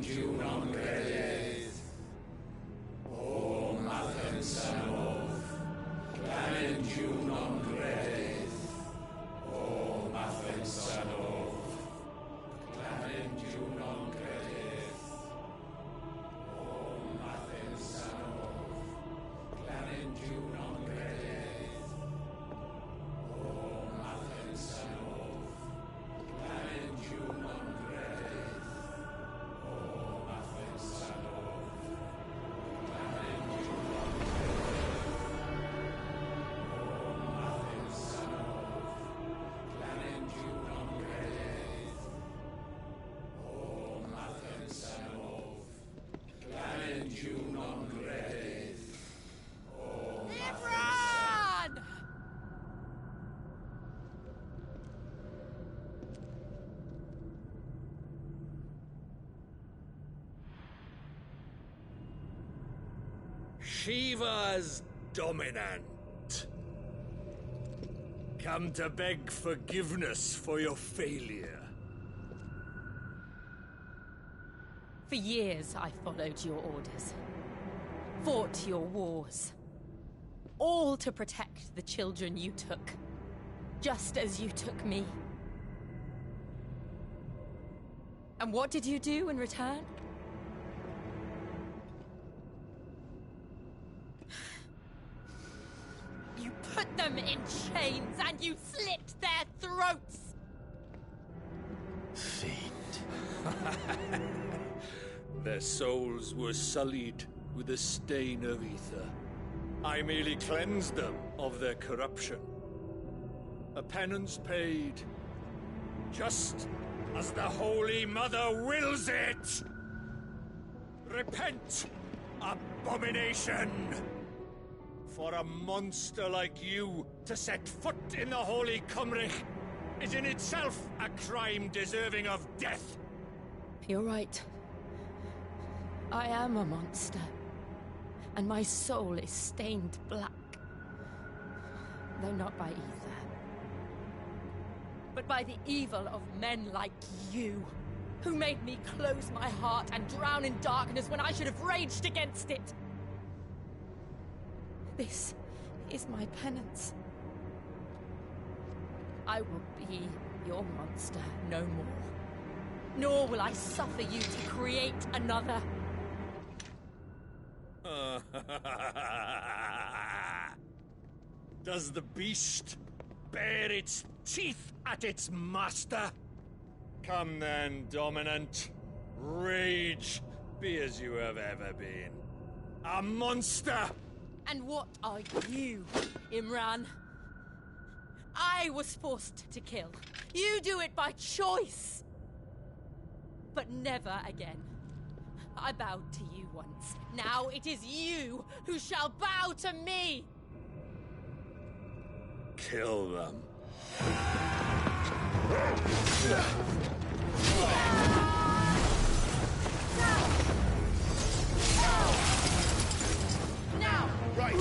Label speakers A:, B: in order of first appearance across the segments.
A: Clementiu non credes. O Mathem Sanov. Clementiu non credes. O Mathem Sanov. Clementiu non credes. O Mathem Sanov. Clementiu non credes. O Mathem Sanov. Clementiu non credes. O Mathem Sanov. Clementiu non credes. O Mathem Sanov. Clementiu non credes. O
B: Imran!
C: Shiva's dominant. Come to beg forgiveness for your failure.
B: For years I followed your orders. Fought your wars. All to protect the children you took. Just as you took me. And what did you do in return? You put them in chains and you slit their throats!
C: Fiend. Their souls were sullied with the stain of ether. I merely cleansed them of their corruption. A penance paid, just as the Holy Mother wills it! Repent, abomination! For a monster like you to set foot in the Holy Cymrich is in itself a crime deserving of death.
B: You're right. I am a monster. And my soul is stained black. Though not by ether. But by the evil of men like you, who made me close my heart and drown in darkness when I should have raged against it. This is my penance. I will be your monster no more. Nor will I suffer you to create another.
C: Does the beast bare its teeth at its master? Come then, dominant. Rage, be as you have ever been. A monster!
B: And what are you, Imran? I was forced to kill. You do it by choice. But never again. I bowed to you once. Now it is you who shall bow to me!
C: Kill them.
B: Now!
C: Right!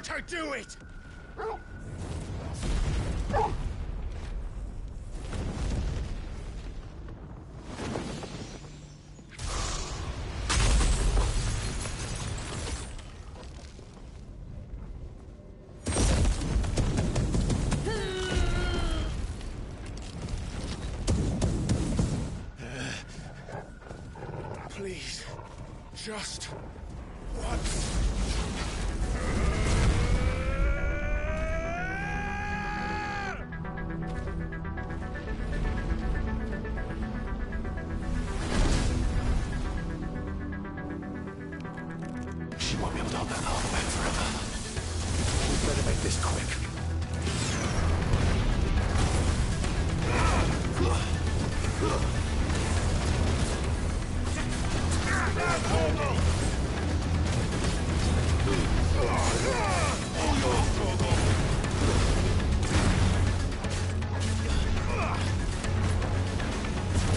A: gotta do it! Please, just once. She won't be able to hold that arm back forever. We better make this quick.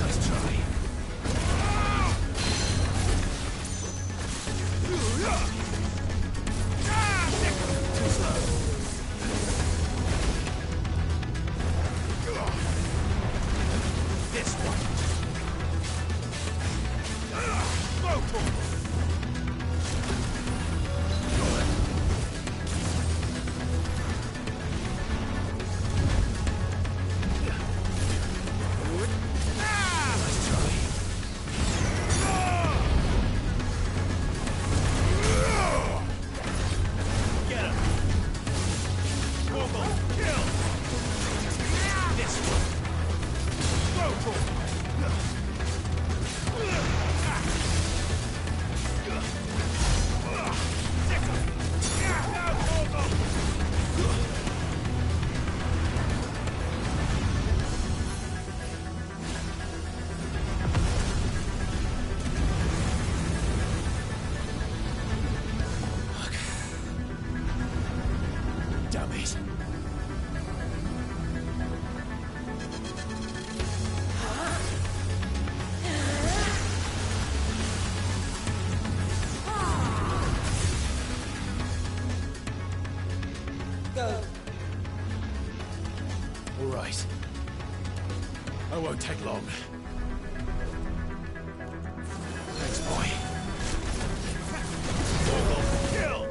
A: Let's try. Too slow. This one. Dummies.
B: Go.
A: All right. I won't take long. Thanks, boy. Kill!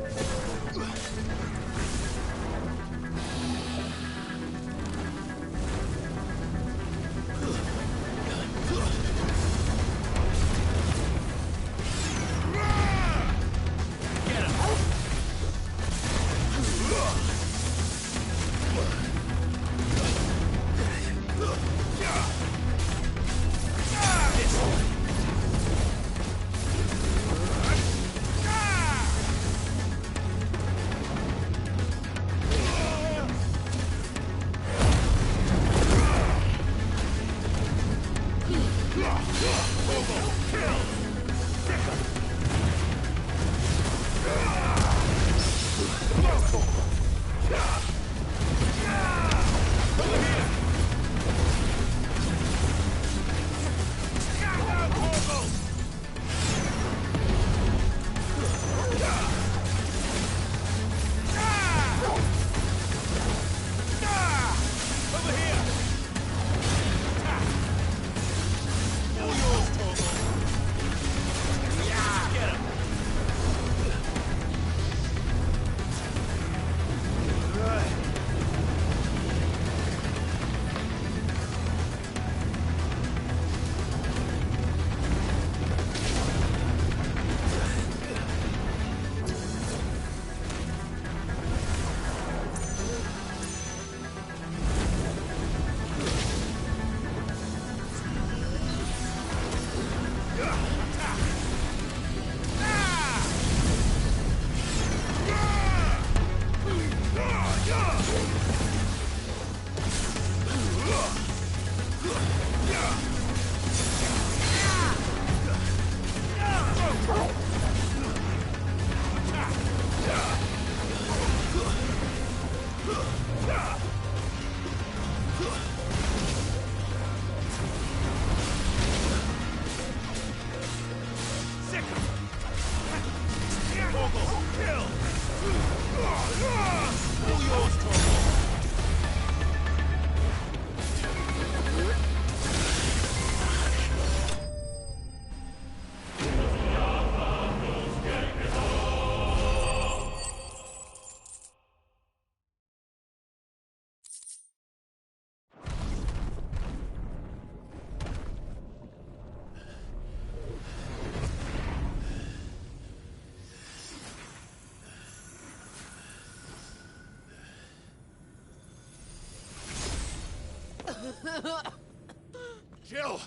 A: Jill!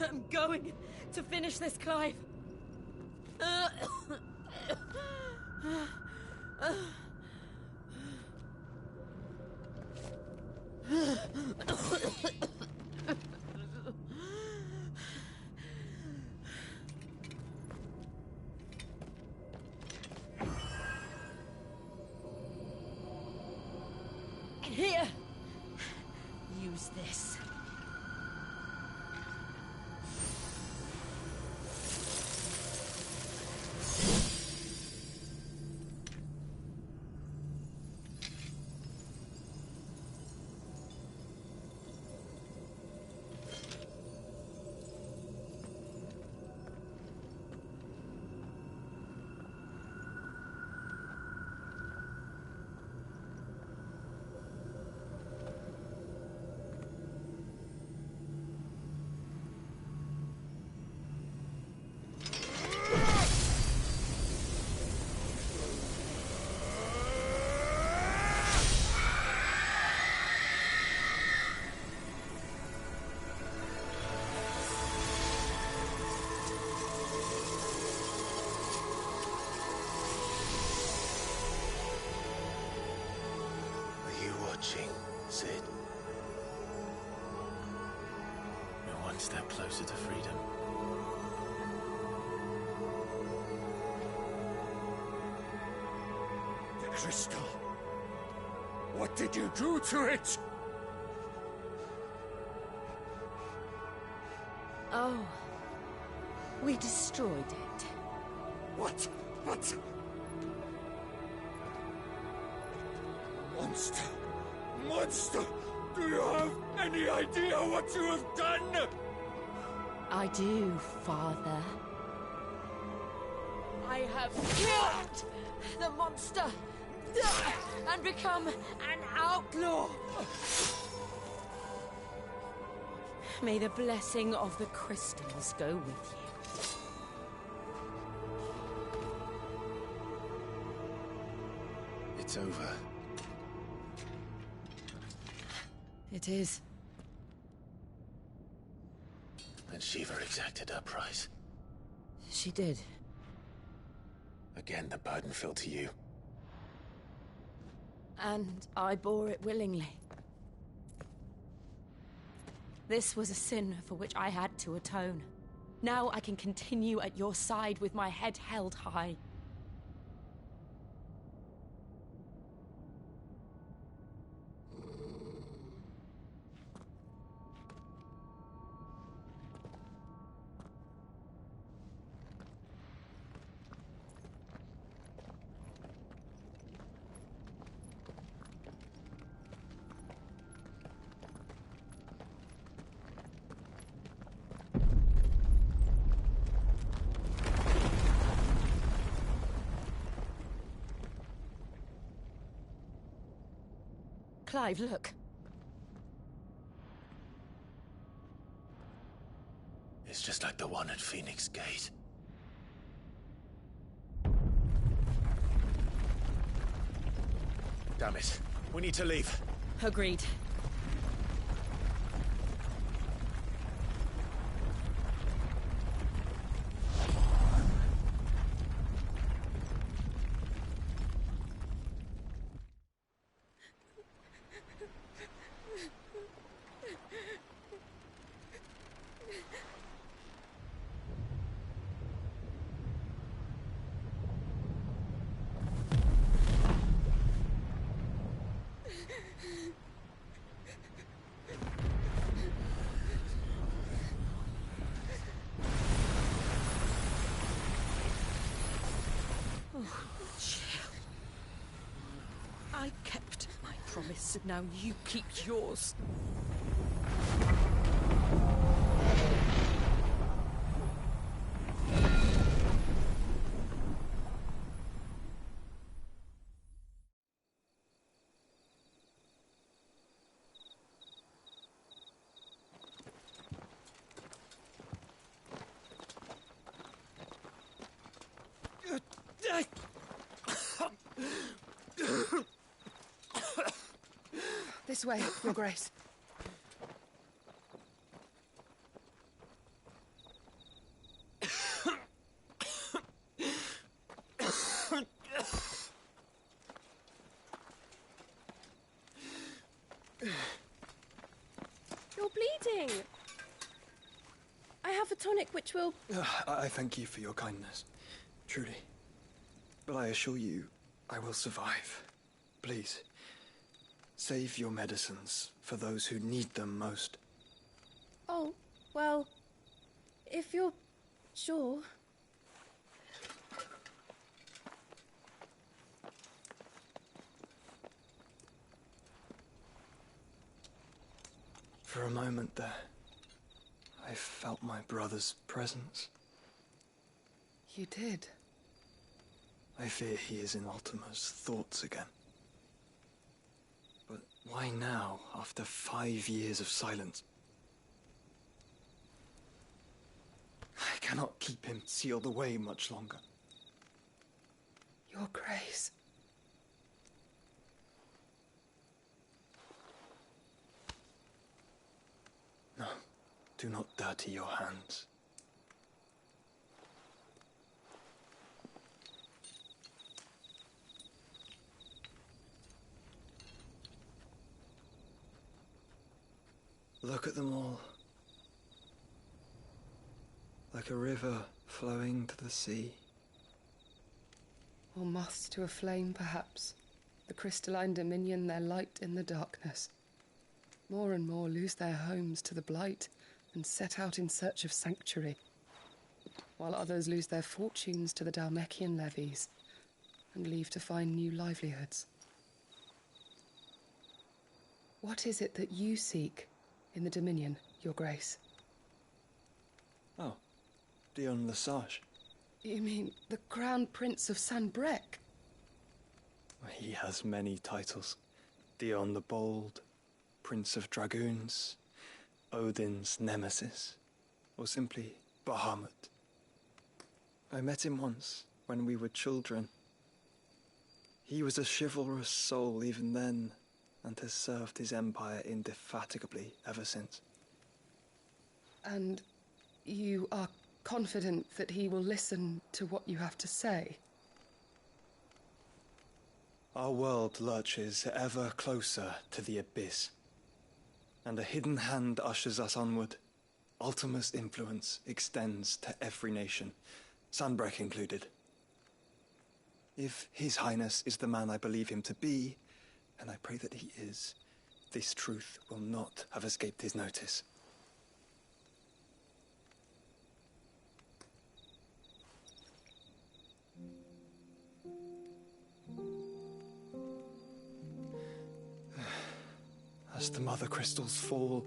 B: I'm going to finish this, Clive. Here. Use this.
A: Sid. We're one step closer to freedom.
C: The crystal. What did you do to it?
B: Oh. We destroyed it.
C: What? What? Monster! Monster! Do you have any idea what you have done?
B: I do, Father. I have killed the monster and become an outlaw. May the blessing of the crystals go with you.
A: It's over.
B: It is.
A: And Shiva exacted her price.
B: She did.
A: Again, the burden fell to you.
B: And I bore it willingly. This was a sin for which I had to atone. Now I can continue at your side with my head held high. Clive, look.
A: It's just like the one at Phoenix Gate. Damn it. We need to leave.
B: Agreed. I kept my promise, and now you keep yours.
D: This way, Your Grace. You're bleeding. I have a tonic which will...
A: I thank you for your kindness, truly. But I assure you, I will survive. Please, save your medicines for those who need them most.
D: Oh, well, if you're sure...
A: For a moment there, I felt my brother's presence.
D: You did?
A: I fear he is in Ultima's thoughts again. But why now, after 5 years of silence? I cannot keep him sealed away much longer.
D: Your Grace.
A: No, do not dirty your hands. Look at them all. Like a river flowing to the sea.
D: Or moths to a flame, perhaps. The crystalline dominion their light in the darkness. More and more lose their homes to the blight and set out in search of sanctuary, while others lose their fortunes to the Dhalmekian levies and leave to find new livelihoods. What is it that you seek in the Dominion, Your Grace?
A: Oh, Dion Lesage.
D: You mean the Crown Prince of Sanbrec?
A: He has many titles. Dion the Bold, Prince of Dragoons, Odin's Nemesis, or simply Bahamut. I met him once, when we were children. He was a chivalrous soul even then, and has served his empire indefatigably ever since.
D: And you are confident that he will listen to what you have to say?
A: Our world lurches ever closer to the abyss, and a hidden hand ushers us onward. Ultima's influence extends to every nation, Sanbrec included. If His Highness is the man I believe him to be, and I pray that he is, this truth will not have escaped his notice. As the mother crystals fall,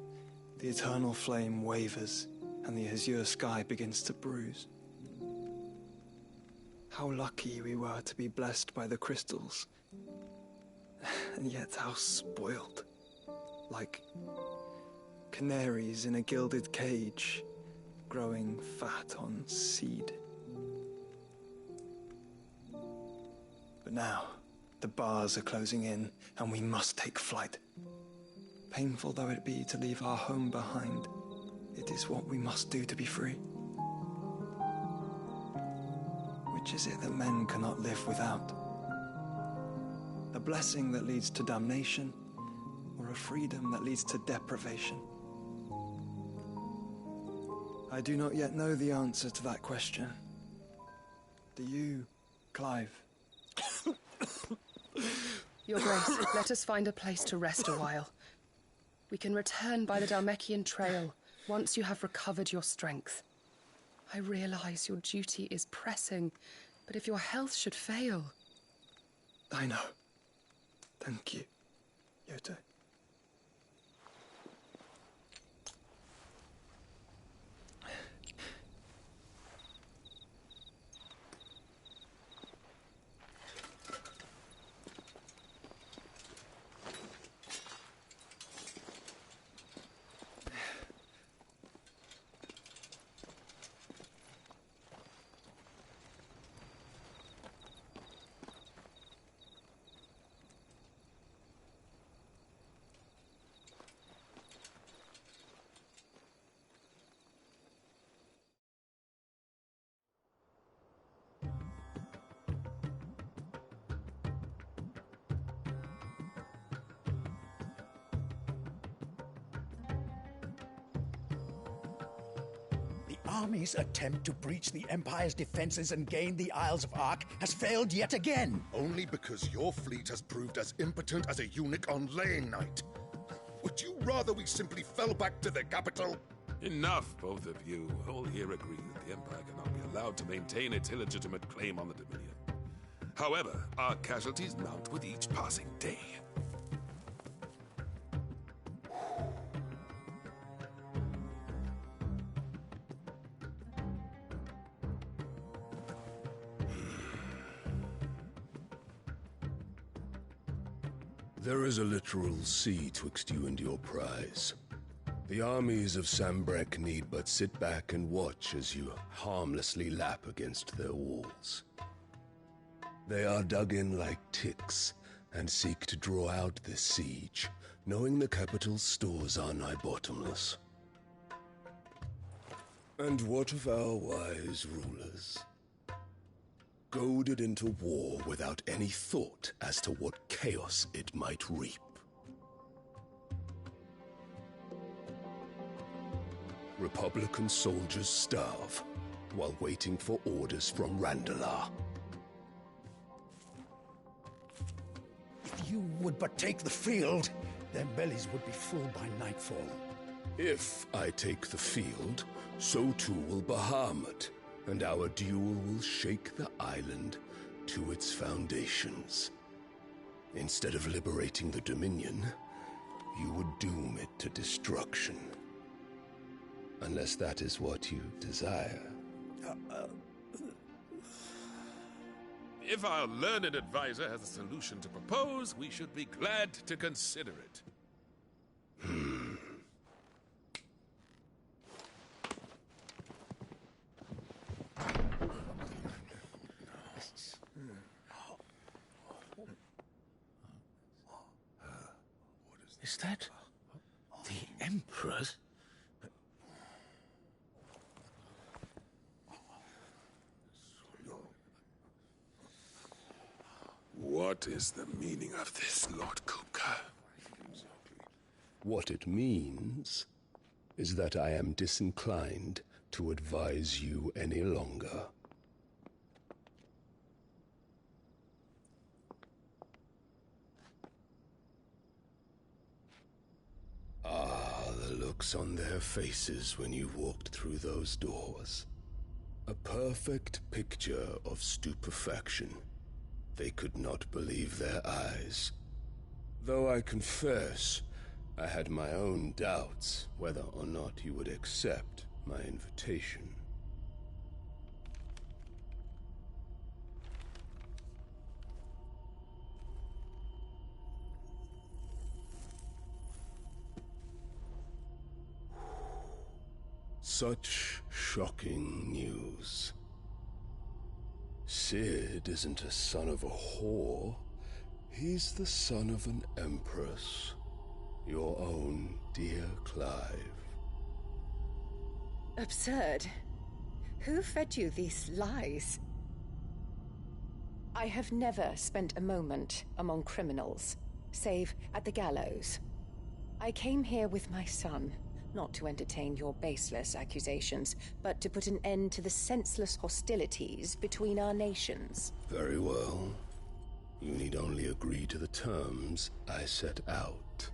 A: the eternal flame wavers, and the azure sky begins to bruise. How lucky we were to be blessed by the crystals, and yet how spoiled. Like canaries in a gilded cage, growing fat on seed. But now, the bars are closing in, and we must take flight. Painful though it be to leave our home behind, it is what we must do to be free. Which is it that men cannot live without? A blessing that leads to damnation, or a freedom that leads to deprivation? I do not yet know the answer to that question. Do you, Clive?
D: Your Grace, let us find a place to rest a while. We can return by the Dhalmekian trail once you have recovered your strength. I realize your duty is pressing, but if your health should fail...
A: I know. Thank you, Yoto.
E: army's attempt to breach the Empire's defenses and gain the Isles of Ark has failed yet again.
F: Only because your fleet has proved as impotent as a eunuch on laying night. Would you rather we simply fell back to the capital?
G: Enough, both of you. All here agree that the Empire cannot be allowed to maintain its illegitimate claim on the Dominion. However, our casualties mount with each passing day.
H: There is a literal sea twixt you and your prize. The armies of Sambrek need but sit back and watch as you harmlessly lap against their walls. They are dug in like ticks and seek to draw out this siege, knowing the capital's stores are nigh bottomless. And what of our wise rulers? Goaded into war without any thought as to what chaos it might reap. Republican soldiers starve while waiting for orders from Randalar.
E: If you would but take the field, their bellies would be full by nightfall.
H: If I take the field, so too will Bahamut, and our duel will shake the island to its foundations. Instead of liberating the Dominion, you would doom it to destruction. Unless that is what you desire.
G: If our learned advisor has a solution to propose, we should be glad to consider it.
E: Is that the Emperor's?
G: What is the meaning of this, Lord Kupka?
H: What it means is that I am disinclined to advise you any longer. Ah, the looks on their faces when you walked through those doors. A perfect picture of stupefaction. They could not believe their eyes. Though I confess, I had my own doubts whether or not you would accept my invitation. Such shocking news. Sid isn't a son of a whore. He's the son of an empress. Your own dear Clive.
I: Absurd. Who fed you these lies? I have never spent a moment among criminals, save at the gallows. I came here with my son, not to entertain your baseless accusations, but to put an end to the senseless hostilities between our nations.
H: Very well. You need only agree to the terms I set out.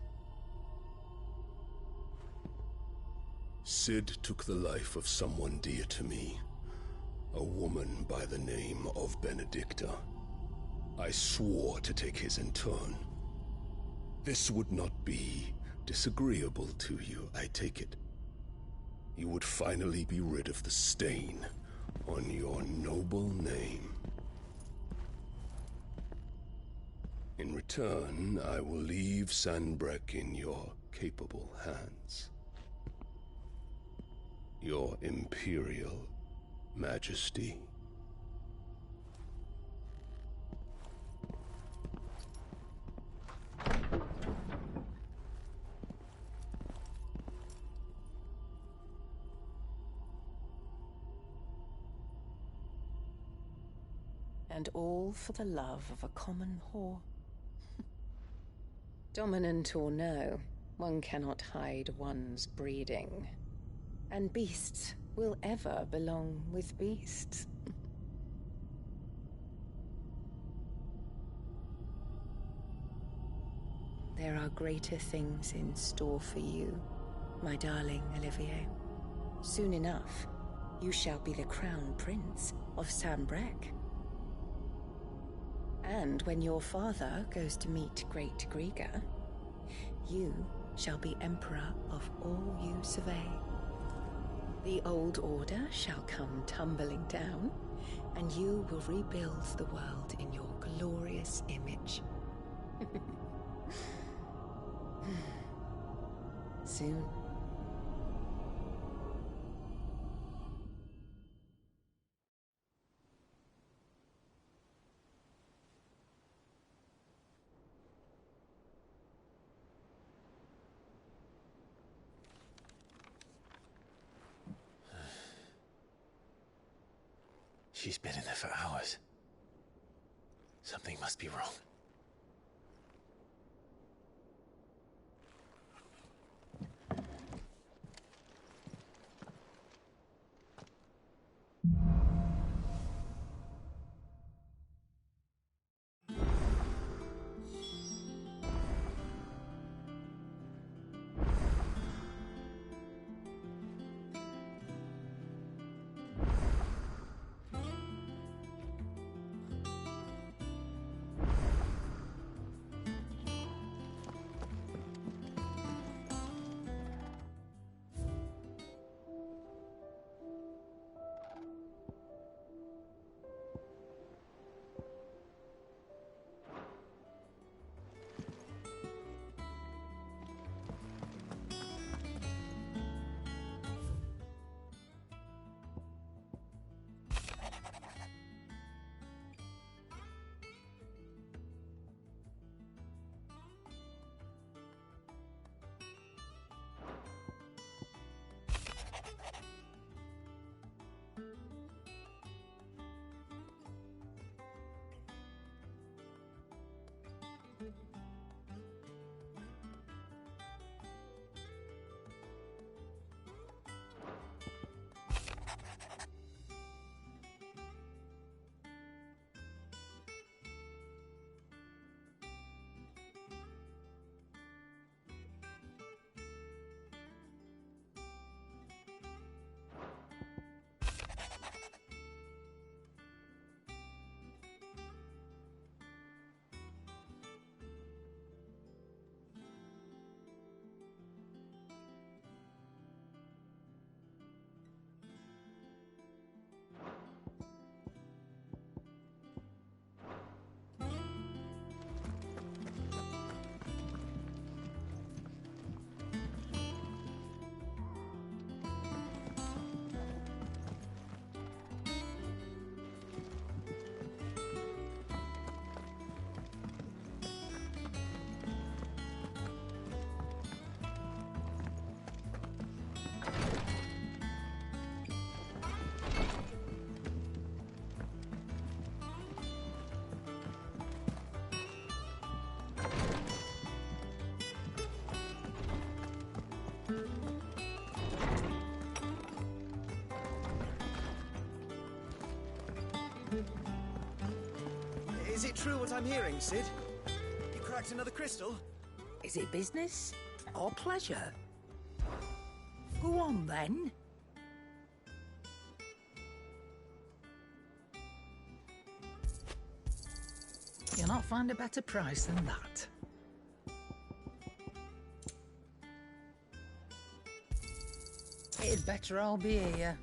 H: Sid took the life of someone dear to me, a woman by the name of Benedicta. I swore to take his in turn. This would not be disagreeable to you, I take it. You would finally be rid of the stain on your noble name. In return, I will leave Sanbrek in your capable hands. Your Imperial Majesty.
I: And all for the love of a common whore. Dominant or no, one cannot hide one's breeding. And beasts will ever belong with beasts. There are greater things in store for you, my darling Olivier. Soon enough, you shall be the crown prince of Sambrec. And when your father goes to meet Great Grieger, you shall be emperor of all you survey. The old order shall come tumbling down, and you will rebuild the world in your glorious image. Soon.
J: She's been in there for hours. Something must be wrong.
K: Is it true what I'm hearing, Sid? You cracked another crystal?
L: Is it business or pleasure? Go on, then. You'll not find a better price than that. It'd better all be here.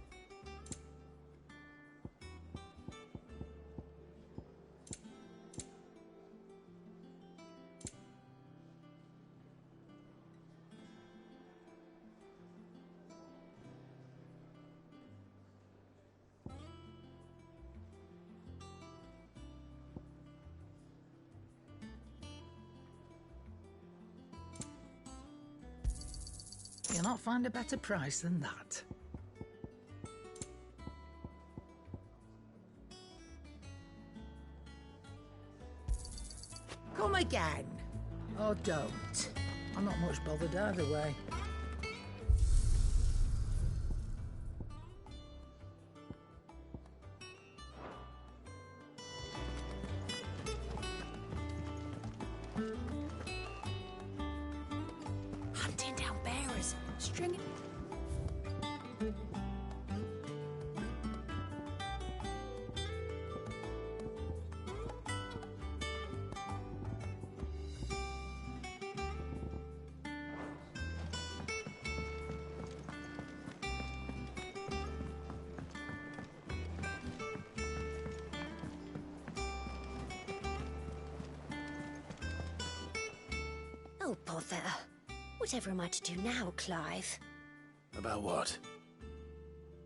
L: You'll not find a better price than that. Come again. Or don't. I'm not much bothered either way. string.
M: Oh, bother. Whatever am I to do now, Clive?
J: About what?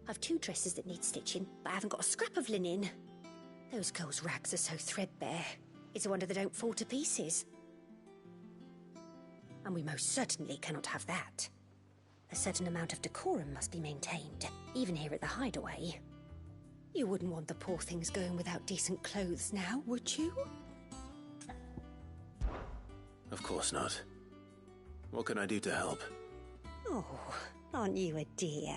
M: I've 2 dresses that need stitching, but I haven't got a scrap of linen. Those girls' rags are so threadbare. It's a wonder they don't fall to pieces. And we most certainly cannot have that. A certain amount of decorum must be maintained, even here at the Hideaway. You wouldn't want the poor things going without decent clothes now, would you?
J: Of course not. What can I do to help?
M: Oh, aren't you a dear?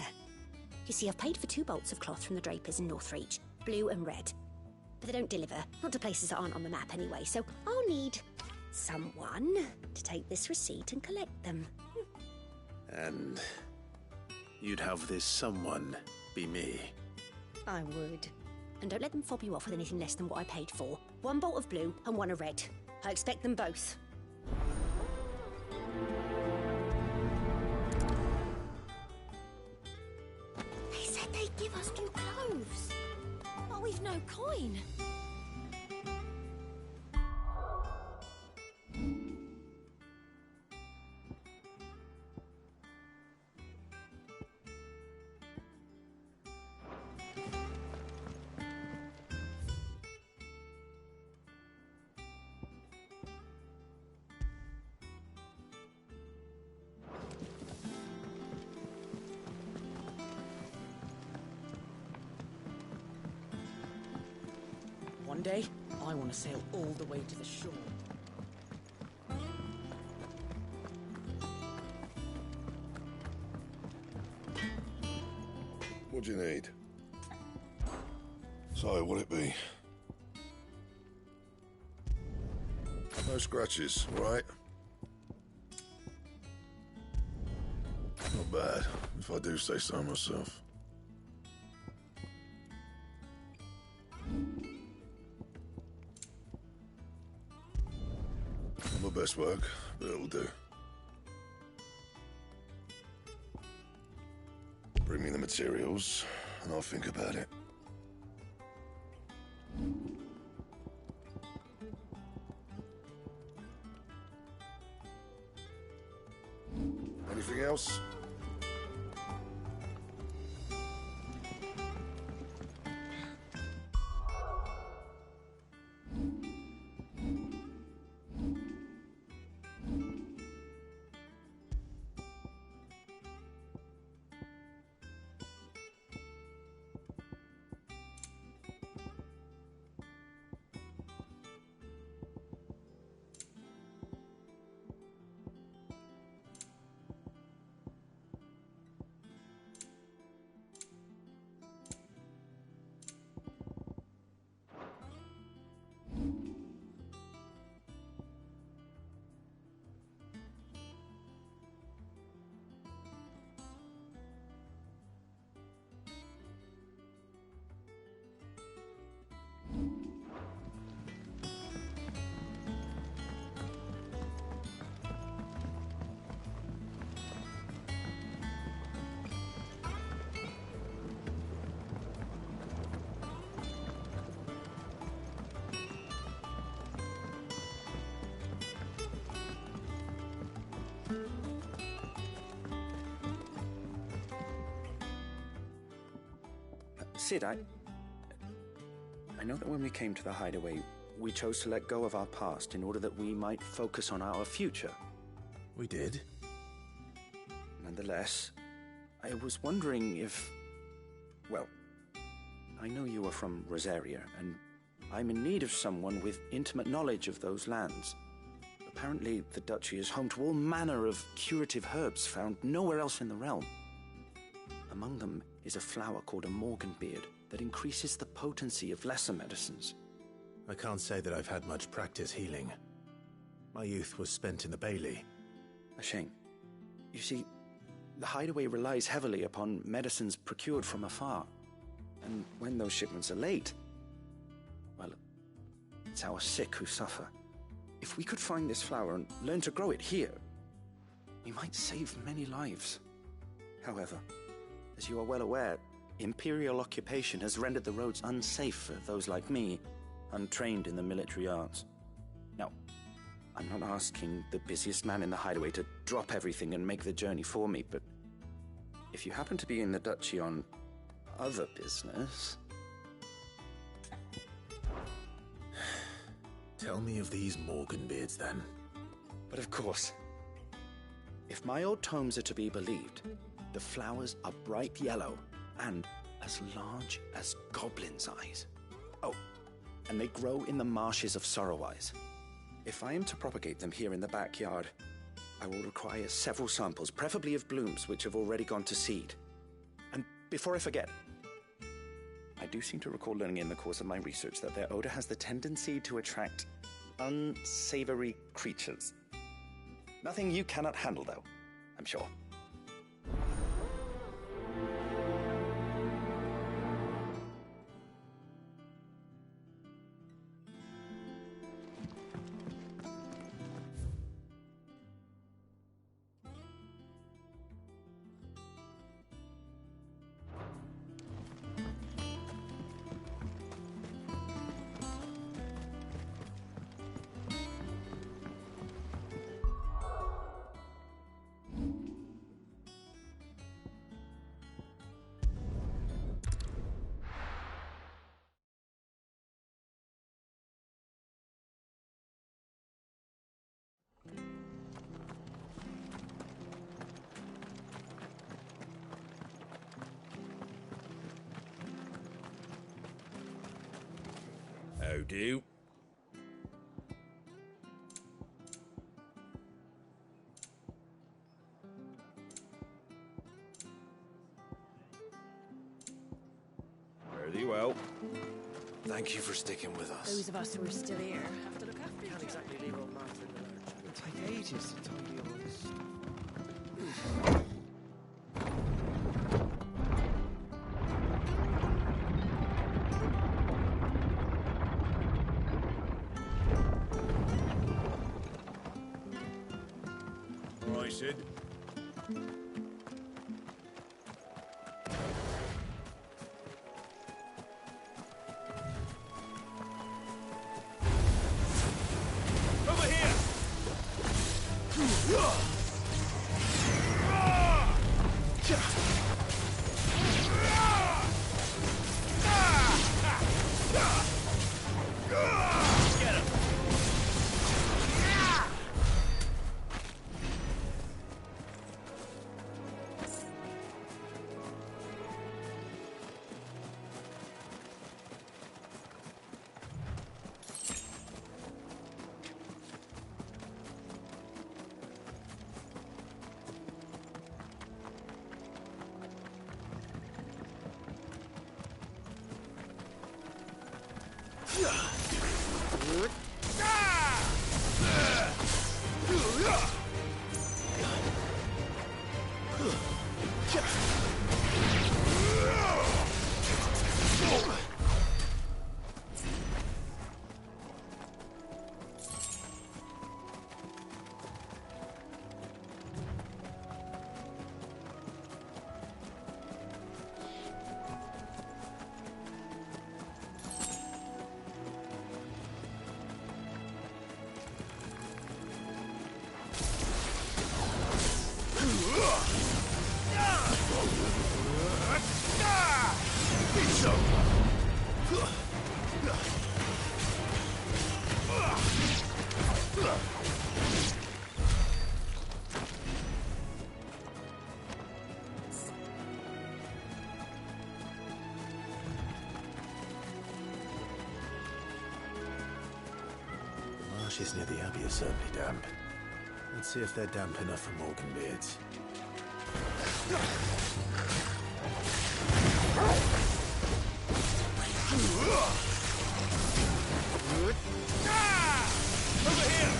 M: You see, I've paid for 2 bolts of cloth from the drapers in Northreach, blue and red. But they don't deliver, not to places that aren't on the map anyway, so I'll need someone to take this receipt and collect them.
J: And you'd have this someone be me?
M: I would. And don't let them fob you off with anything less than what I paid for. 1 bolt of blue and 1 of red. I expect them both.
B: They said they'd give us new clothes. But we've no coin.
N: One day, I want to sail all the way to the shore.
F: What do you need? So, what'll it be? No scratches, right? Not bad, if I do say so myself. Not my best work, but it'll do. Bring me the materials, and I'll think about it. Anything else?
O: Sid, I know that when we came to the Hideaway, we chose to let go of our past in order that we might focus on our future.
J: We did?
O: Nonetheless, I was wondering if... Well, I know you are from Rosaria, and I'm in need of someone with intimate knowledge of those lands. Apparently, the Duchy is home to all manner of curative herbs found nowhere else in the realm. Among them is a flower called a morganbeard that increases the potency of lesser medicines.
J: I can't say that I've had much practice healing. My youth was spent in the Bailey.
O: A shame. You see, The hideaway relies heavily upon medicines procured from afar. And when those shipments are late, well, it's our sick who suffer. If we could find this flower and learn to grow it here, we might save many lives. However, as you are well aware, Imperial occupation has rendered the roads unsafe for those like me, untrained in the military arts. Now, I'm not asking the busiest man in the hideaway to drop everything and make the journey for me, but if you happen to be in the duchy on other business...
J: Tell me of these Morganbeards, then.
O: But of course, if my old tomes are to be believed, the flowers are bright yellow and as large as goblins' eyes. Oh, and they grow in the marshes of Sorrowwise. If I am to propagate them here in the backyard, I will require several samples, preferably of blooms which have already gone to seed. And before I forget, I do seem to recall learning in the course of my research that their odor has the tendency to attract unsavory creatures. Nothing you cannot handle, though, I'm sure.
J: How do? Fairly well.
K: Thank you for sticking with us.
N: Those of us who are still here have to look after each
K: Can't
N: other.
K: exactly leave old Martha in the lurch. It'll take ages to tidy all this stuff.
C: All right, Sid.
J: Over here! Get him! The marshes near the Abbey are certainly damp. Let's see if they're damp enough for Morganbeards.
C: Over here!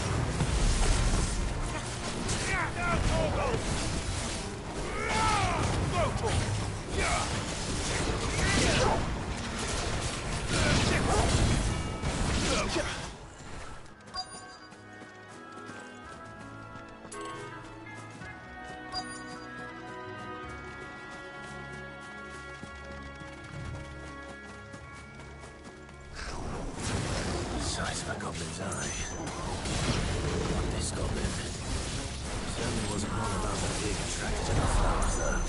C: Down, Morgul!
J: goblin's eye. Not this goblin. Certainly wasn't wrong about the pig attracted to the flowers, though.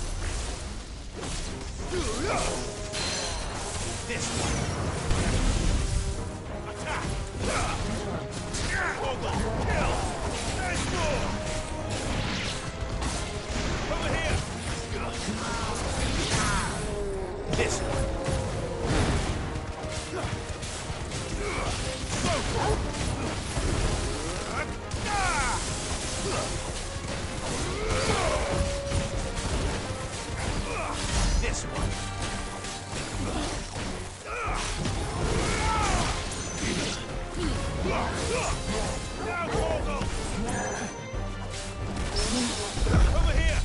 J: This one! Attack! Ogre! Kill! Nice move! Over here! This one! This one. Now, Morgul! Over here!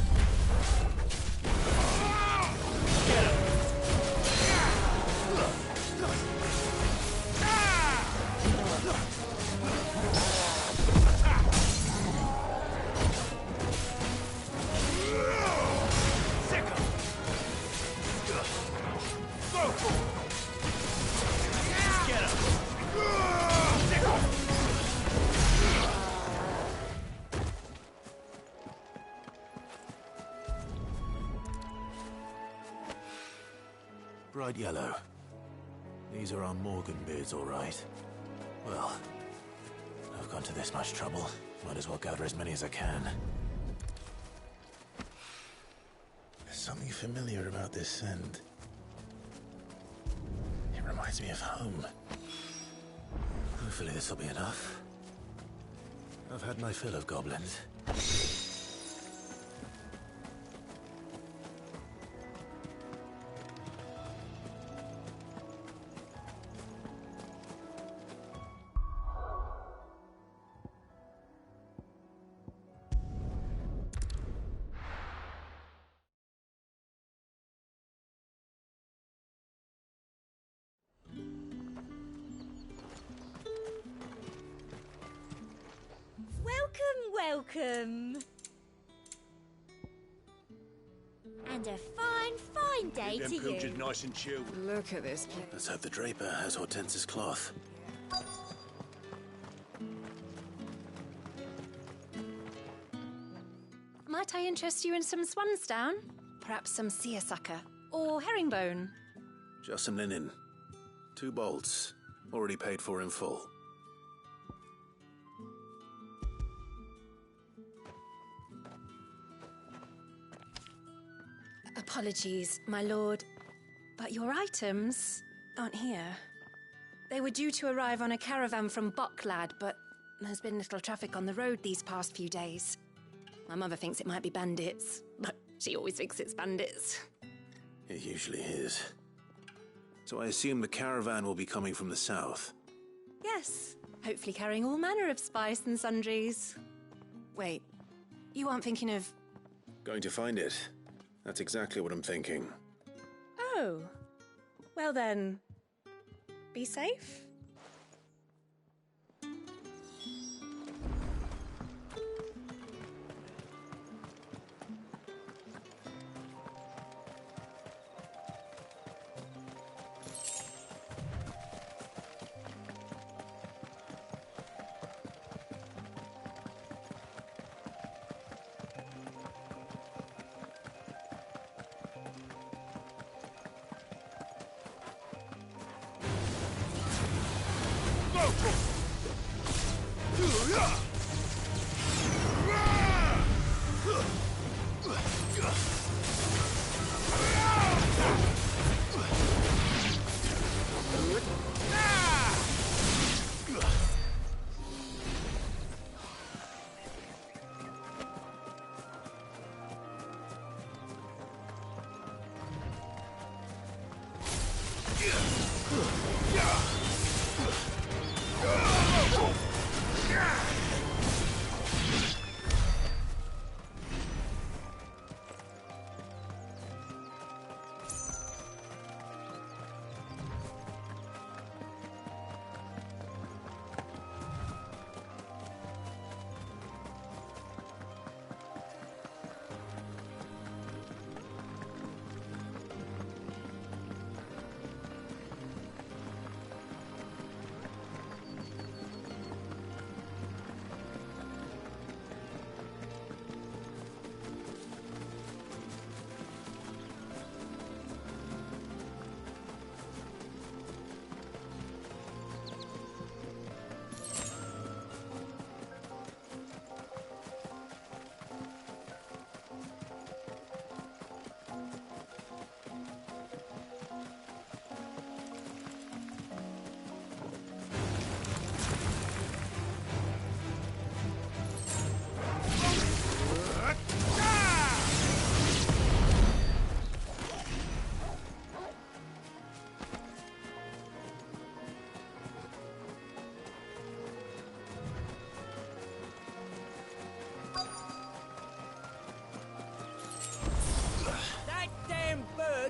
J: Get him! Bright yellow. These are our Morgan beards, all right. Well, I've gone to this much trouble. Might as well gather as many as I can. There's something familiar about this scent. It reminds me of home. Hopefully this'll be enough. I've had my fill of goblins.
M: Welcome. And a fine, fine day to you.
C: Pilchard nice and chilled.
D: Look at this place.
J: Let's hope the draper has Hortense's cloth.
P: Might I interest you in some swansdown? Perhaps some seersucker or herringbone?
J: Just some linen. 2 bolts. Already paid for in full.
P: Apologies, my lord, but your items aren't here. They were due to arrive on a caravan from Bocklad, but there's been little traffic on the road these past few days. My mother thinks it might be bandits, but she always thinks it's bandits.
J: It usually is. So I assume the caravan will be coming from the south.
P: Yes, hopefully carrying all manner of spice and sundries. Wait, you aren't thinking of...
J: Going to find it. That's exactly what I'm thinking.
P: Oh, well then, be safe.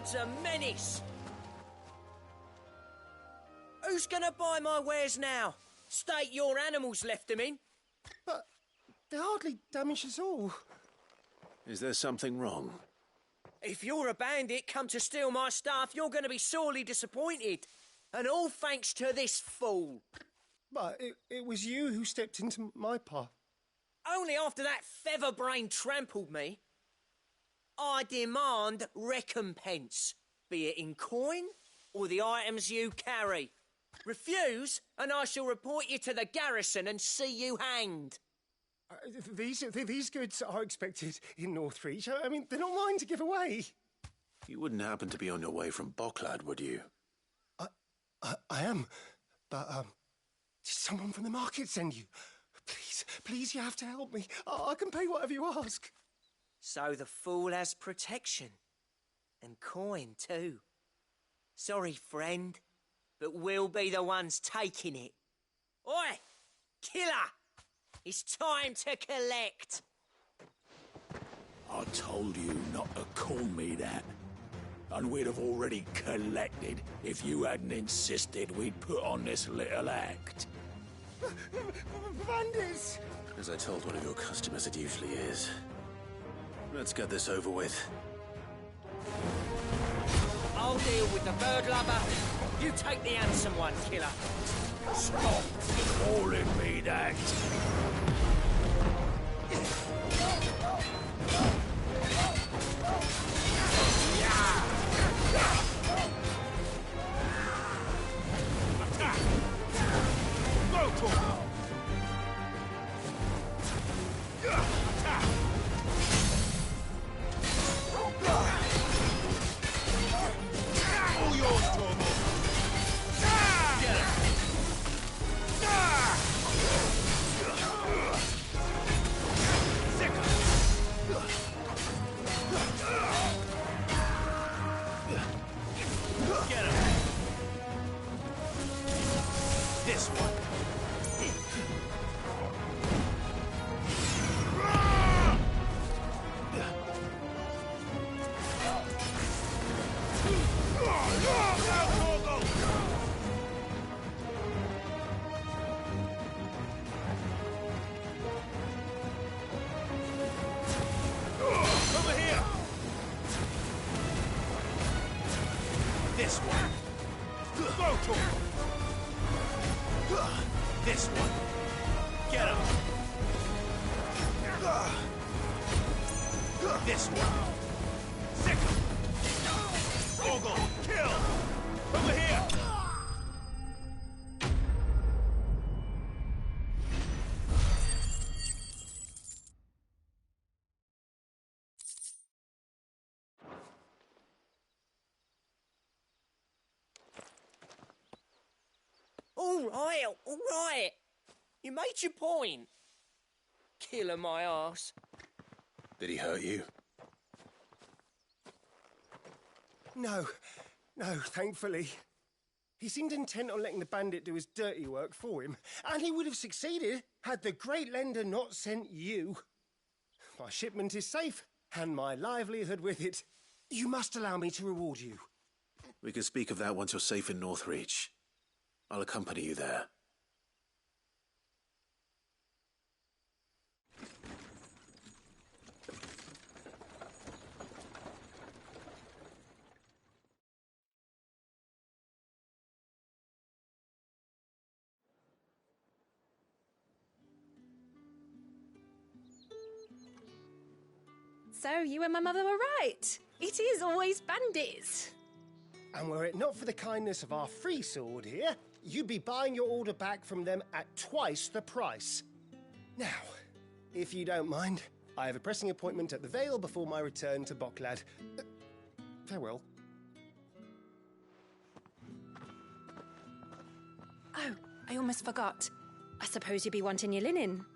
Q: Bird's a menace! Who's gonna buy my wares now? State your animals left them in.
R: But they hardly damaged us all.
J: Is there something wrong?
Q: If you're a bandit come to steal my stuff, you're gonna be sorely disappointed. And all thanks to this fool.
R: But it was you who stepped into my path.
Q: Only after that feather-brain trampled me. I demand recompense, be it in coin or the items you carry. Refuse, and I shall report you to the garrison and see you hanged.
R: These goods are expected in Northreach. I mean, they're not mine to give away.
J: You wouldn't happen to be on your way from Bocklad, would you?
R: I am, but did someone from the market send you? Please, you have to help me. I can pay whatever you ask.
Q: So the fool has protection. And coin, too. Sorry, friend, but we'll be the ones taking it. Oi! Killer! It's time to collect!
J: I told you not to call me that. And we'd have already collected if you hadn't insisted we'd put on this little act.
R: Bandits!
J: As I told one of your customers, it usually is. Let's get this over with.
Q: I'll deal with the bird lover. You take the handsome one, killer.
J: Stop calling me that. This one. Get him. This one. Sick him. Ogle, kill. Over here.
Q: All right. You made your point. Killer my ass.
J: Did he hurt you?
R: No, thankfully. He seemed intent on letting the bandit do his dirty work for him, and he would have succeeded had the Great Lender not sent you. My shipment is safe, and my livelihood with it. You must allow me to reward you.
J: We can speak of that once you're safe in Northreach. I'll accompany you there.
P: So, you and my mother were right. It is always bandits.
R: And were it not for the kindness of our free sword here, you'd be buying your order back from them at twice the price. Now, if you don't mind, I have a pressing appointment at the Vale before my return to Bocklad. Farewell.
P: Oh, I almost forgot. I suppose you'll be wanting your linen.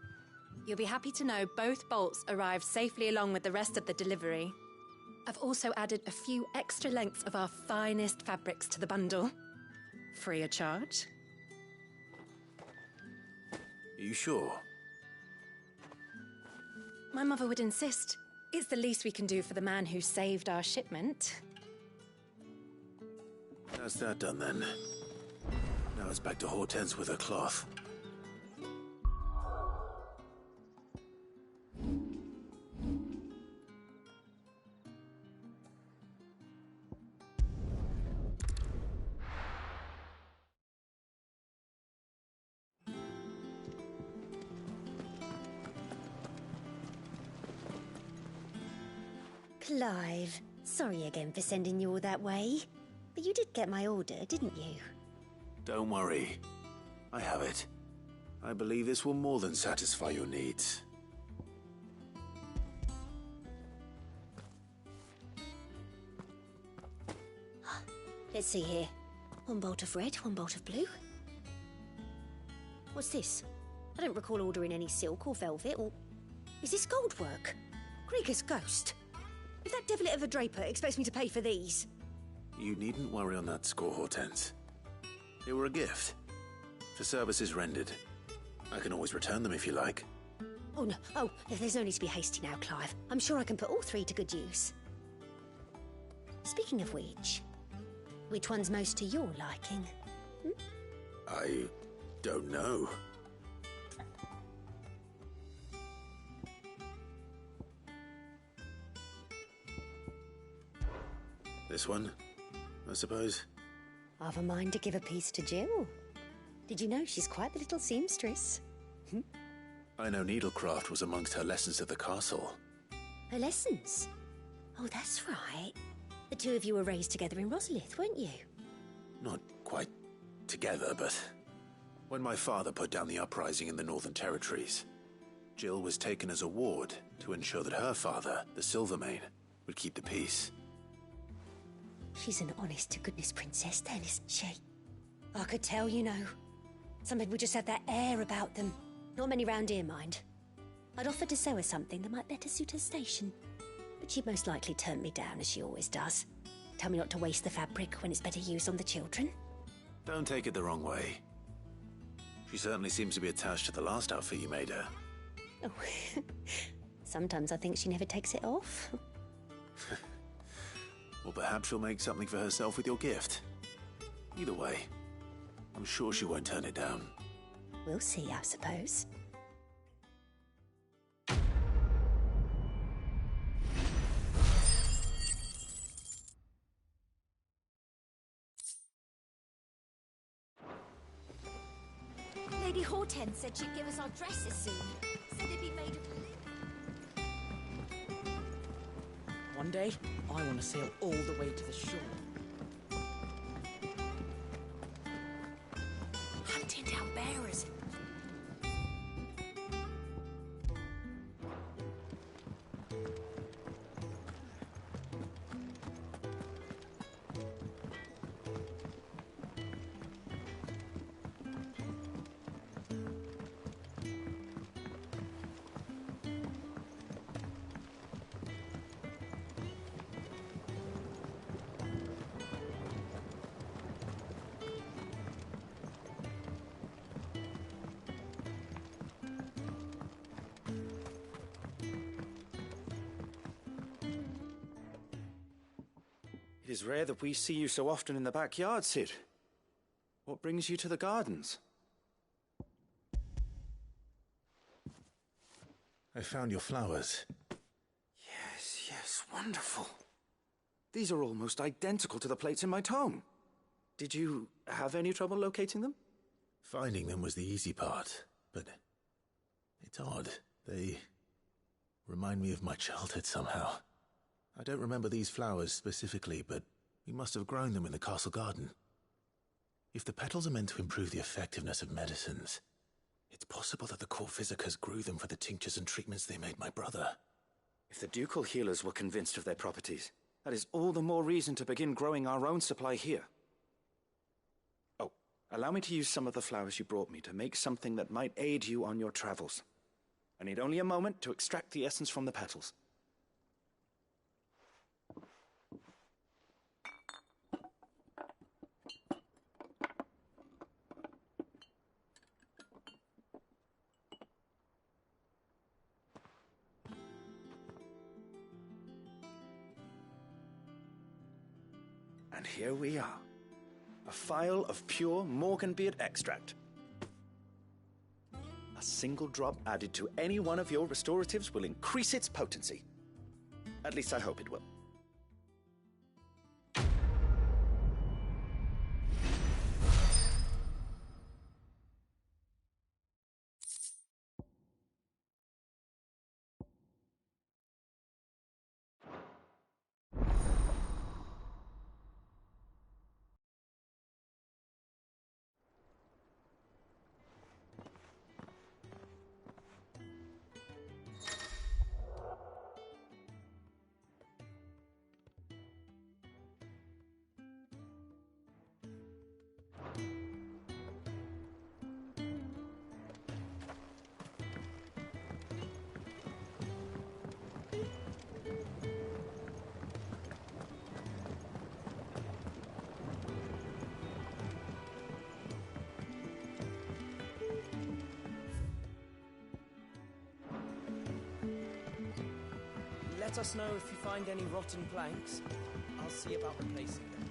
P: You'll be happy to know both bolts arrived safely along with the rest of the delivery. I've also added a few extra lengths of our finest fabrics to the bundle. Free of charge.
J: Are you sure?
P: My mother would insist. It's the least we can do for the man who saved our shipment.
J: That's that done then. Now it's back to Hortense with her cloth.
M: Clive, sorry again for sending you all that way. But you did get my order, didn't you?
J: Don't worry. I have it. I believe this will more than satisfy your needs.
M: Let's see here. One bolt of red, one bolt of blue. What's this? I don't recall ordering any silk or velvet or... Is this gold work? Krieger's ghost. If that devilit of a draper expects me to pay for these...
J: You needn't worry on that score, Hortense. They were a gift. For services rendered. I can always return them if you like.
M: Oh, no. Oh, there's no need to be hasty now, Clive. I'm sure I can put all three to good use. Speaking of which one's most to your liking?
J: I don't know. This one, I suppose.
M: I've a mind to give a piece to Jill. Did you know she's quite the little seamstress?
J: I know needlecraft was amongst her lessons at the castle.
M: Her lessons? Oh, that's right. The two of you were raised together in Rosalith, weren't you?
J: Not quite together, but... When my father put down the uprising in the Northern Territories, Jill was taken as a ward to ensure that her father, the Silvermane, would keep the peace.
M: She's an honest-to-goodness princess then, isn't she? I could tell, you know. Some people just have that air about them. Not many round here, mind. I'd offered to sew her something that might better suit her station. But she'd most likely turn me down, as she always does. Tell me not to waste the fabric when it's better used on the children.
J: Don't take it the wrong way. She certainly seems to be attached to the last outfit you made her.
M: Oh, sometimes I think she never takes it off.
J: Or perhaps she'll make something for herself with your gift. Either way, I'm sure she won't turn it down.
M: We'll see, I suppose.
S: Lady Hortense said she'd give us our dresses soon. Said they'd be made of...
N: One day, I want to sail all the way to the shore.
S: Hunting down bearers.
O: It is rare that we see you so often in the backyard, Cid. What brings you to the gardens?
J: I found your flowers.
O: Yes, wonderful. These are almost identical to the plates in my tome. Did you have any trouble locating them?
J: Finding them was the easy part, but it's odd. They remind me of my childhood somehow. I don't remember these flowers specifically, but we must have grown them in the castle garden. If the petals are meant to improve the effectiveness of medicines, it's possible that the court physicers grew them for the tinctures and treatments they made my brother.
O: If the ducal healers were convinced of their properties, that is all the more reason to begin growing our own supply here. Oh, allow me to use some of the flowers you brought me to make something that might aid you on your travels. I need only a moment to extract the essence from the petals. And here we are. A phial of pure Morganbeard extract. A single drop added to any one of your restoratives will increase its potency. At least I hope it will.
K: Let us know if you find any rotten planks. I'll see about replacing them.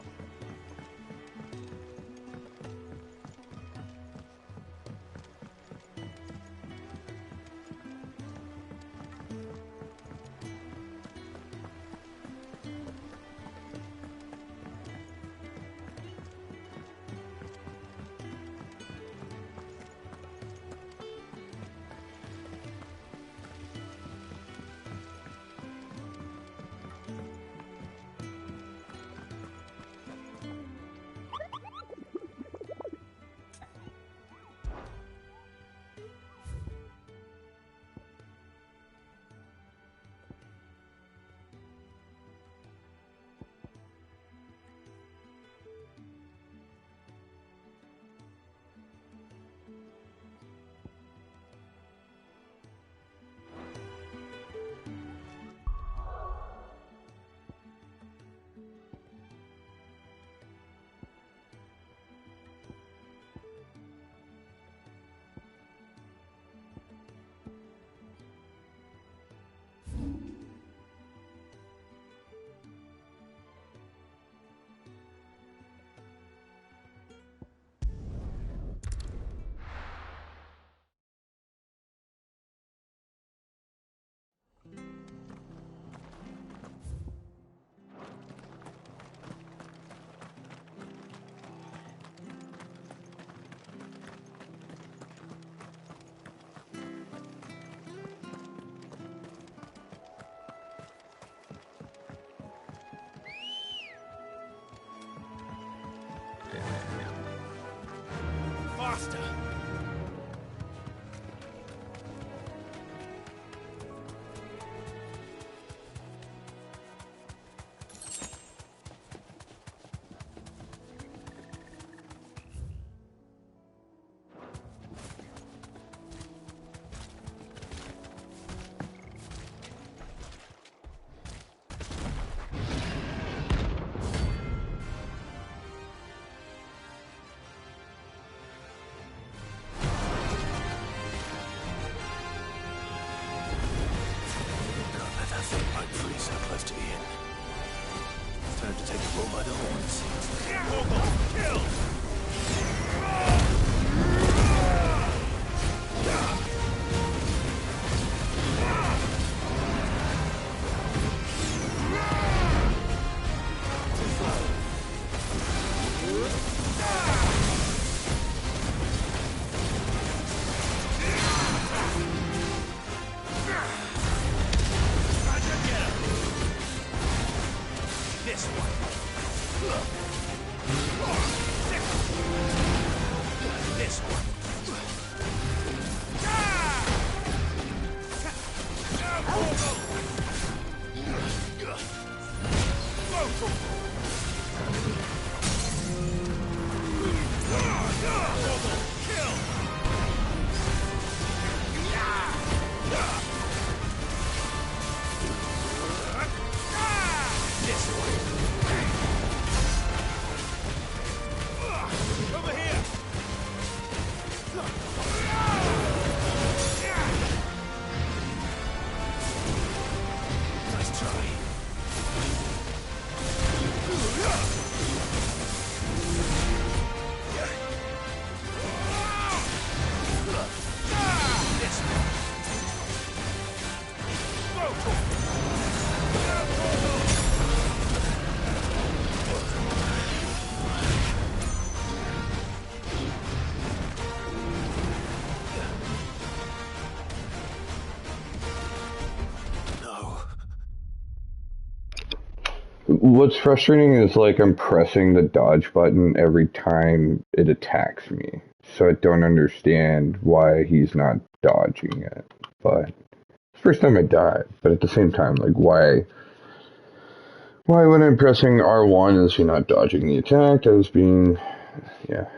T: What's frustrating is like I'm pressing the dodge button every time it attacks me. So I don't understand why he's not dodging it. But it's the first time I died. But at the same time, like why when I'm pressing R1 is he not dodging the attack? I was being yeah.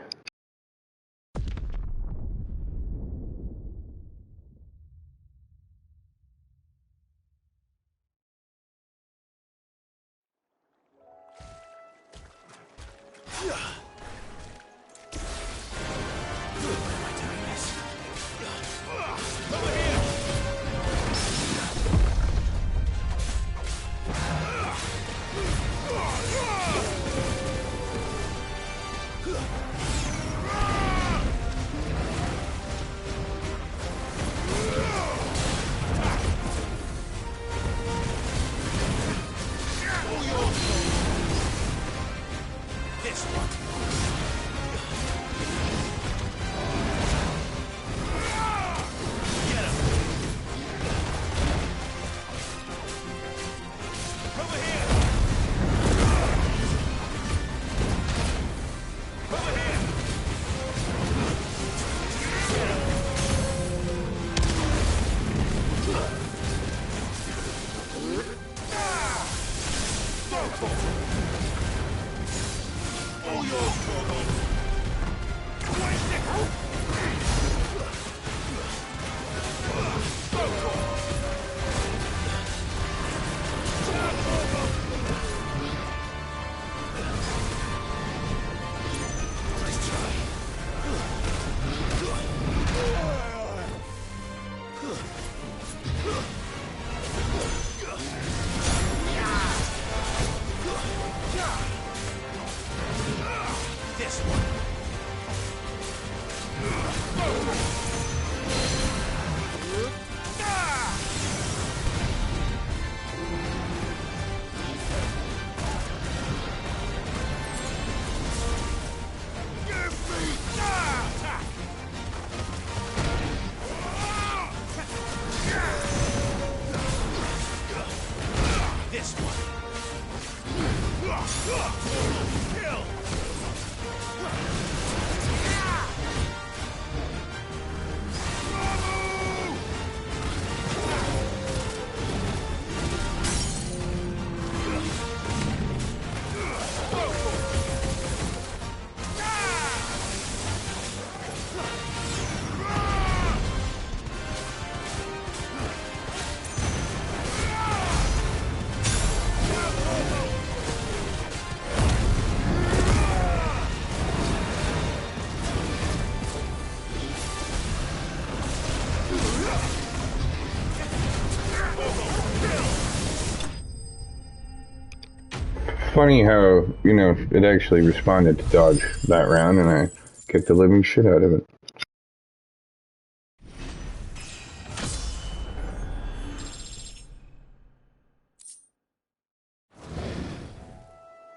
T: Funny how, it actually responded to dodge that round and I kicked the living shit out of it.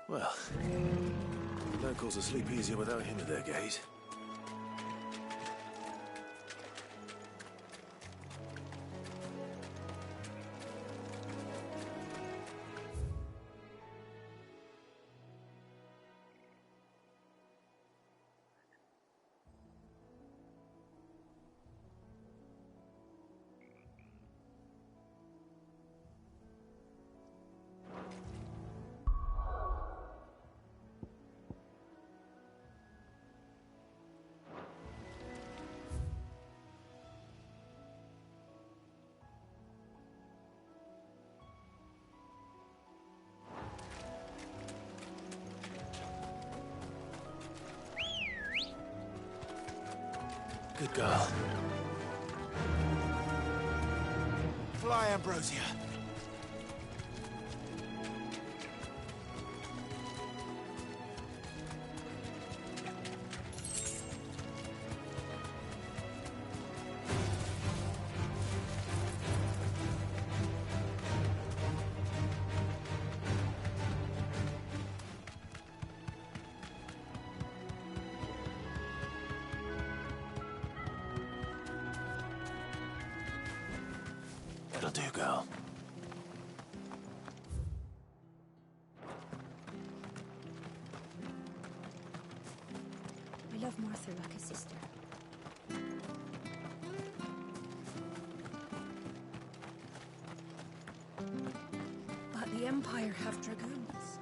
J: Well, the locals will sleep easier without him at their gate. Good girl.
K: Fly, Ambrosia.
J: That'll do, girl.
S: through like a sister.
P: But the Empire have dragoons.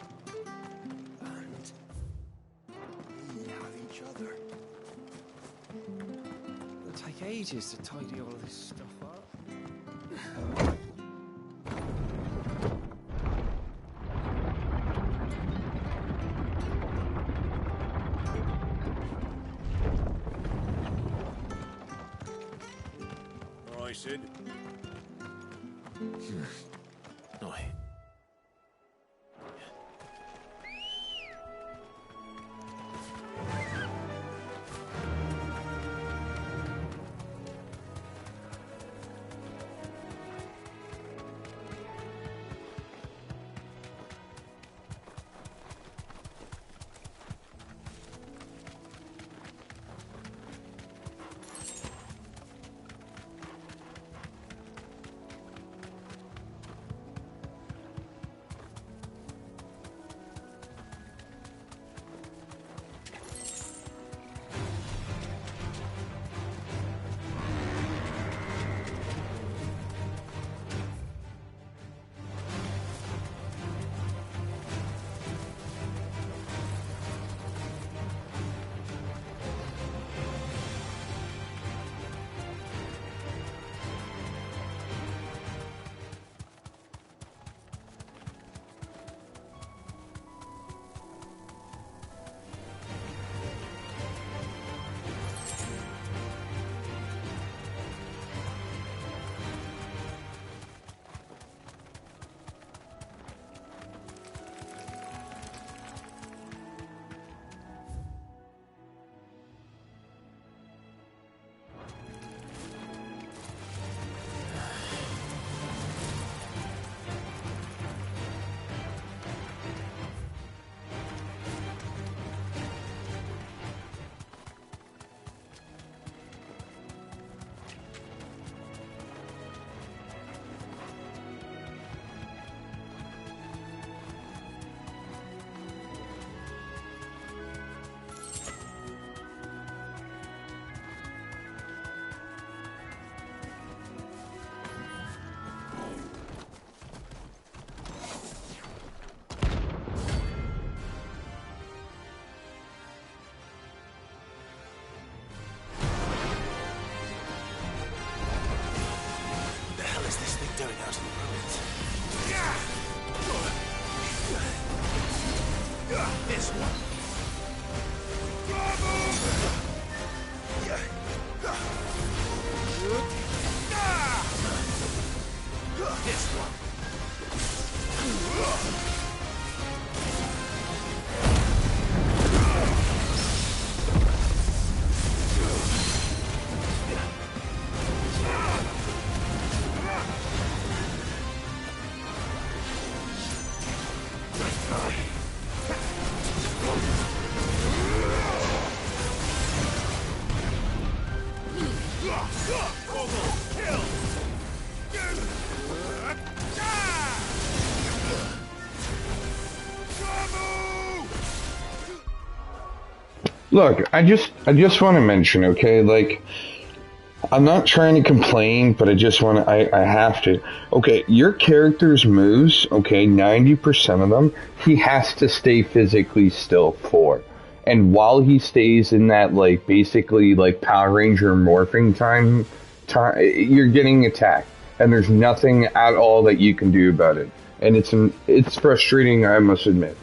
E: And we have each other.
K: It'll take ages to tidy all this stuff up.
C: All right, Sid.
J: Oi. Doing out in the ruins. This one. This one.
T: Look, I just want to mention, okay, like, I'm not trying to complain, but I just want to, I have to. Okay, your character's moves, okay, 90% of them, he has to stay physically still for. And while he stays in that, like, basically, like, Power Ranger morphing time, you're getting attacked. And there's nothing at all that you can do about it. And it's frustrating, I must admit.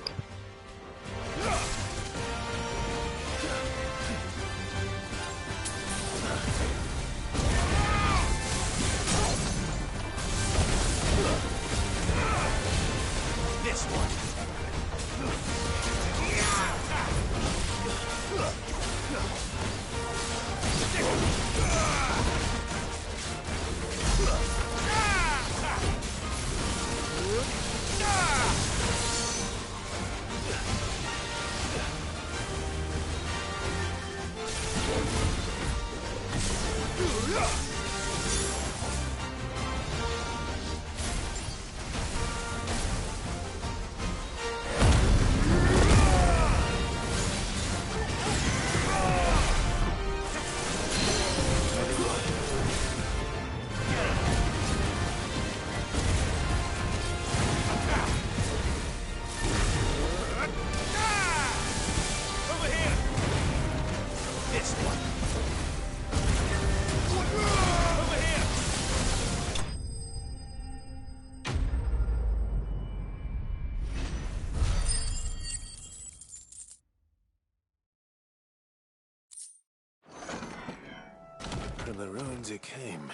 J: From the ruins it came,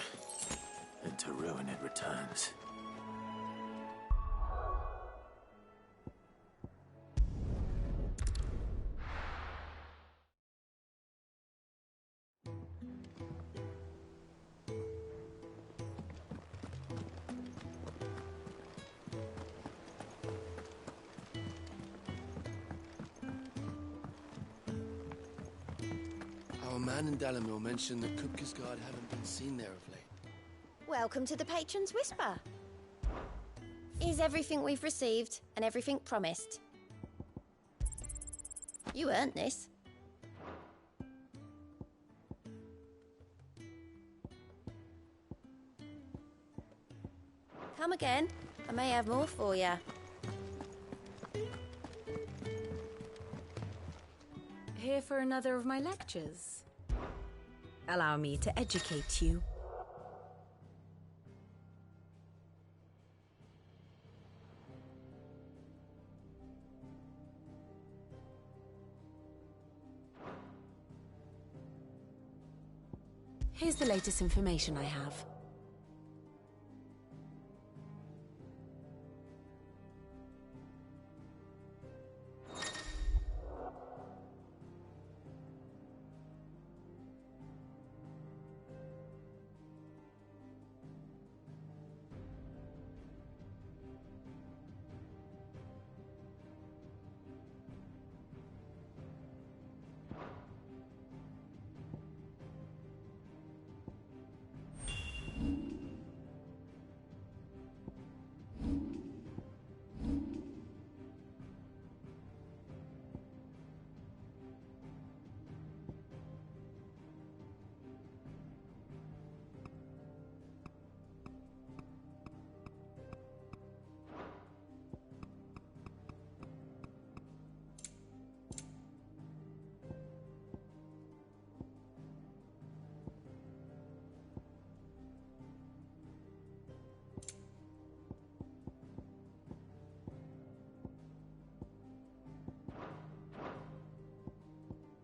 J: and to ruin it returns.
U: Our man in Dalamil mentioned that Kupka's guard haven't been seen there of late.
M: Welcome to the Patron's Whisper. Is everything we've received and everything promised? You earned this. Come again. I may have more for you.
P: Here for another of my lectures. Allow me to educate you. Here's the latest information I have.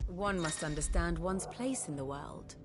P: One must understand one's place in the world.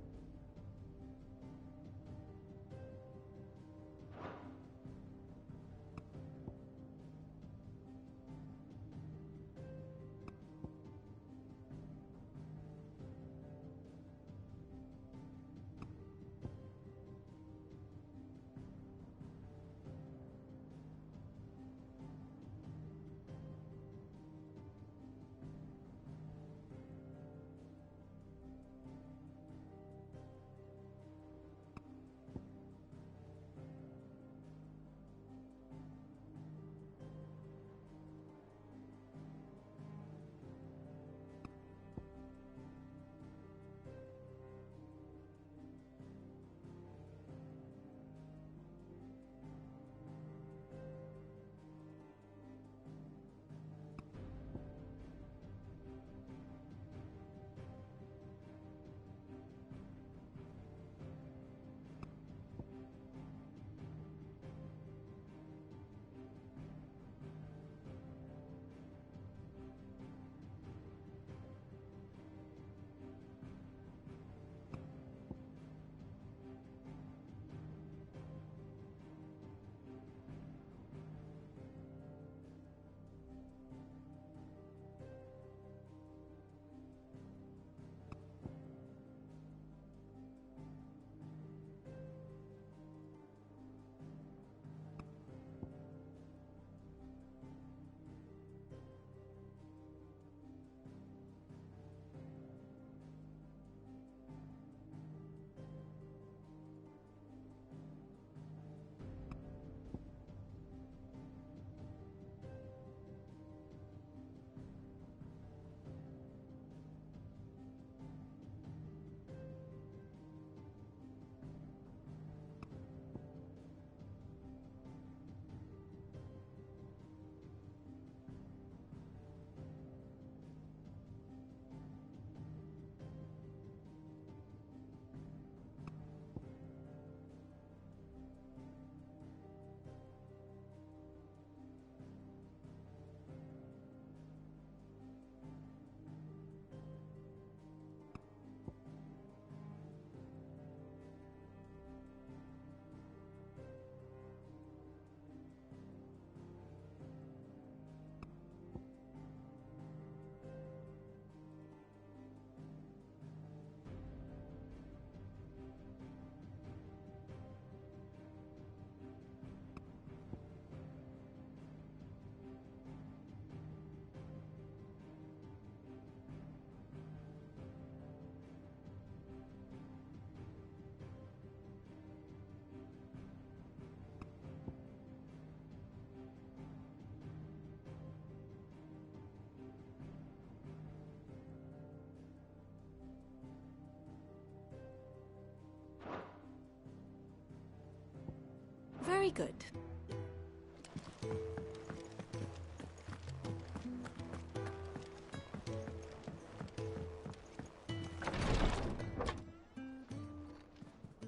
P: Very good.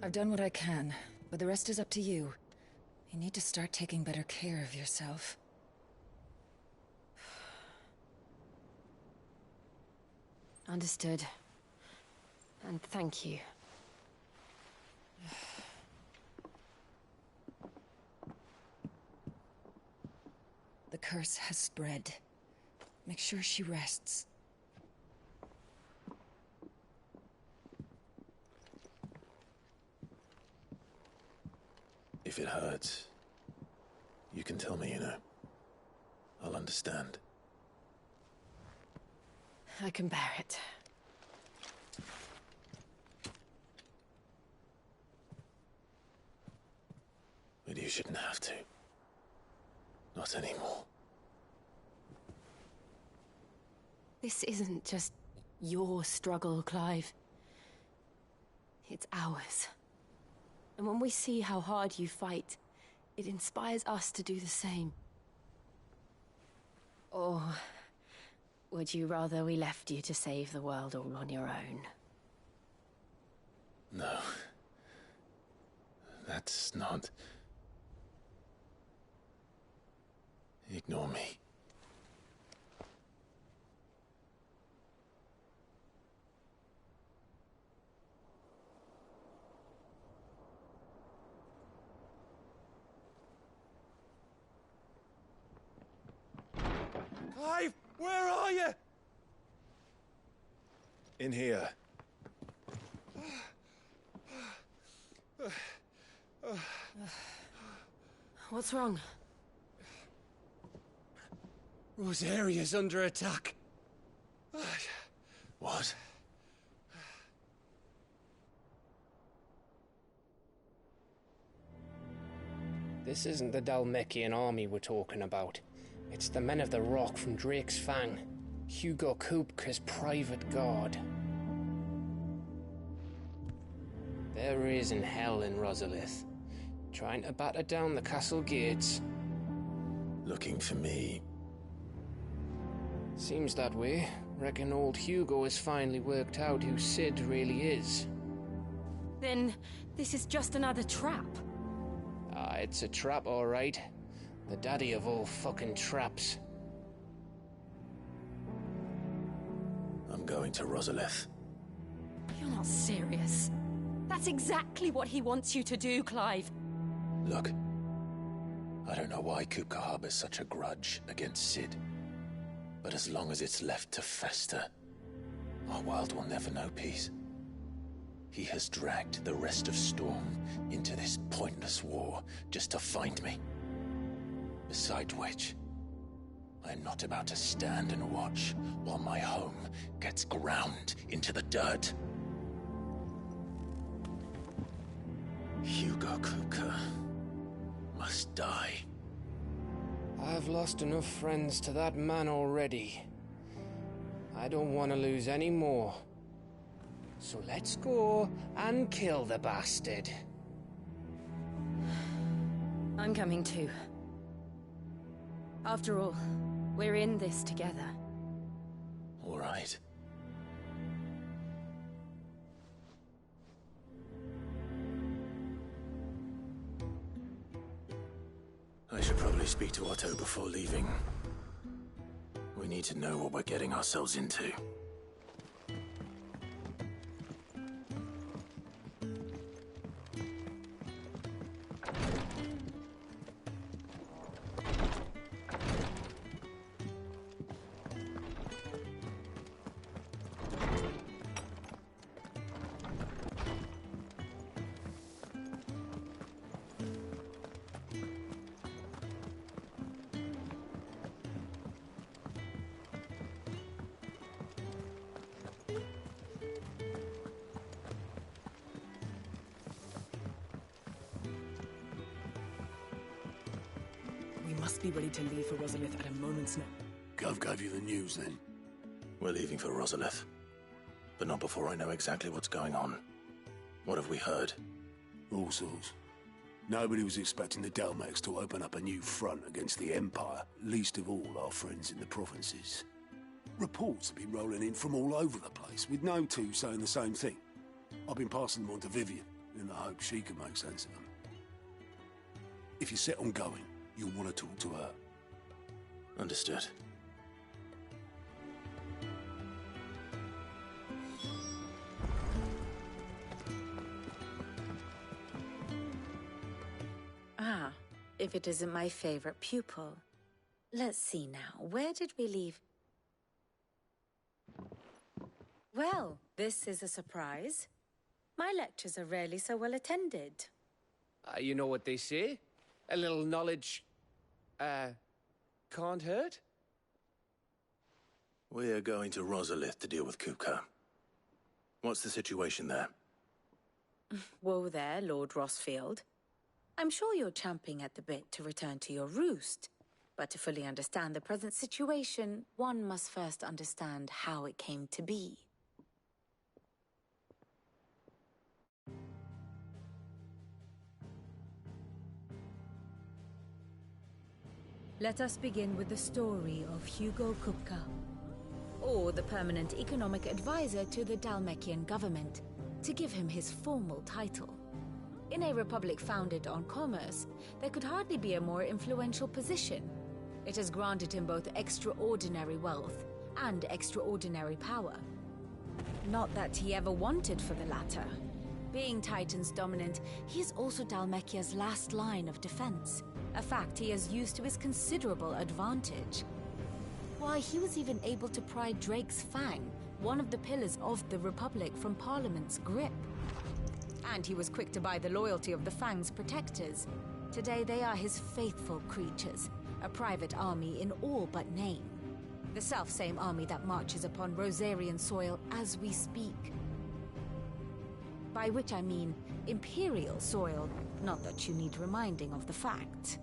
A: I've done what I can, but the rest is up to you. You need to start taking better care of yourself.
P: Understood. And thank you.
A: The curse has spread. Make sure she rests.
J: If it hurts, you can tell me, you know. I'll understand.
P: I can bear it.
J: But you shouldn't have to. Not anymore.
P: This isn't just your struggle, Clive. It's ours. And when we see how hard you fight, it inspires us to do the same. Or would you rather we left you to save the world all on your own?
J: No. That's not... Ignore me.
K: Clive, where are you?
J: In here.
P: What's wrong?
K: Rosaria's under attack.
J: What?
V: This isn't the Dalmekian army we're talking about. It's the men of the Rock from Drake's Fang. Hugo Kupka's private guard. They're raising hell in Rosalith, trying to batter down the castle gates.
J: Looking for me.
V: Seems that way. Reckon old Hugo has finally worked out who Sid really is.
P: Then this is just another trap.
V: Ah, it's a trap, all right. The daddy of all fucking traps.
J: I'm going to Rosalith.
P: You're not serious. That's exactly what he wants you to do, Clive.
J: Look, I don't know why Kupka harbors such a grudge against Sid. But as long as it's left to fester, our world will never know peace. He has dragged the rest of Storm into this pointless war just to find me. Besides which, I'm not about to stand and watch while my home gets ground into the dirt. Hugo Kupka must die.
V: I've lost enough friends to that man already. I don't want to lose any more. So let's go and kill the bastard.
P: I'm coming too. After all, we're in this together.
J: All right. I should probably speak to Otto before leaving. We need to know what we're getting ourselves into.
N: We must be ready to leave for Rosalith at a moment's notice.
H: Gov gave you the news then?
J: We're leaving for Rosalith. But not before I know exactly what's going on. What have we heard?
H: All sorts. Nobody was expecting the Dalmex to open up a new front against the Empire, least of all our friends in the provinces. Reports have been rolling in from all over the place, with no two saying the same thing. I've been passing them on to Vivian, in the hope she can make sense of them. If you're set on going, you'll want to talk to her.
J: Understood.
G: Ah, if it isn't my favorite pupil. Let's see now, where did we leave? Well, this is a surprise. My lectures are rarely so well attended.
V: You know what they say? A little knowledge, can't hurt?
J: We're going to Rosalith to deal with Kupka. What's the situation there?
G: Whoa there, Lord Rossfield. I'm sure you're champing at the bit to return to your roost. But to fully understand the present situation, one must first understand how it came to be. Let us begin with the story of Hugo Kupka, or the permanent economic advisor to the Dalmekian government, to give him his formal title. In a republic founded on commerce, there could hardly be a more influential position. It has granted him both extraordinary wealth and extraordinary power. Not that he ever wanted for the latter. Being Titan's dominant, he is also Dalmekia's last line of defense, a fact he has used to his considerable advantage. Why, he was even able to pry Drake's Fang, one of the pillars of the Republic, from Parliament's grip. And he was quick to buy the loyalty of the Fang's protectors. Today they are his faithful creatures, a private army in all but name. The self-same army that marches upon Rosarian soil as we speak. By which I mean Imperial soil, not that you need reminding of the fact.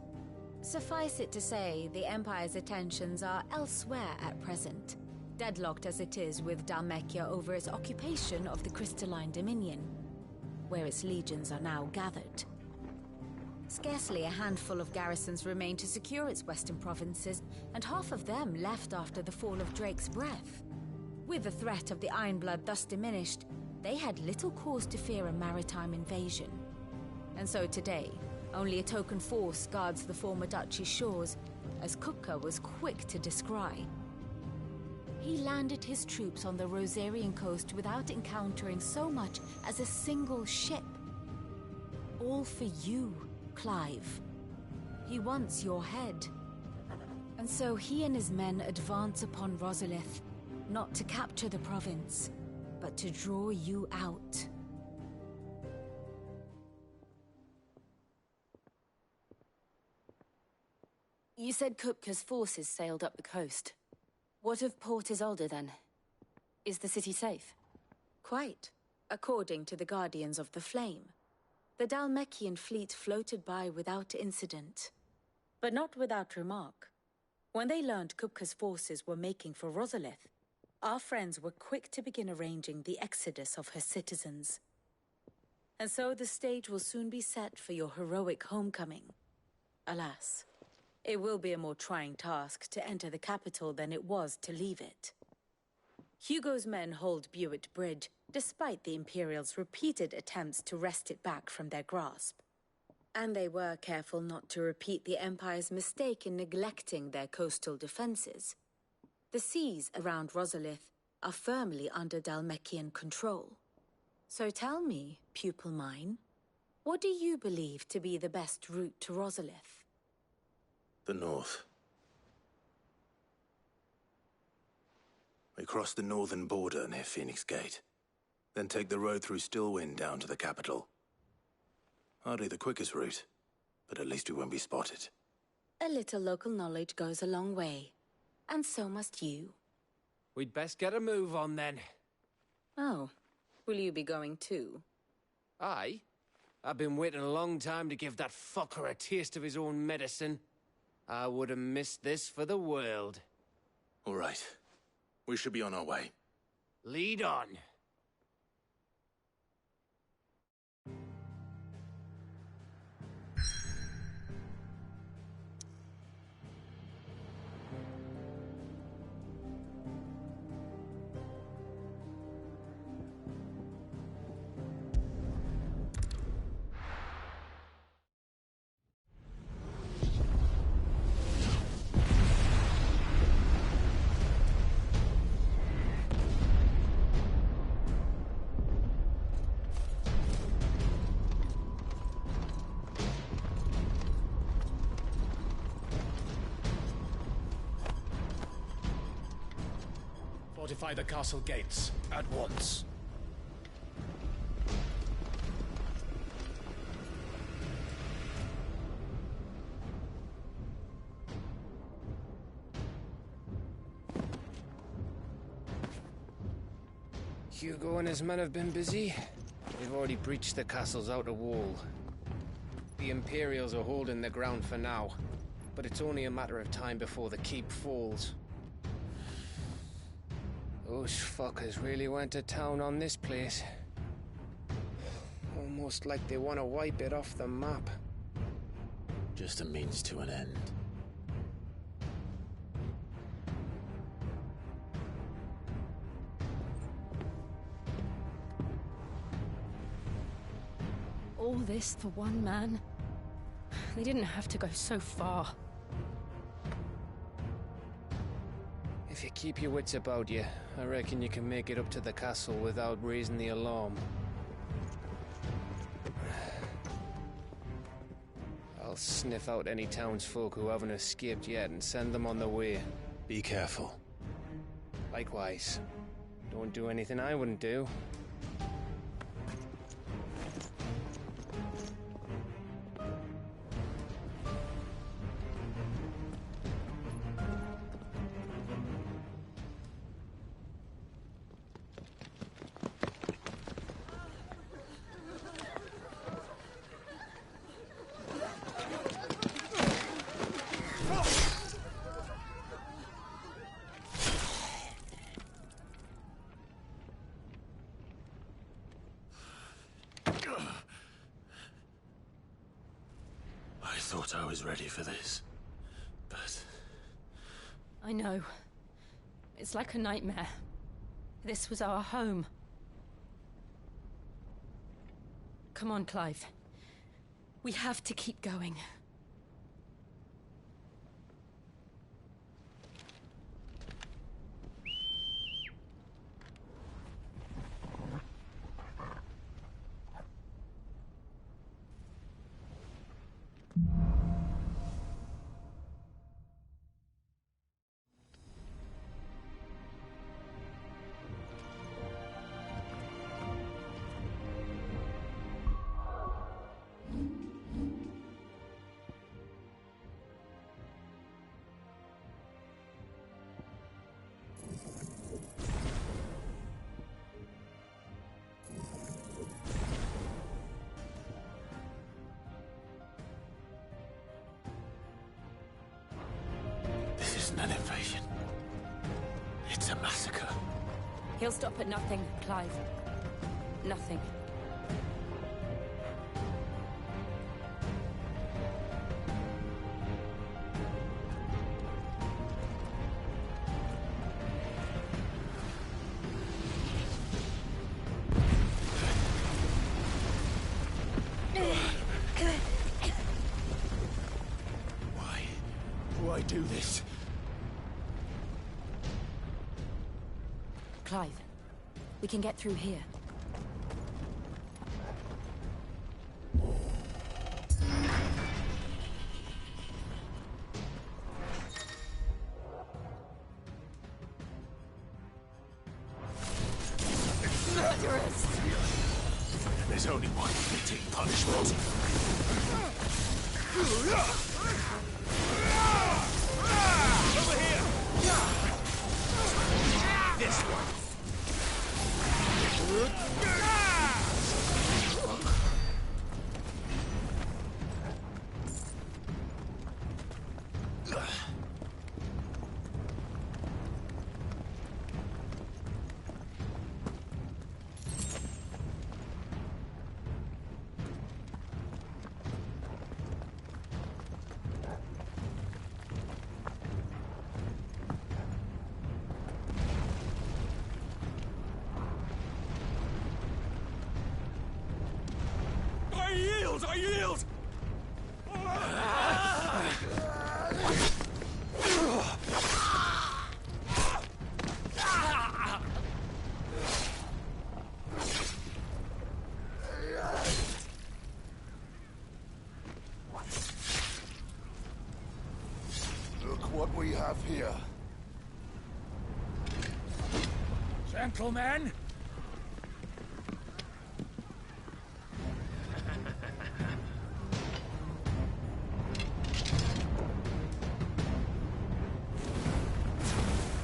G: Suffice it to say, the Empire's attentions are elsewhere at present, deadlocked as it is with Dalmekia over its occupation of the Crystalline Dominion, where its legions are now gathered. Scarcely a handful of garrisons remain to secure its western provinces, and half of them left after the fall of Drake's Breath. With the threat of the Ironblood thus diminished, they had little cause to fear a maritime invasion. And so today, only a token force guards the former duchy's shores, as Kupka was quick to descry. He landed his troops on the Rosarian coast without encountering so much as a single ship. All for you, Clive. He wants your head. And so he and his men advance upon Rosalith, not to capture the province, but to draw you out. You said Kupka's forces sailed up the coast. What of Port Isolde, then? Is the city safe? Quite, according to the Guardians of the Flame. The Dalmekian fleet floated by without incident. But not without remark. When they learned Kupka's forces were making for Rosalith, our friends were quick to begin arranging the exodus of her citizens. And so the stage will soon be set for your heroic homecoming. Alas, it will be a more trying task to enter the capital than it was to leave it. Hugo's men hold Buett Bridge, despite the Imperials' repeated attempts to wrest it back from their grasp. And they were careful not to repeat the Empire's mistake in neglecting their coastal defenses. The seas around Rosalith are firmly under Dalmekian control. So tell me, pupil mine, what do you believe to be the best route to Rosalith?
J: The north. We cross the northern border near Phoenix Gate, then take the road through Stillwind down to the capital. Hardly the quickest route, but at least we won't be spotted.
G: A little local knowledge goes a long way. And so must you.
V: We'd best get a move on, then.
G: Oh, will you be going too?
V: Aye. I've been waiting a long time to give that fucker a taste of his own medicine. I would have missed this for the world.
J: All right. We should be on our way.
V: Lead on.
U: Fortify the castle gates. At once.
V: Hugo and his men have been busy. They've already breached the castle's outer wall. The Imperials are holding the ground for now, but it's only a matter of time before the keep falls. Those fuckers really went to town on this place. Almost like they want to wipe it off the map.
J: Just a means to an end.
B: All this for one man? They didn't have to go so far.
V: If you keep your wits about you, I reckon you can make it up to the castle without raising the alarm. I'll sniff out any townsfolk who haven't escaped yet and send them on their way.
J: Be careful.
V: Likewise. Don't do anything I wouldn't do.
J: I thought I was ready for this, but...
B: I know. It's like a nightmare. This was our home. Come on, Clive. We have to keep going.
J: This isn't an invasion. It's a massacre.
B: He'll stop at nothing, Clive. Nothing.
J: Why do this?
B: Clive, we can get through here. Murderers!
J: There's only one fitting punishment. Over here! This one. I yield!
F: Look what we have here.
C: Gentlemen!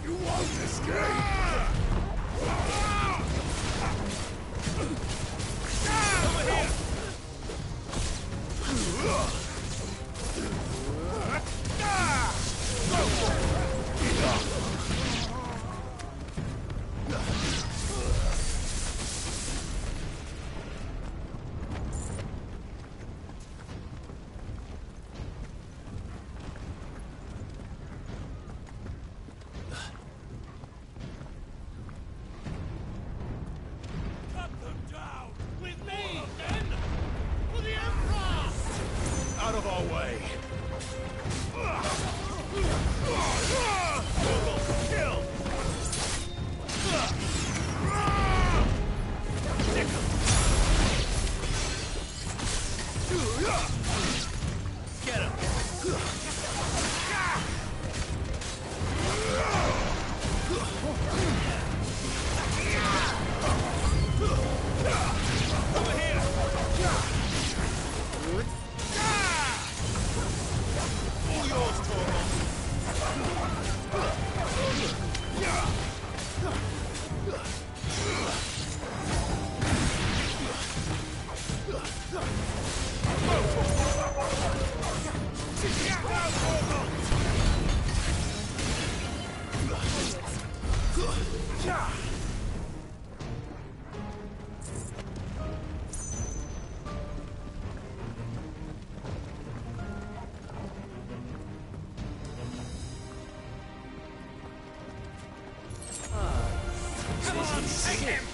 F: You won't escape!
C: Cut them down! With me, then! For the Emperor!
F: Out of our way!
C: Kill!
F: Get him!
C: Over here!
F: All yours, Torgal!
C: Come on, take him!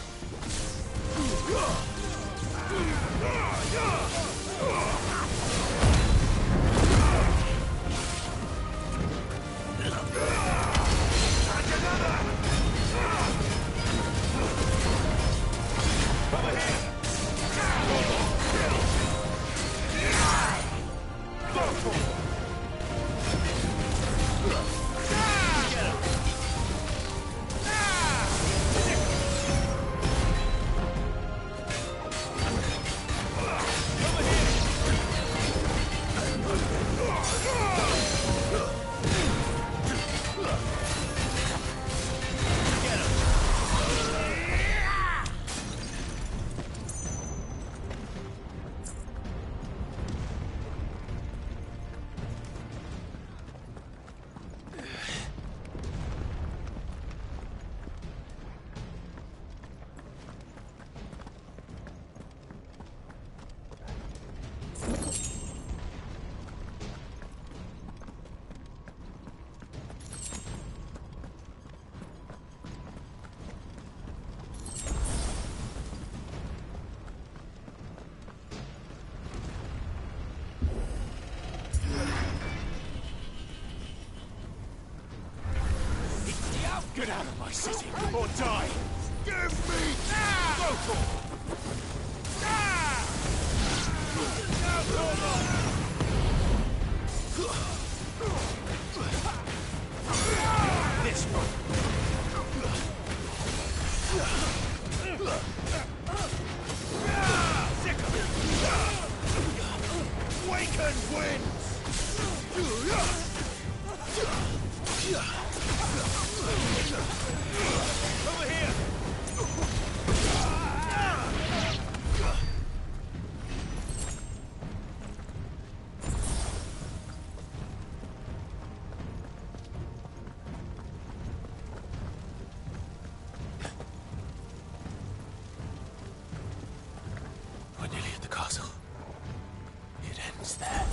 F: Get out of my city, or die! Give me Local!
C: This one!
F: Waken winds!
C: Over here!
J: We're nearly at the castle. It ends there.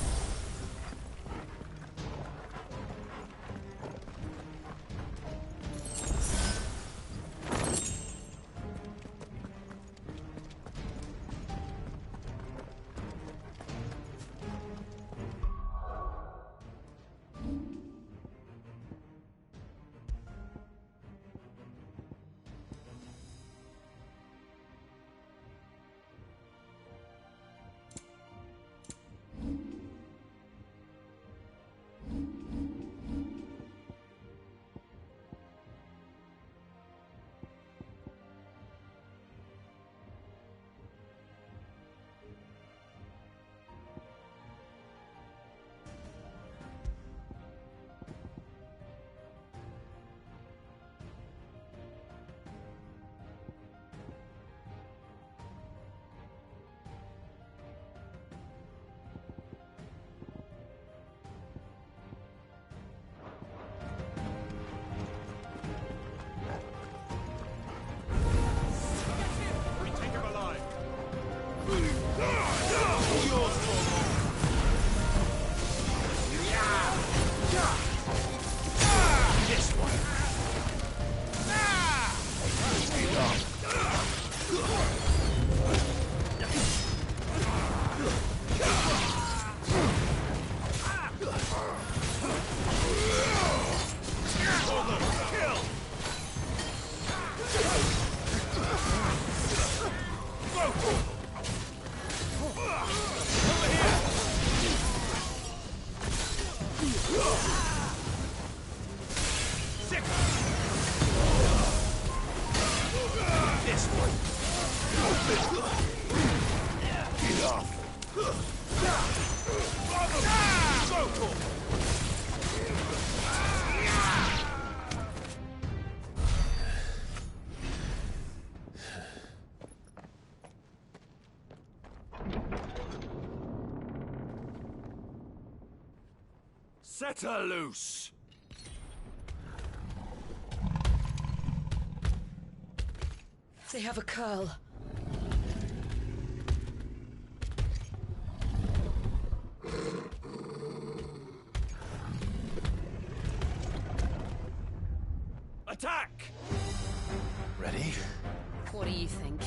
C: Set her loose!
A: They have a curl.
C: Attack!
J: Ready?
P: What do you think?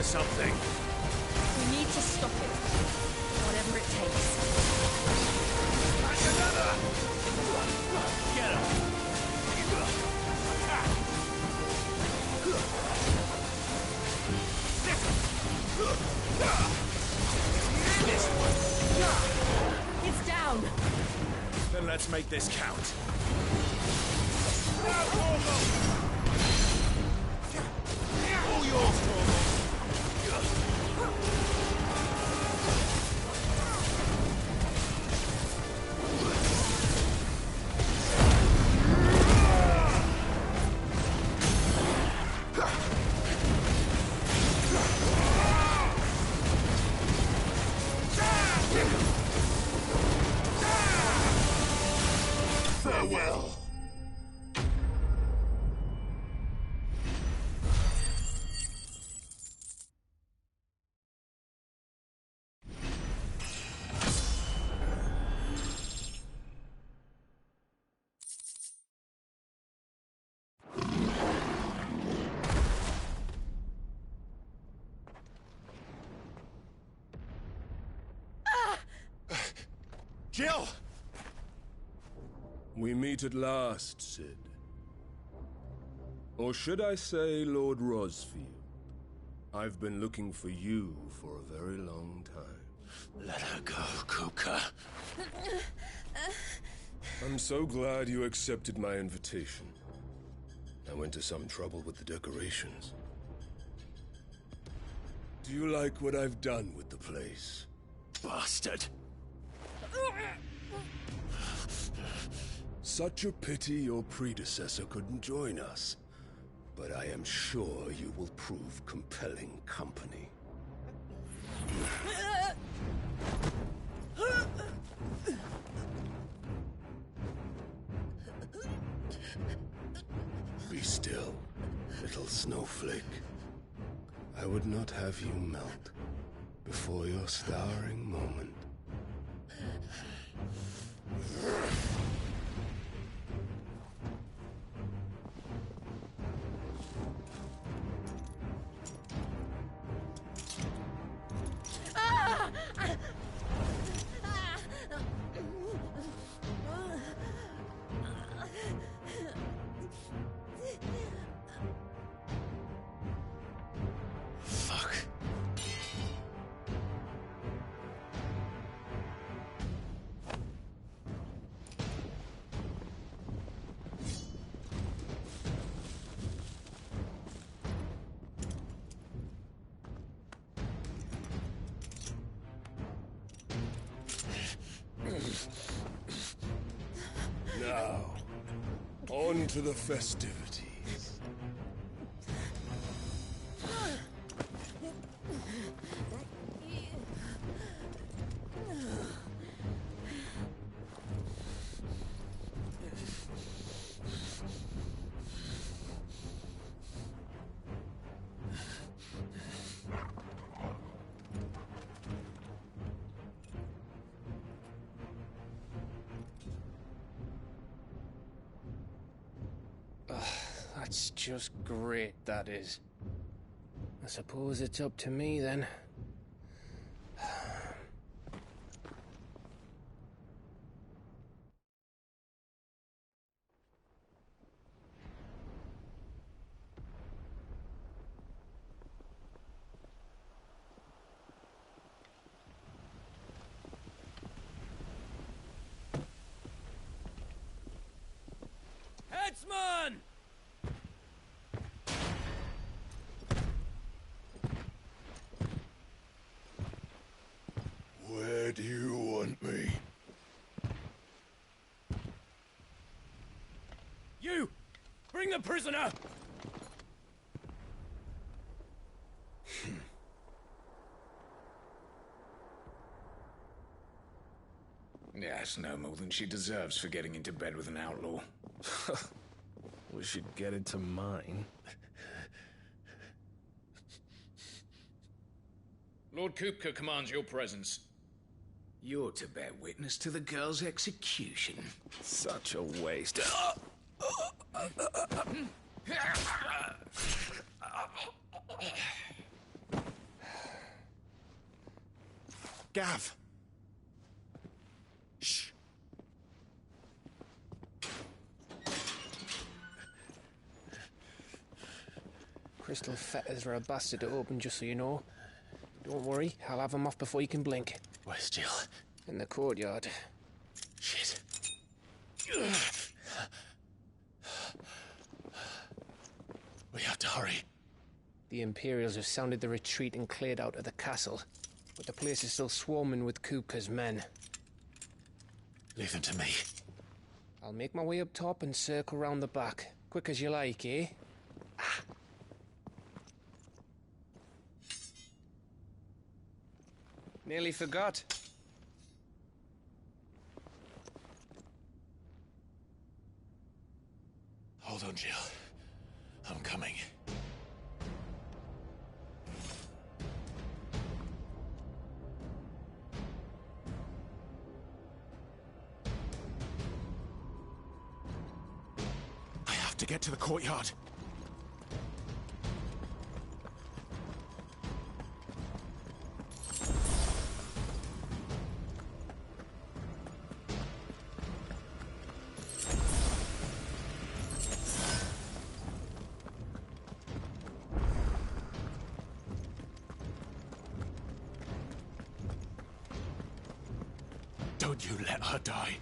C: Something.
B: We need to stop it. Whatever it takes.
C: Another! Get him! Attack! This one!
B: It's down!
C: Then let's make this count. All yours, Torvald! Farewell. Jill!
H: We meet at last, Sid. Or should I say, Lord Rosfield? I've been looking for you for a very long time.
J: Let her go, Kuka.
H: I'm so glad you accepted my invitation. I went to some trouble with the decorations. Do you like what I've done with the place?
J: Bastard!
H: Such a pity your predecessor couldn't join us. But I am sure you will prove compelling company. Be still, little snowflake. I would not have you melt before your starring moment.
J: Fuck.
H: Now, on to the festivities.
V: That's just great, that is. I suppose it's up to me then.
C: Headsman!
H: Where do you want me?
C: You! Bring the prisoner!
I: Yes, no more than she deserves for getting into bed with an outlaw.
K: We should get into mine.
I: Lord Kupka commands your presence. You're to bear witness to the girl's execution.
K: Such a waste.
R: Gav! Shh!
V: Crystal fetters are a bastard to open, just so you know. Don't worry, I'll have them off before you can blink.
K: Where's Jill?
V: In the courtyard.
K: Shit. We have to hurry.
V: The Imperials have sounded the retreat and cleared out of the castle, but the place is still swarming with Kupka's men.
K: Leave them to me.
V: I'll make my way up top and circle round the back. Quick as you like, eh? Nearly forgot.
K: Hold on, Jill. I'm coming. I have to get to the courtyard. Don't you let her die.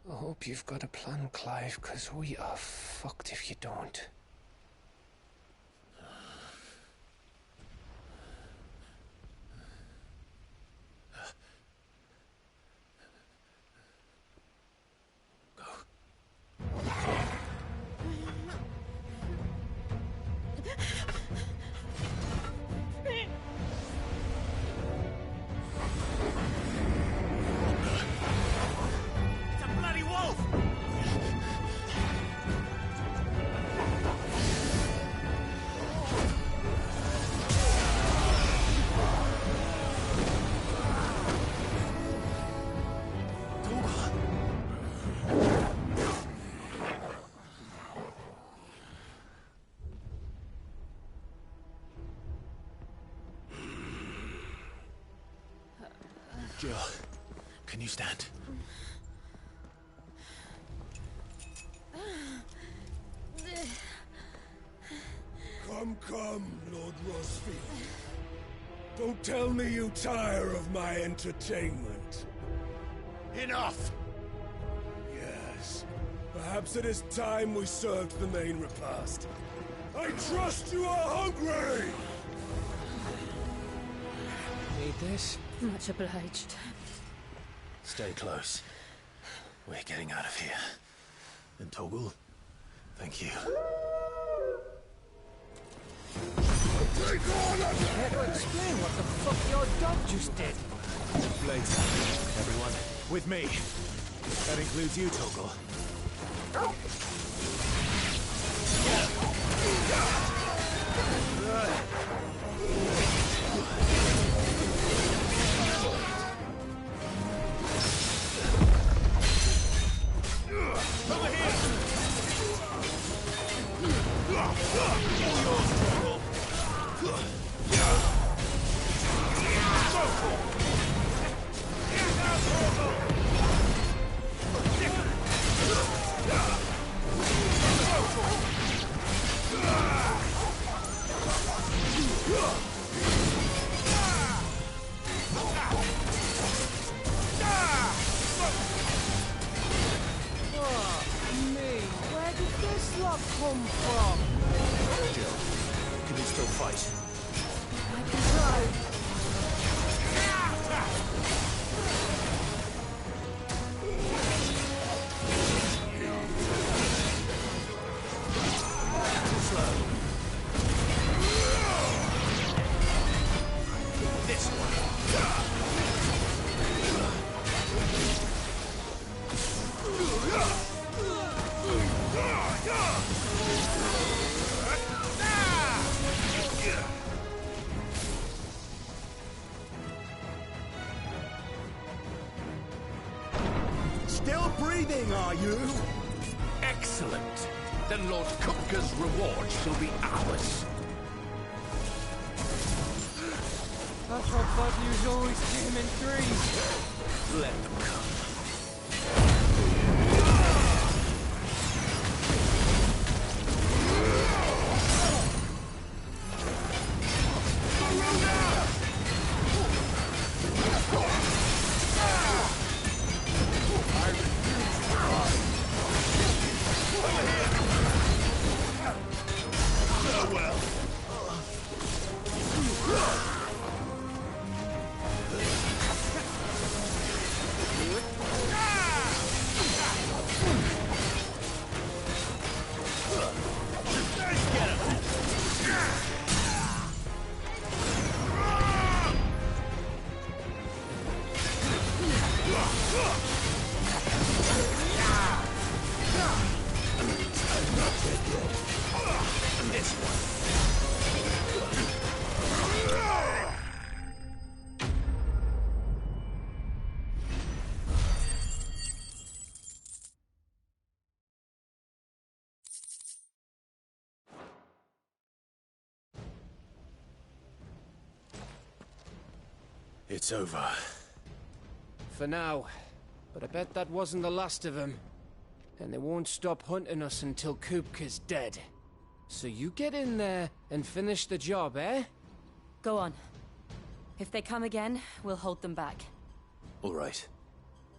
V: I hope you've got a plan, Clive, because we are fucked if you don't.
K: Jill, can you stand?
H: Come, Lord Rosfield. Don't tell me you tire of my entertainment.
F: Enough!
H: Yes. Perhaps it is time we served the main repast. I trust you are hungry!
V: Need this?
P: Much obliged.
K: Stay close.
J: We're getting out of here. And Toggle, thank you.
V: Care to explain what the fuck your dog just did?
J: Blades, everyone, with me. That includes you, Toggle.
V: Over here! Where did this lot come from?
J: Jill, can you still fight?
V: I can try.
J: Too slow. This
H: Still breathing, are you?
I: Excellent. Then Lord Kupka's reward shall be ours.
V: I thought bad news always came in threes.
J: Let them come. It's over.
V: For now. But I bet that wasn't the last of them. And they won't stop hunting us until Kupka's dead. So you get in there and finish the job, eh?
G: Go on. If they come again, we'll hold them back.
J: All right.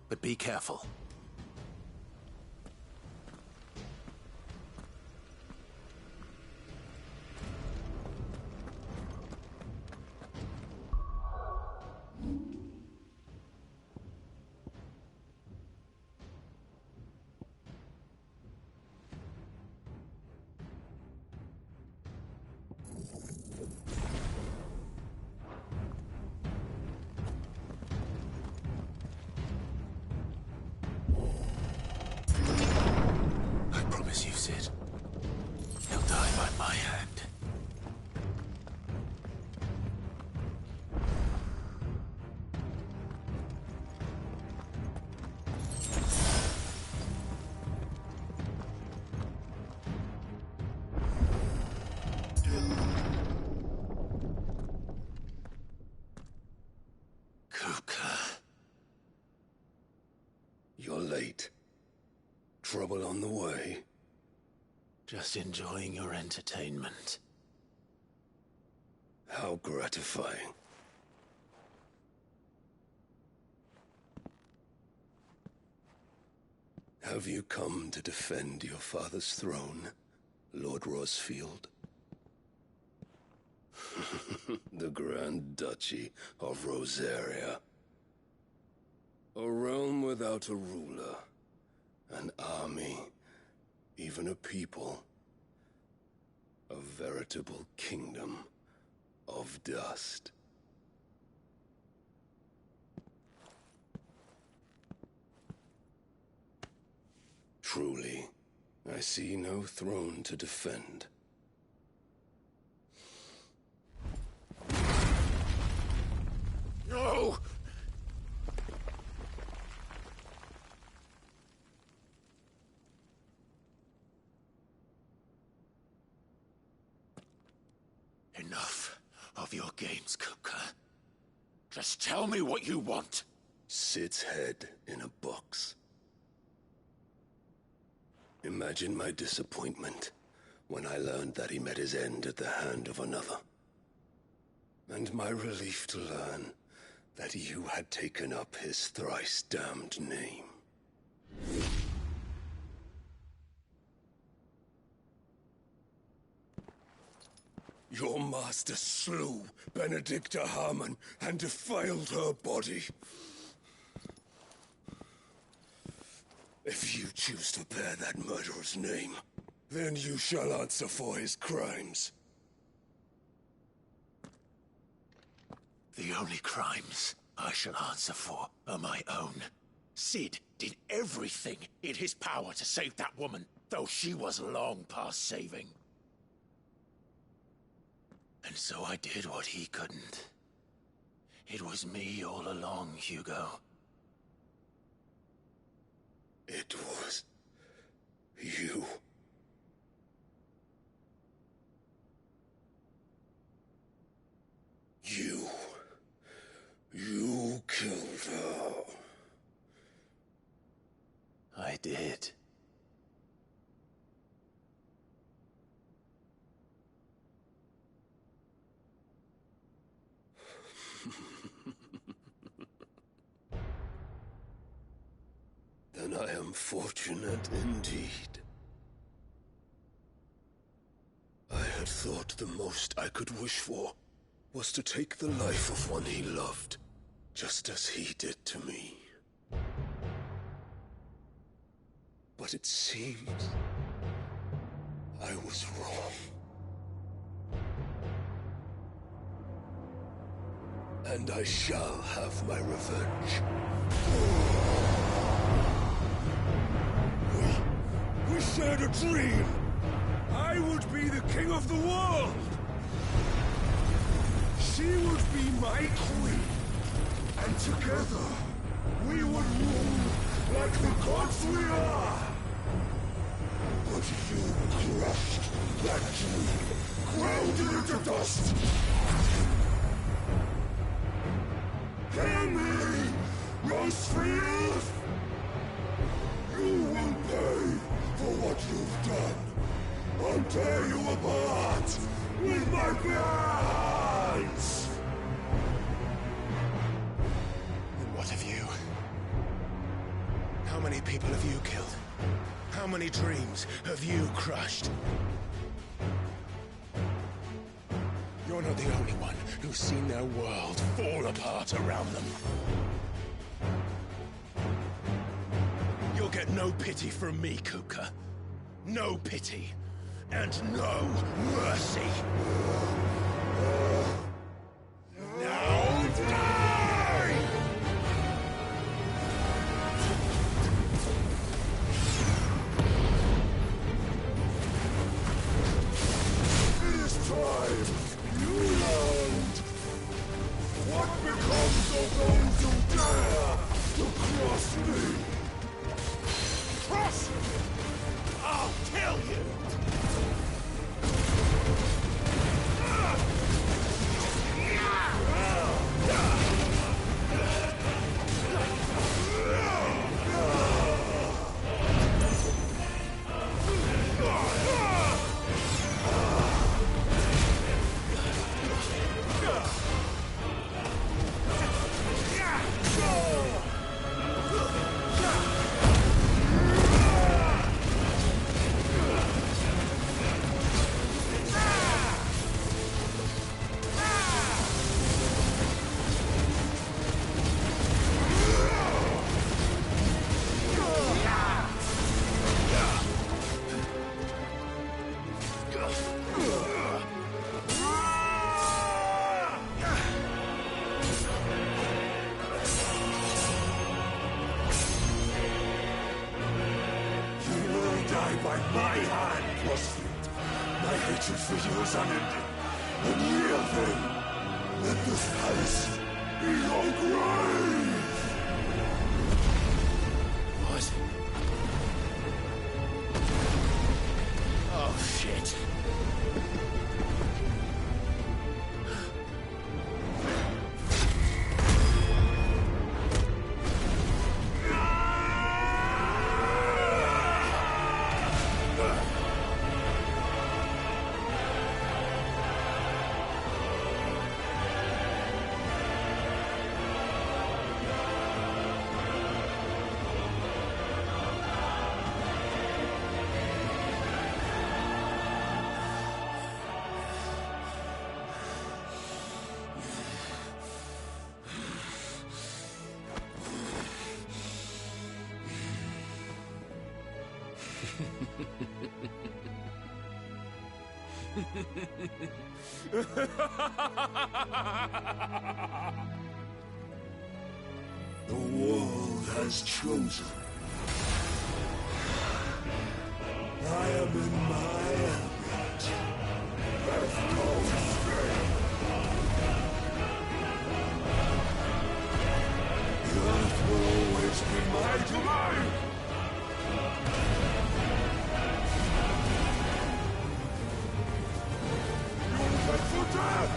J: But be careful. I promise you, Sid. He'll die by my hand. Kupka.
H: You're late. Trouble on the way.
J: Just enjoying your entertainment.
H: How gratifying. Have you come to defend your father's throne, Lord Rosfield? The Grand Duchy of Rosaria. A realm without a ruler, An army, even a people. A veritable kingdom of dust. Truly, I see no throne to defend.
F: No! Enough of your games, Kupka. Just tell me what you want.
H: Sid's head in a box. Imagine my disappointment when I learned that he met his end at the hand of another. And my relief to learn that you had taken up his thrice-damned name. Your master slew Benedicta Harmon and defiled her body. If you choose to bear that murderer's name, then you shall answer for his crimes.
F: The only crimes I shall answer for are my own. Sid did everything in his power to save that woman, though she was long past saving. And so I did what he couldn't. It was me all along, Hugo.
H: It was you. You killed her.
F: I did.
H: Then I am fortunate indeed. I had thought the most I could wish for was to take the life of one he loved, just as he did to me. But it seems I was wrong. And I shall have my revenge. We shared a dream! I would be the king of the world! She would be my queen! And together, we would rule like the gods we are! But you crushed that dream, ground it into dust! Hear me, Rosefield! You will pay for what you've done. I'll tear you apart with my bare hands!
J: And what of you? How many people have you killed? How many dreams have you crushed? You're not the only one who's seen their world fall apart around them. You'll get no pity from me, Kupka. No pity. And no mercy. Now die!
F: It is time you learned what becomes of those who dare to cross me. Cross me! I'll kill you!
D: My hand was filled. My hatred for you is unending. And yield then. Let this palace be your grave!
I: What? Oh, shit.
D: The world has chosen. I am in my element. There's no escape. The earth will always be my domain. You'll get for death!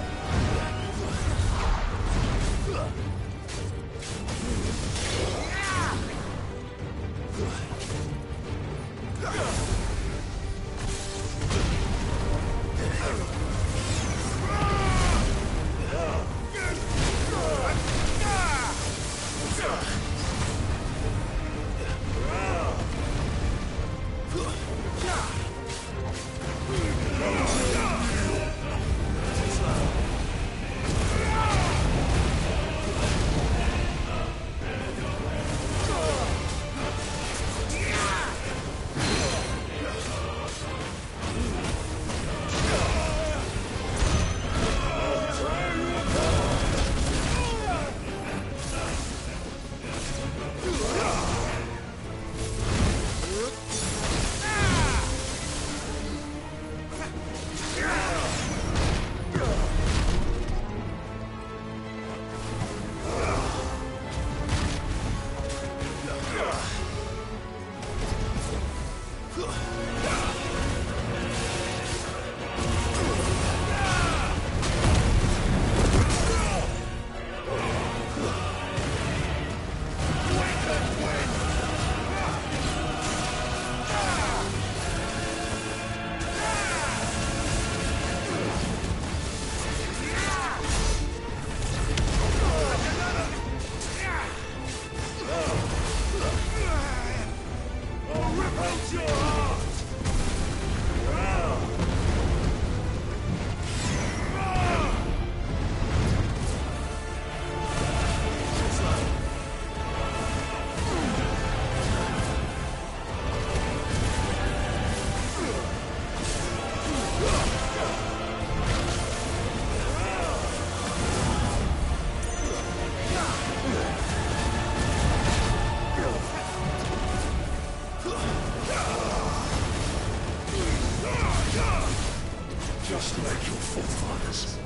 D: Just like your forefathers.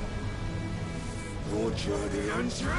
D: Your journey ends here!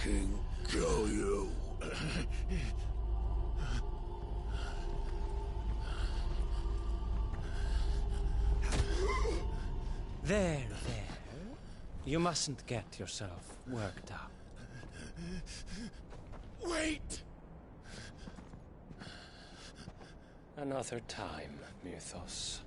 D: fucking kill you.
L: There. You mustn't get yourself worked up.
D: Wait!
V: Another time, Mythos.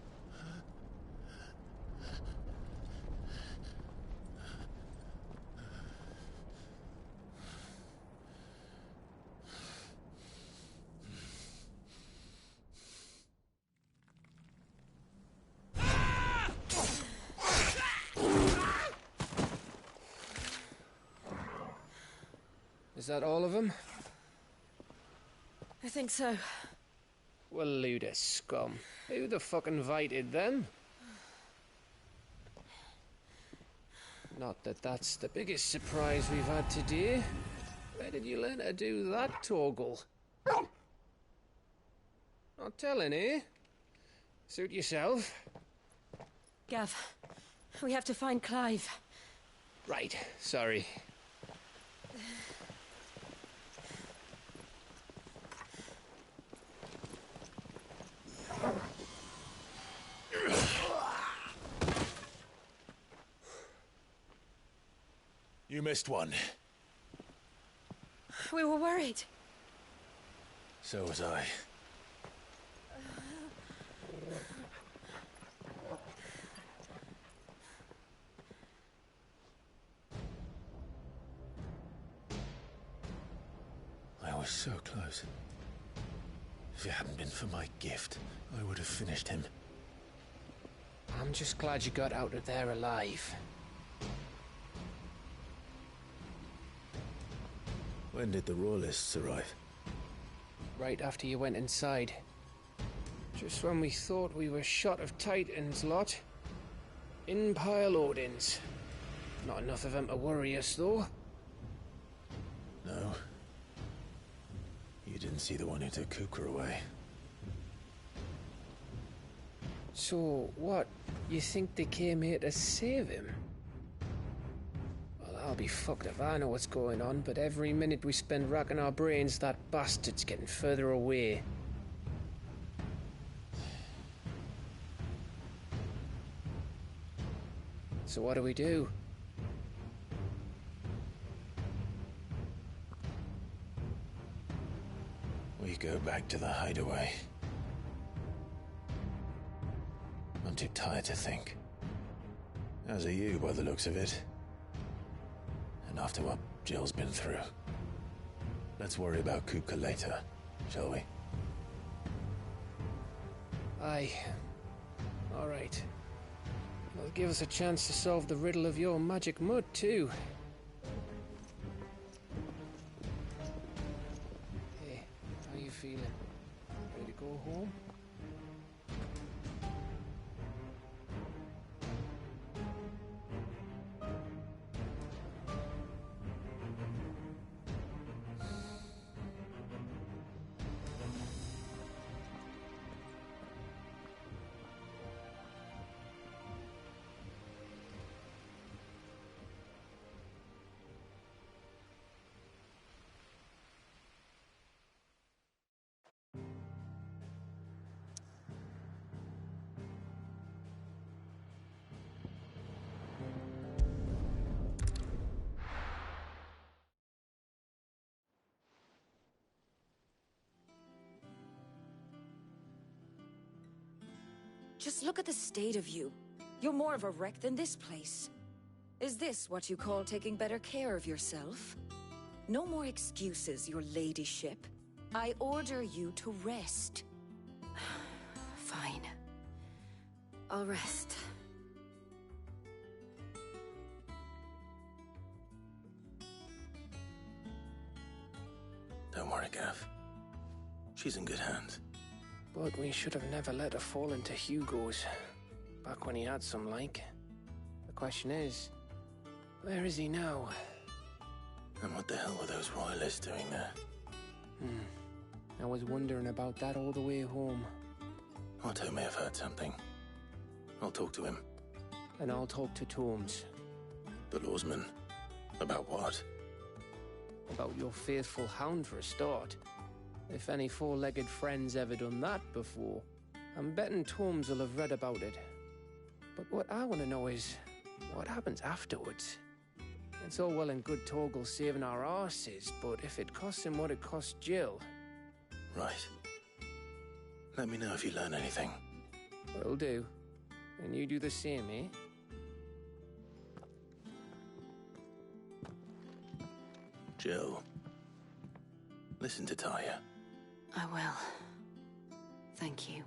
V: Is that all of them?
A: I think so.
V: Well, load of scum. Who the fuck invited them? Not that that's the biggest surprise we've had today. Where did you learn to do that, Torgal? Not telling, eh? Suit yourself.
A: Gav, we have to find Clive.
V: Right, sorry.
F: You missed one.
A: We were worried.
F: So was I. I was so close. If it hadn't been for my gift, I would have finished him.
V: I'm just glad you got out of there alive.
J: When did the Royalists arrive?
V: Right after you went inside. Just when we thought we were shot of Titans, lot. In pile Odins. Not enough of them to worry us, though.
J: No. You didn't see the one who took Kukra away.
V: So, what? You think they came here to save him? Well, I'll be fucked if I know what's going on, but every minute we spend racking our brains, that bastard's getting further away. So what do we do?
J: We go back to the hideaway. I'm too tired to think. As are you, by the looks of it. And after what Jill's been through. Let's worry about Kupka later, shall we?
V: Aye. All right. It'll give us a chance to solve the riddle of your magic mud, too. Hey, how you feeling? Ready to go home?
A: Just look at the state of you. You're more of a wreck than this place. Is this what you call taking better care of yourself? No more excuses, your ladyship. I order you to rest.
P: Fine. I'll rest.
J: Don't worry, Gav. She's in good hands.
V: But we should have never let her fall into Hugo's. Back when he had some like. The question is, where is he now?
J: And what the hell were those royalists doing there?
V: I was wondering about that all the way home.
J: Otto may have heard something. I'll talk to him.
V: And I'll talk to Tomes.
J: The lawsman. About what?
V: About your faithful hound for a start. If any four-legged friend's ever done that before, I'm betting Tomes will have read about it. But what I want to know is, what happens afterwards? It's all well and good Torgal saving our arses, but if it costs him what it cost Jill...
J: Right. Let me know if you learn anything.
V: Will do. And you do the same, eh?
J: Jill, listen to Taya.
G: I will. Thank you.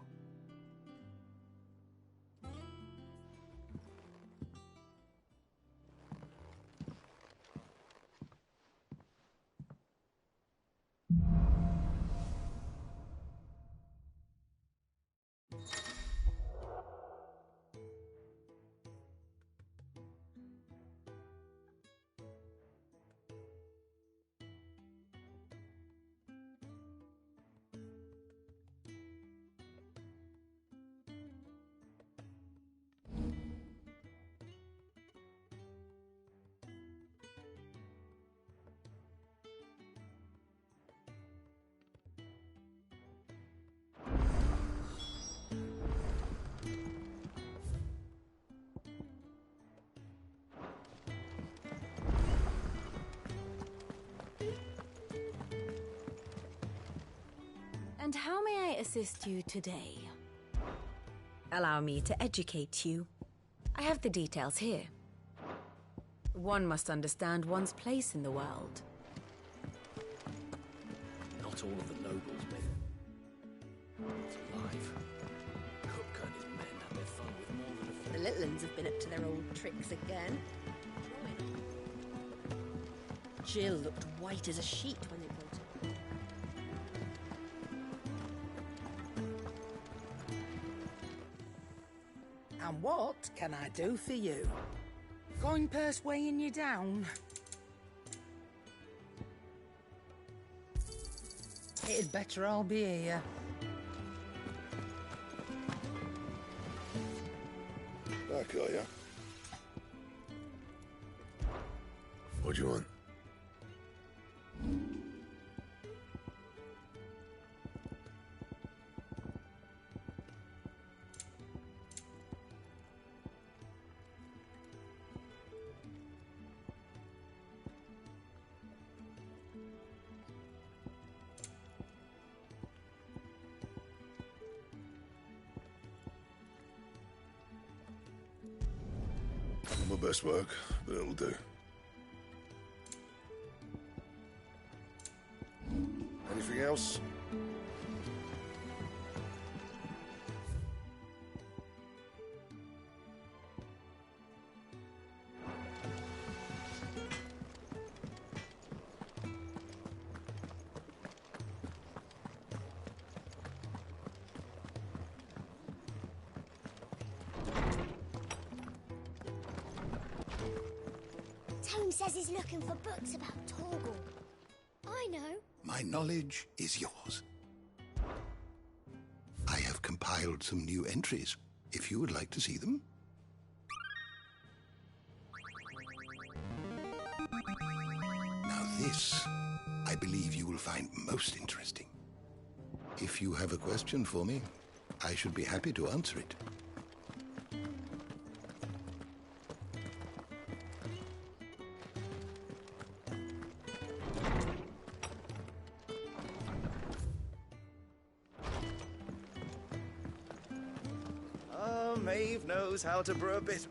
O: And how may I assist you today?
Q: Allow me to educate you.
O: I have the details here.
Q: One must understand one's place in the world.
I: Not all of the nobles, men. Alive. Kupka and his men had their fun with more than a few.
Q: The little ones have been up to their old tricks again. Jill looked white as a sheet when they brought her.
W: And what can I do for you? Coin purse weighing you down? It'd better all be here.
H: Back, are ya? What do you want? My best work, but it'll do. Anything else?
S: Tome says he's looking for books about Torgal. I know.
E: My knowledge is yours. I have compiled some new entries, if you would like to see them. Now this, I believe you will find most interesting. If you have a question for me, I should be happy to answer it.
K: Maeve knows how to brew a bit.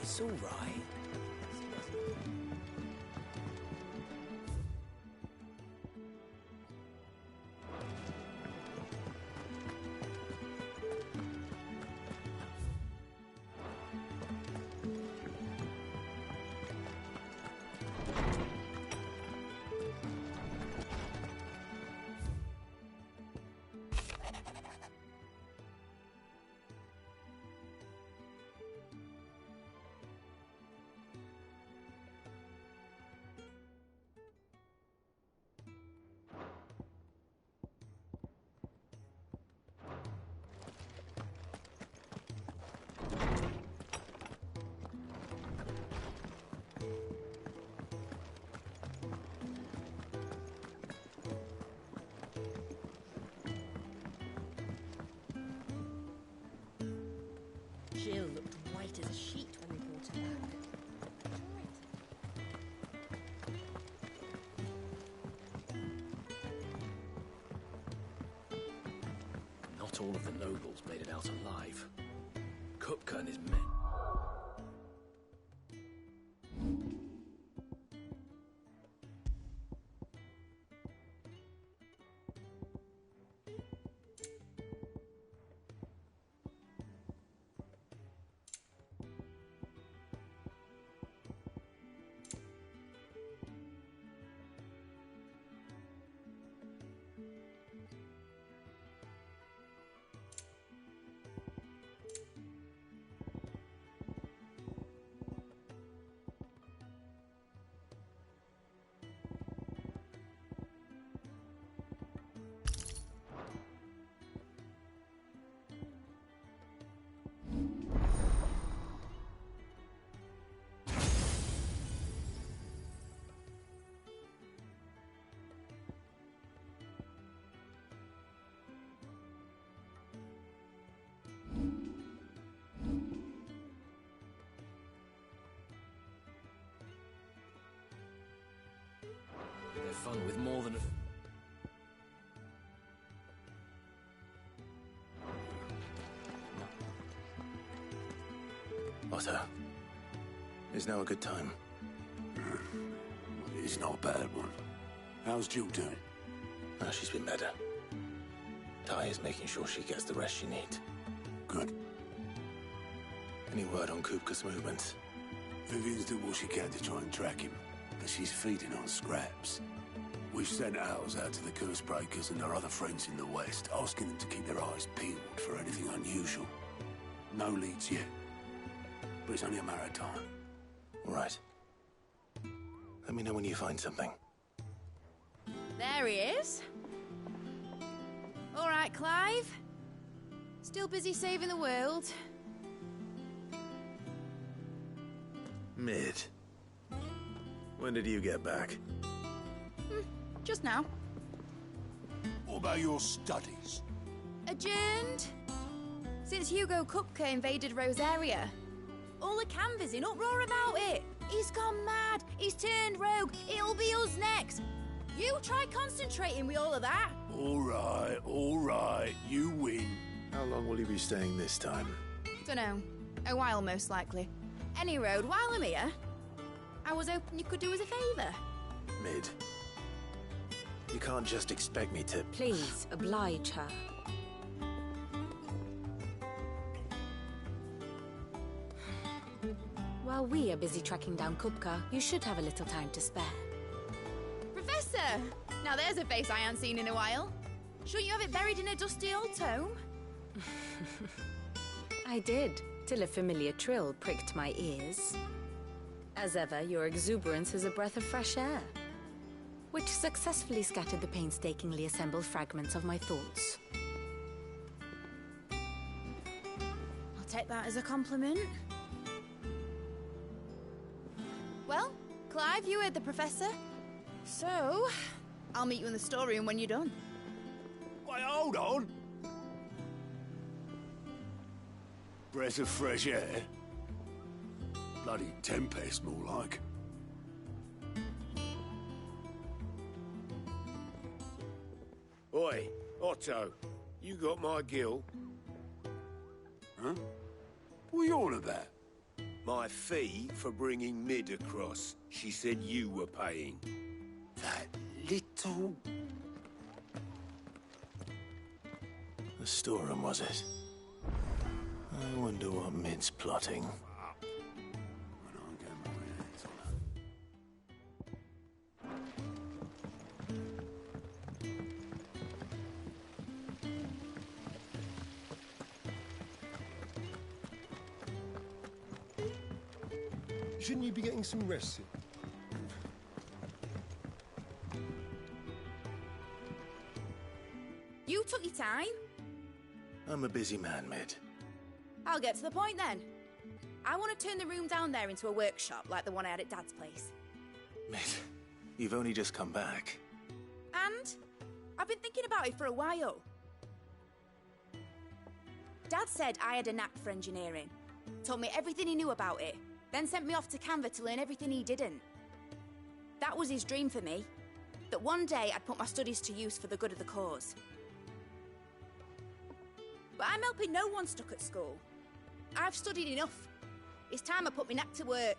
W: It's all right.
S: Jill looked white as a sheet when we brought her back.
I: Not all of the nobles made it out alive. Kupka and his men. They're fun with more than a...
J: Otto, is now a good time?
D: It's not a bad one. How's Jill doing?
J: Oh, she's been better. Ty is making sure she gets the rest she needs.
D: Good.
J: Any word on Kupka's movements?
D: Vivian's doing what she can to try and track him, but she's feeding on scraps. We've sent ours out to the Cursebreakers and our other friends in the West, asking them to keep their eyes peeled for anything unusual. No leads yet, but it's only a matter of time.
J: All right. Let me know when you find something.
M: There he is. All right, Clive. Still busy saving the world.
J: Mid. When did you get back?
M: Just now.
D: What about your studies?
M: Adjourned. Since Hugo Kupka invaded Rosaria. All the canvass in uproar about it. He's gone mad. He's turned rogue. It'll be us next. You try concentrating with all of that.
D: All right. You win.
J: How long will you be staying this time?
M: Dunno. A while, most likely. Any road, while I'm here, I was hoping you could do us a favour.
J: Mid. You can't just expect me to...
Q: Please, oblige her. While we are busy tracking down Kupka, you should have a little time to spare.
M: Professor! Now there's a face I haven't seen in a while. Shouldn't you have it buried in a dusty old tome?
Q: I did, till a familiar trill pricked my ears. As ever, your exuberance is a breath of fresh air, which successfully scattered the painstakingly assembled fragments of my thoughts.
M: I'll take that as a compliment. Well, Clive, you heard the Professor. So, I'll meet you in the storeroom when you're done.
D: Wait, hold on. Breath of fresh air? Bloody tempest, more like.
N: Oi, Otto, you got my gill?
D: Huh? What are you on about? My fee for bringing Mid across. She said you were paying. That little...
J: The storeroom, was it? I wonder what Mid's plotting.
R: Shouldn't you be getting some rest soon?
M: You took your time.
J: I'm a busy man, Mid.
M: I'll get to the point then. I want to turn the room down there into a workshop like the one I had at Dad's place.
J: Mid, you've only just come back.
M: And I've been thinking about it for a while. Dad said I had a knack for engineering. Told me everything he knew about it. Then sent me off to Canva to learn everything he didn't. That was his dream for me. That one day I'd put my studies to use for the good of the cause. But I'm helping no one stuck at school. I've studied enough. It's time I put my knack to work.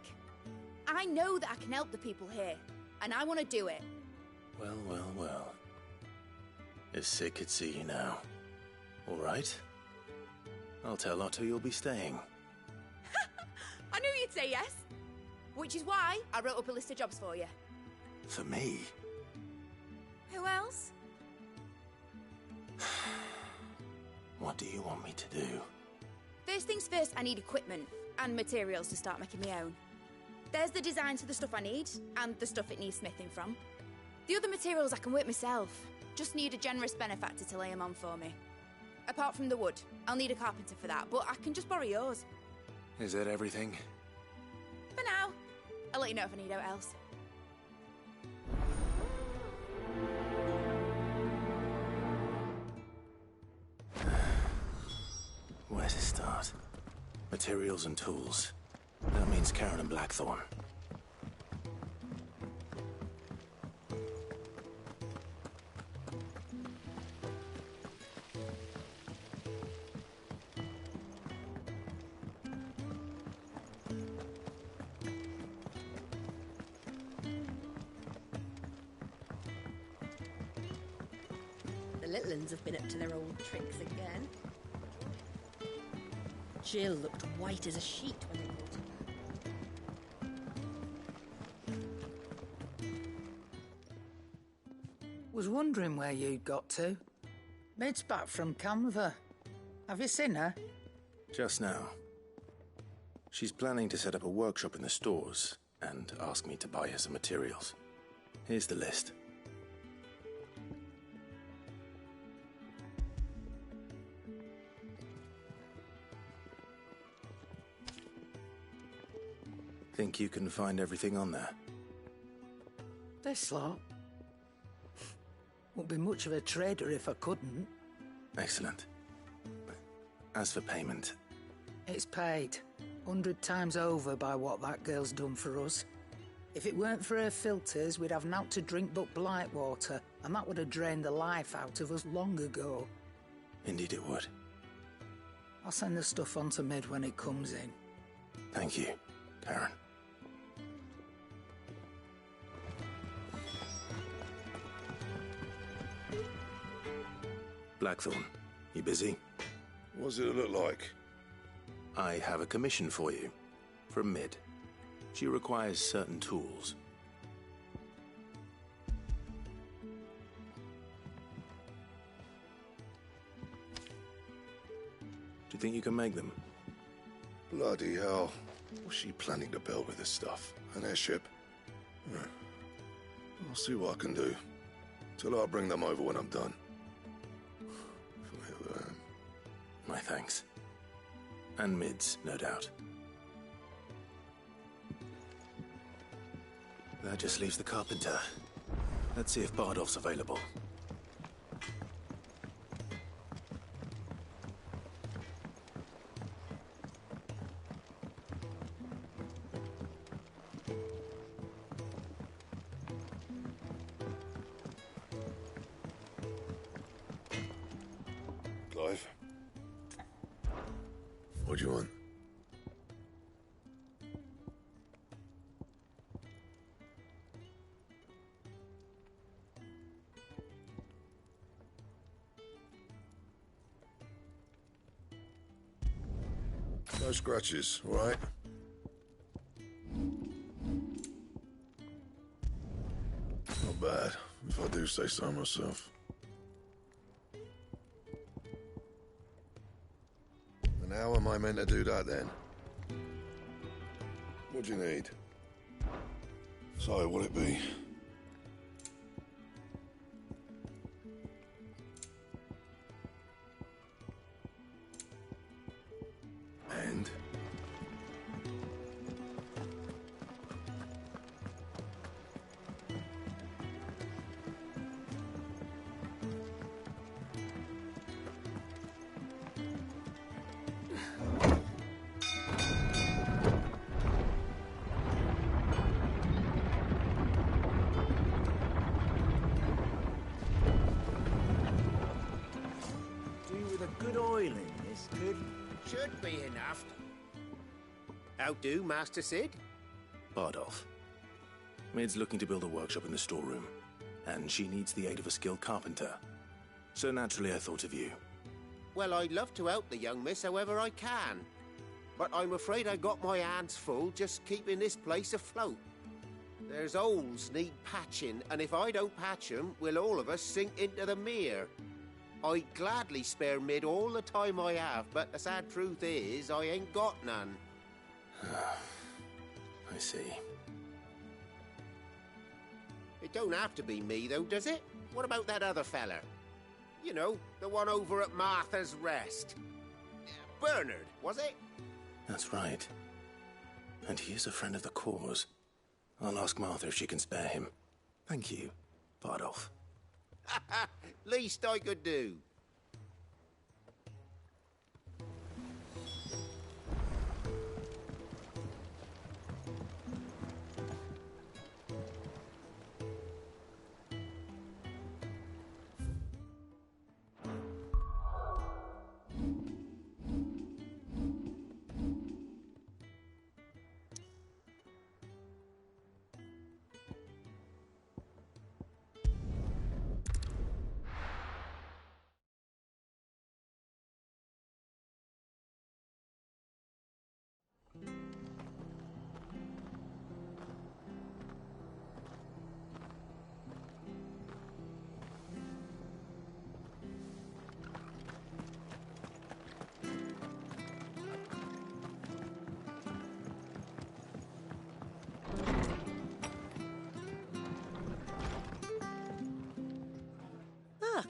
M: I know that I can help the people here, and I want to do it.
J: Well, well, well. If Sid could see you now. All right. I'll tell Otto you'll be staying.
M: I knew you'd say yes. Which is why I wrote up a list of jobs for you.
J: For me?
M: Who else?
J: What do you want me to do?
M: First things first, I need equipment and materials to start making my own. There's the designs for the stuff I need, and the stuff it needs smithing from. The other materials I can work myself. Just need a generous benefactor to lay them on for me. Apart from the wood, I'll need a carpenter for that, but I can just borrow yours.
J: Is that everything?
M: For now. I'll let you know if I need out else.
J: Where to start? Materials and tools. That means Karen and Blackthorn.
O: The little uns have been up to their old tricks again. Jill looked white as a sheet when they brought her back.
W: Was wondering where you'd got to. Mid's back from Canva. Have you seen her?
J: Just now. She's planning to set up a workshop in the stores and ask me to buy her some materials. Here's the list. Think you can find everything on there?
W: This lot. Wouldn't be much of a trader if I couldn't.
J: Excellent. As for payment...
W: It's paid. 100 times over by what that girl's done for us. If it weren't for her filters, we'd have naught to drink but blight water, and that would have drained the life out of us long ago.
J: Indeed it would.
W: I'll send the stuff on to Mid when it comes in.
J: Thank you, Karen. Blackthorn, you busy?
E: What does it look like?
J: I have a commission for you. From Mid. She requires certain tools. Do you think you can make them?
E: Bloody hell. What's she planning to build with this stuff? An airship? I'll see what I can do. Till I bring them over when I'm done.
J: My thanks. And Mid's, no doubt. That just leaves the carpenter. Let's see if Bardolph's available.
E: Clive? What do you want?
B: No scratches, all right? Not bad, if I do say so myself. And how am I meant to do that then? What do you need? So, what'll it be? And?
F: Good oil in this, good? Should be enough. How do, Master Sid?
J: Bardolph. Mid's looking to build a workshop in the storeroom, and she needs the aid of a skilled carpenter. So naturally I thought of you.
F: Well, I'd love to help the young miss however I can. But I'm afraid I got my hands full just keeping this place afloat. There's holes need patching, and if I don't patch them, we'll all of us sink into the mere. I'd gladly spare Mid all the time I have, but the sad truth is, I ain't got none.
J: I see.
F: It don't have to be me, though, does it? What about that other feller? You know, the one over at Martha's Rest. Bernard, was it?
J: That's right. And he is a friend of the cause. I'll ask Martha if she can spare him. Thank you, Bardolph.
F: Least I could do.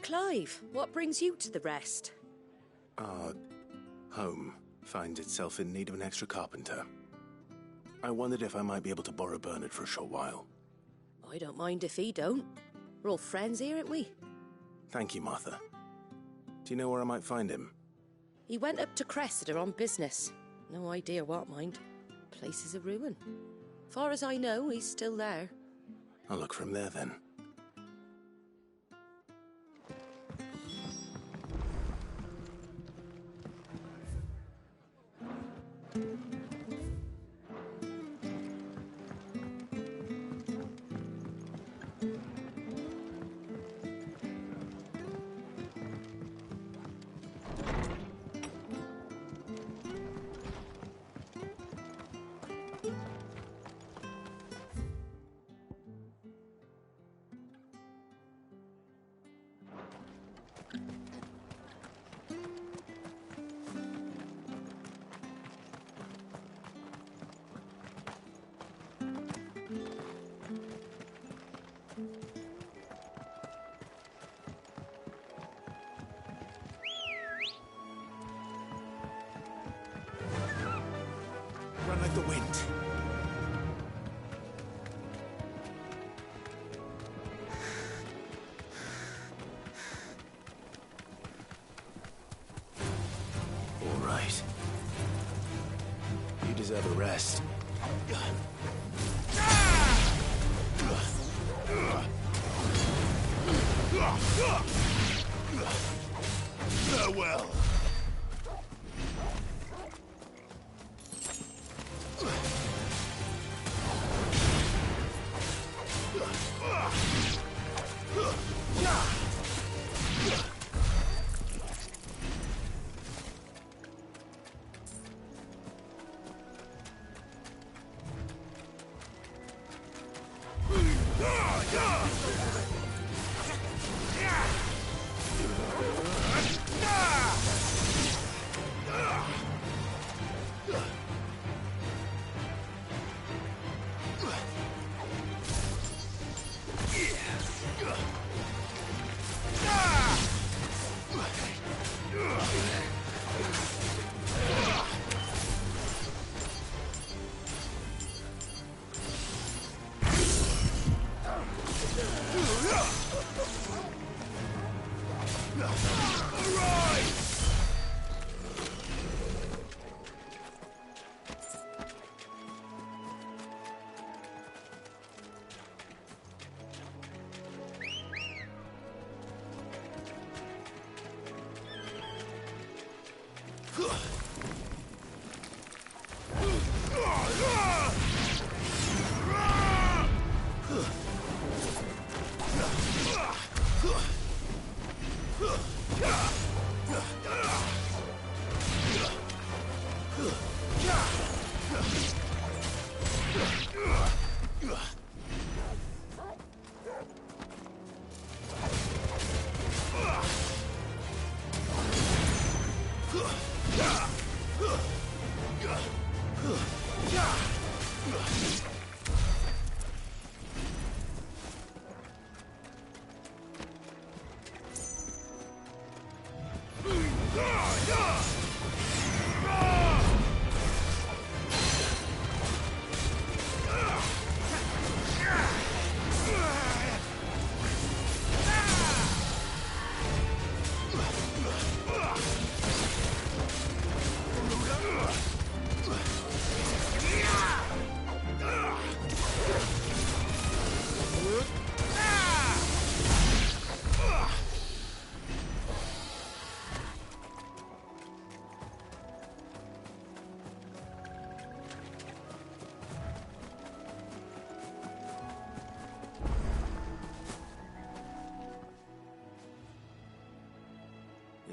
O: Clive, what brings you to the Rest?
J: Our home finds itself in need of an extra carpenter. I wondered if I might be able to borrow Bernard for a short while.
O: I don't mind if he don't. We're all friends here, aren't we?
J: Thank you, Martha. Do you know where I might find him?
O: He went up to Cressida on business. No idea what, mind. Place is a ruin. Far as I know, he's still there.
J: I'll look for him there, then.
F: Run like the wind.
J: All right. You deserve a rest.
F: Farewell.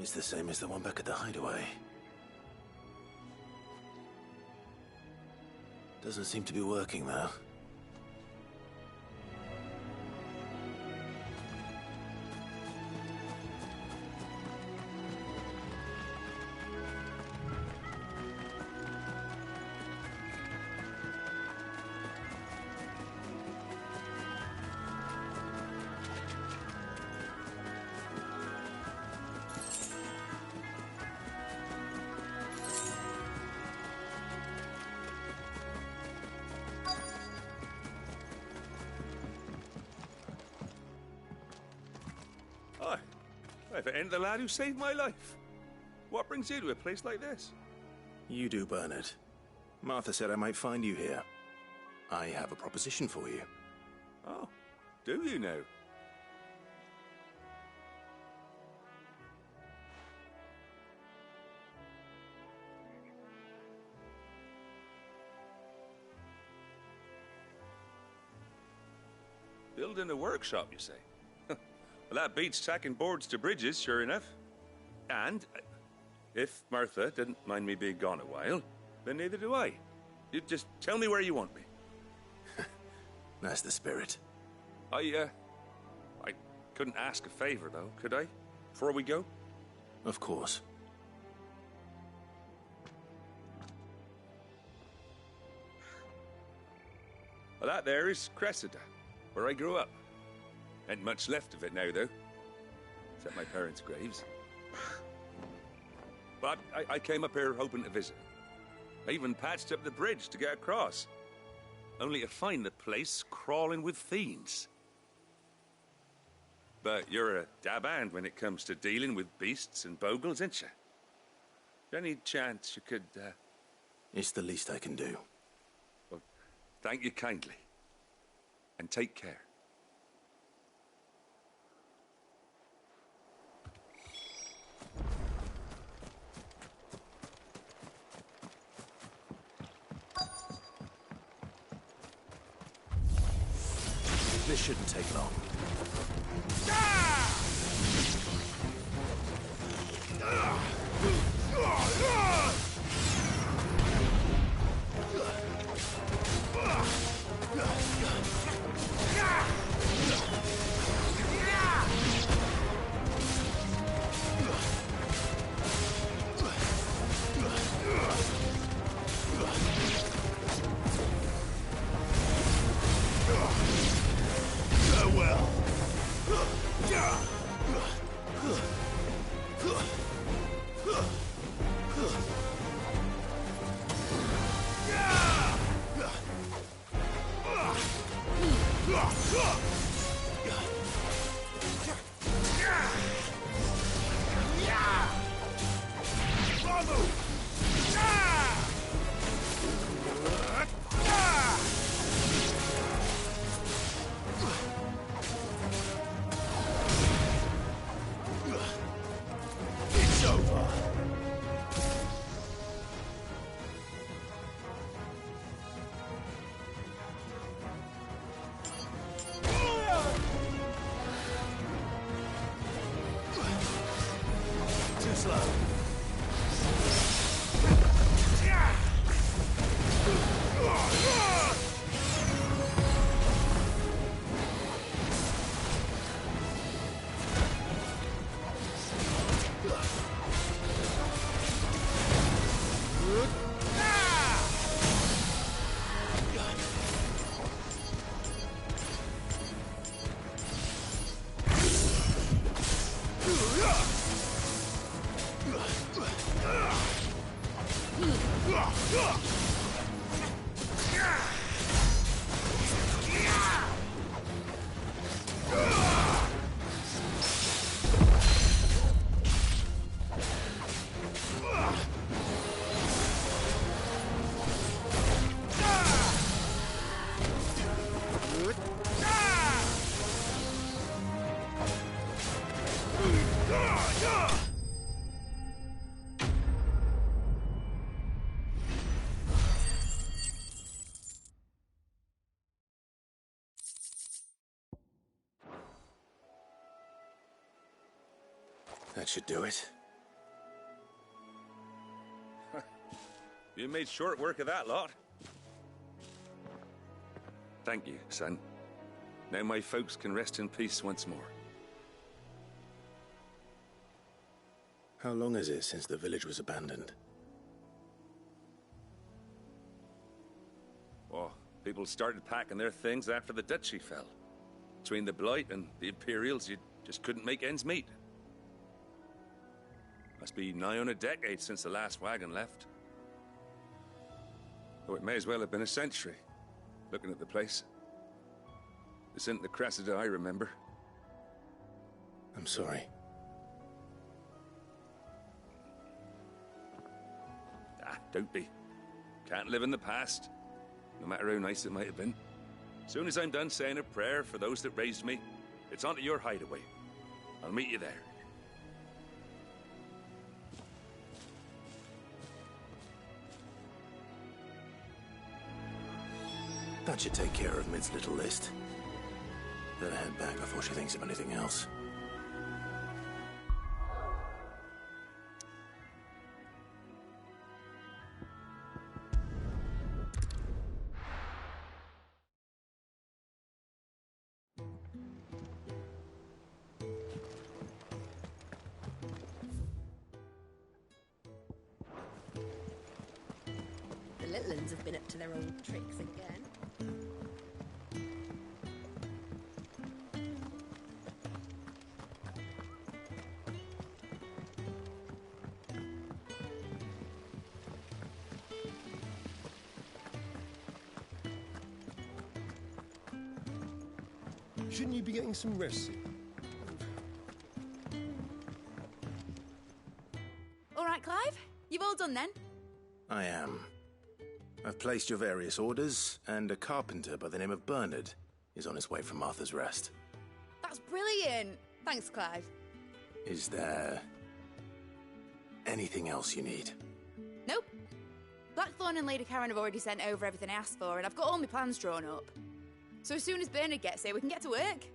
J: It's the same as the one back at the hideaway. Doesn't seem to be working, though.
C: If it ain't the lad who saved my life. What brings you to a place like this?
J: You do, Bernard. Martha said I might find you here. I have a proposition for you.
C: Oh, do you now? Building a workshop, you say? Well, that beats tacking boards to bridges, sure enough. And if Martha didn't mind me being gone a while, then neither do I. You just tell me where you want me.
J: That's the spirit.
C: I couldn't ask a favor, though, could I? Before we go?
J: Of course.
C: Well, that there is Cressida, where I grew up. Ain't much left of it now, though. Except my parents' graves. But I came up here hoping to visit. I even patched up the bridge to get across. Only to find the place crawling with fiends. But you're a dab hand when it comes to dealing with beasts and bogles, ain't you? Any chance you could,
J: It's the least I can do.
C: Well, thank you kindly. And take care.
J: This shouldn't take long.
F: Farewell.
J: That should do it.
C: You made short work of that lot. Thank you, son. Now my folks can rest in peace once more.
J: How long is it since the village was abandoned?
C: Oh, people started packing their things after the duchy fell. Between the Blight and the Imperials, you just couldn't make ends meet. Must be nigh on a decade since the last wagon left. Oh, it may as well have been a century, looking at the place. This isn't the Cressida I remember.
J: I'm sorry.
C: Ah, don't be. Can't live in the past, no matter how nice it might have been. Soon as I'm done saying a prayer for those that raised me, it's on to your hideaway. I'll meet you there.
J: That should take care of Mid's little list. Better head back before she thinks of anything else.
O: The little uns have been up to their old tricks again.
R: Shouldn't you be getting some rest?
M: All right, Clive? You've all done then?
J: I am. I've placed your various orders, and a carpenter by the name of Bernard is on his way from Arthur's Rest.
M: That's brilliant. Thanks, Clive.
J: Is there anything else you need?
M: Nope. Blackthorn and Lady Karen have already sent over everything I asked for, and I've got all my plans drawn up. So as soon as Bernard gets here, we can get to work.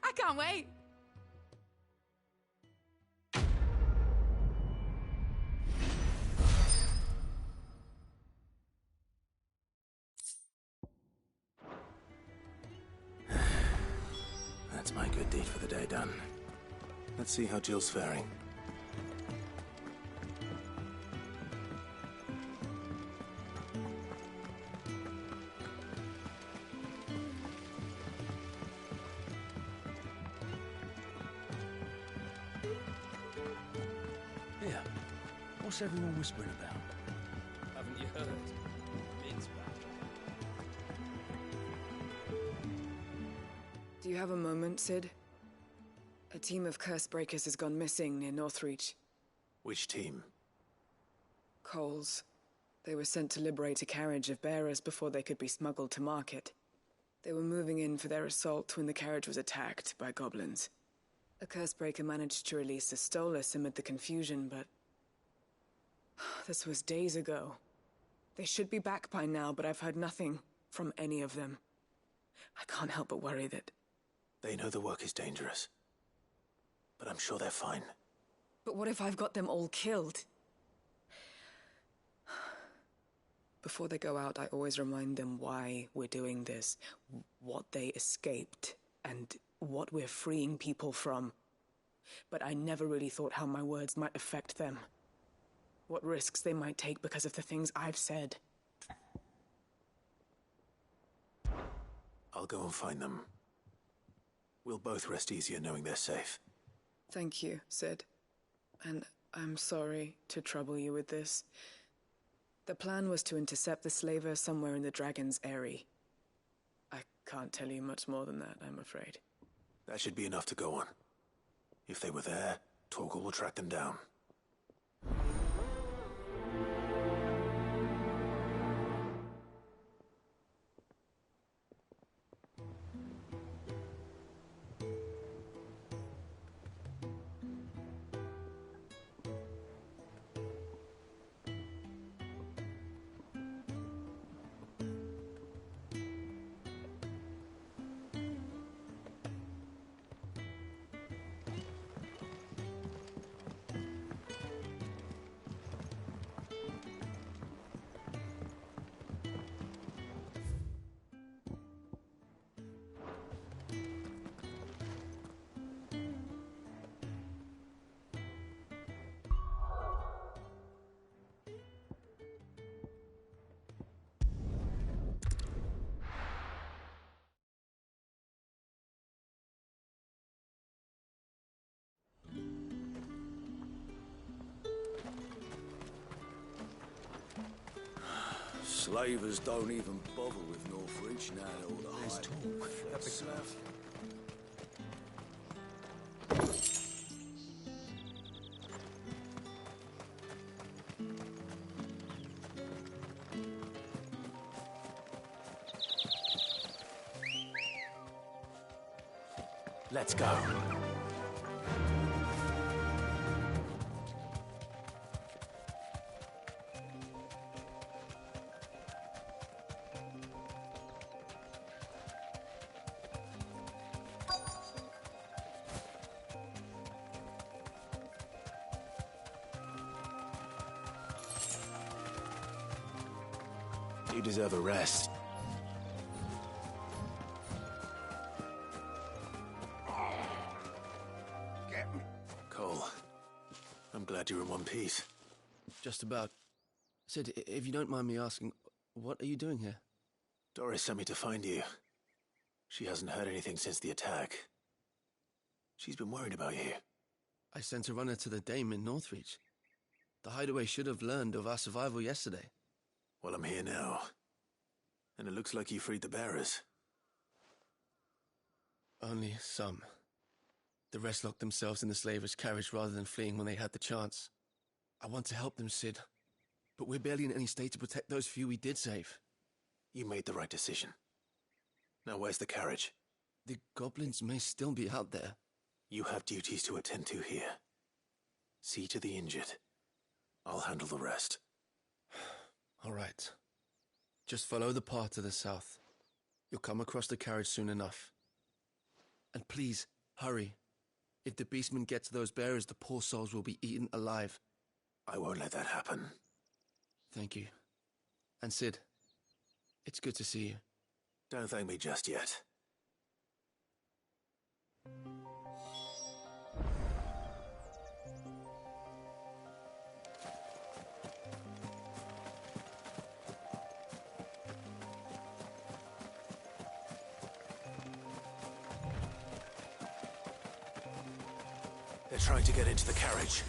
M: I can't wait.
J: That's my good deed for the day done. Let's see how Jill's faring.
I: Here, what's everyone whispering about? Haven't you heard? Mid's back.
L: Do you have a moment, Sid? A team of curse breakers has gone missing near Northreach.
J: Which team?
L: Coles. They were sent to liberate a carriage of bearers before they could be smuggled to market. They were moving in for their assault when the carriage was attacked by goblins. A curse breaker managed to release a Stolas amid the confusion, but this was days ago. They should be back by now, but I've heard nothing from any of them. I can't help but worry that...
J: They know the work is dangerous, but I'm sure they're fine.
L: But what if I've got them all killed? Before they go out, I always remind them why we're doing this, what they escaped, and what we're freeing people from. But I never really thought how my words might affect them. What risks they might take because of the things I've said.
J: I'll go and find them. We'll both rest easier knowing they're safe.
L: Thank you, Sid. And I'm sorry to trouble you with this. The plan was to intercept the slaver somewhere in the Dragon's Eyrie. I can't tell you much more than that, I'm afraid.
J: That should be enough to go on. If they were there, Torgal will track them down.
F: Slavers don't even bother with Northreach now. There's talk.
J: Let's go. You deserve a rest.
E: Get me.
J: Cole, I'm glad you're in one piece.
I: Just about. Sid, if you don't mind me asking, what are you doing here?
J: Doris sent me to find you. She hasn't heard anything since the attack. She's been worried about you.
I: I sent a runner to the Dame in Northreach. The hideaway should have learned of our survival yesterday.
J: Well, I'm here now. And it looks like you freed the bearers.
I: Only some. The rest locked themselves in the slaver's carriage rather than fleeing when they had the chance. I want to help them, Sid. But we're barely in any state to protect those few we did save.
J: You made the right decision. Now where's the carriage?
I: The goblins may still be out there.
J: You have duties to attend to here. See to the injured. I'll handle the rest.
I: All right. Just follow the path to the south. You'll come across the carriage soon enough. And please, hurry. If the beastmen get to those bearers, the poor souls will be eaten alive.
J: I won't let that happen.
I: Thank you. And Sid, it's good to see you.
J: Don't thank me just yet. They're trying to get into the carriage.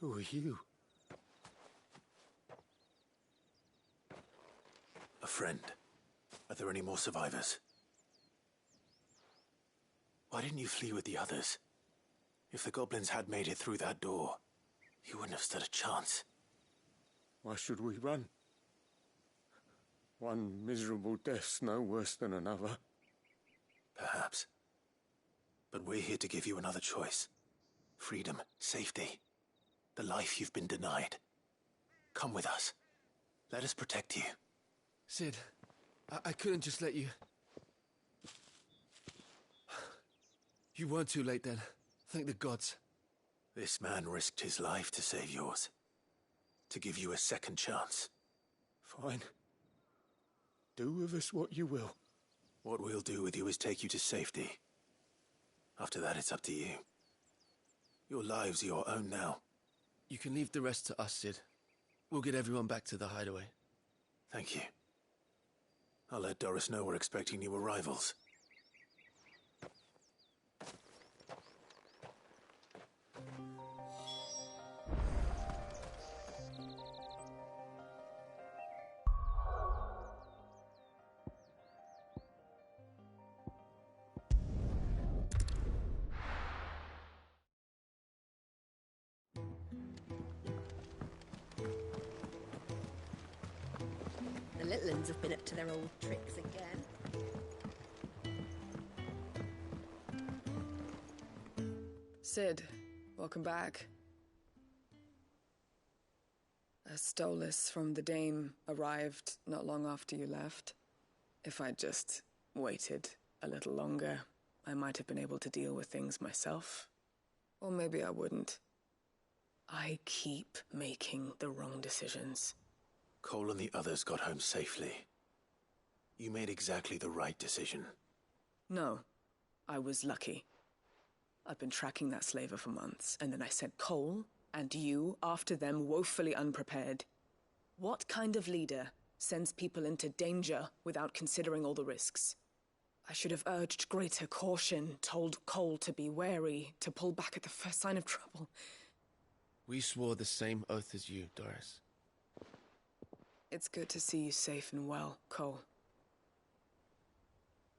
D: Who are you? A friend. Are there any more survivors? Why didn't you flee with the others? If the goblins had made it through that door, you wouldn't have stood a chance.
N: Why should we run? One miserable death's no worse than another.
D: Perhaps. But we're here to give you another choice. Freedom, safety, the life you've been denied. Come with us. Let us protect you.
I: Sid, I couldn't just let you... You weren't too late then. Thank the gods.
D: This man risked his life to save yours. To give you a second chance.
N: Fine. Do with us what you will.
D: What we'll do with you is take you to safety. After that, it's up to you. Your lives are your own now.
I: You can leave the rest to us, Sid. We'll get everyone back to the hideaway.
D: Thank you. I'll let Doris know we're expecting new arrivals.
O: The little uns have been up to their old tricks again.
L: Sid, welcome back. A Stolas from the Dame arrived not long after you left. If I'd just waited a little longer, I might have been able to deal with things myself. Or maybe I wouldn't. I keep making the wrong decisions.
D: Cole and the others got home safely. You made exactly the right decision.
L: No, I was lucky. I've been tracking that slaver for months, and then I sent Cole and you after them woefully unprepared. What kind of leader sends people into danger without considering all the risks? I should have urged greater caution, told Cole to be wary, to pull back at the first sign of trouble.
I: We swore the same oath as you, Doris.
L: It's good to see you safe and well, Cole.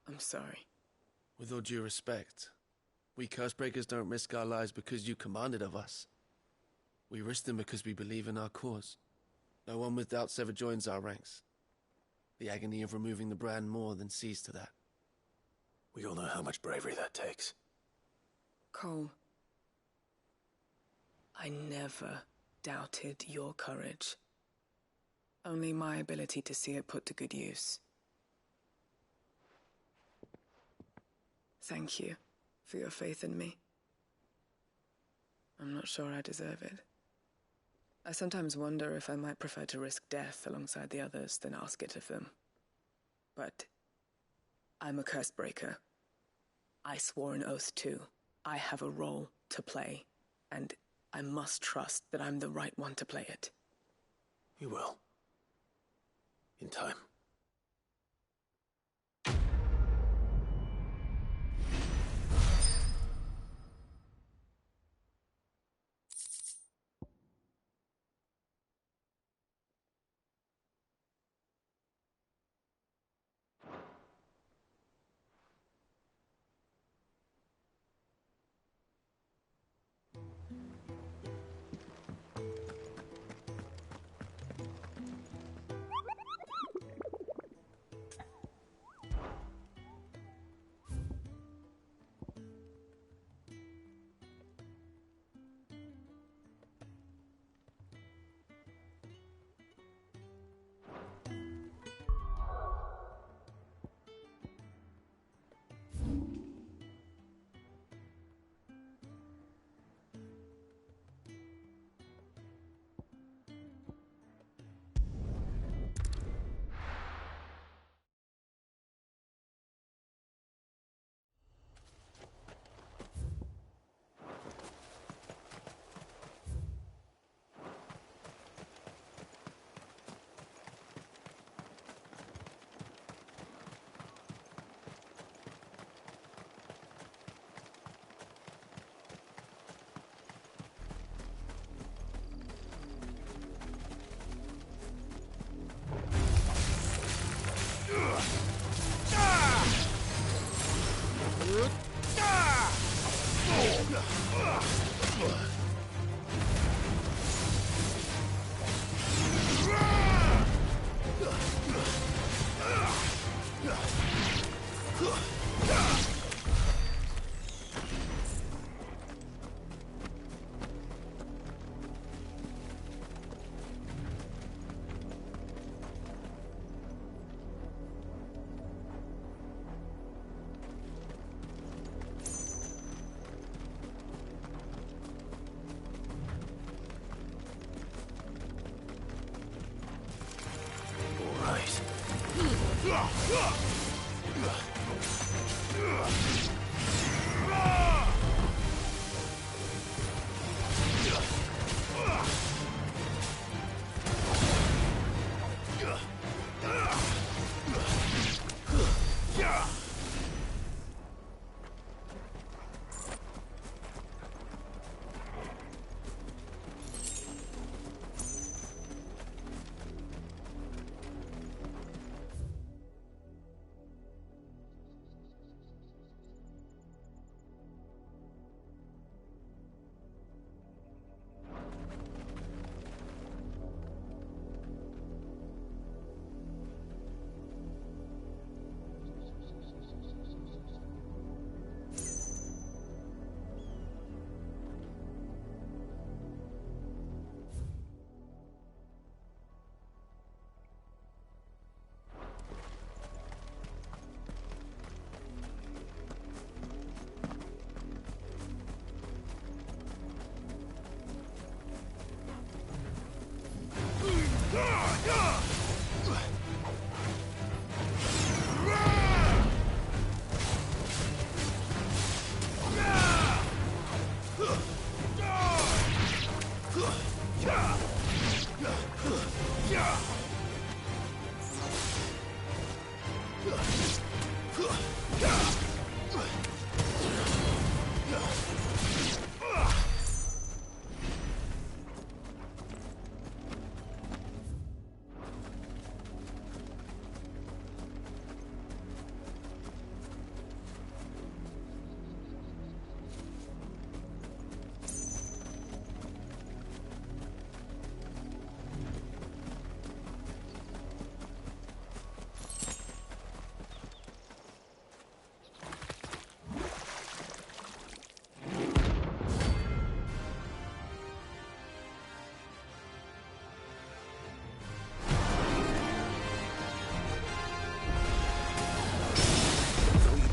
L: I'm sorry.
I: With all due respect, we Cursebreakers don't risk our lives because you commanded of us. We risk them because we believe in our cause. No one with doubts ever joins our ranks. The agony of removing the brand more than sees to that.
D: We all know how much bravery that takes.
L: Cole, I never doubted your courage. Only my ability to see it put to good use. Thank you for your faith in me. I'm not sure I deserve it. I sometimes wonder if I might prefer to risk death alongside the others than ask it of them. But I'm a curse breaker. I swore an oath too. I have a role to play, and I must trust that I'm the right one to play it.
D: You will. In time.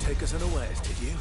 J: Take us unawares, did you?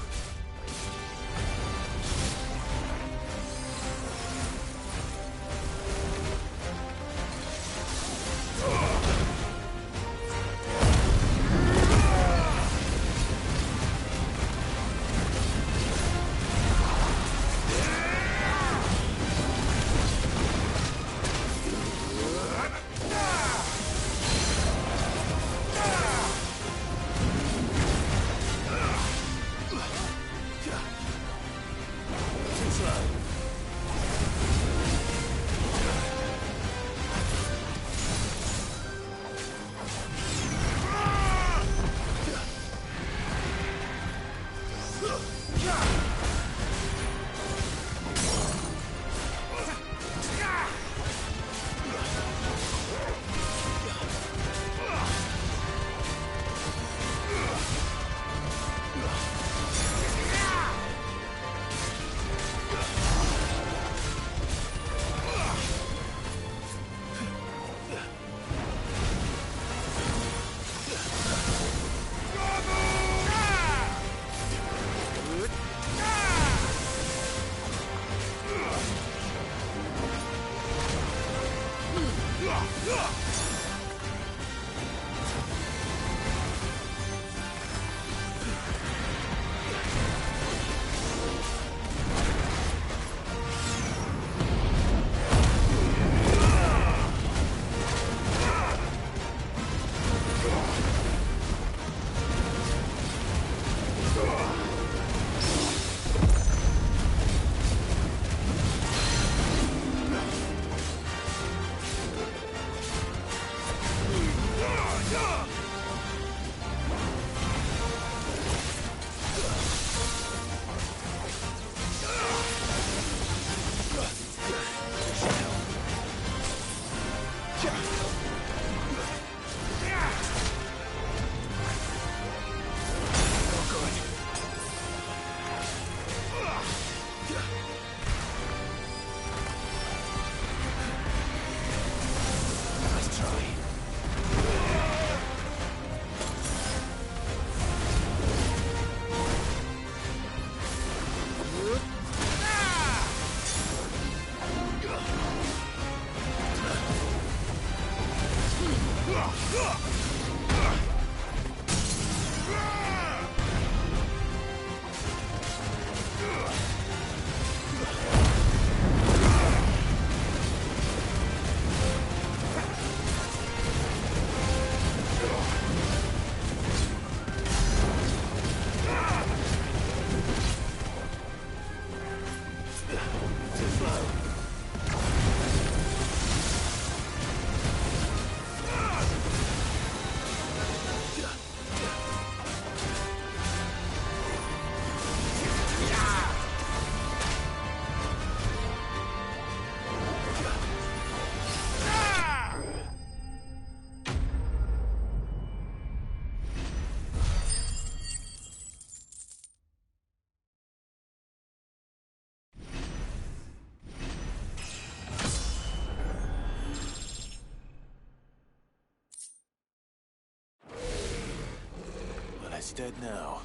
J: it's dead now.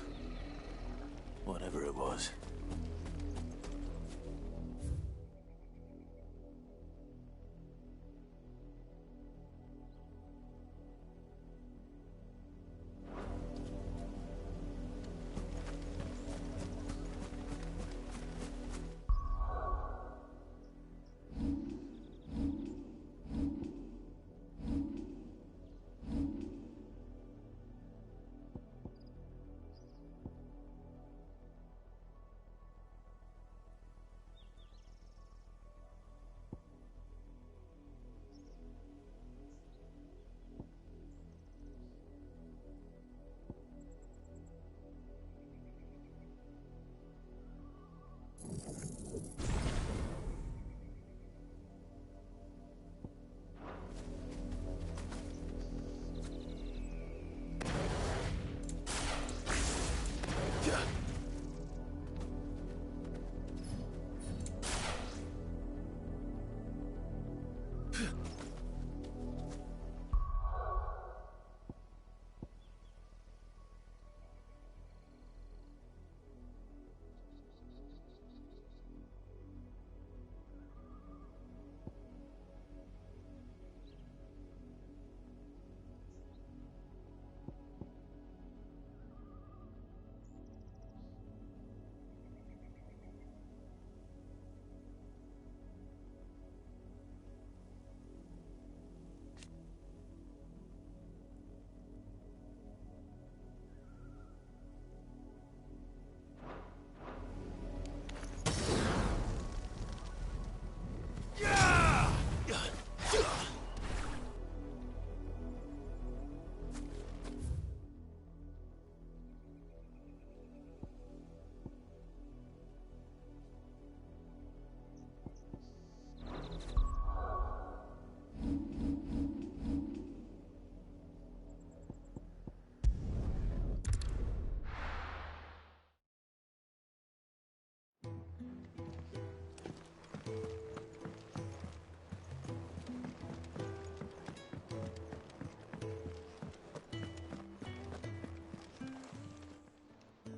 J: Whatever it was.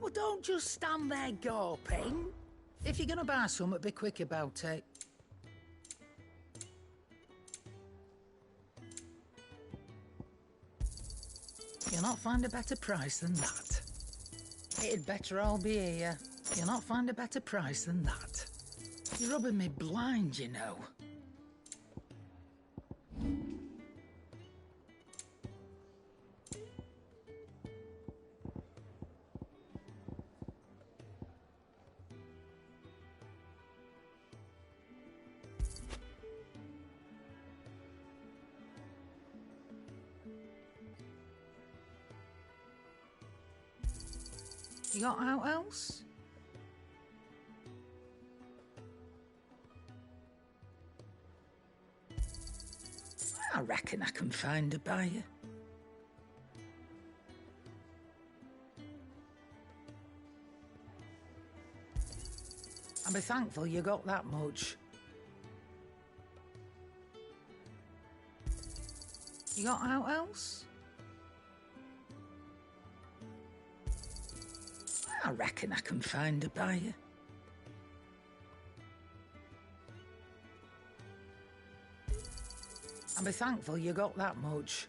W: Well, don't just stand there gawping. If you're gonna buy something, be quick about it. You'll not find a better price than that. It'd better all be here. You'll not find a better price than that. You're rubbing me blind, you know. You got out else? I reckon I can find a buyer. I'll be thankful you got that much. You got out else? I reckon I can find a buyer. I'll be thankful you got that much.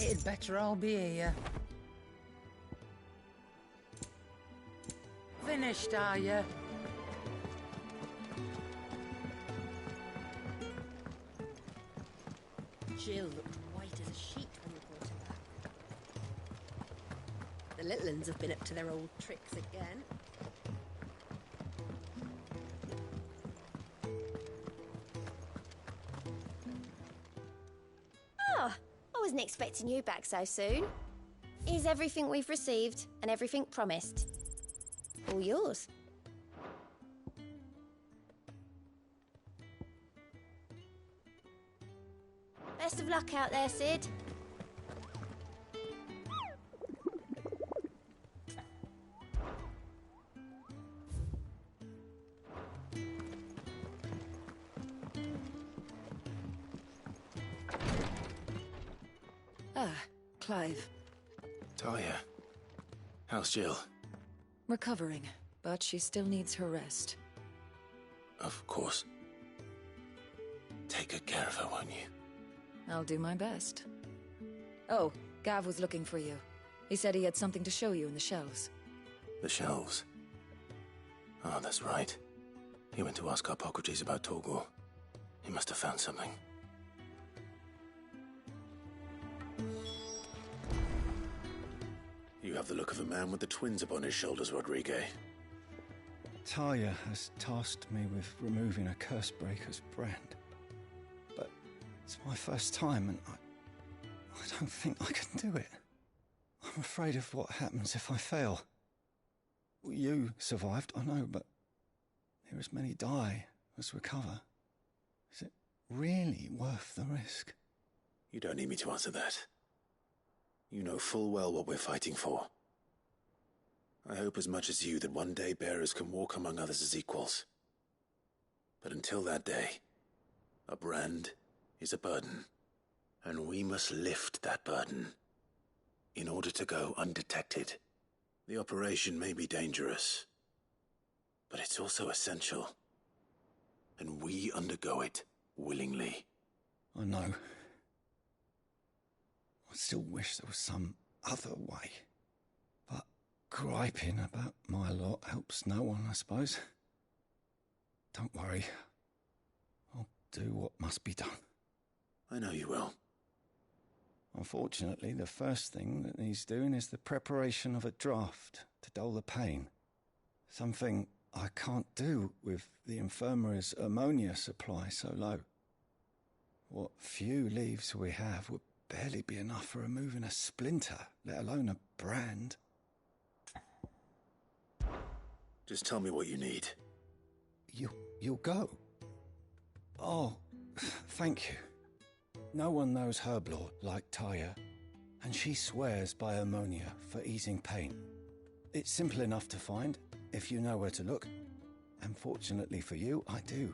W: It'd better all be here. Finished, are you?
O: Jill looked white as a sheet when we brought her back. The little uns have been up to their old tricks again.
S: Oh, I wasn't expecting you back so soon. Here's everything we've received and everything promised. All yours. luck out there, Sid.
L: Ah, Clive.
J: Talia. How's Jill?
L: Recovering, but she still needs her rest.
J: Of course. Take good care of her, won't you?
L: I'll do my best. Oh, Gav was looking for you. He said he had something to show you in the shelves.
J: The shelves? Oh, that's right. He went to ask Hippocrates about Torgor. He must have found something. You have the look of a man with the twins upon his shoulders, Rodrigue.
A: Talia has tasked me with removing a Cursebreaker's brand. But it's my first time and I don't think I can do it. I'm afraid of what happens if I fail. You survived, I know, but there as many die as recover. Is it really worth the risk?
J: You don't need me to answer that. You know full well what we're fighting for. I hope as much as you that one day bearers can walk among others as equals. But until that day, a brand is a burden, and we must lift that burden in order to go undetected. The operation may be dangerous, but it's also essential, and we undergo it willingly.
A: I know. I still wish there was some other way. But griping about my lot helps no one, I suppose. Don't worry. I'll do what must be done.
J: I know you will.
A: Unfortunately, the first thing that needs doing is the preparation of a draft to dull the pain. Something I can't do with the infirmary's ammonia supply so low. What few leaves we have would barely be enough for removing a splinter, let alone a brand.
J: Just tell me what you need.
A: You'll go? Oh, thank you. No one knows Herblord like Talia, and she swears by ammonia for easing pain. It's simple enough to find, if you know where to look. And fortunately for you, I do.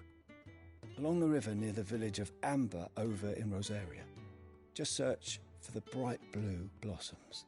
A: Along the river near the village of Amber over in Rosaria. Just search for the bright blue blossoms.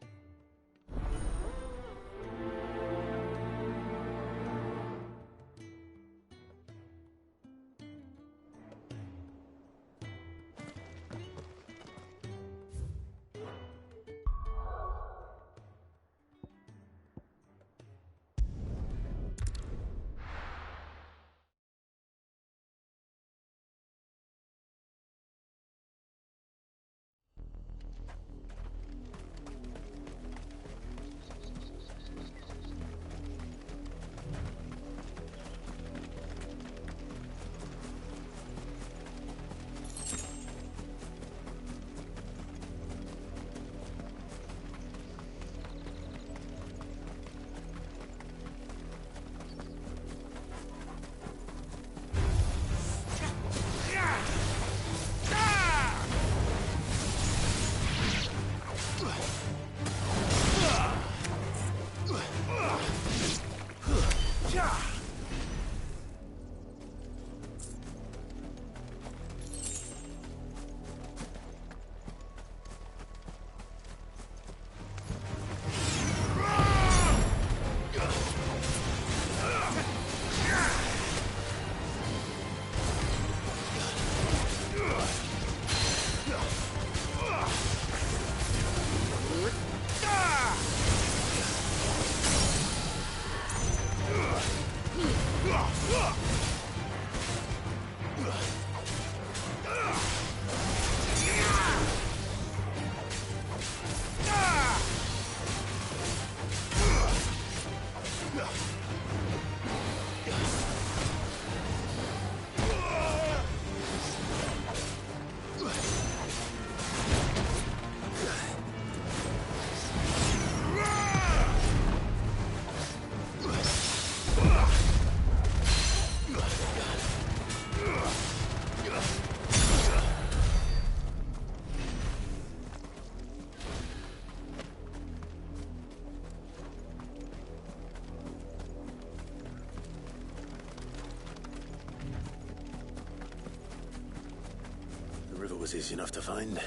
J: was easy enough to find.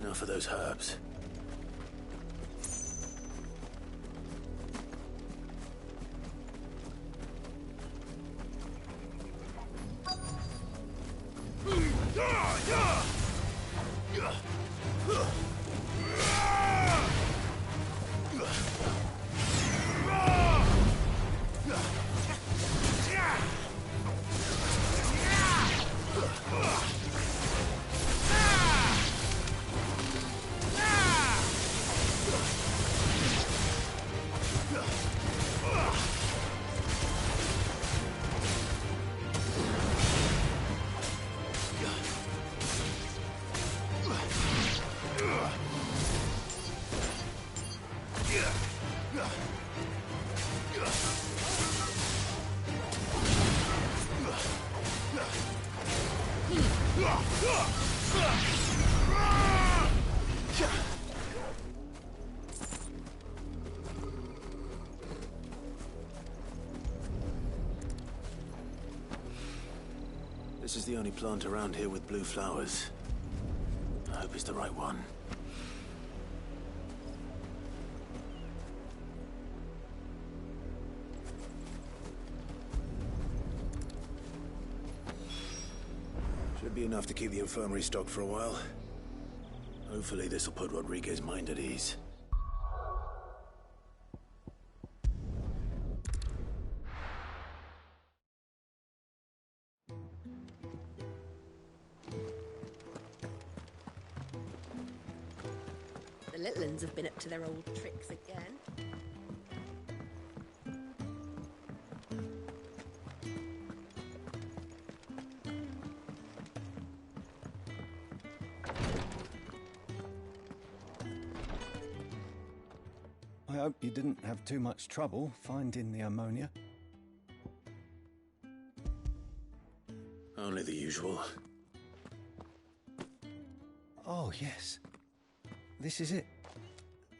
J: Now for those herbs. This is the only plant around here with blue flowers. I hope it's the right one. Should be enough to keep the infirmary stocked for a while. Hopefully this will put Rodriguez's mind at ease.
O: The little uns have been up to their old tricks again.
A: I hope you didn't have too much trouble finding the ammonia.
J: Only the usual.
A: Oh, yes. This is it.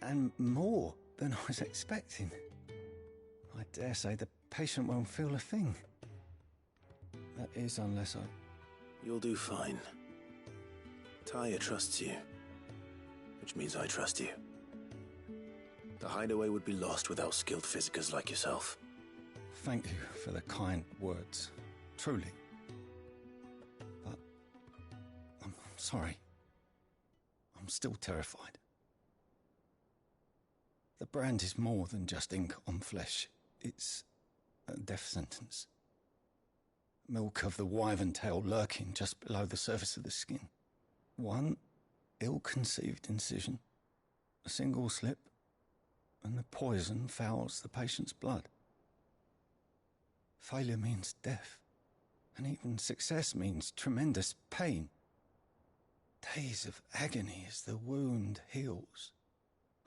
A: And more than I was expecting. I dare say the patient won't feel a thing. That is, unless I...
J: You'll do fine. Tyre trusts you, which means I trust you. The hideaway would be lost without skilled physicers like yourself.
A: Thank you for the kind words. Truly. But... I'm sorry. I'm still terrified. The brand is more than just ink on flesh. It's a death sentence. Milk of the wyvern tail lurking just below the surface of the skin. One ill-conceived incision, a single slip, and the poison fouls the patient's blood. Failure means death, and even success means tremendous pain. Days of agony as the wound heals.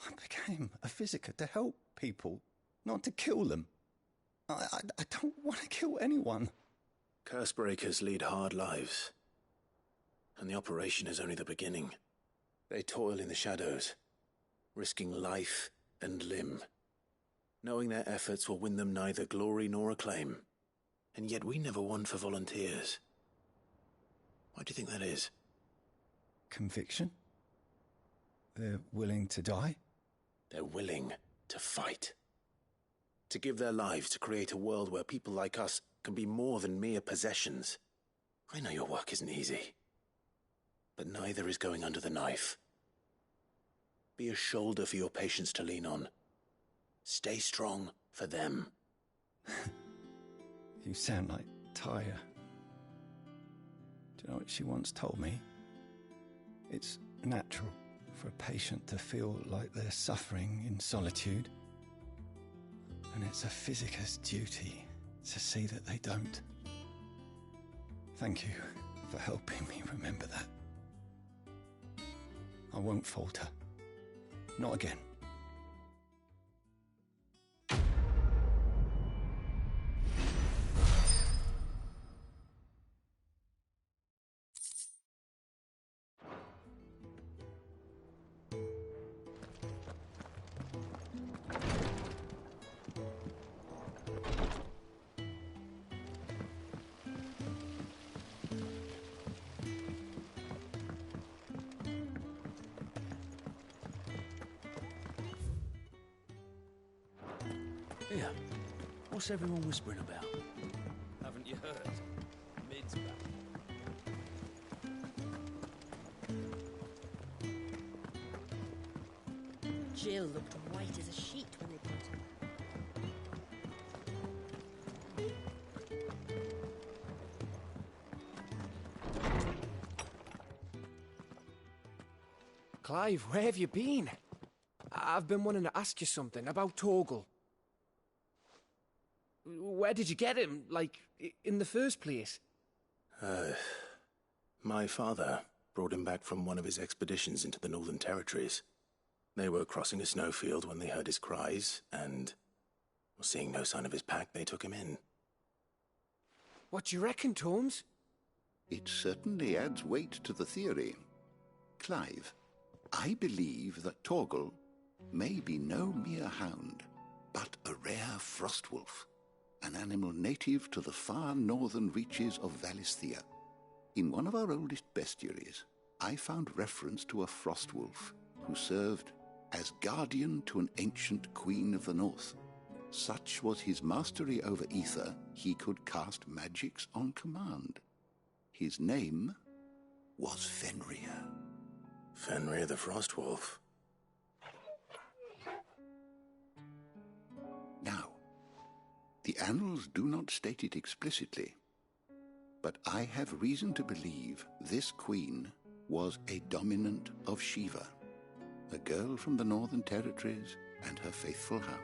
A: I became a physiker to help people, not to kill them. I don't want to kill anyone.
J: Cursebreakers lead hard lives, and the operation is only the beginning. They toil in the shadows, risking life and limb, knowing their efforts will win them neither glory nor acclaim. And yet we never won for volunteers. Why do you think that is?
A: Conviction? They're willing to die?
J: They're willing to fight. To give their lives to create a world where people like us can be more than mere possessions. I know your work isn't easy, but neither is going under the knife. Be a shoulder for your patients to lean on. Stay strong for them.
A: You sound like Tyre. Do you know what she once told me? It's natural for a patient to feel like they're suffering in solitude. And it's a physicist's duty to see that they don't. Thank you for helping me remember that. I won't falter. Not again.
J: Yeah. What's everyone whispering about?
P: Haven't you heard? Mid's back.
O: Jill looked white as a sheet when they brought her.
V: Clive, where have you been? I've been wanting to ask you something about Torgal. Where did you get him, like, in the first place?
J: My father brought him back from one of his expeditions into the Northern Territories. They were crossing a snowfield when they heard his cries, and seeing no sign of his pack, they took him in.
V: What do you reckon, Tomes?
E: It certainly adds weight to the theory. Clive, I believe that Torgal may be no mere hound, but a rare frostwolf, an animal native to the far northern reaches of Valisthea. In one of our oldest bestiaries, I found reference to a frostwolf who served as guardian to an ancient queen of the north. Such was his mastery over ether, he could cast magics on command. His name was Fenrir.
J: Fenrir the Frostwolf.
E: Now, the annals do not state it explicitly, but I have reason to believe this queen was a dominant of Shiva, a girl from the Northern Territories and her faithful hound.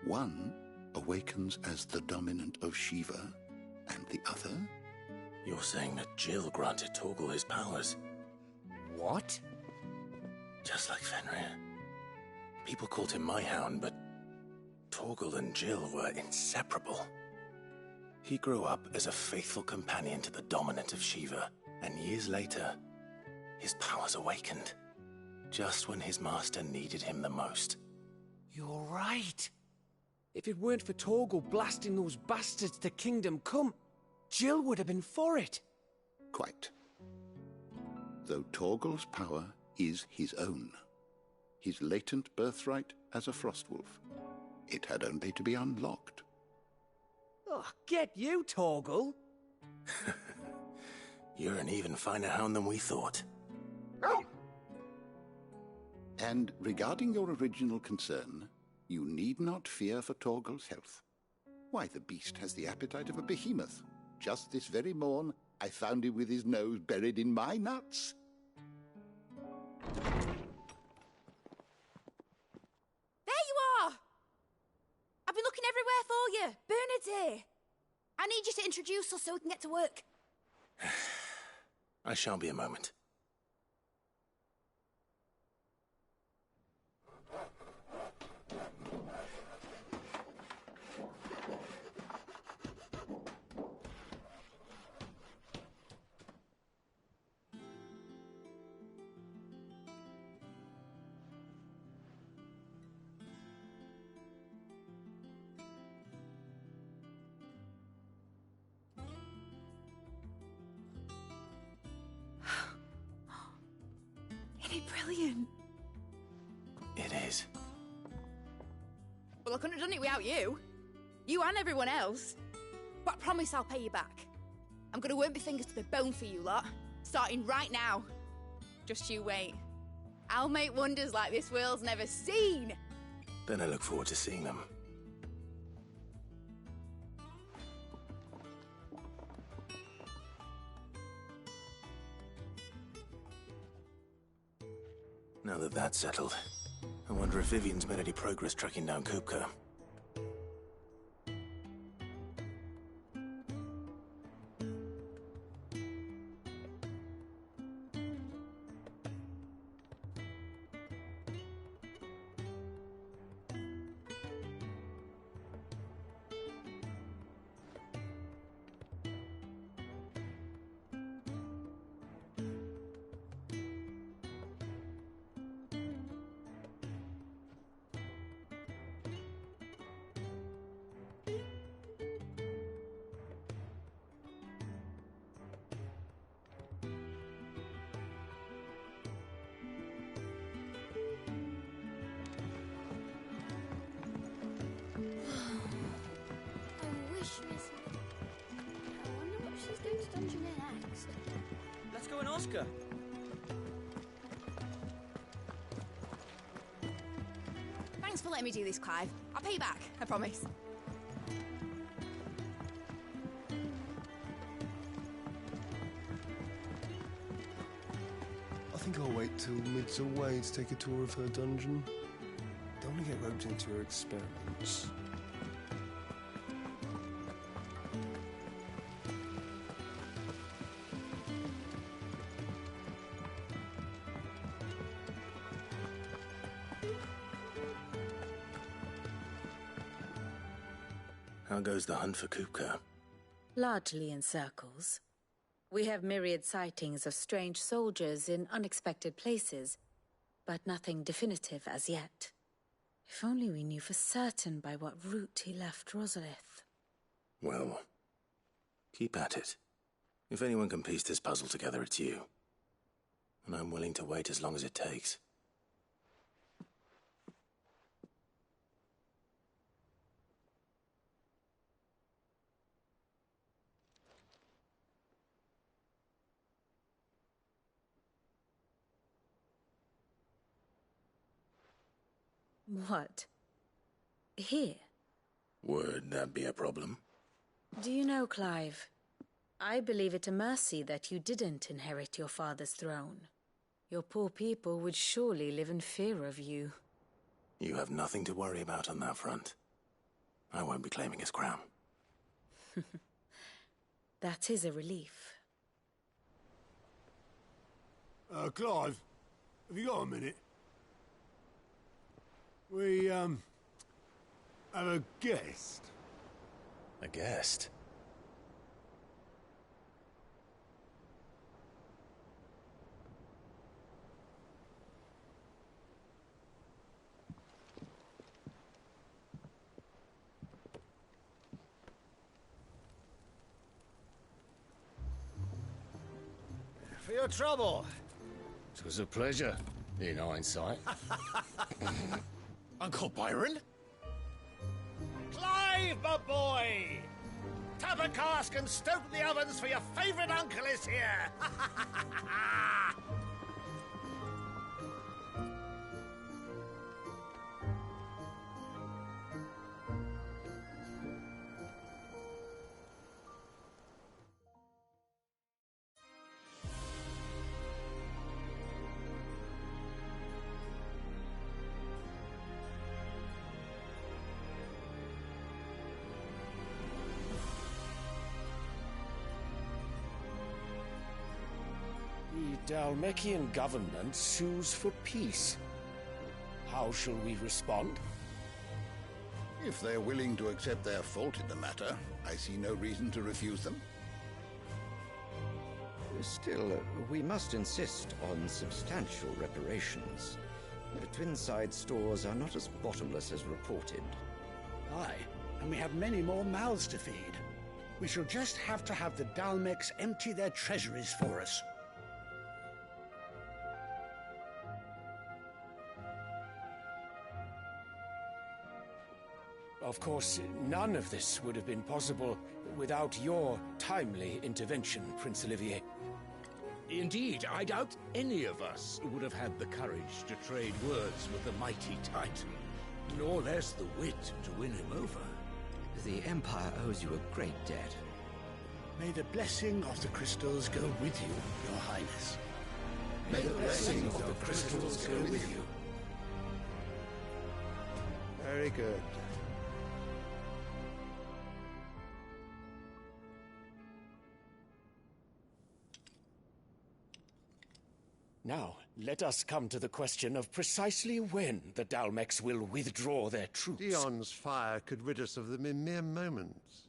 E: One awakens as the dominant of Shiva, and the other?
J: You're saying that Jill granted Torgal his powers?
V: What?
J: Just like Fenrir. People called him my hound, but Torgal and Jill were inseparable. He grew up as a faithful companion to the dominant of Shiva, and years later, his powers awakened, just when his master needed him the most.
V: You're right. If it weren't for Torgal blasting those bastards to Kingdom Come, Jill would have been for it.
E: Quite. Though Torgal's power is his own, his latent birthright as a Frostwolf. It had only to be unlocked.
V: Oh, get you, Torgal!
J: You're an even finer hound than we thought.
E: And regarding your original concern, you need not fear for Torgal's health. Why, the beast has the appetite of a behemoth. Just this very morn, I found him with his nose buried in my nuts.
M: There you are! I've been looking everywhere for you. Bernard's here. I need you to introduce us so we can get to work.
J: I shall be a moment.
M: Isn't it brilliant?
J: It is.
M: Well, I couldn't have done it without you. You and everyone else. But I promise I'll pay you back. I'm gonna work my fingers to the bone for you lot, starting right now. Just you wait. I'll make wonders like this world's never seen.
J: Then I look forward to seeing them. Now that that's settled, I wonder if Vivian's made any progress tracking down Kupka.
K: Ask her.
M: Thanks for letting me do this, Clive. I'll pay you back, I promise.
G: I think I'll wait till Mid's away to take a tour of her dungeon. Don't want to get roped into her experiments.
J: How goes the hunt for Kupka?
Q: Largely in circles. We have myriad sightings of strange soldiers in unexpected places, but nothing definitive as yet. If only we knew for certain by what route he left Rosalith.
J: Well, keep at it. If anyone can piece this puzzle together, it's you. And I'm willing to wait as long as it takes.
Q: What? Here?
J: Would that be a problem?
Q: Do you know, Clive, I believe it a mercy that you didn't inherit your father's throne. Your poor people would surely live in fear of you.
J: You have nothing to worry about on that front. I won't be claiming his crown.
Q: That is a relief.
D: Clive, have you got a minute? We, have a guest.
J: A guest?
K: For your trouble.
T: It was a pleasure, in hindsight.
F: Uncle Byron? Clive, my boy! Tap a cask and stoke the ovens, for your favourite uncle is here!
V: The Dalmekian government sues for peace. How shall we respond?
E: If they're willing to accept their fault in the matter, I see no reason to refuse them.
U: Still, we must insist on substantial reparations. The Twinside stores are not as bottomless as reported.
X: Aye, and we have many more mouths to feed. We shall just have to have the Dalmeks empty their treasuries for us.
V: Of course, none of this would have been possible without your timely intervention, Prince Olivier.
Y: Indeed, I doubt any of us would have had the courage to trade words with the mighty Titan, nor less the wit to win him over.
U: The Empire owes you a great debt.
X: May the blessing of the crystals go with you, Your Highness.
U: May the blessing of the crystals go with you.
G: Very good.
V: Now, let us come to the question of precisely when the Dalmeks will withdraw their troops.
G: Dion's fire could rid us of them in mere moments.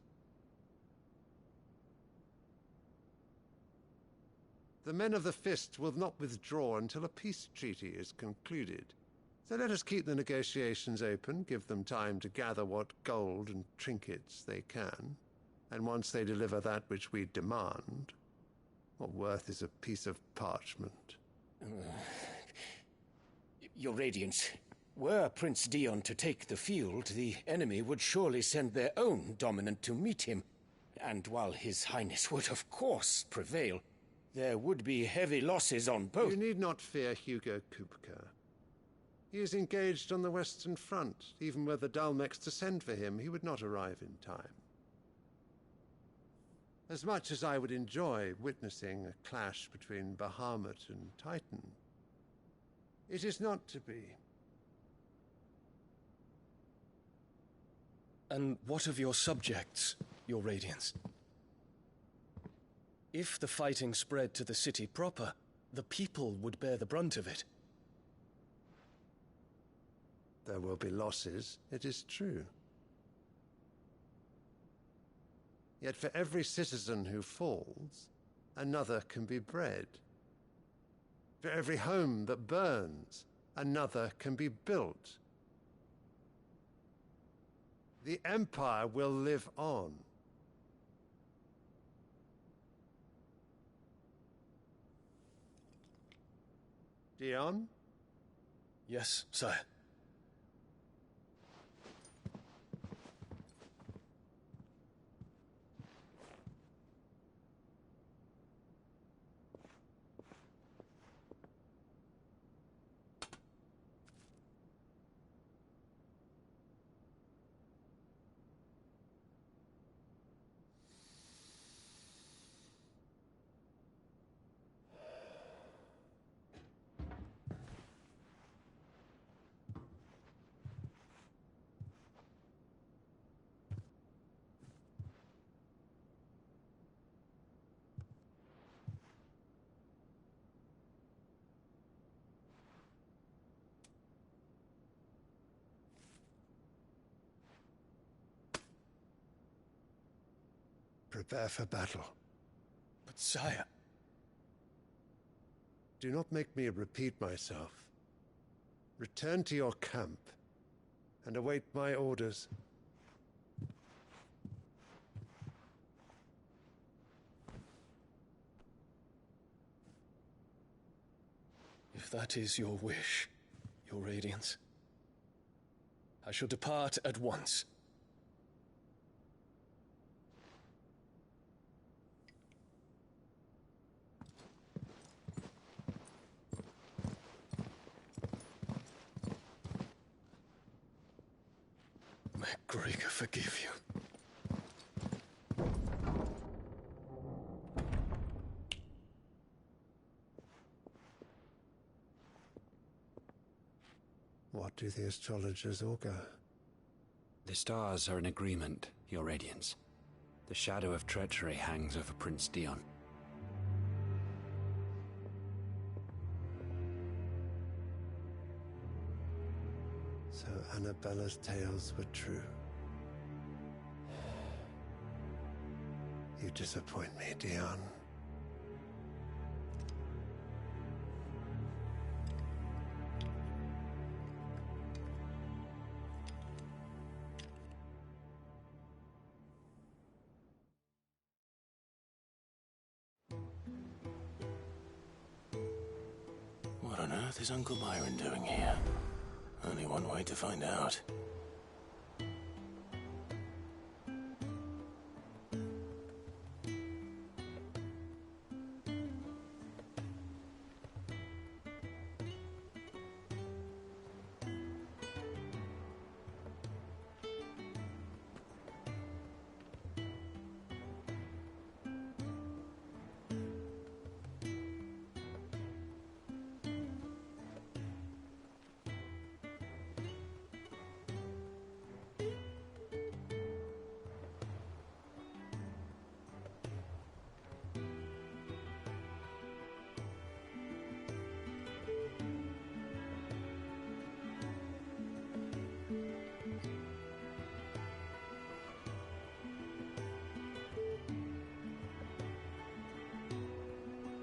G: The men of the Fist will not withdraw until a peace treaty is concluded. So let us keep the negotiations open, give them time to gather what gold and trinkets they can, and once they deliver that which we demand, what worth is a piece of parchment?
V: Your Radiance, were Prince Dion to take the field, the enemy would surely send their own dominant to meet him. And while His Highness would of course prevail,
Y: There would be heavy losses on both.
G: You need not fear Hugo Kupka. He is engaged on the Western Front. Even were the Dalmex to send for him, he would not arrive in time. As much as I would enjoy witnessing a clash between Bahamut and Titan, it is not to be.
I: And what of your subjects, your Radiance? If the fighting spread to the city proper, the people would bear the brunt of it.
G: There will be losses, it is true. Yet for every citizen who falls, another can be bred. For every home that burns, another can be built. The Empire will live on. Dion?
I: Yes, sire.
G: Prepare for battle.
I: But sire...
G: Do not make me repeat myself. Return to your camp and await my orders.
I: If that is your wish, your Radiance, I shall depart at once. May Gregor forgive you.
G: What do the astrologers augur?
B: The stars are in agreement, Your Radiance. The shadow of treachery hangs over Prince Dion.
G: So Annabella's tales were true. You disappoint me, Dion.
F: What on earth is Uncle Byron doing here? Only one way to find out.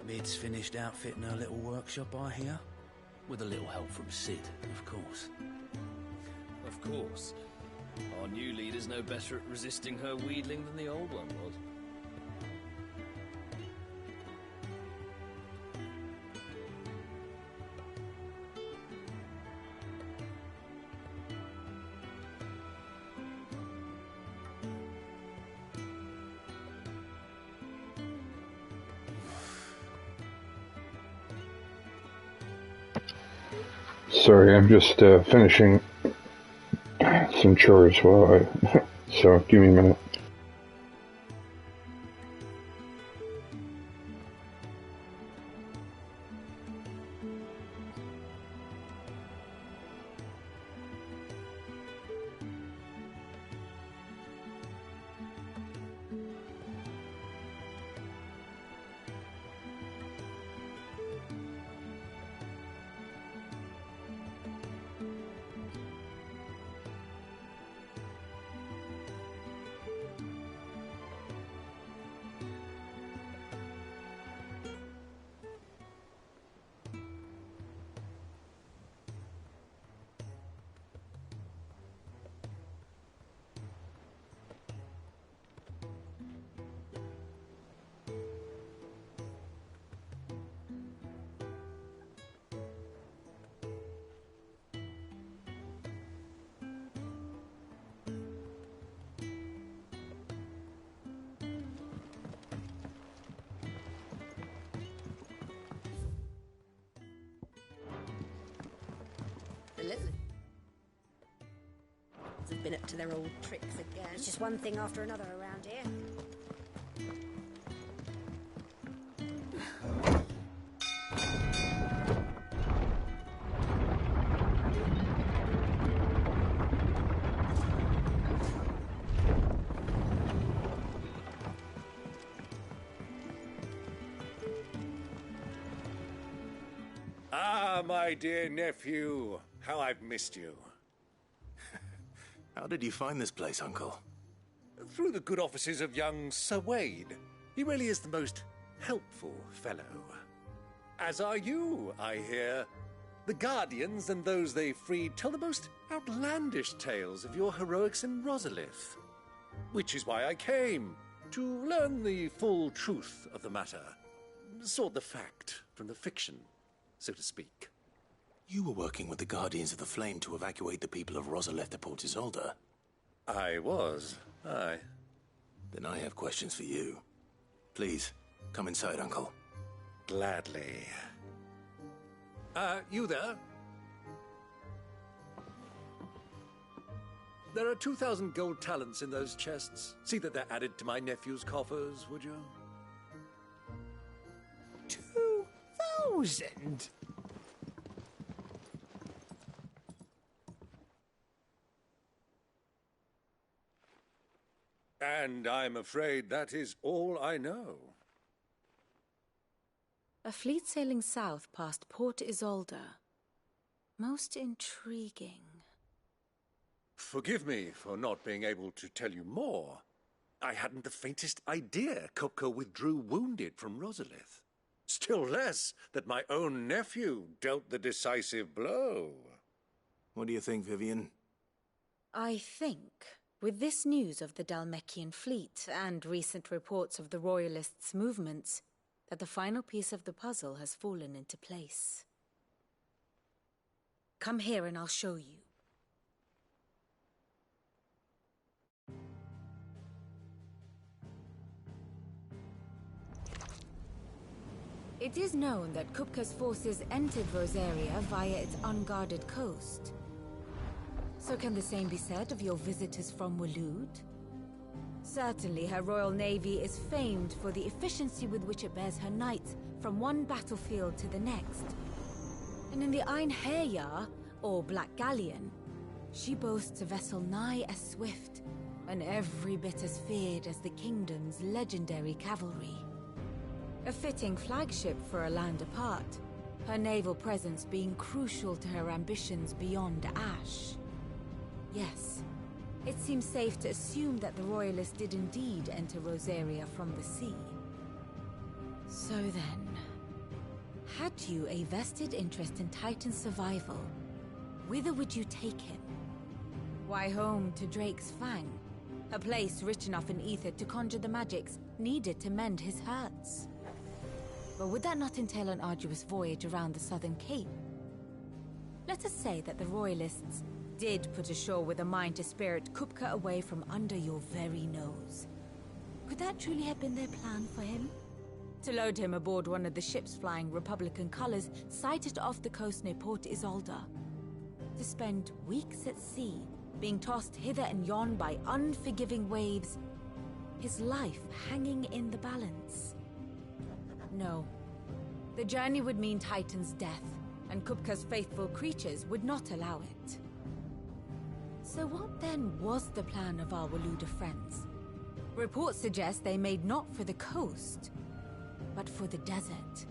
X: Mid's finished outfitting her little workshop, I hear. With a little help from Sid, of course.
P: Of course. Our new leader's no better at resisting her wheedling than the old one was.
C: Sorry, I'm just finishing some chores while so give me a minute.
O: They've been up to their old tricks again.
S: It's just one thing after another around here.
H: Ah, my dear nephew. How I've missed you.
J: How did you find this place, Uncle?
H: Through the good offices of young Sir Wade. He really is the most helpful fellow. As are you, I hear. The Guardians and those they freed tell the most outlandish tales of your heroics in Rosalith. Which is why I came, to learn the full truth of the matter. Sort the fact from the fiction, so to speak.
J: You were working with the Guardians of the Flame to evacuate the people of Rosalith to Port Isolde.
H: I was, aye.
J: Then I have questions for you. Please, come inside, Uncle.
H: Gladly. You there? There are 2,000 gold talents in those chests. See that they're added to my nephew's coffers, would you?
X: 2,000?
H: And I'm afraid that is all I know.
Q: A fleet sailing south past Port Isolde. Most intriguing.
H: Forgive me for not being able to tell you more. I hadn't the faintest idea Kupka withdrew wounded from Rosalith. Still less that my own nephew dealt the decisive blow.
J: What do you think, Vivian?
Q: I think, with this news of the Dhalmekian fleet and recent reports of the Royalists' movements, that the final piece of the puzzle has fallen into place. Come here and I'll show you. It is known that Kupka's forces entered Rosaria via its unguarded coast. So can the same be said of your visitors from Waloed? Certainly her Royal Navy is famed for the efficiency with which it bears her knights from one battlefield to the next. And in the Einherjar, or Black Galleon, she boasts a vessel nigh as swift and every bit as feared as the kingdom's legendary cavalry. A fitting flagship for a land apart, her naval presence being crucial to her ambitions beyond Ash. Yes, it seems safe to assume that the Royalists did indeed enter Rosaria from the sea. So then, had you a vested interest in Titan's survival, whither would you take him? Why, home to Drake's Fang, a place rich enough in ether to conjure the magics needed to mend his hurts. But would that not entail an arduous voyage around the southern cape? Let us say that the Royalists did put ashore with a mind to spirit Kupka away from under your very nose. Could that truly have been their plan for him? To load him aboard one of the ships flying Republican colors sighted off the coast near Port Isolde, to spend weeks at sea, being tossed hither and yon by unforgiving waves, his life hanging in the balance. No. The journey would mean Titan's death, and Kupka's faithful creatures would not allow it. So what then was the plan of our Waluda friends? Reports suggest they made not for the coast, but for the desert.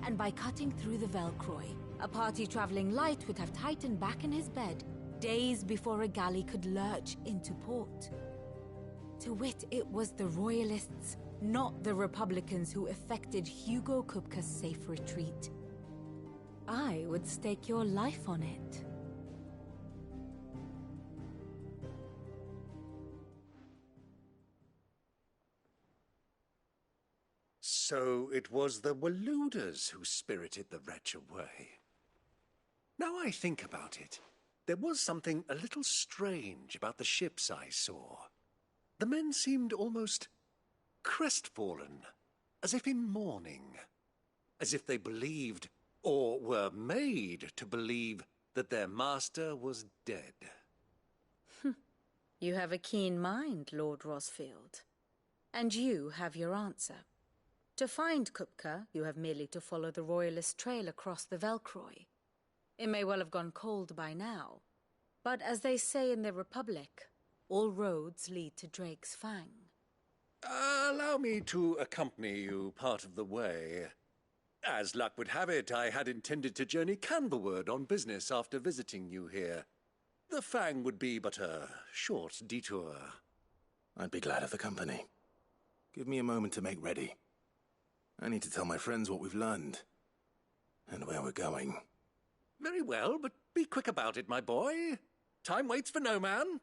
Q: And by cutting through the Velcroy, a party traveling light would have Titan back in his bed days before a galley could lurch into port. To wit, it was the Royalists, not the Republicans, who effected Hugo Kupka's safe retreat. I would stake your life on it.
H: So it was the Waludas who spirited the wretch away. Now I think about it, there was something a little strange about the ships I saw. The men seemed almost crestfallen, as if in mourning, as if they believed, or were made to believe, that their master was dead.
Q: You have a keen mind, Lord Rosfield. And you have your answer. To find Kupka, you have merely to follow the Royalist trail across the Velcroy. It may well have gone cold by now, but as they say in the Republic, all roads lead to Drake's Fang.
H: Allow me to accompany you part of the way. As luck would have it, I had intended to journey Canberward on business after visiting you here. The Fang would be but a short detour.
J: I'd be glad of the company. Give me a moment to make ready. I need to tell my friends what we've learned, and where we're going.
H: Very well, but be quick about it, my boy. Time waits for no man.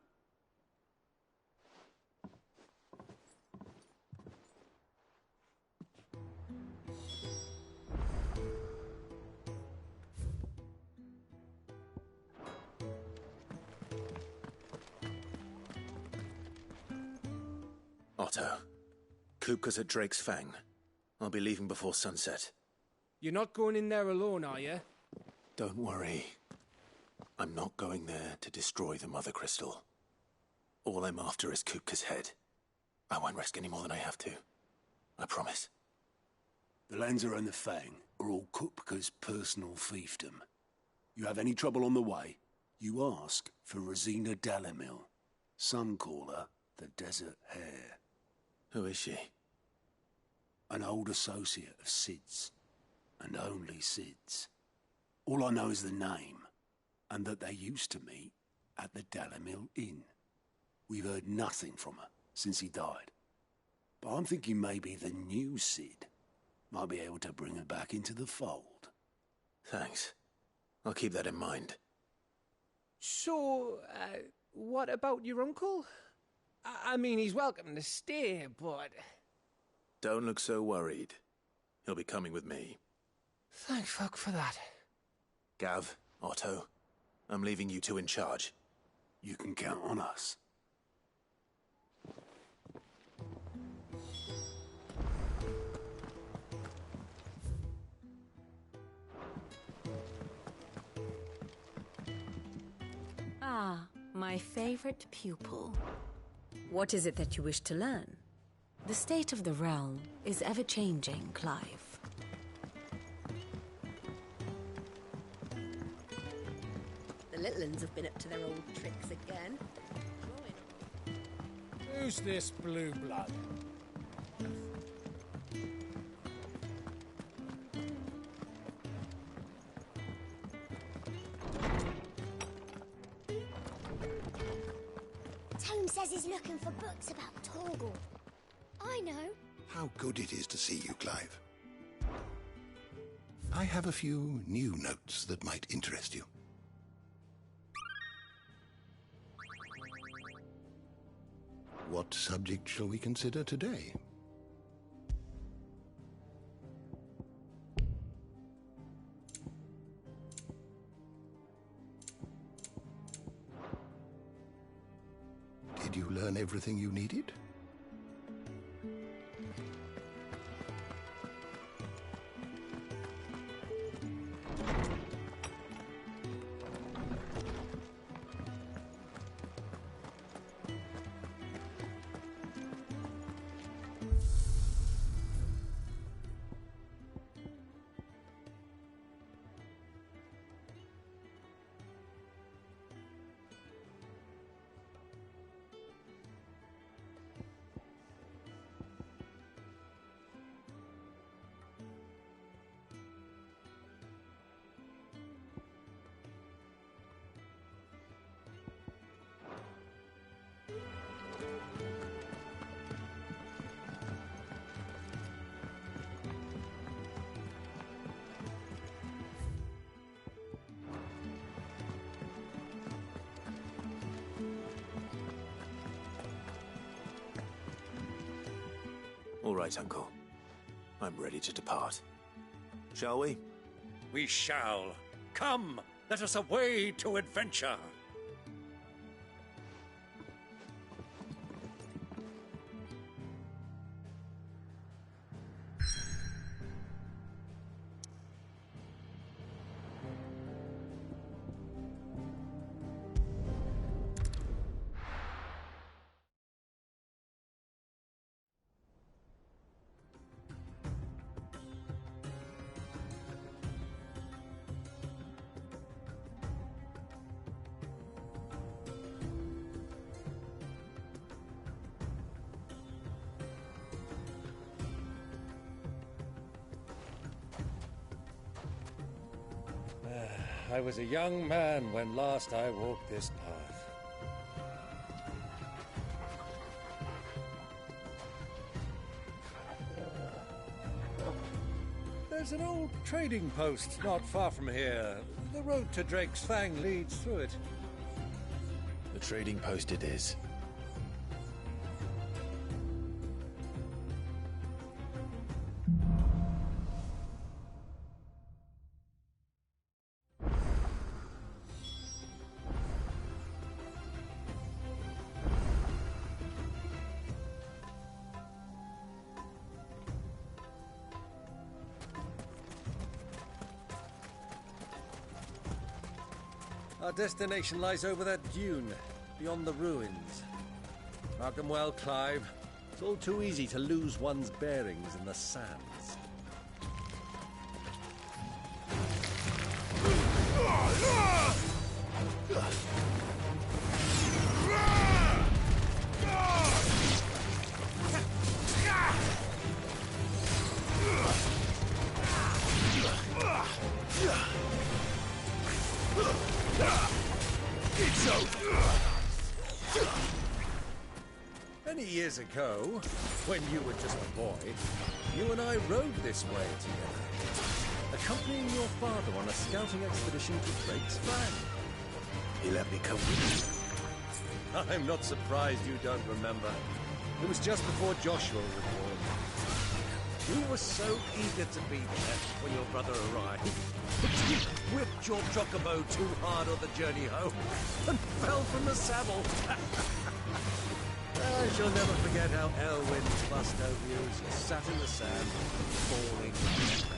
J: Otto, Kupka's at Drake's Fang. I'll be leaving before sunset.
V: You're not going in there alone, are you?
J: Don't worry. I'm not going there to destroy the Mother Crystal. All I'm after is Kupka's head. I won't risk any more than I have to. I promise.
D: The Lanza and the Fang are all Kupka's personal fiefdom. You have any trouble on the way, you ask for Rosina Dalimil. Some call her the Desert Hare.
J: Who is she?
D: An old associate of Sid's, and only Sid's. All I know is the name, and that they used to meet at the Dalimil Inn. We've heard nothing from her since he died. But I'm thinking maybe the new Sid might be able to bring her back into the fold.
J: Thanks. I'll keep that in mind.
V: So, what about your uncle? I mean, he's welcome to stay, but...
J: Don't look so worried. He'll be coming with me.
V: Thank fuck for that.
J: Gav, Otto, I'm leaving you two in charge.
D: You can count on us.
Q: Ah, my favorite pupil. What is it that you wish to learn? The state of the realm is ever-changing, Clive.
O: The little uns have been up to their old tricks again.
V: Who's this blue blood?
S: Tome says he's looking for books about Torgal. I know.
E: How good it is to see you, Clive. I have a few new notes that might interest you. What subject shall we consider today? Did you learn everything you needed?
J: All right, Uncle. I'm ready to depart. Shall we?
H: We shall. Come, let us away to adventure. I was a young man when last I walked this path. There's an old trading post not far from here. The road to Drake's Fang leads through it.
J: The trading post it is.
H: Our destination lies over that dune, beyond the ruins. Mark them well, Clive. It's all too easy to lose one's bearings in the sands. Many years ago, when you were just a boy, you and I rode this way together, accompanying your father on a scouting expedition to Drake's Fang.
J: He let me come with you.
H: I'm not surprised you don't remember. It was just before Joshua was born. You were so eager to be there when your brother arrived. You whipped your chocobo too hard on the journey home and fell from the saddle. I shall never forget how Elwyn fussed over you as you sat in the sand, falling like a man.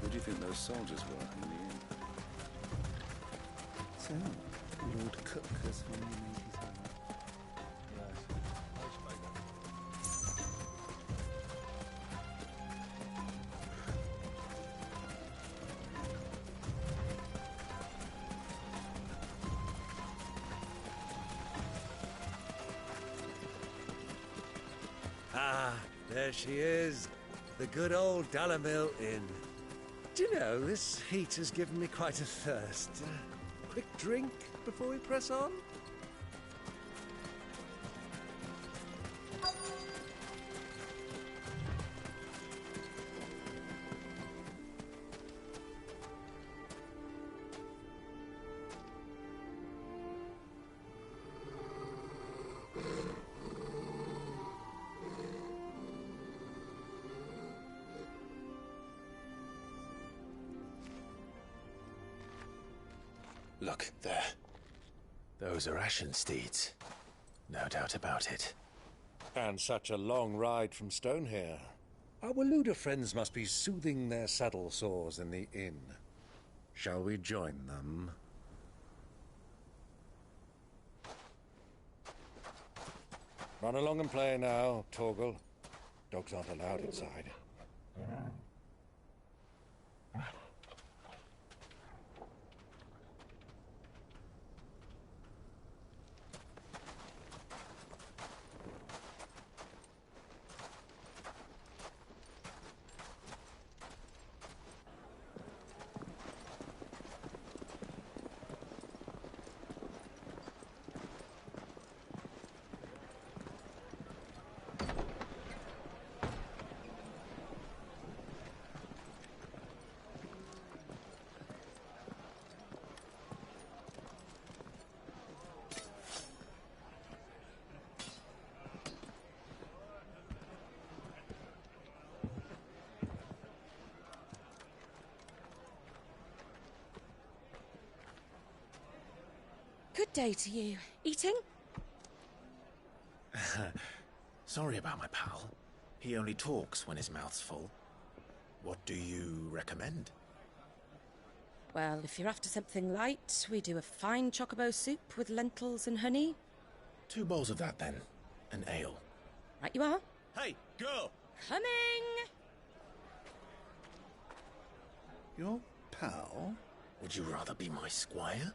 A: Who do you think those soldiers were in the end?
U: So, Lord Cook has finally made his own.
H: Ah, there she is. The good old Dalamil Inn. Do you know, this heat has given me quite a thirst. Quick drink before we press on?
J: Look, there. Those are ashen steeds. No doubt about it.
H: And such a long ride from Stonehair. Our Waluda friends must be soothing their saddle sores in the inn. Shall we join them? Run along and play now, Torgal. Dogs aren't allowed inside.
O: Good day to you. Eating?
J: Sorry about my pal. He only talks when his mouth's full. What do you recommend?
O: Well, if you're after something light, we do a fine chocobo soup with lentils and honey.
J: 2 bowls of that, then. An ale.
O: Right you are.
J: Hey, girl!
O: Coming!
J: Your pal? Would you rather be my squire?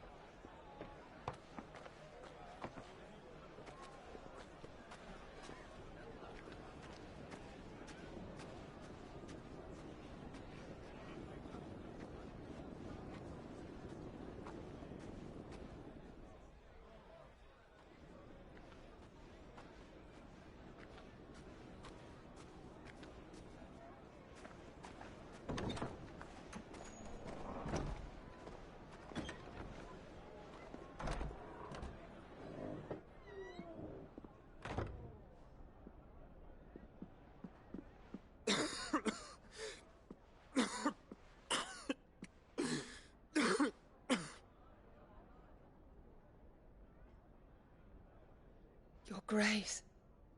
L: Your Grace,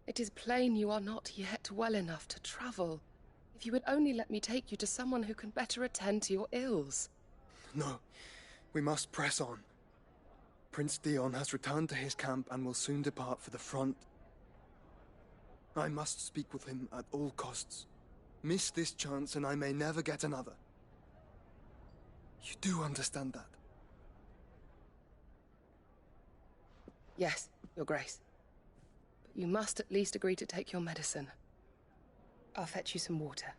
L: it is plain you are not yet well enough to travel. If you would only let me take you to someone who can better attend to your ills.
M: No, we must press on. Prince Dion has returned to his camp and will soon depart for the front. I must speak with him at all costs. Miss this chance and I may never get another. You do understand that?
L: Yes, Your Grace. But you must at least agree to take your medicine. I'll fetch you some water.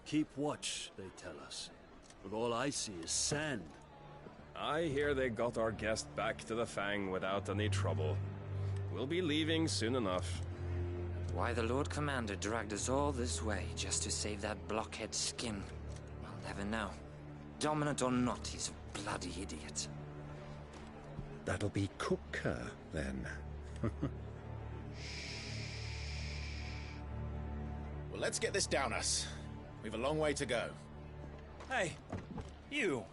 N: Keep watch, they tell us. But all I see is sand.
P: I hear they got our guest back to the Fang without any trouble. We'll be leaving soon enough.
R: Why the Lord Commander dragged us all this way just to save that blockhead's skin, I'll never know. Dominant or not, he's a bloody idiot.
G: That'll be Cooker, then.
J: Well, let's get this down us. We've a long way to go.
V: Hey, you.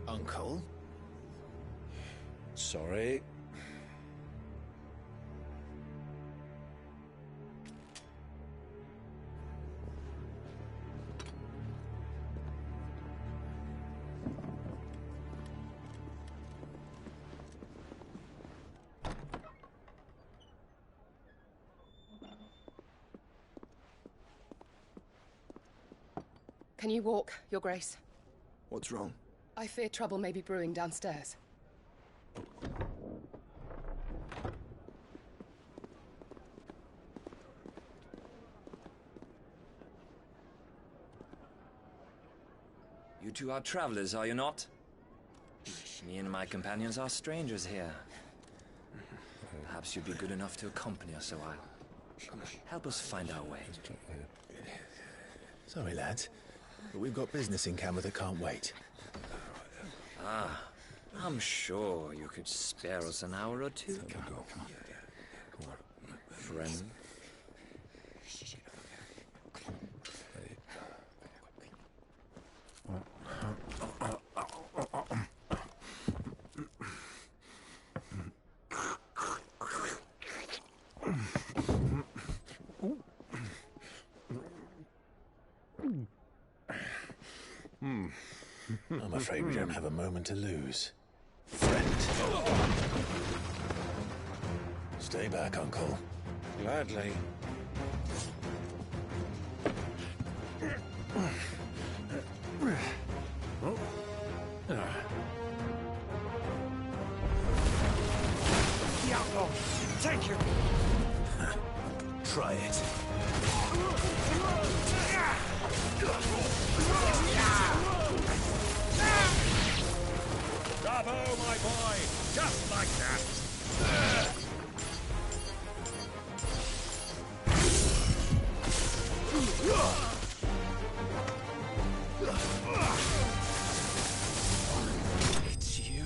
J: Uncle?
G: Sorry.
L: Can you walk, Your Grace?
M: What's wrong?
L: I fear trouble may be brewing downstairs.
R: You two are travelers, are you not? Me and my companions are strangers here. Perhaps you'd be good enough to accompany us a while. Help us find our way.
J: Sorry, lads, but we've got business in camera that can't wait.
R: Ah, I'm sure you could spare us an hour or two. Friend.
J: I'm afraid we don't have a moment to lose. Friend. Stay back, Uncle.
H: Gladly.
F: The outlaw! Take you!
J: Try it.
F: Bravo, my boy! Just like that!
J: It's you.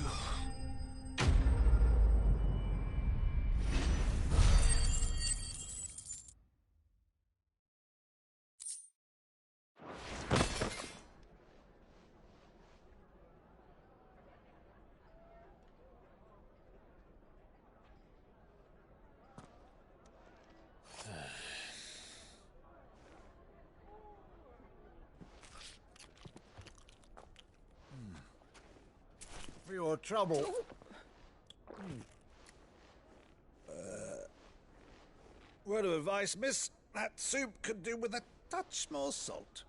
H: For your trouble. Word of advice, miss. That soup could do with a touch more salt.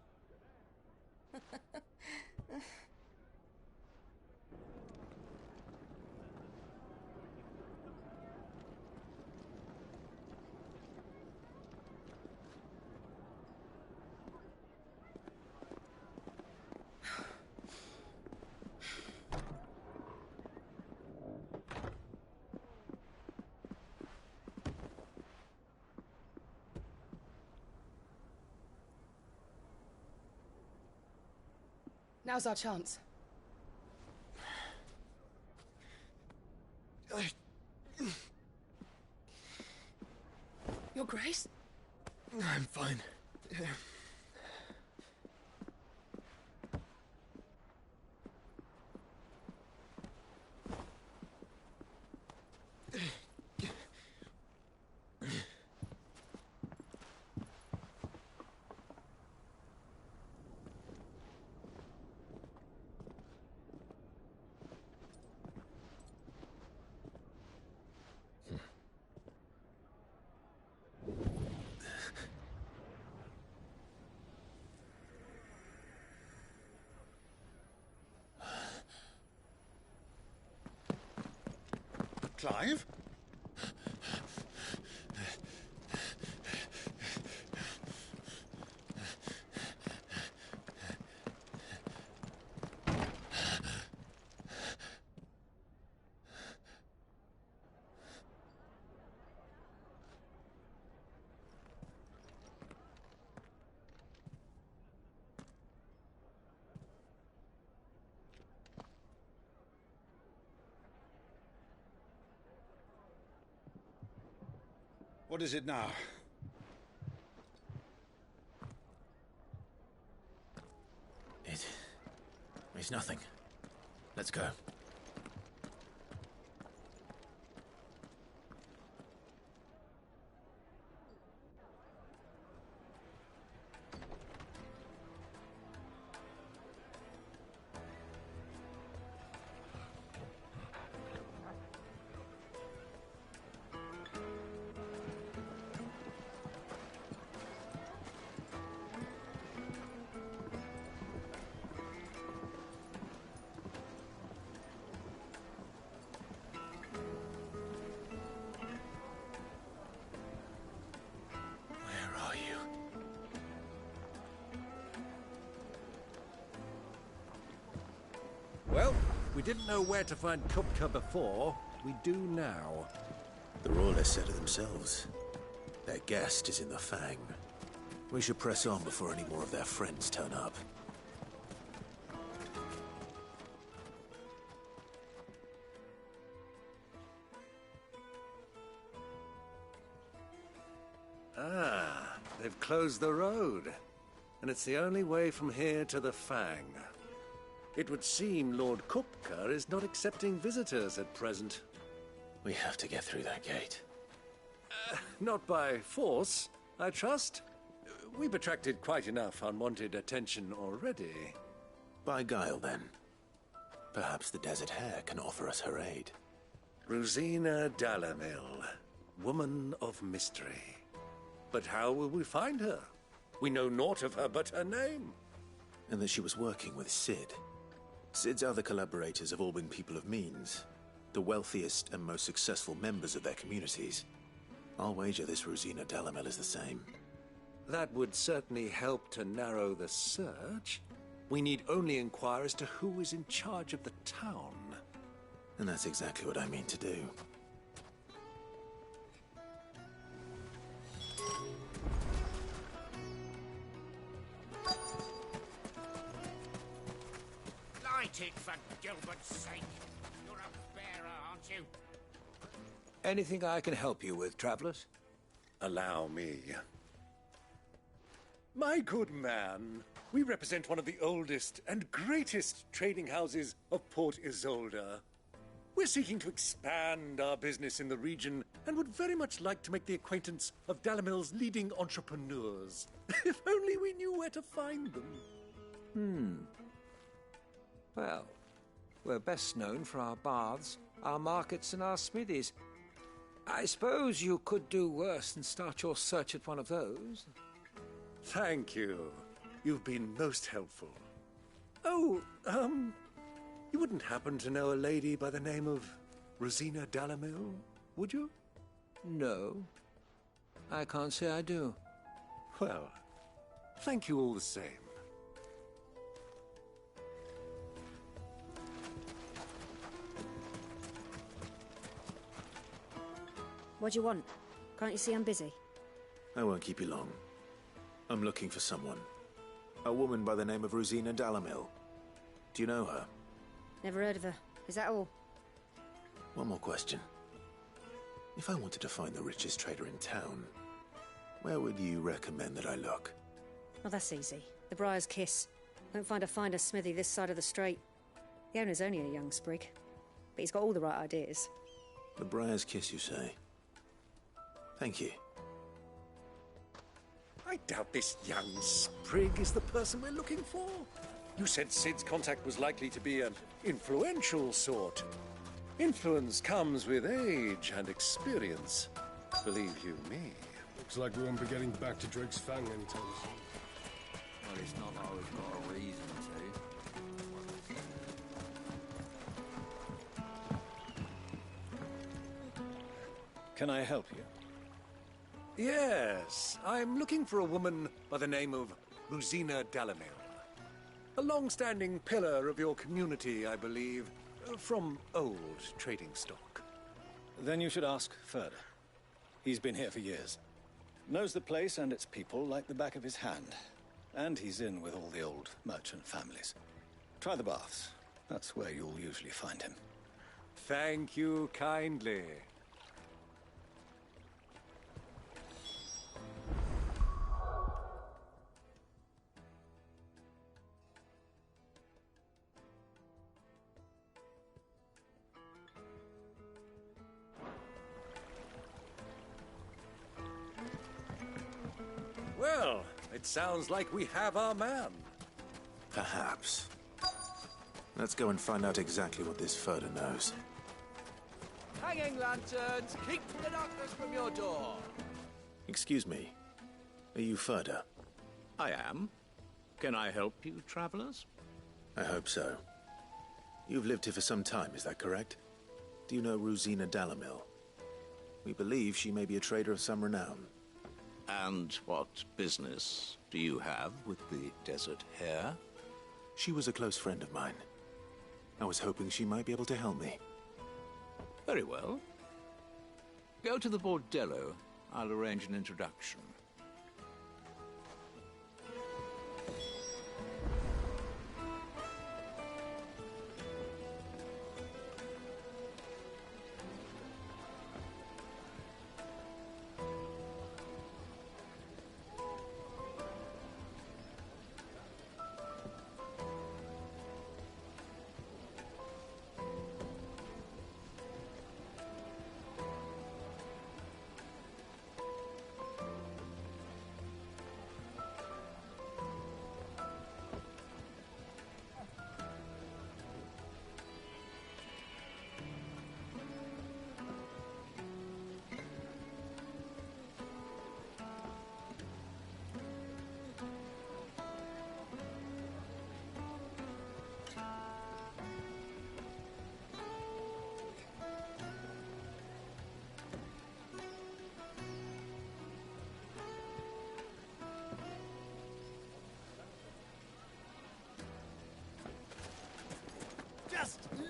L: Now's our chance. Your Grace?
M: I'm fine.
H: Clive? What is it now?
J: It's nothing. Let's go.
H: didn't know where to find Kupka before, we do now.
J: The Royalists said it themselves. Their guest is in the Fang. We should press on before any more of their friends turn up.
H: Ah, they've closed the road. And it's the only way from here to the Fang. It would seem Lord Kupka is not accepting visitors at present.
J: We have to get through that gate.
H: Not by force, I trust. We've attracted quite enough unwanted attention already.
J: By guile, then. Perhaps the Desert Hare can offer us her aid.
H: Rosina Dalamil, woman of mystery. But how will we find her? We know naught of her but her name.
J: And that she was working with Cid. Cid's other collaborators have all been people of means. The wealthiest and most successful members of their communities. I'll wager this Rosina Dalamil is the same.
H: That would certainly help to narrow the search. We need only inquire as to who is in charge of the town.
J: And that's exactly what I mean to do.
F: Light it, for Gilbert's sake. You're a bearer, aren't you?
H: Anything I can help you with, travelers? Allow me. My good man, we represent one of the oldest and greatest trading houses of Port Isolde. We're seeking to expand our business in the region and would very much like to make the acquaintance of Dalamil's leading entrepreneurs. If only we knew where to find them.
I: Well, we're best known for our baths, our markets, and our smithies. I suppose you could do worse than start your search at one of those.
H: Thank you. You've been most helpful. Oh, you wouldn't happen to know a lady by the name of Rosina Dalamil, would you?
I: No. I can't say I do.
H: Well, thank you all the same.
K: What do you want? Can't you see I'm busy?
J: I won't keep you long. I'm looking for someone. A woman by the name of Rosina Dalamil. Do you know her?
K: Never heard of her. Is that all?
J: One more question. If I wanted to find the richest trader in town, where would you recommend that I look?
K: Oh, that's easy. The Briar's Kiss. Won't find a finer smithy this side of the strait. The owner's only a young sprig, but he's got all the right ideas.
J: The Briar's Kiss, you say? Thank you.
H: I doubt this young sprig is the person we're looking for. You said Cid's contact was likely to be an influential sort. Influence comes with age and experience. Believe you me.
T: Looks like we won't be getting back to Drake's Fang anytime soon.
N: Well, it's not like we've got a reason to.
W: Can I help you?
H: Yes, I'm looking for a woman by the name of Rosina Dalamil. A long-standing pillar of your community, I believe, from old trading stock.
W: Then you should ask Ferda. He's been here for years. Knows the place and its people like the back of his hand. And he's in with all the old merchant families. Try the baths. That's where you'll usually find him.
H: Thank you kindly. Well, it sounds like we have our man.
J: Perhaps. Let's go and find out exactly what this Ferda knows.
Y: Hanging lanterns, keep the darkness from your door.
J: Excuse me. Are you Ferda?
Z: I am. Can I help you, travelers?
J: I hope so. You've lived here for some time, is that correct? Do you know Rosina Dalamil? We believe she may be a trader of some renown.
Z: And what business do you have with the Desert Hare?
J: She was a close friend of mine. I was hoping she might be able to help me.
Z: Very well. Go to the bordello. I'll arrange an introduction.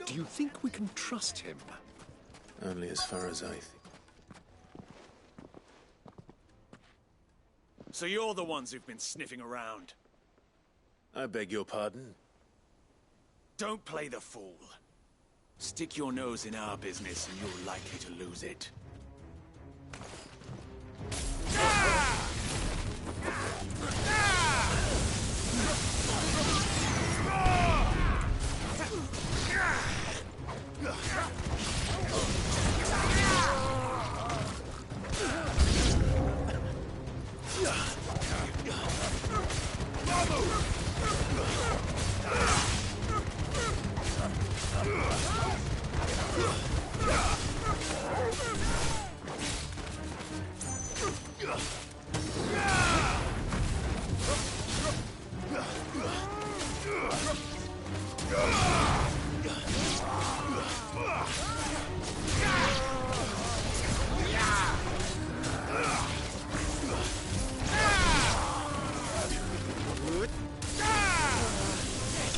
H: Do you think we can trust him?
J: Only as far as I think.
W: So you're the ones who've been sniffing around?
J: I beg your pardon?
W: Don't play the fool. Stick your nose in our business and you're likely to lose it.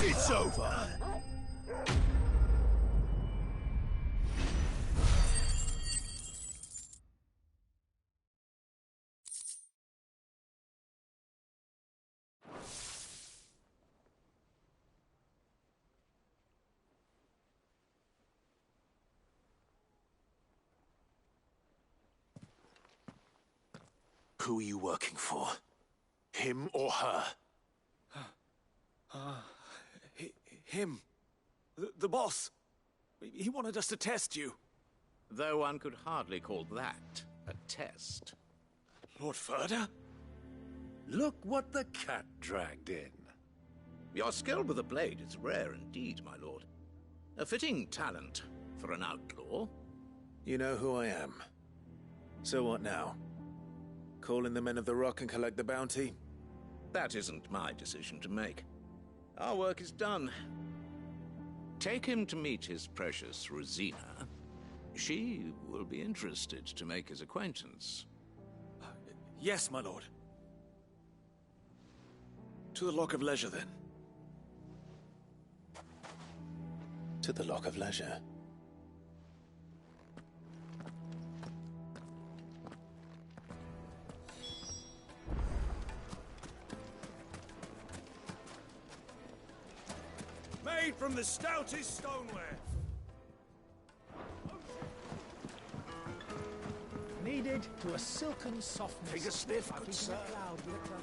F: It's over.
J: Who are you working for? Him or her?
W: Him. The boss. He wanted us to test you.
Z: Though one could hardly call that a test.
W: Lord Ferda?
H: Look what the cat dragged in.
Z: Your skill with a blade is rare indeed, my lord. A fitting talent for an outlaw.
J: You know who I am. So what now? Call in the Men of the Rock and collect the bounty?
Z: That isn't my decision to make. Our work is done. Take him to meet his precious Rosina. She will be interested to make his acquaintance.
W: Yes, my lord. To the Lock of Leisure, then.
J: To the Lock of Leisure.
W: Made from the stoutest stoneware.
F: Kneaded to a silken softness.
W: Take a sniff, good
F: Keeping
W: sir.
F: it loud with a close.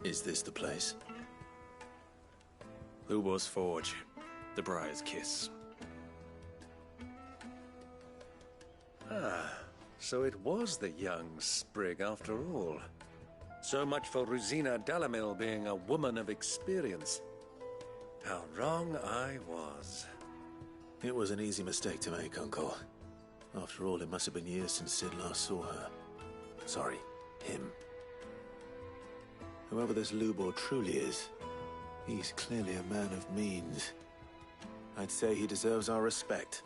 J: Is this the place?
W: Lubor's Forge. The Briar's Kiss.
H: Ah, so it was the young sprig after all. So much for Rosina Dalamil being a woman of experience. How wrong I was.
J: It was an easy mistake to make, Uncle. After all, it must have been years since Sid last saw her. Sorry, him. Whoever this Lubor truly is, he's clearly a man of means. I'd say he deserves our respect.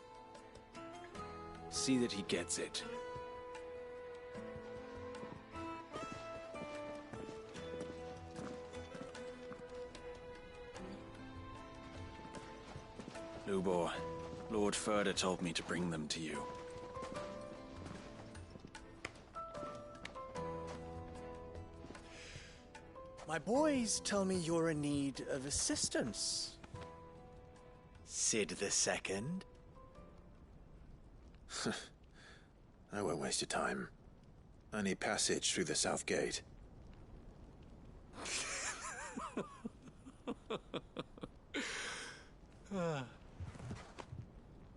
W: See that he gets it. Lubor, Lord Furder told me to bring them to you.
F: My boys tell me you're in need of assistance. Sid the Second?
J: I won't waste your time. I need passage through the south gate.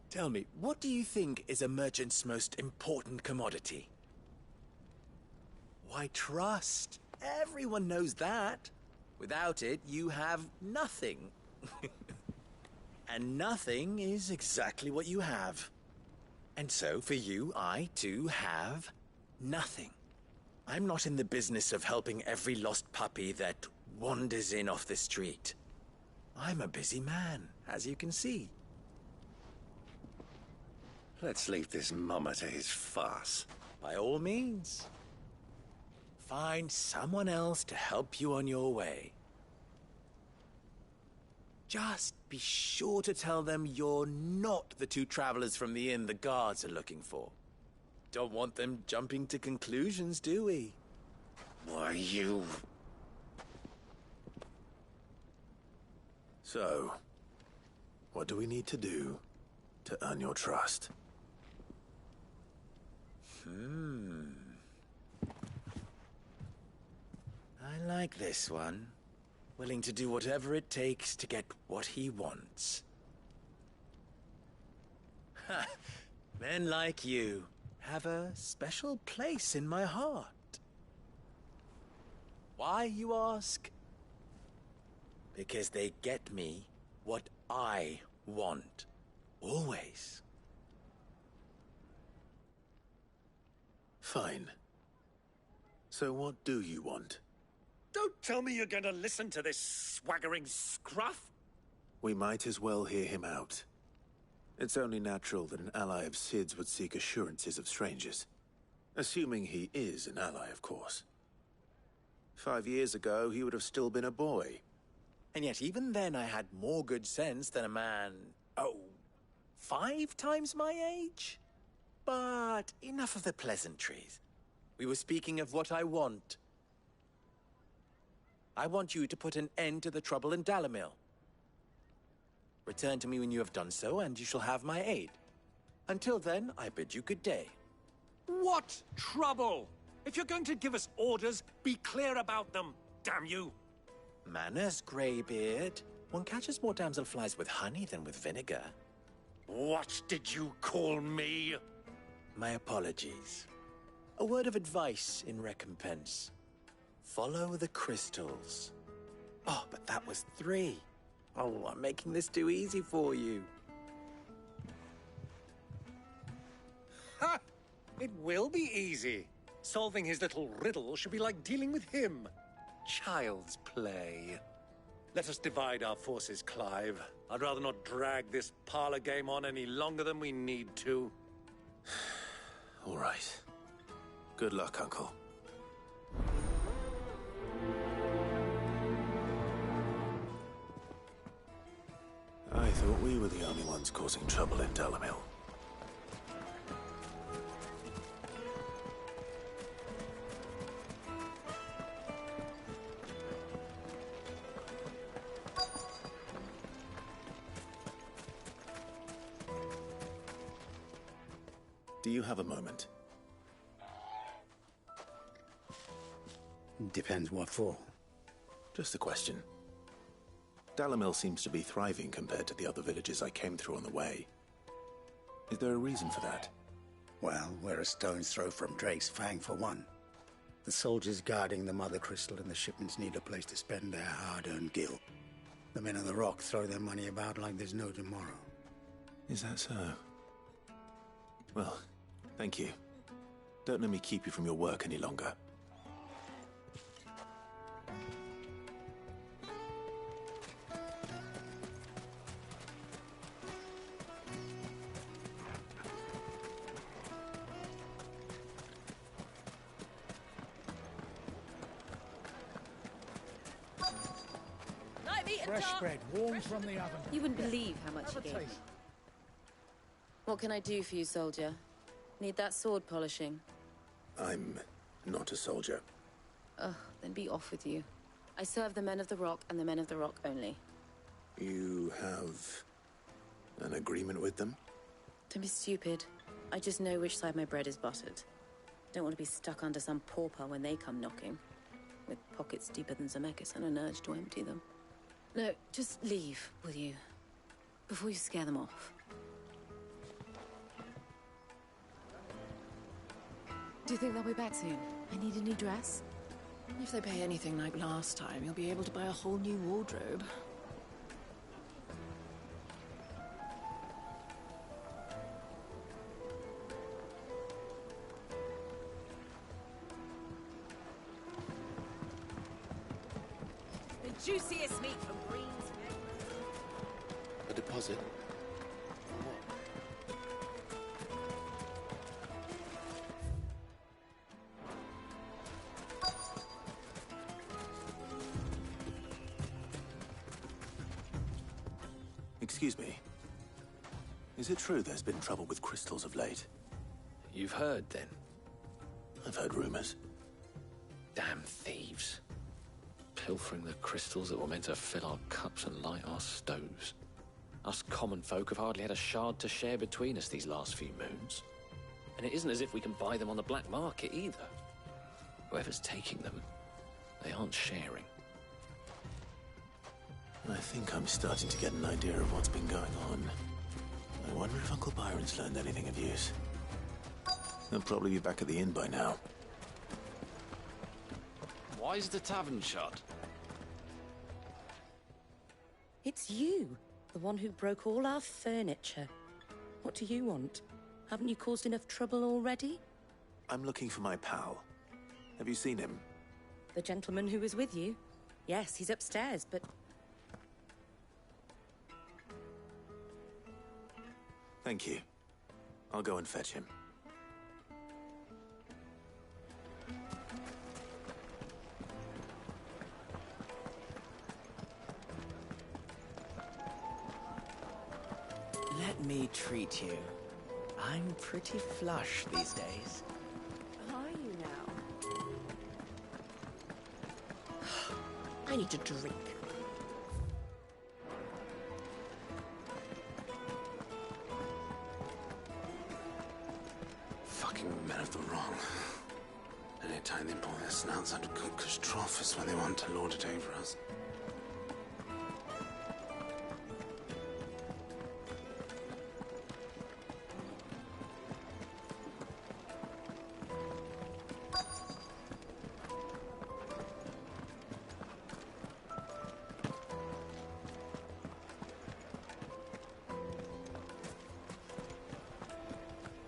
F: Tell me, what do you think is a merchant's most important commodity? Why, trust. Everyone knows that. Without it, you have nothing. And nothing is exactly what you have. And so, for you, I, too, have nothing. I'm not in the business of helping every lost puppy that wanders in off the street. I'm a busy man, as you can see.
H: Let's leave this mummer to his farce.
F: By all means. Find someone else to help you on your way. Just be sure to tell them you're not the two travelers from the inn the guards are looking for. Don't want them jumping to conclusions, do we?
H: Why, you...
J: So, what do we need to do to earn your trust?
F: I like this one. Willing to do whatever it takes to get what he wants. Ha! Men like you have a special place in my heart. Why, you ask? Because they get me what I want. Always.
J: Fine. So what do you want?
H: Don't tell me you're going to listen to this swaggering scruff!
J: We might as well hear him out. It's only natural that an ally of Sid's would seek assurances of strangers. Assuming he is an ally, of course. 5 years ago, he would have still been a boy.
F: And yet even then I had more good sense than a man, 5 times my age? But enough of the pleasantries. We were speaking of what I want. I want you to put an end to the trouble in Dalamil. Return to me when you have done so, and you shall have my aid. Until then, I bid you good day.
H: What trouble? If you're going to give us orders, be clear about them, damn you!
F: Manners, Greybeard. One catches more damselflies with honey than with vinegar.
H: What did you call me?
F: My apologies. A word of advice in recompense. Follow the crystals. Oh, but that was 3. Oh, I'm making this too easy for you.
H: Ha! It will be easy. Solving his little riddle should be like dealing with him. Child's play. Let us divide our forces, Clive. I'd rather not drag this parlor game on any longer than we need to.
J: All right. Good luck, Uncle. I thought we were the only ones causing trouble in Dalamil. Do you have a moment?
B: Depends what for.
J: Just a question. Dalamil seems to be thriving compared to the other villages I came through on the way. Is there a reason for that?
B: Well, we're a stone's throw from Drake's Fang for one. The soldiers guarding the Mother Crystal and the shipments need a place to spend their hard-earned gil. The men of the Rock throw their money about like there's no tomorrow.
J: Is that so? Well, thank you. Don't let me keep you from your work any longer.
C: Fresh bread, warm from the oven.
O: You wouldn't believe how much he gave me. What can I do for you, soldier? Need that sword polishing?
J: I'm not a soldier.
O: Ugh, then be off with you. I serve the men of the Rock and the men of the Rock only.
J: You have an agreement with them?
O: Don't be stupid. I just know which side my bread is buttered. Don't want to be stuck under some pauper when they come knocking. With pockets deeper than Zemeckis and an urge to empty them. No, just leave, will you? Before you scare them off. Do you think they'll be back soon? I need a new dress. If they pay anything like last time, you'll be able to buy a whole new wardrobe. The juiciest meat from Green's.
J: A deposit? Excuse me. Is it true there's been trouble with crystals of late?
R: You've heard, then?
J: I've heard rumors.
R: Damn thieves. Pilfering the crystals that were meant to fill our cups and light our stoves. Us common folk have hardly had a shard to share between us these last few moons. And it isn't as if we can buy them on the black market either. Whoever's taking them, they aren't sharing.
J: I think I'm starting to get an idea of what's been going on. I wonder if Uncle Byron's learned anything of use. They'll probably be back at the inn by now.
R: Why is the tavern shut?
O: It's you, the one who broke all our furniture. What do you want? Haven't you caused enough trouble already?
J: I'm looking for my pal. Have you seen him?
O: The gentleman who was with you? Yes, he's upstairs, but...
J: Thank you. I'll go and fetch him.
D: Let me treat you. I'm pretty flush these days.
O: Are you now? I need a drink.
E: Fucking men of the wrong. Anytime they pull their snouts out of Cook's trough is when they want to lord it over us.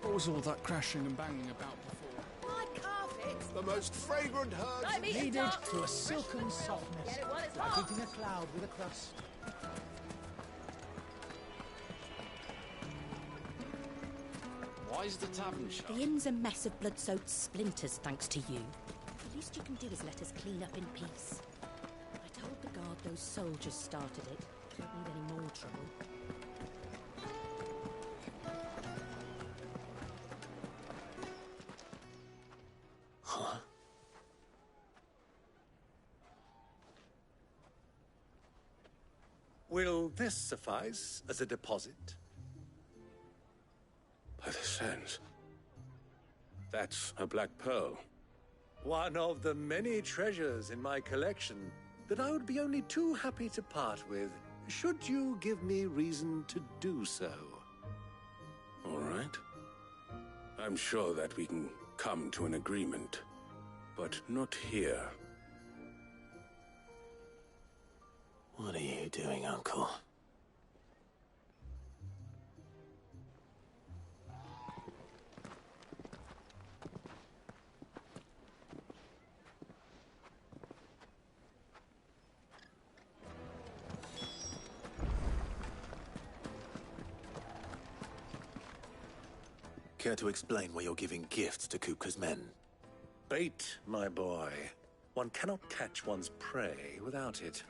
C: What was all that crashing and banging about before?
O: My carpet!
C: The most fragrant herbs
O: needed
C: to a silken softness,
O: Get it while it's
C: like
O: hot.
C: eating a cloud with a crust.
R: Why is the tavern shut?
K: The inn's a mess of blood-soaked splinters, thanks to you. The least you can do is let us clean up in peace. I told the guard those soldiers started it. Don't need any more trouble.
J: Huh?
H: Will this suffice as a deposit?
E: By the sands. That's a black pearl.
H: One of the many treasures in my collection that I would be only too happy to part with, should you give me reason to do so.
E: All right. I'm sure that we can come to an agreement, but not here.
J: What are you doing, Uncle? Care to explain why you're giving gifts to Kupka's men?
H: Bait, my boy. One cannot catch one's prey without it.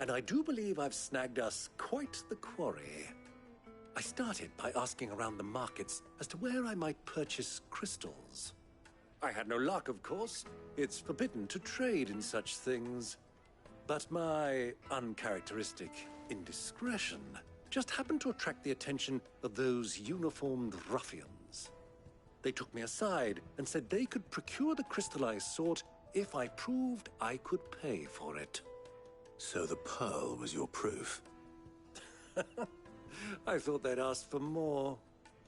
H: and I do believe I've snagged us quite the quarry. I started by asking around the markets as to where I might purchase crystals. I had no luck, of course. It's forbidden to trade in such things. But my uncharacteristic indiscretion just happened to attract the attention of those uniformed ruffians. They took me aside and said they could procure the crystal I sought if I proved I could pay for it.
J: So the pearl was your proof?
H: I thought they'd asked for more.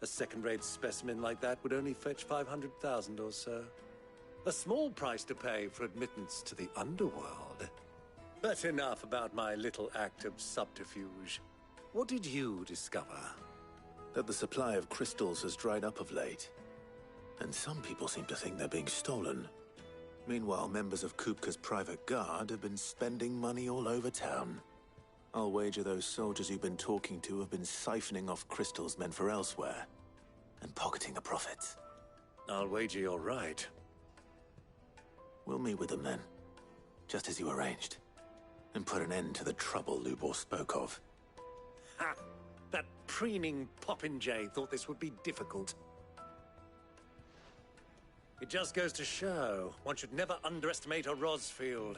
H: A second-rate specimen like that would only fetch 500,000 or so. A small price to pay for admittance to the underworld. But enough about my little act of subterfuge. What did you discover?
J: That the supply of crystals has dried up of late. And some people seem to think they're being stolen. Meanwhile, members of Kupka's private guard have been spending money all over town. I'll wager those soldiers you've been talking to have been siphoning off crystals meant for elsewhere, and pocketing the profits.
H: I'll wager you're right.
J: We'll meet with them then, just as you arranged, and put an end to the trouble Lubor spoke of.
H: Ha! That preening popinjay thought this would be difficult. It just goes to show one should never underestimate a Rosfield.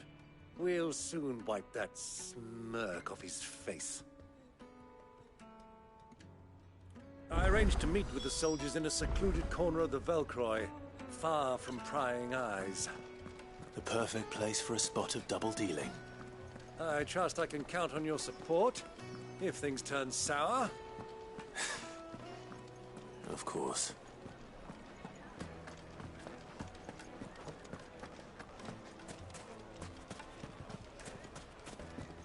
H: We'll soon wipe that smirk off his face. I arranged to meet with the soldiers in a secluded corner of the Velcroy, far from prying eyes.
J: The perfect place for a spot of double dealing.
H: I trust I can count on your support, if things turn sour.
J: Of course.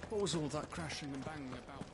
C: What was all that crashing and banging about?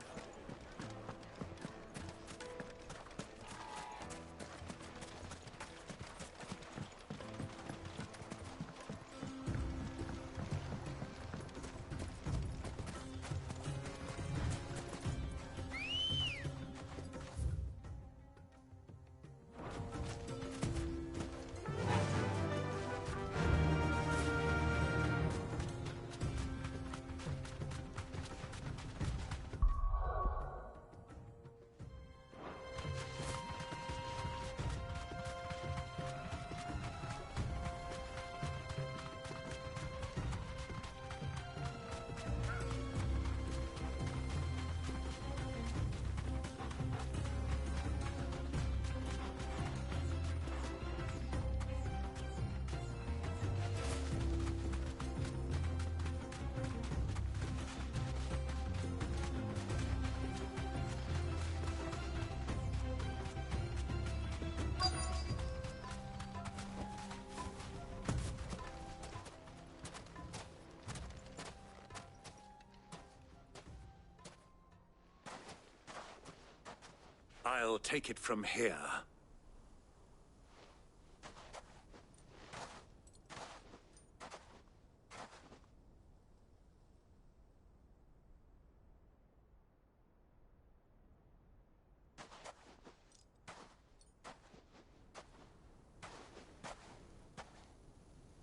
H: I'll take it from here.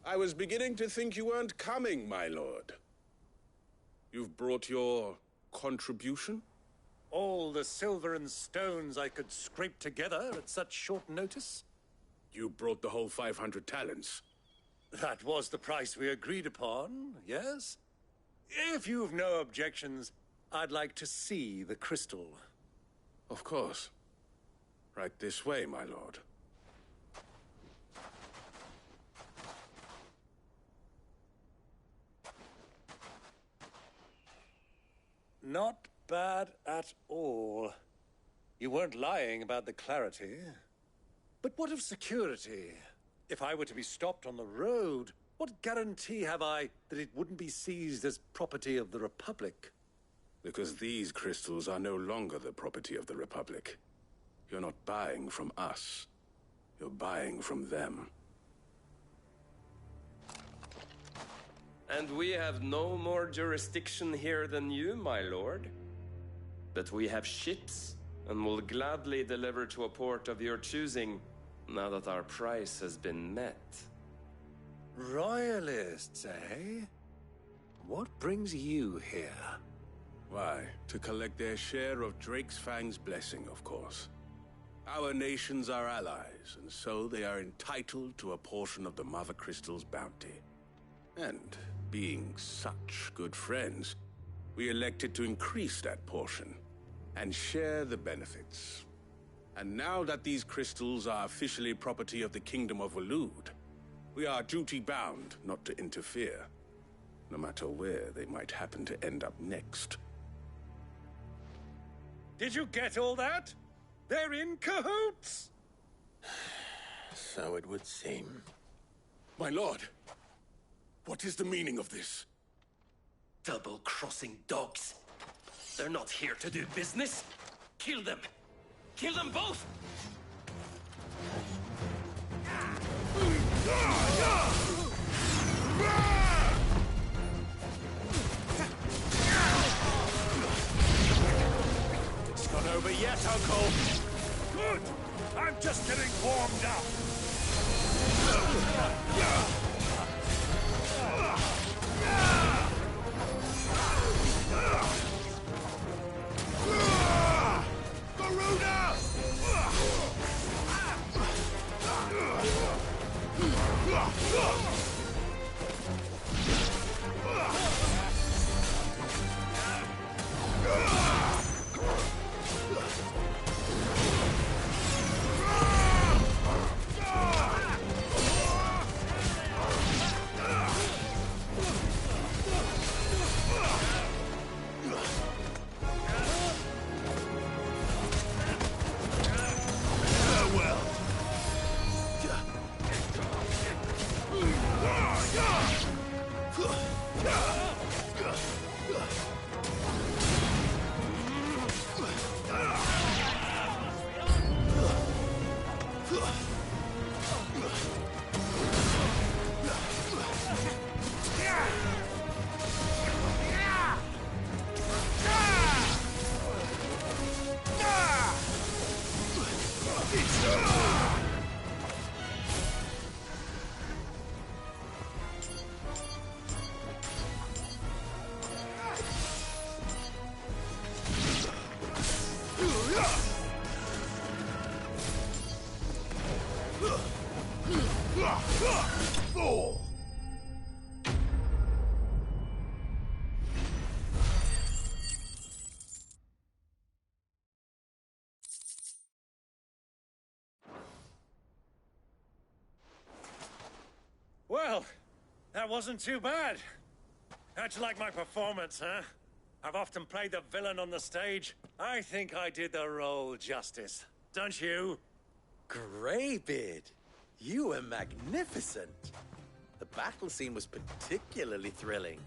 E: I was beginning to think you weren't coming, my lord. You've brought your contribution?
H: All the silver and stones I could scrape together at such short notice?
E: You brought the whole 500 talents.
H: That was the price we agreed upon, yes? If you've no objections, I'd like to see the crystal.
E: Of course. Right this way, my lord.
H: Not bad at all. You weren't lying about the clarity. But what of security? If I were to be stopped on the road, what guarantee have I that it wouldn't be seized as property of the Republic?
E: Because these crystals are no longer the property of the Republic. You're not buying from us. You're buying from them.
A: And we have no more jurisdiction here than you, my lord. But we have ships, and will gladly deliver to a port of your choosing, now that our price has been met.
H: Royalists, eh? What brings you here?
E: Why, to collect their share of Drake's Fang's blessing, of course. Our nations are allies, and so they are entitled to a portion of the Mother Crystal's bounty. And, being such good friends, we elected to increase that portion and share the benefits. And now that these crystals are officially property of the Kingdom of Waloed, we are duty-bound not to interfere, no matter where they might happen to end up next.
H: Did you get all that? They're in cahoots!
F: So it would seem.
E: My lord, what is the meaning of this?
A: Double-crossing dogs. They're not here to do business. Kill them! Kill them both!
F: It's not over yet, Uncle!
H: Good! I'm just getting warmed up! Well, that wasn't too bad. How'd you like my performance, huh? I've often played the villain on the stage. I think I did the role justice. Don't you?
D: Greybeard, you were magnificent. The battle scene was particularly thrilling.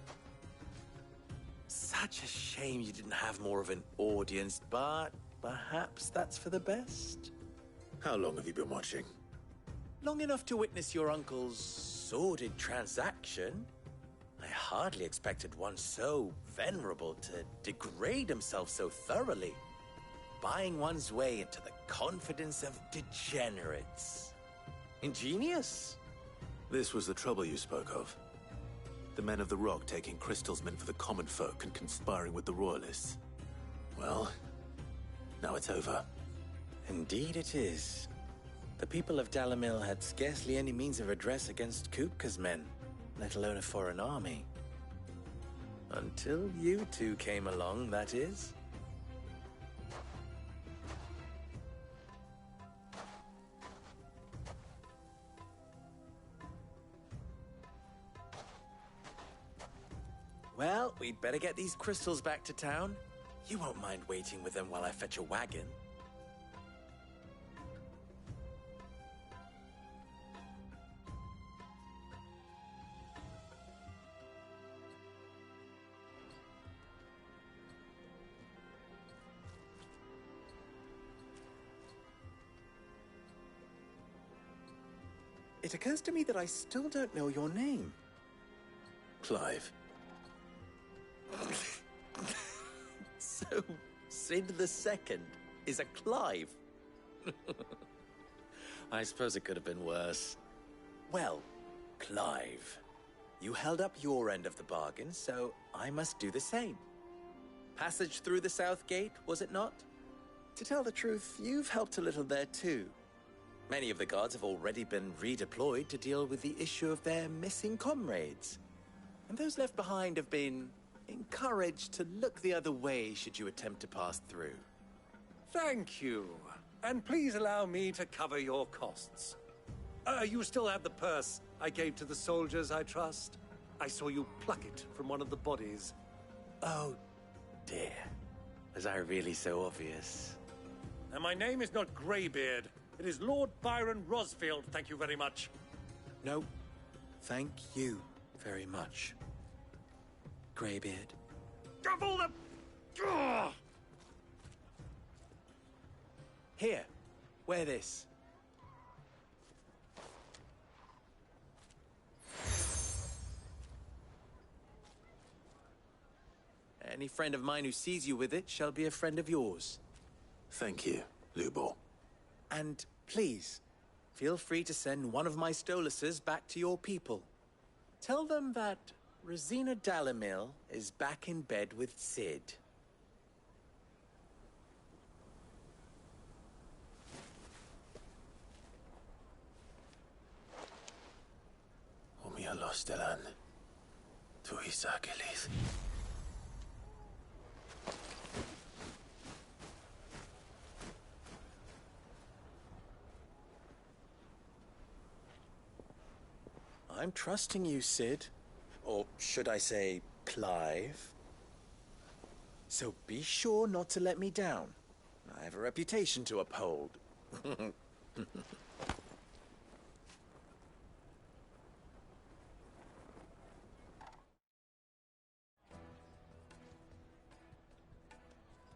D: Such a shame you didn't have more of an audience, but perhaps that's for the best.
J: How long have you been watching?
D: Long enough to witness your uncle's sordid transaction. I hardly expected one so venerable to degrade himself so thoroughly, buying one's way into the confidence of degenerates. Ingenious.
J: This was the trouble you spoke of. The men of the Rock taking crystals meant for the common folk and conspiring with the Royalists. Well, now it's over.
D: Indeed it is. The people of Dalamil had scarcely any means of redress against Kupka's men, let alone a foreign army. Until you two came along, that is. Well, we'd better get these crystals back to town. You won't mind waiting with them while I fetch a wagon. It occurs to me that I still don't know your name.
J: Clive.
D: So, Sid the Second is a Clive. I suppose it could have been worse. Well, Clive, you held up your end of the bargain, so I must do the same. passage through the South Gate, was it not? To tell the truth, you've helped a little there too. Many of the guards have already been redeployed to deal with the issue of their missing comrades. And those left behind have been encouraged to look the other way should you attempt to pass through.
H: Thank you. And please allow me to cover your costs. You still have the purse I gave to the soldiers, I trust? I saw you pluck it from one of the bodies.
D: Oh, dear. Was I really so obvious?
H: And my name is not Greybeard. It is Lord Byron Rosfield, thank you very much.
D: No, thank you very much, Greybeard.
H: Of all the... Ugh!
D: Here, wear this. Any friend of mine who sees you with it shall be a friend of yours.
J: Thank you, Lubor.
D: And please, feel free to send one of my Stoluses back to your people. Tell them that Rosina Dalamil is back in bed with Cid.
J: Omia Lostelan. Tuisa Kelith.
D: I'm trusting you, Cid. Or should I say, Clive. So be sure not to let me down. I have a reputation to uphold.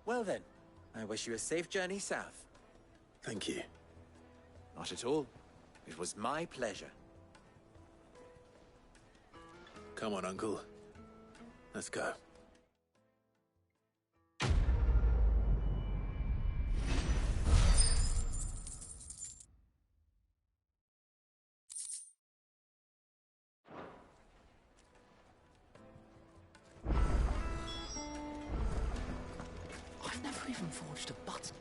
D: Well then, I wish you a safe journey south.
J: Thank you.
D: Not at all. It was my pleasure.
J: Come on, Uncle. Let's go.
P: I've never even forged a button.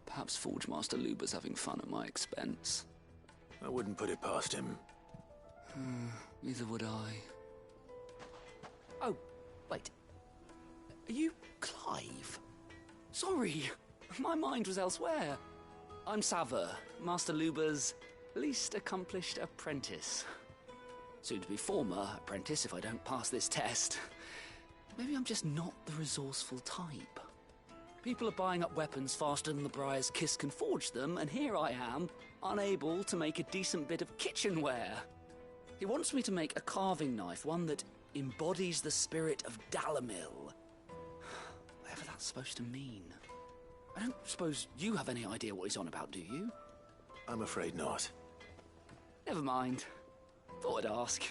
P: Perhaps Forge Master Luber's having fun at my expense.
J: I wouldn't put it past him.
P: Neither would I.
Q: Oh, wait. Are you Clive?
P: Sorry, my mind was elsewhere. I'm Sava, Master Luber's least accomplished apprentice. Soon to be former apprentice if I don't pass this test. Maybe I'm just not the resourceful type. People are buying up weapons faster than the Briar's Kiss can forge them, and here I am, unable to make a decent bit of kitchenware. He wants me to make a carving knife, one that embodies the spirit of Dalamil. Whatever that's supposed to mean. I don't suppose you have any idea what he's on about, do you?
J: I'm afraid not.
P: Never mind. Thought I'd ask.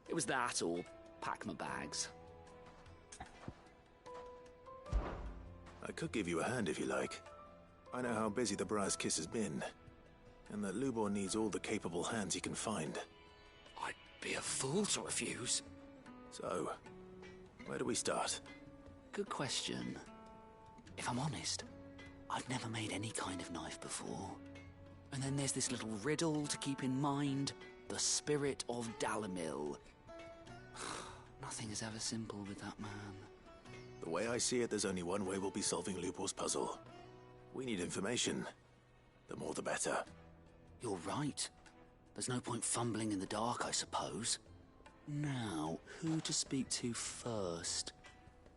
P: It was that or pack my bags.
J: I could give you a hand if you like. I know how busy the Briar's Kiss has been, and that Lubor needs all the capable hands he can find.
P: I'd be a fool to refuse.
J: So, where do we start?
P: Good question. If I'm honest, I've never made any kind of knife before. And then there's this little riddle to keep in mind. The spirit of Dalamil. Nothing is ever simple with that man.
J: The way I see it, there's only one way we'll be solving Lubor's puzzle. We need information. The more the better.
P: You're right. There's no point fumbling in the dark, I suppose. Now, who to speak to first?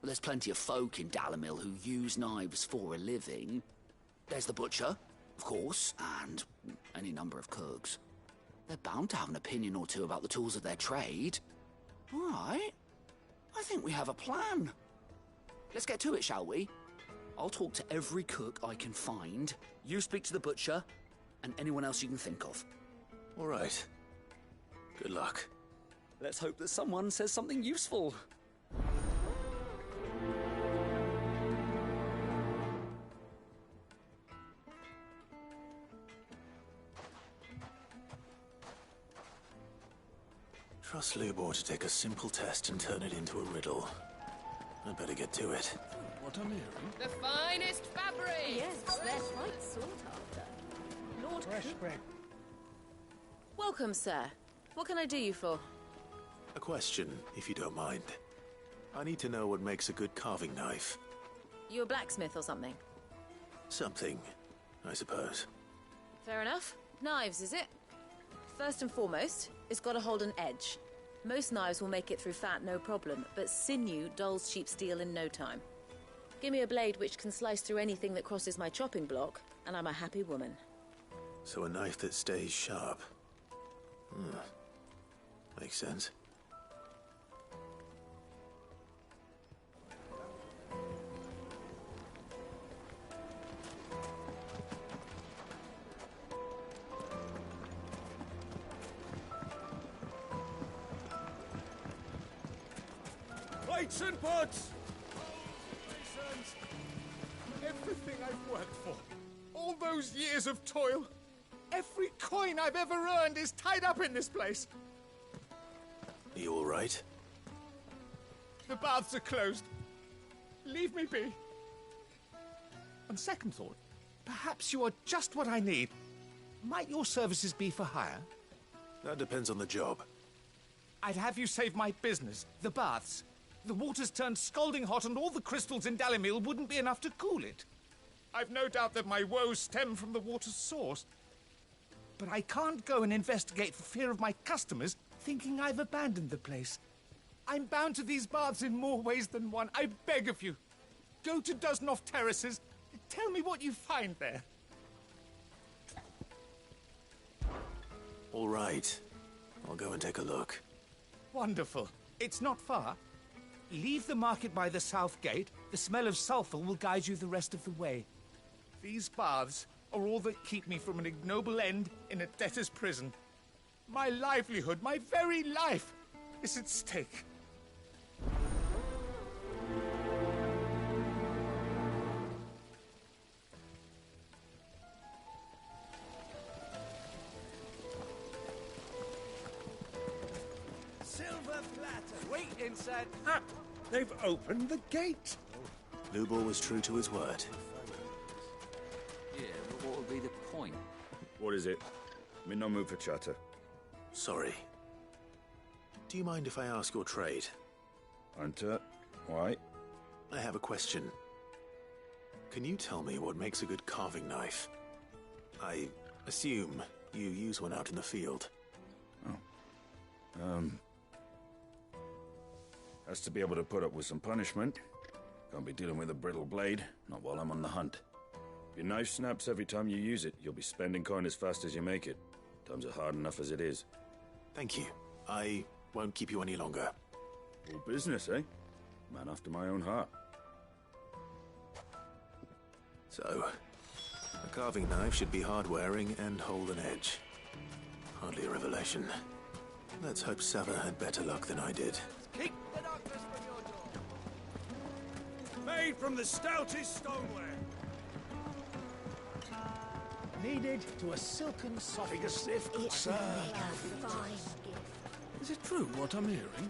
P: Well, there's plenty of folk in Dalamil who use knives for a living. There's the butcher, of course, and any number of cooks. They're bound to have an opinion or two about the tools of their trade. All right. I think we have a plan. Let's get to it, shall we? I'll talk to every cook I can find. You speak to the butcher, and anyone else you can think of.
J: All right. Good luck.
P: Let's hope that someone says something useful.
J: Trust Lubor to take a simple test and turn it into a riddle. I'd better get to it.
C: What I'm hearing?
G: The finest fabric!
K: Yes, they're quite sought after. Lord
B: Fresh bread.
O: Welcome, sir. What can I do you for?
J: A question, if you don't mind. I need to know what makes a good carving knife.
O: You a blacksmith or something?
J: Something, I suppose.
O: Fair enough. Knives, is it? First and foremost, it's got to hold an edge. Most knives will make it through fat, no problem, but sinew dulls cheap steel in no time. Give me a blade which can slice through anything that crosses my chopping block, and I'm a happy woman.
J: So a knife that stays sharp. Makes sense.
L: Plates and pots! Everything I've worked for, all those years of toil, every coin I've ever earned is tied up in this place.
J: Are you all right?
L: The baths are closed. Leave me be. On second thought, perhaps you are just what I need. Might your services be for hire?
J: That depends on the job.
L: I'd have you save my business, the baths. The water's turned scalding hot and all the crystals in Dalimil wouldn't be enough to cool it. I've no doubt that my woes stem from the water's source. But I can't go and investigate for fear of my customers thinking I've abandoned the place. I'm bound to these baths in more ways than one. I beg of you. Go to Dusnoff Terraces. Tell me what you find there.
J: All right. I'll go and take a look.
L: Wonderful. It's not far. Leave the market by the south gate. The smell of sulphur will guide you the rest of the way. These baths are all that keep me from an ignoble end in a debtor's prison. My livelihood, my very life, is at stake.
Y: Silver platter. Wait inside.
H: Ah, they've opened the gate.
J: Lubor was true to his word.
P: Yeah, but what would be the point?
S: What is it? I'm in no mood for chatter.
J: Sorry. Do you mind if I ask your trade?
S: Hunter, why?
J: I have a question. Can you tell me what makes a good carving knife? I assume you use one out in the field.
S: Has to be able to put up with some punishment. Can't be dealing with a brittle blade, not while I'm on the hunt. If your knife snaps every time you use it, you'll be spending coin as fast as you make it. Times are hard enough as it is.
J: Thank you. I won't keep you any longer.
S: All business, eh? Man after my own heart.
J: So, a carving knife should be hard-wearing and hold an edge. Hardly a revelation. Let's hope Sava had better luck than I did.
Y: Keep the darkness from your door.
L: Made from the stoutest stoneware.
B: Kneaded to a silken soft.
C: Take a sniff, good sir.
K: A fine gift.
C: Is it true what I'm hearing?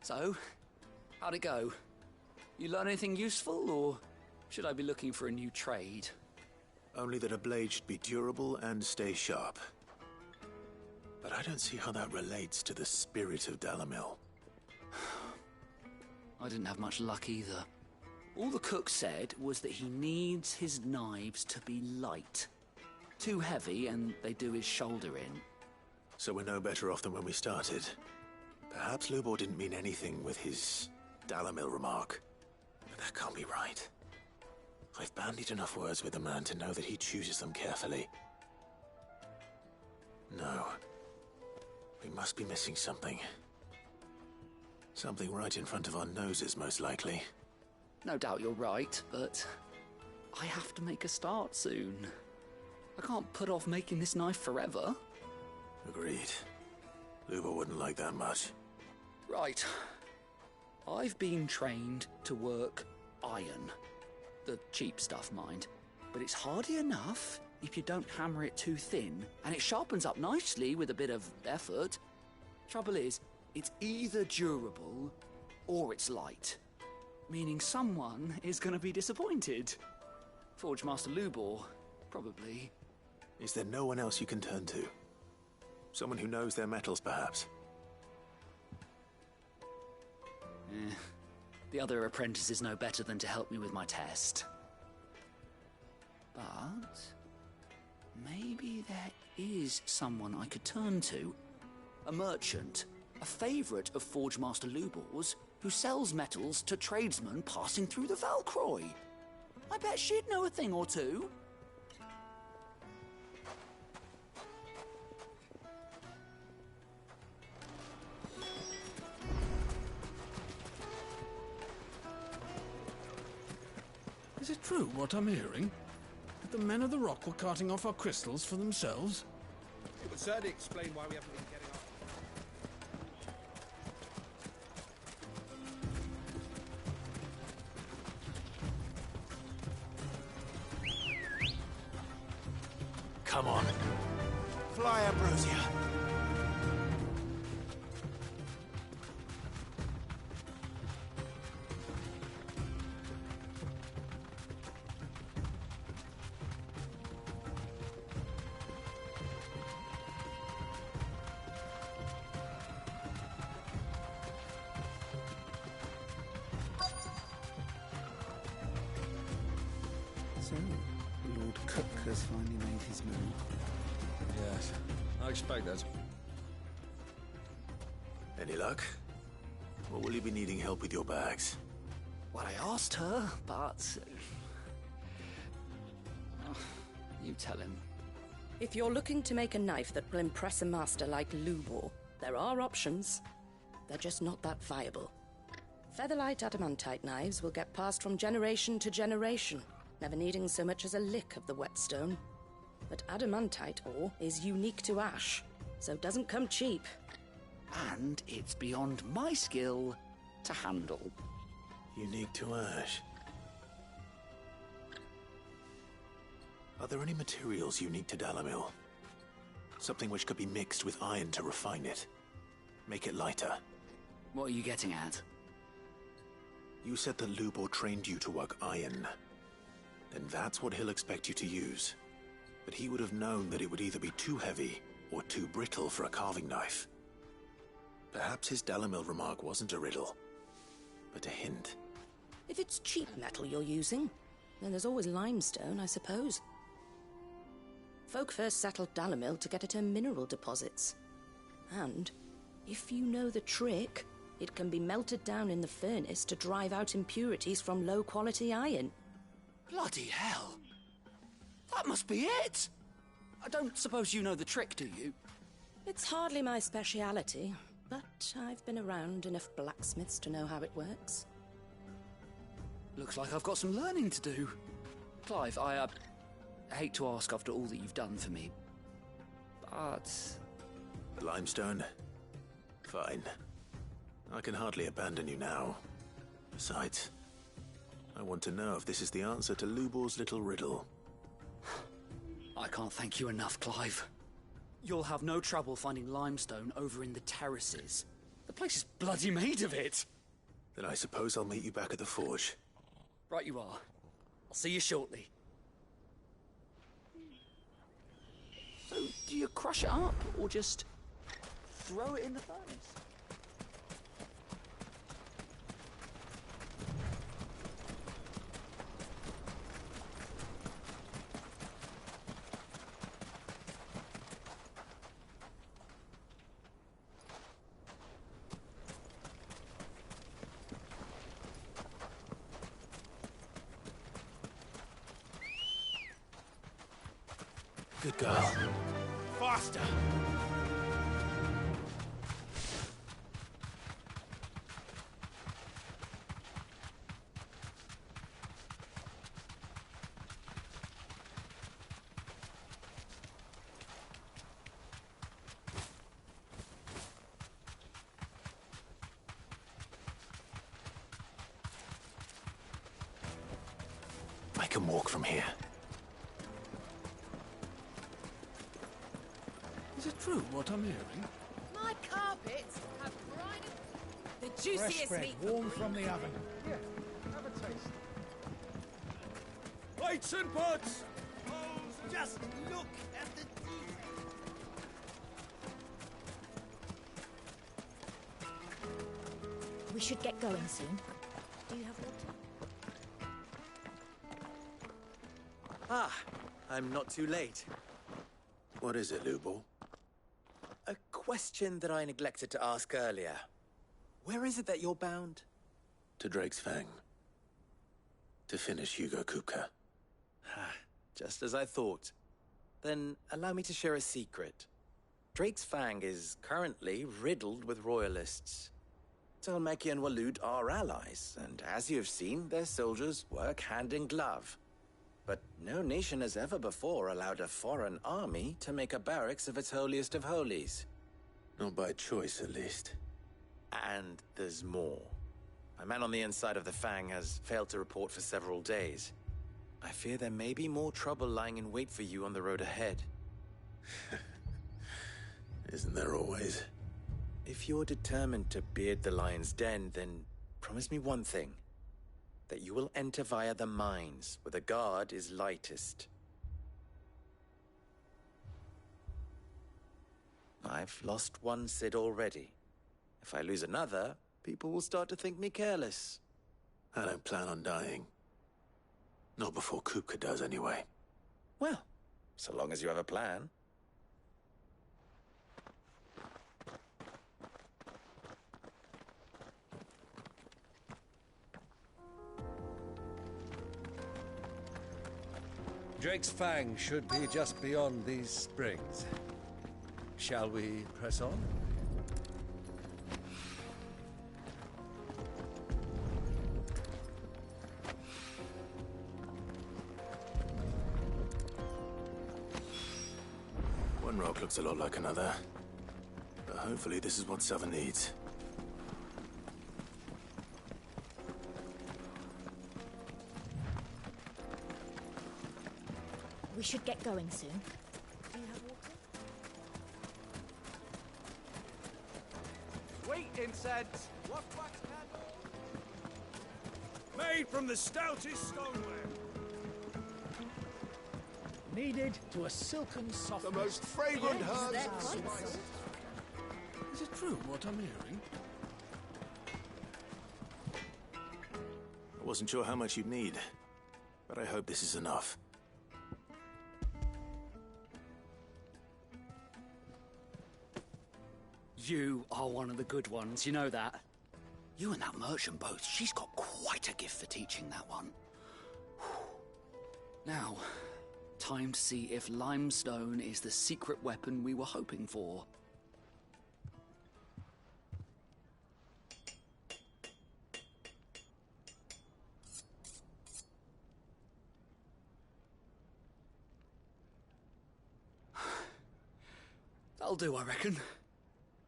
P: So, how'd it go? You learn anything useful, or should I be looking for a new trade?
J: Only that a blade should be durable and stay sharp. But I don't see how that relates to the spirit of Dalimil.
P: I didn't have much luck either. All the cook said was that he needs his knives to be light. Too heavy and they do his shoulder in.
J: So we're no better off than when we started. Perhaps Lubor didn't mean anything with his Dalimil remark. But that can't be right. I've bandied enough words with the man to know that he chooses them carefully. No. We must be missing something. Something right in front of our noses, most likely.
P: No doubt you're right, but I have to make a start soon. I can't put off making this knife forever.
J: Agreed. Lubor wouldn't like that much.
P: Right. I've been trained to work iron. The cheap stuff, mind. But it's hardy enough if you don't hammer it too thin, and it sharpens up nicely with a bit of effort. Trouble is, it's either durable or it's light, meaning someone is going to be disappointed. Forge Master Lubor, probably.
J: Is there no one else you can turn to? Someone who knows their metals, perhaps?
P: The other apprentices know better than to help me with my test. But maybe there is someone I could turn to. A merchant, a favourite of Forge Master Lubor's, who sells metals to tradesmen passing through the Valcroy. I bet she'd know a thing or two.
C: Is it true what I'm hearing? That the men of the Rock were carting off our crystals for themselves?
Y: It would certainly explain why we haven't been getting up.
J: Come on.
F: Fly, Ambrosia.
B: So, Lord Cook has finally made his move.
N: Yes, I expect that.
J: Any luck? Or will you be needing help with your bags?
P: Well, I asked her, but... you tell him.
K: If you're looking to make a knife that will impress a master like Lubor, there are options. They're just not that viable. Featherlight adamantite knives will get passed from generation to generation, never needing so much as a lick of the whetstone. But adamantite ore is unique to ash, so it doesn't come cheap.
P: And it's beyond my skill to handle.
J: Unique to ash. Are there any materials unique to Dalamil? Something which could be mixed with iron to refine it. Make it lighter.
P: What are you getting at?
J: You said that Lubor trained you to work iron. Then that's what he'll expect you to use. But he would have known that it would either be too heavy or too brittle for a carving knife. Perhaps his Dalamil remark wasn't a riddle, but a hint.
K: If it's cheap metal you're using, then there's always limestone, I suppose. Folk first settled Dalamil to get at her mineral deposits. And, if you know the trick, it can be melted down in the furnace to drive out impurities from low-quality iron.
P: Bloody hell! That must be it! I don't suppose you know the trick, do you?
K: It's hardly my speciality, but I've been around enough blacksmiths to know how it works.
P: Looks like I've got some learning to do. Clive, I hate to ask after all that you've done for me, but...
J: Limestone? Fine. I can hardly abandon you now. Besides, I want to know if this is the answer to Lubor's little riddle.
P: I can't thank you enough, Clive. You'll have no trouble finding limestone over in the terraces. The place is bloody made of it.
J: Then I suppose I'll meet you back at the forge.
P: Right you are. I'll see you shortly. So, do you crush it up, or just throw it in the furnace?
J: Good girl.
F: Faster!
J: can walk from here.
C: Is it true what I'm hearing?
G: My carpets have brine. The
B: Fresh
G: juiciest
B: bread,
G: meat.
B: warm from the oven.
L: Here, have a taste.
E: Plates and pots!
F: Just look at the detail.
I: We should get going soon. Do you have water?
D: Ah, I'm not too late.
J: What is it, Lubor?
D: A question that I neglected to ask earlier. Where is it that you're bound?
J: To Drake's Fang. To finish Hugo Kupka.
D: Just as I thought. Then allow me to share a secret. Drake's Fang is currently riddled with royalists. Talmeki and Walud are allies, and as you have seen, their soldiers work hand in glove. But no nation has ever before allowed a foreign army to make a barracks of its holiest of holies.
J: Not by choice, at least.
D: And there's more. A man on the inside of the Fang has failed to report for several days. I fear there may be more trouble lying in wait for you on the road ahead.
J: Isn't there always?
D: If you're determined to beard the lion's den, then promise me one thing. That you will enter via the mines, where the guard is lightest. I've lost one Cid already. If I lose another, people will start to think me careless.
J: I don't plan on dying. Not before Kupka does, anyway.
D: Well, so long as you have a plan.
W: Drake's Fang should be just beyond these springs. Shall we press on?
J: One rock looks a lot like another. But hopefully this is what Southern needs.
I: We should get going soon. Do you have water?
Y: Sweet incense. What wax candle?
E: Made from the stoutest stoneware.
B: Kneaded to a silken softness.
E: The most fragrant herbs
I: they're
E: and
I: quite
E: spices.
C: Is it true what I'm hearing?
J: I wasn't sure how much you'd need, but I hope this is enough.
P: You are one of the good ones, you know that? You and that merchant both, she's got quite a gift for teaching that one. Now, time to see if limestone is the secret weapon we were hoping for. That'll do, I reckon.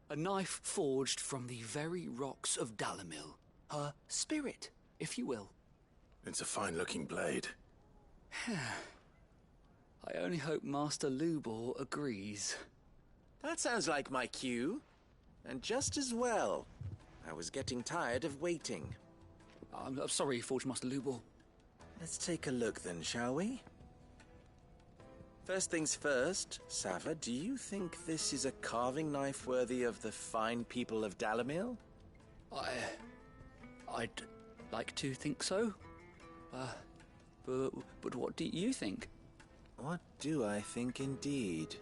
P: A knife forged from the very rocks of Dalimil. Her spirit, if you will.
J: It's a fine-looking blade.
P: I only hope Master Lubor agrees.
D: That sounds like my cue. And just as well. I was getting tired of waiting.
P: I'm sorry, Forge Master Lubor.
D: Let's take a look then, shall we? First things first, Sava, do you think this is a carving knife worthy of the fine people of Dalimil?
P: I'd like to think so. But what do you think?
D: What do I think indeed?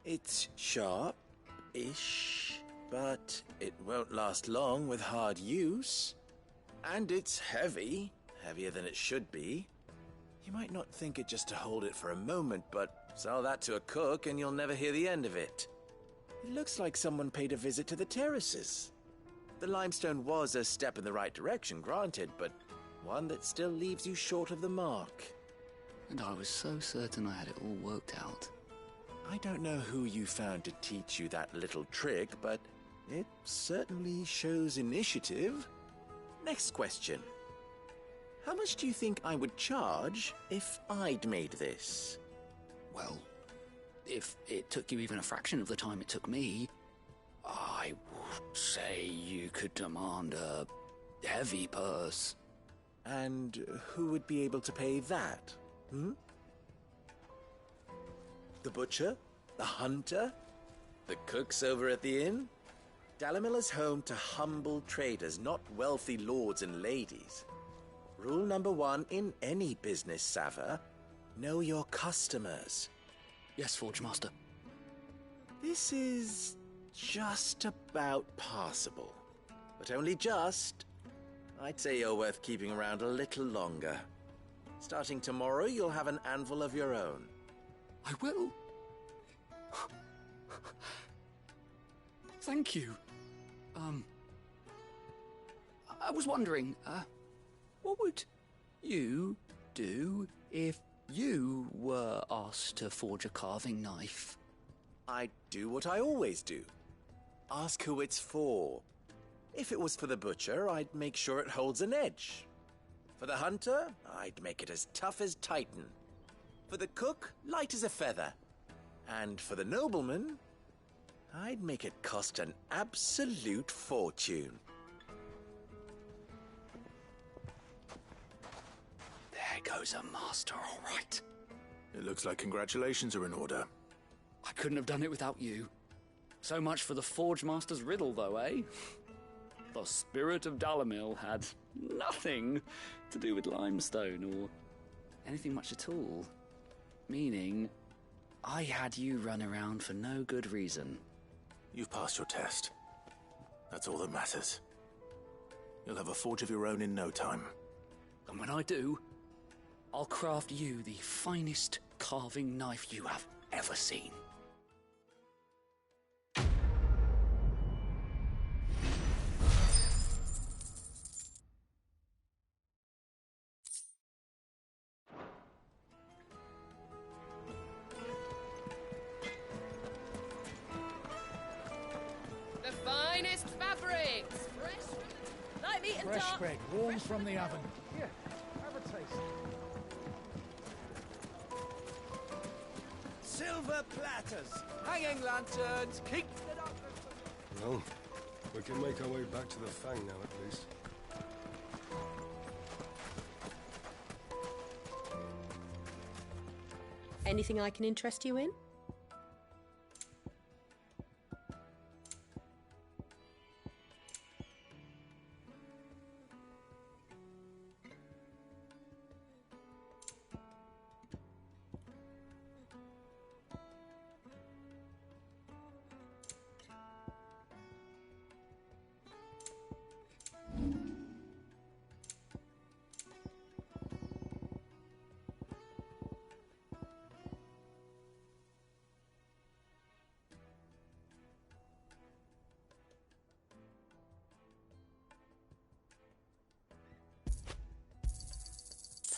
D: It's sharp-ish, but it won't last long with hard use. And it's heavy, heavier than it should be. You might not think it just to hold it for a moment, but sell that to a cook and you'll never hear the end of it. It looks like someone paid a visit to the terraces. The limestone was a step in the right direction, granted, but one that still leaves you short of the mark.
P: And I was so certain I had it all worked out.
D: I don't know who you found to teach you that little trick, but it certainly shows initiative. Next question. How much do you think I would charge if I'd made this?
P: Well, if it took you even a fraction of the time it took me, I would say you could demand a heavy purse.
D: And who would be able to pay that? Hmm? The butcher? The hunter? The cooks over at the inn? Dalimil is home to humble traders, not wealthy lords and ladies. Rule number 1 in any business, Sava: know your customers.
P: Yes, Forge Master.
D: This is just about passable. But only just. I'd say you're worth keeping around a little longer. Starting tomorrow, you'll have an anvil of your own.
P: I will. Thank you. I was wondering, what would you do if you were asked to forge a carving knife?
D: I'd do what I always do. Ask who it's for. If it was for the butcher, I'd make sure it holds an edge. For the hunter, I'd make it as tough as Titan. For the cook, light as a feather. And for the nobleman, I'd make it cost an absolute fortune.
P: There goes a master, all right.
J: It looks like congratulations are in order.
P: I couldn't have done it without you. So much for the Forge Master's riddle, though, eh? The spirit of Dalimil had nothing to do with limestone or anything much at all. Meaning, I had you run around for no good reason.
J: You've passed your test. That's all that matters. You'll have a forge of your own in no time.
P: And when I do, I'll craft you the finest carving knife you have ever seen.
G: The finest fabrics! Fresh, light meat and
M: Fresh
G: dark.
M: bread, warm from the oven. Here, have a taste.
Y: Silver platters, hanging lanterns, keep the darkness.
T: Well, we can make our way back to the Fang now, at least.
U: Anything I can interest you in?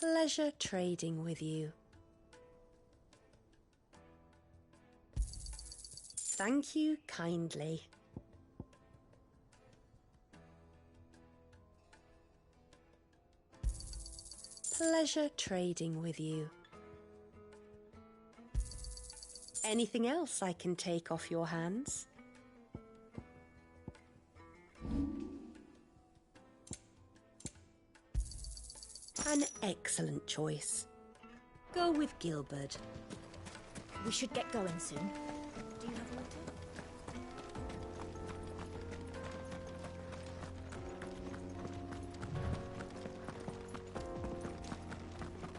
U: Pleasure trading with you. Thank you kindly. Pleasure trading with you. Anything else I can take off your hands? An excellent choice. Go with Gilbert.
I: We should get going soon. Do you have water?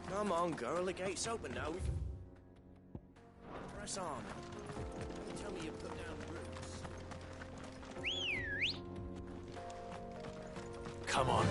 D: Come on, girl, the gate's open now. We can... Press on. Tell me you put down roots.
J: Come on.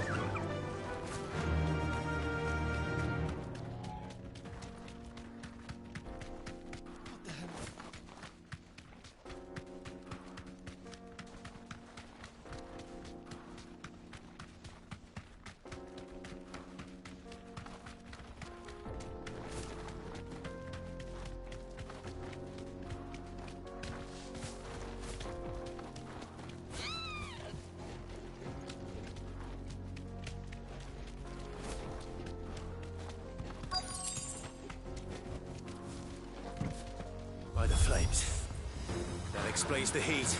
F: explains the heat.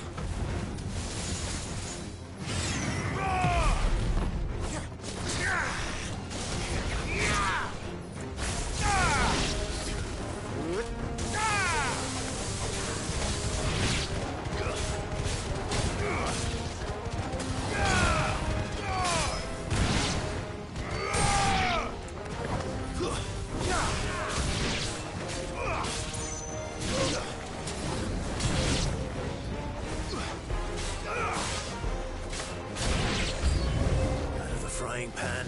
F: Frying pan.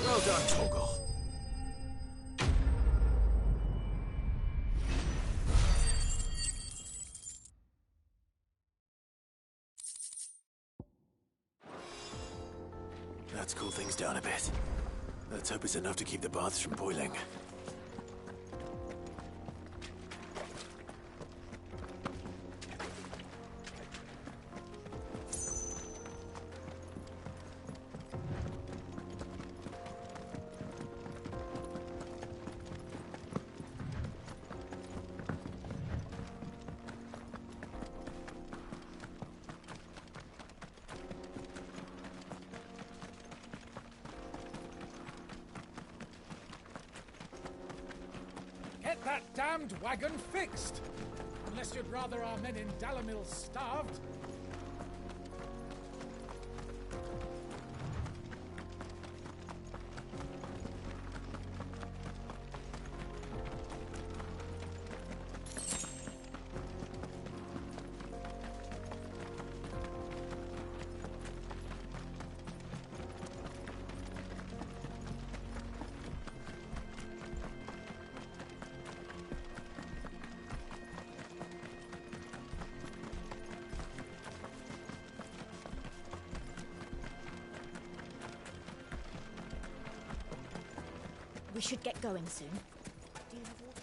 F: Well done, Torgal. That's cooled things down a bit. Let's hope it's enough to keep the baths from boiling.
M: Get that damned wagon fixed! Unless you'd rather our men in Dalamil starved.
I: We should get going soon. Do you have water?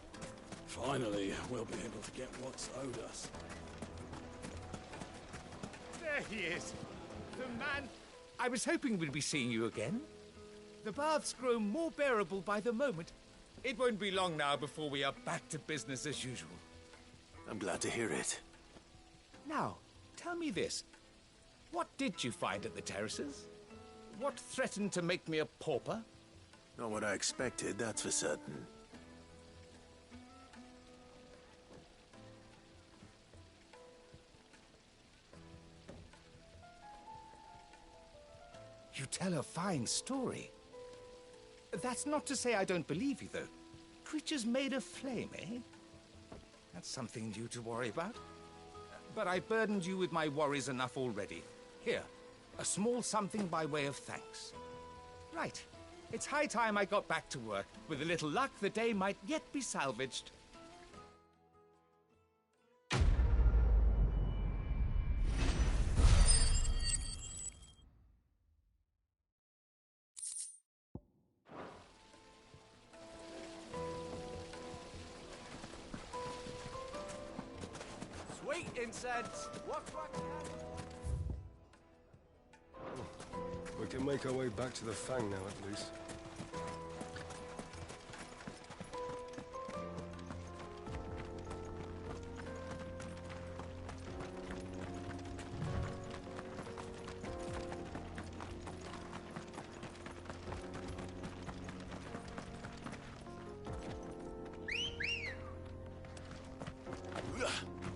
C: Finally, we'll be able to get what's owed us.
L: There he is. The man. I was hoping we'd be seeing you again. The baths grow more bearable by the moment. It won't be long now before we are back to business as usual.
F: I'm glad to hear it.
L: Now, tell me this. What did you find at the terraces? What threatened to make me a pauper?
F: Not what I expected, that's for certain.
L: You tell a fine story. That's not to say I don't believe you, though. Creatures made of flame, eh? That's something new to worry about. But I burdened you with my worries enough already. Here, a small something by way of thanks. Right. It's high time I got back to work. With a little luck, the day might yet be salvaged.
Y: Sweet incense! What?
T: We can make our way back to the Fang now, at least.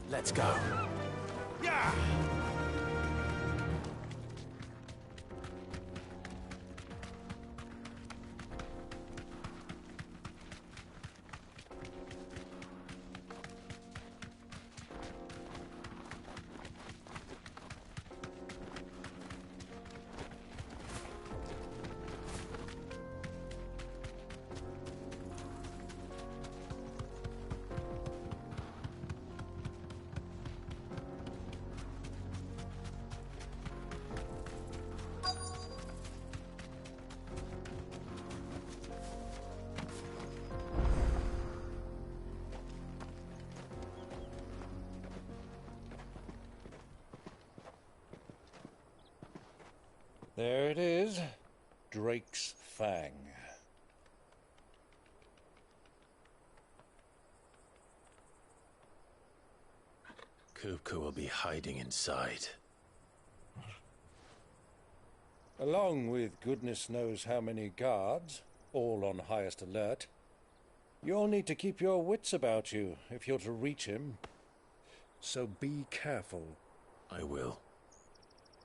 F: Let's go.
L: Yeah!
H: it is. Drake's Fang.
F: Kupka will be hiding inside.
H: Along with goodness knows how many guards, all on highest alert. You'll need to keep your wits about you if you're to reach him. So be careful.
F: I will,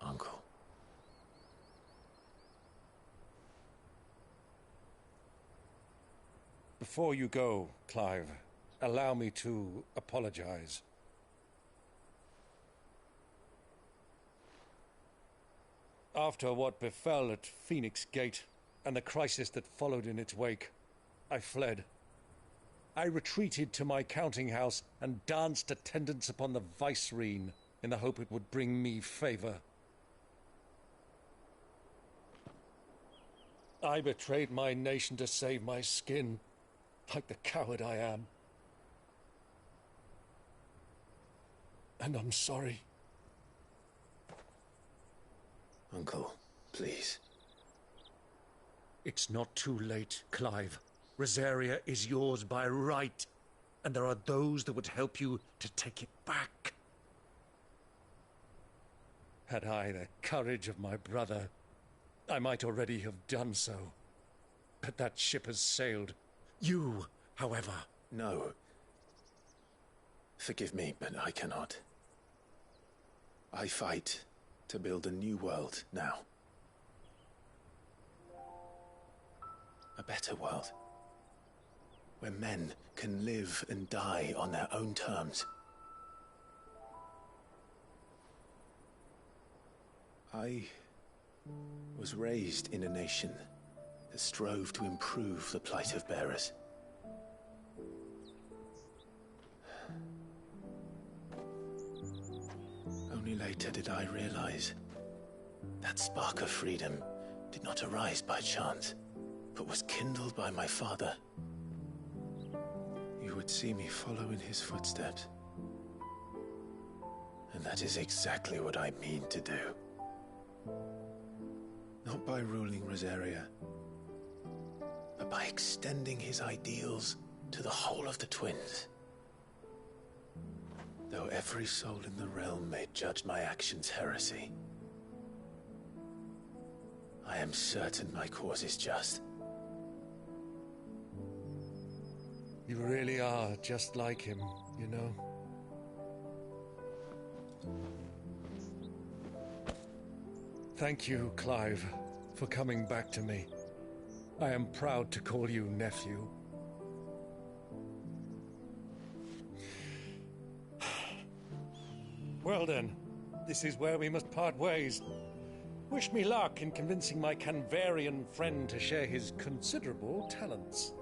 F: Uncle.
H: Before you go, Clive, allow me to apologize. After what befell at Phoenix Gate and the crisis that followed in its wake, I fled. I retreated to my counting house and danced attendance upon the vicereine in the hope it would bring me favor. I betrayed my nation to save my skin, like the coward I am. And I'm sorry.
F: Uncle, please.
H: It's not too late, Clive. Rosaria is yours by right, and there are those that would help you to take it back. Had I the courage of my brother, I might already have done so. But that ship has sailed. You, however...
F: No. Forgive me, but I cannot. I fight to build a new world now. A better world. Where men can live and die on their own terms. I was raised in a nation that strove to improve the plight of bearers. Only later did I realize that spark of freedom did not arise by chance, but was kindled by my father. You would see me follow in his footsteps. And that is exactly what I mean to do. Not by ruling Rosaria, but by extending his ideals to the whole of the twins. Though every soul in the realm may judge my actions heresy, I am certain my cause is just.
H: You really are just like him, you know. Thank you, Clive, for coming back to me. I am proud to call you nephew. Well then, this is where we must part ways. Wish me luck in convincing my Canvarian friend to share his considerable talents.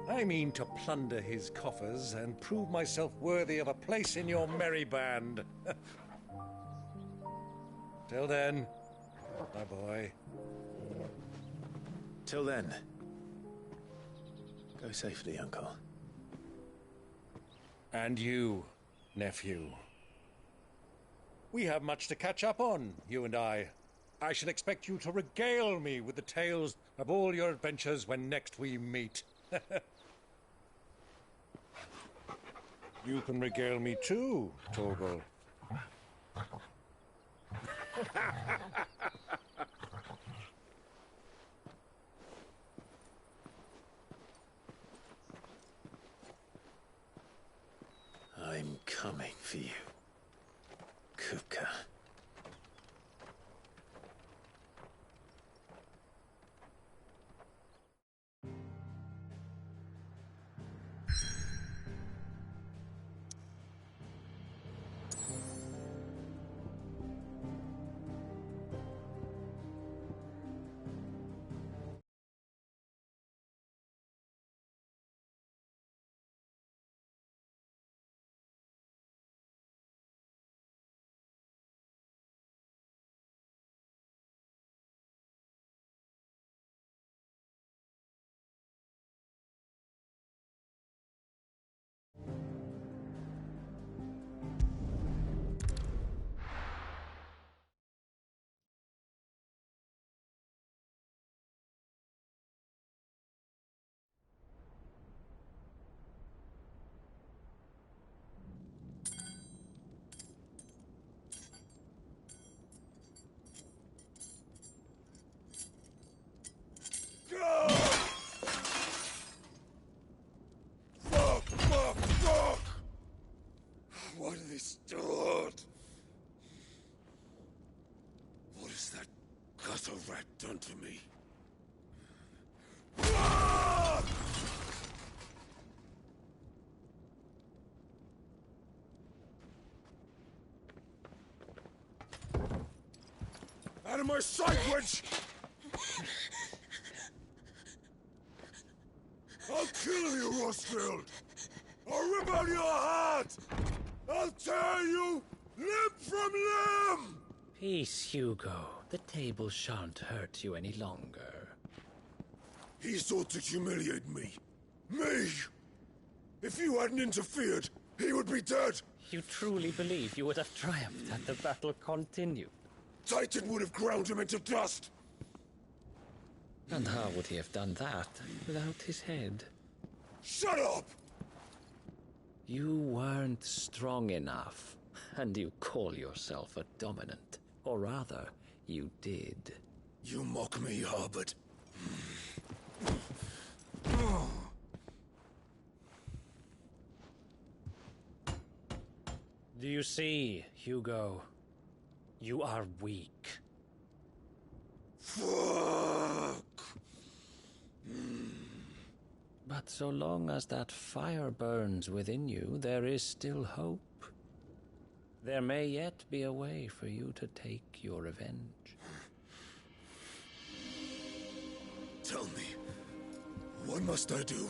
H: I mean to plunder his coffers and prove myself worthy of a place in your merry band. Till then, my boy.
F: Till then, go safely, Uncle.
H: And you, nephew. We have much to catch up on, you and I. I shall expect you to regale me with the tales of all your adventures when next we meet. You can regale me too, Torgal.
F: I'm coming for you, Kupka.
E: brat done to me? Out of my sight, wench! I'll kill you, Rossfield! I'll rip out your heart! I'll tear you limb from limb!
A: Peace, Hugo. The table shan't hurt you any longer.
E: He sought to humiliate me. Me! If you hadn't interfered, he would be dead!
A: You truly believe you would have triumphed had the battle continued?
E: Titan would have ground him into dust!
A: And how would he have done that without his head?
E: Shut up!
A: You weren't strong enough, and you call yourself a dominant. Or rather, you did.
E: You mock me, Harbert.
A: Do you see, Hugo? You are weak.
E: Fuck!
A: But so long as that fire burns within you, there is still hope. There may yet be a way for you to take your revenge.
E: Tell me, what must I do?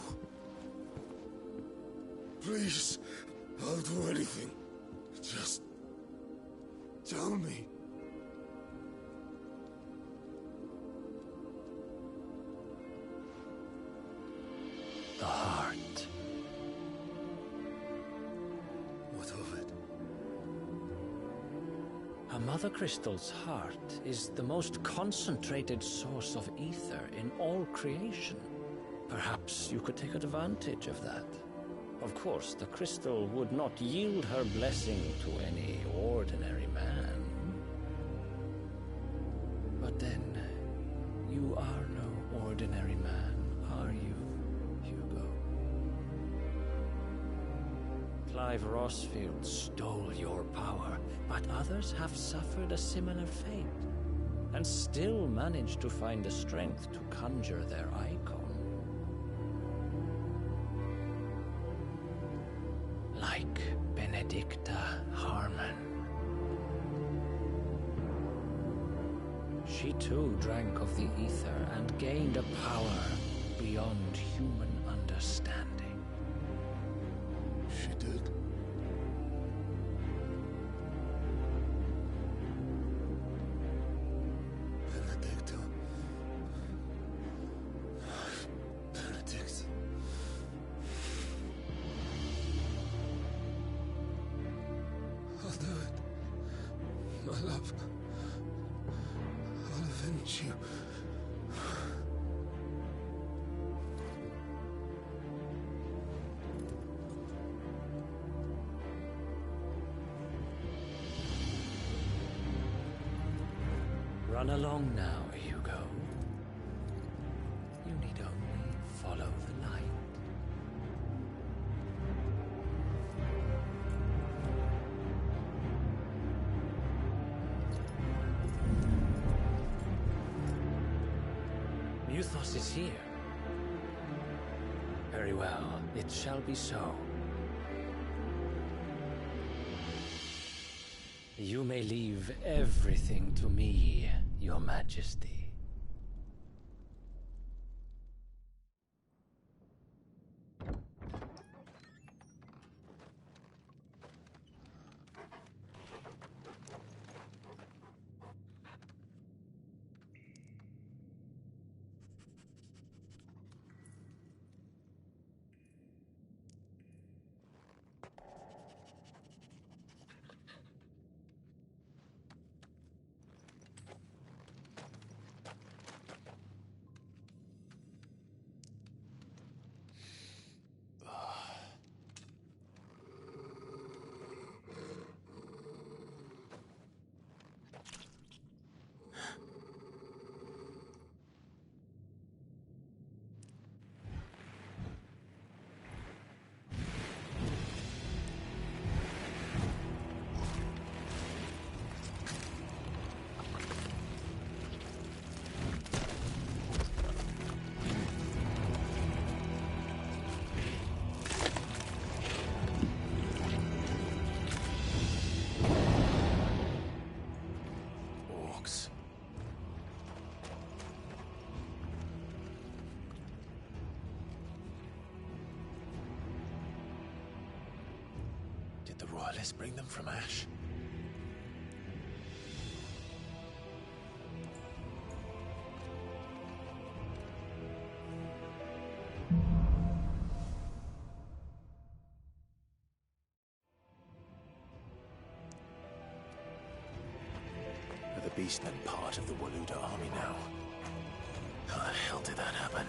E: Please, I'll do anything. Just tell me.
A: The heart.
E: What of it?
A: A Mother Crystal's heart is the most concentrated source of ether in all creation. Perhaps you could take advantage of that. Of course, the crystal would not yield her blessing to any ordinary man. But then, you are no ordinary man, are you, Hugo? Clive Rossfield stole your power, but others have suffered a similar fate, and still managed to find the strength to conjure their icon. Like Benedicta Harmon. She too drank of the ether and gained a power beyond human understanding.
E: She did? Benedicta. Benedict. I'll do it. My love. I'll avenge you.
A: Run along now, Hugo. You need only follow the light. Muthos is here. Very well, it shall be so. You may leave everything to me, Your Majesty.
J: Did the royalists bring them from Ash? Are the Beastmen part of the Waluda army now? How the hell did that happen?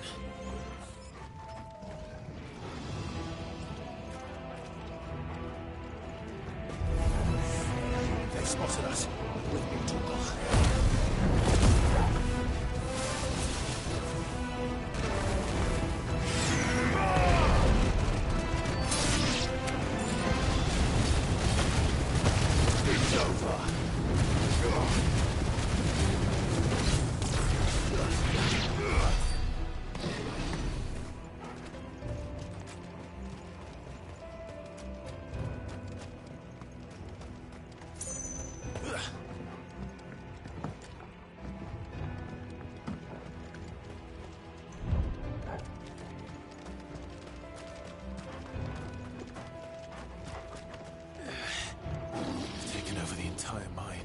J: They spotted us. With me, Tuchel. It's over. Taken over the entire mine.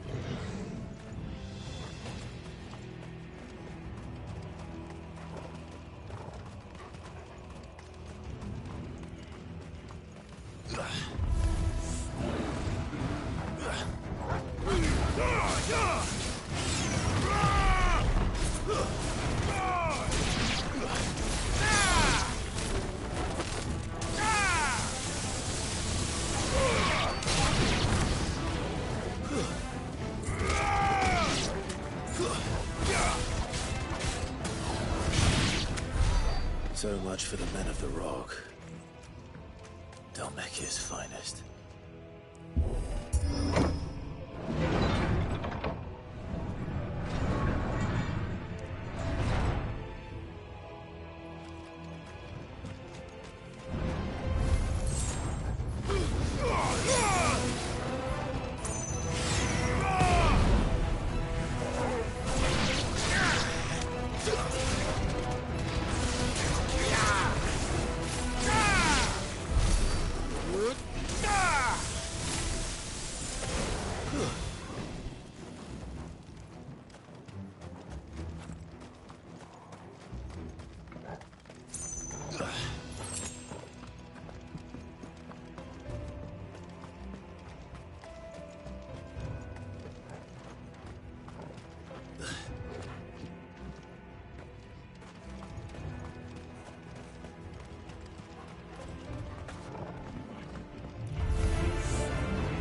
J: So much for the men of the Rock. Dalmekia's finest.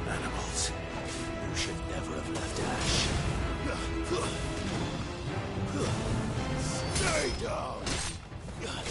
J: Animals who should never have left Ash. Stay down! Yeah!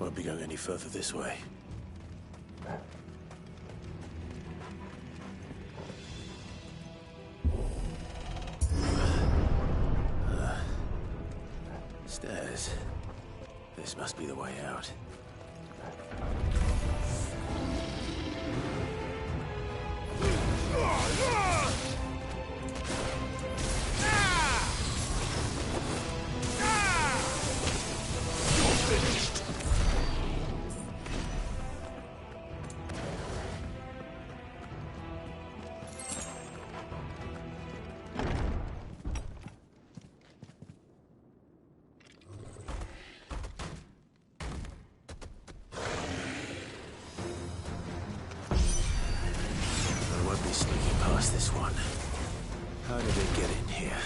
J: Won't be going any further this way. Stairs. This must be the way out. Sneaking past this one. How did they get in here?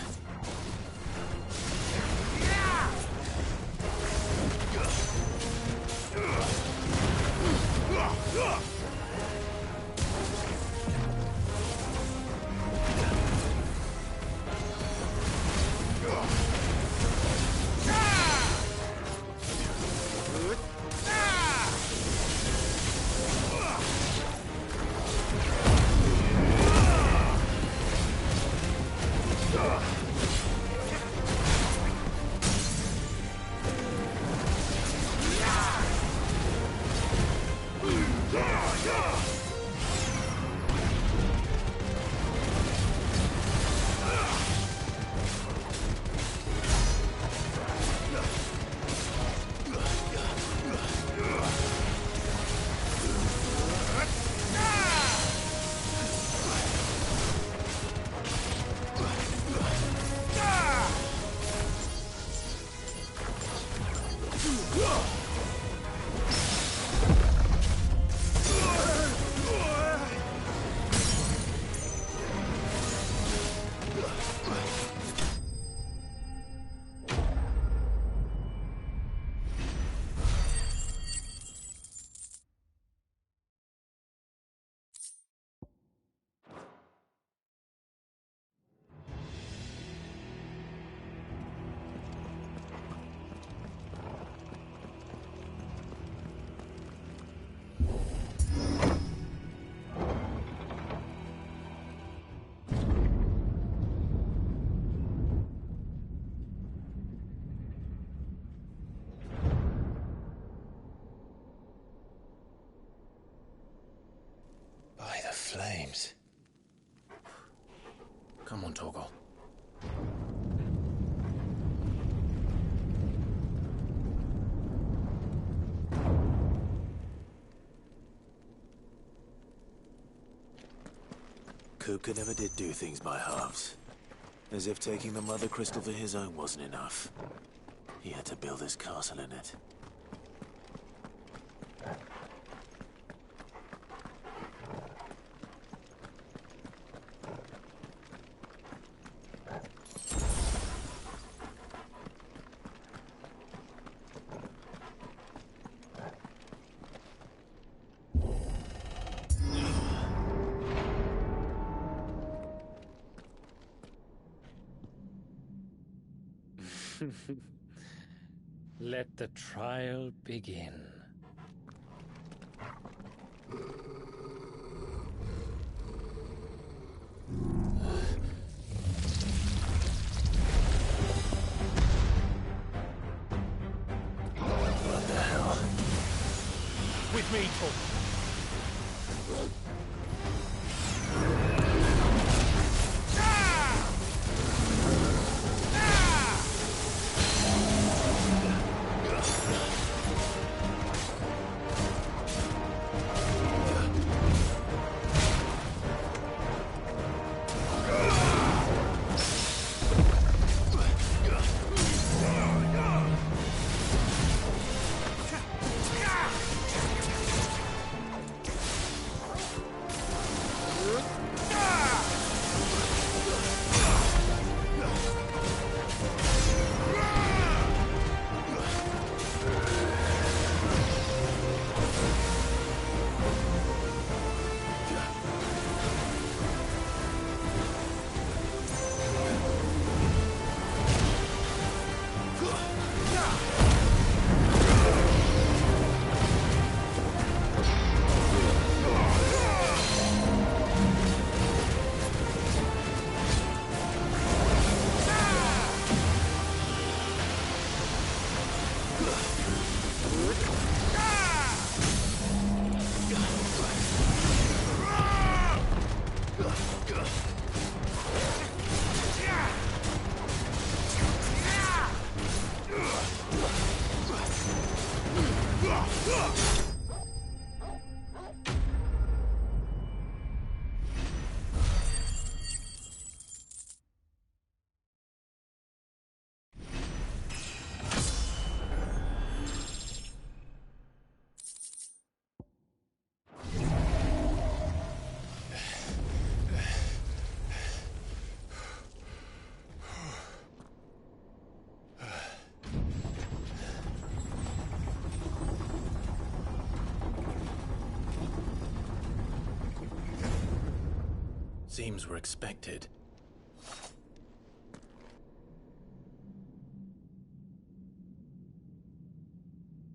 J: By the flames. Come on, Torgal. Kupka never did do things by halves. As if taking the Mother Crystal for his own wasn't enough. He had to build his castle in it.
A: Let the trial begin.
J: What the hell?
L: With me, Torgal.
J: Seems we're expected.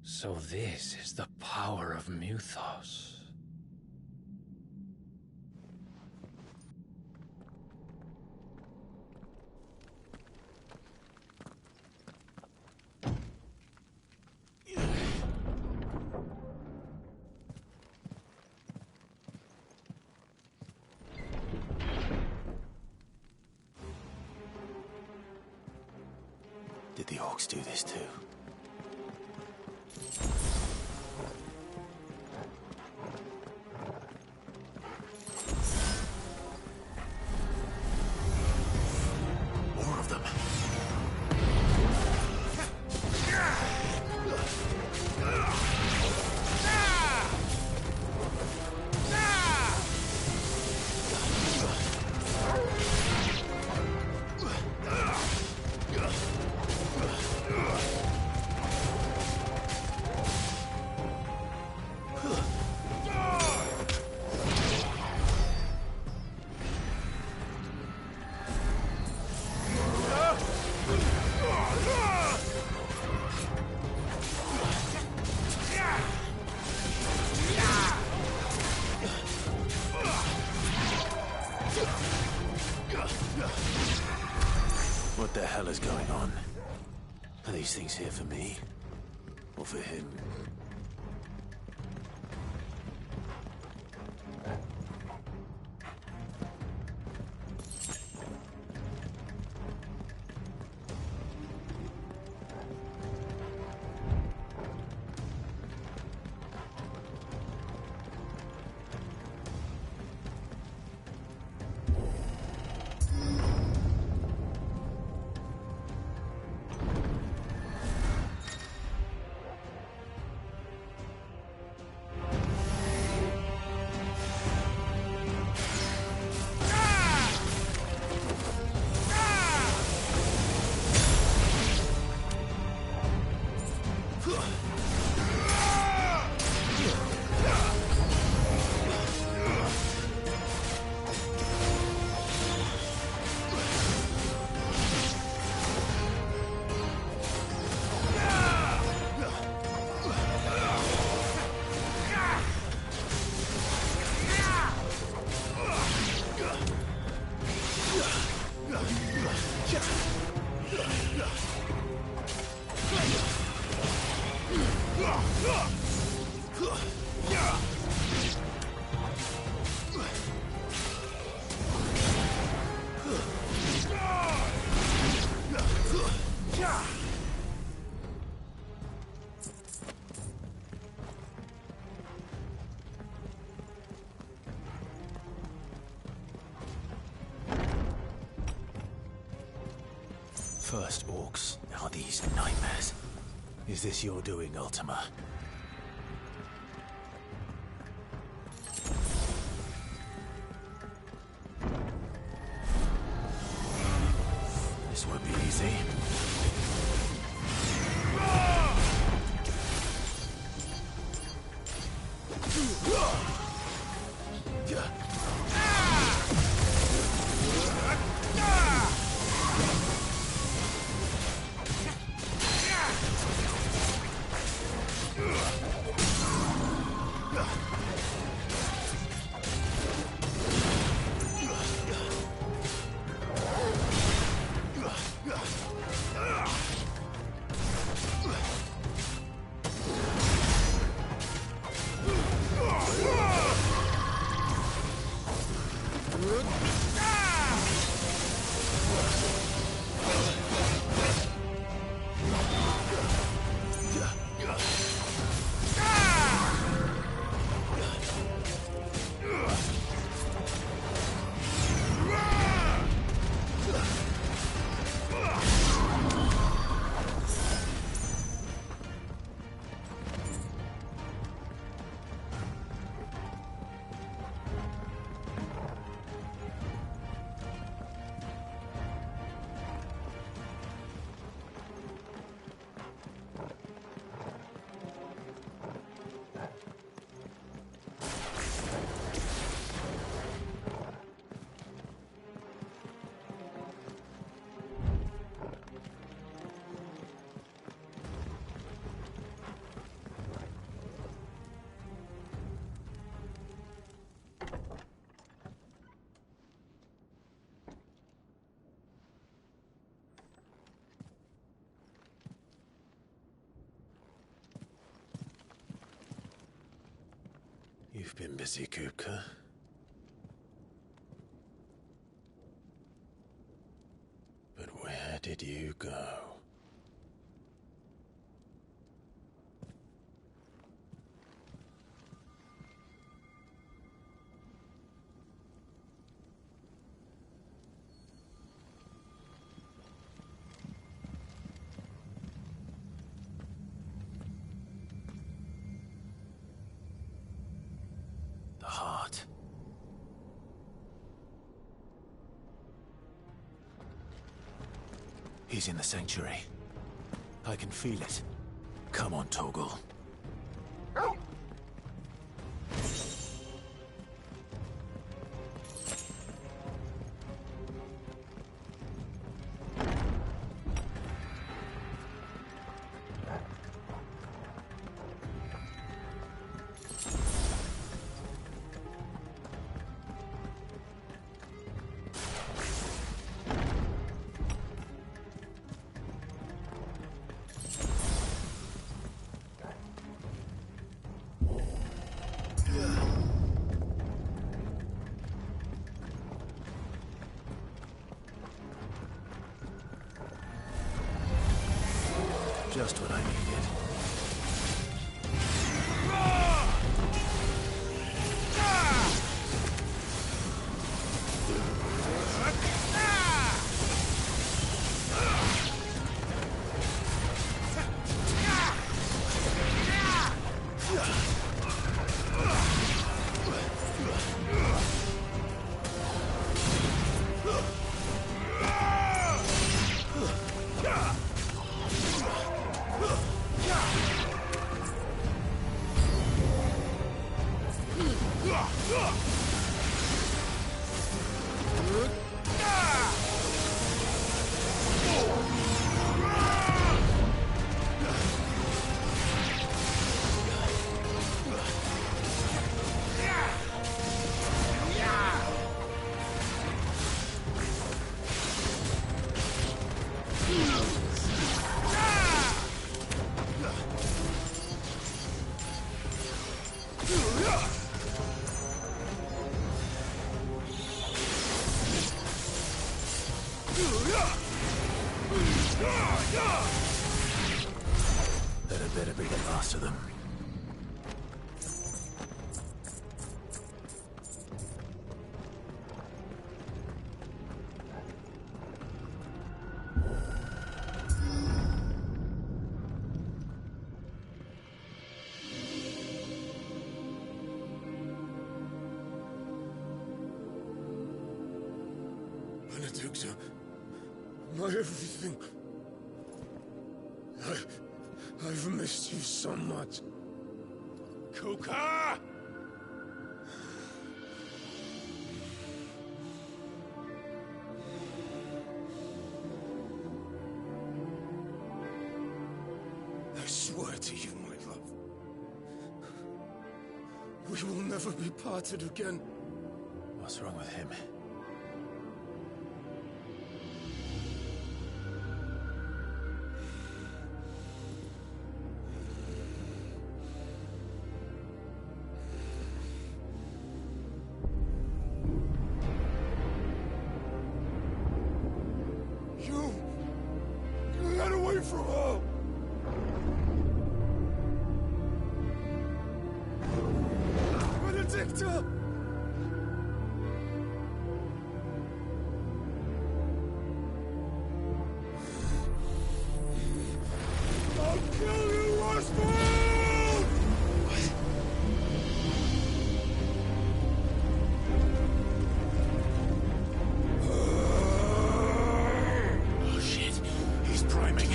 A: So this is the power of Muthos.
J: Did the orcs do this too? More of them. What the hell is going on? Are these things here for me? Or for him? First orcs, now these nightmares. Is this your doing, Ultima? This won't be easy.
F: Ugh!
J: You've been busy, Kupka. But where did you go? The heart. He's in the sanctuary. I can feel it. Come on, Torgal. Just what I needed. That had better be the last of them.
T: Benedicta, my everything. I've missed you so much.
F: Kuka!
T: I swear to you, my love. We will never be parted again.
J: What's wrong with him?
T: You got away from her! Benedicta! I'll kill you, Roswell!
F: Oh shit, he's priming.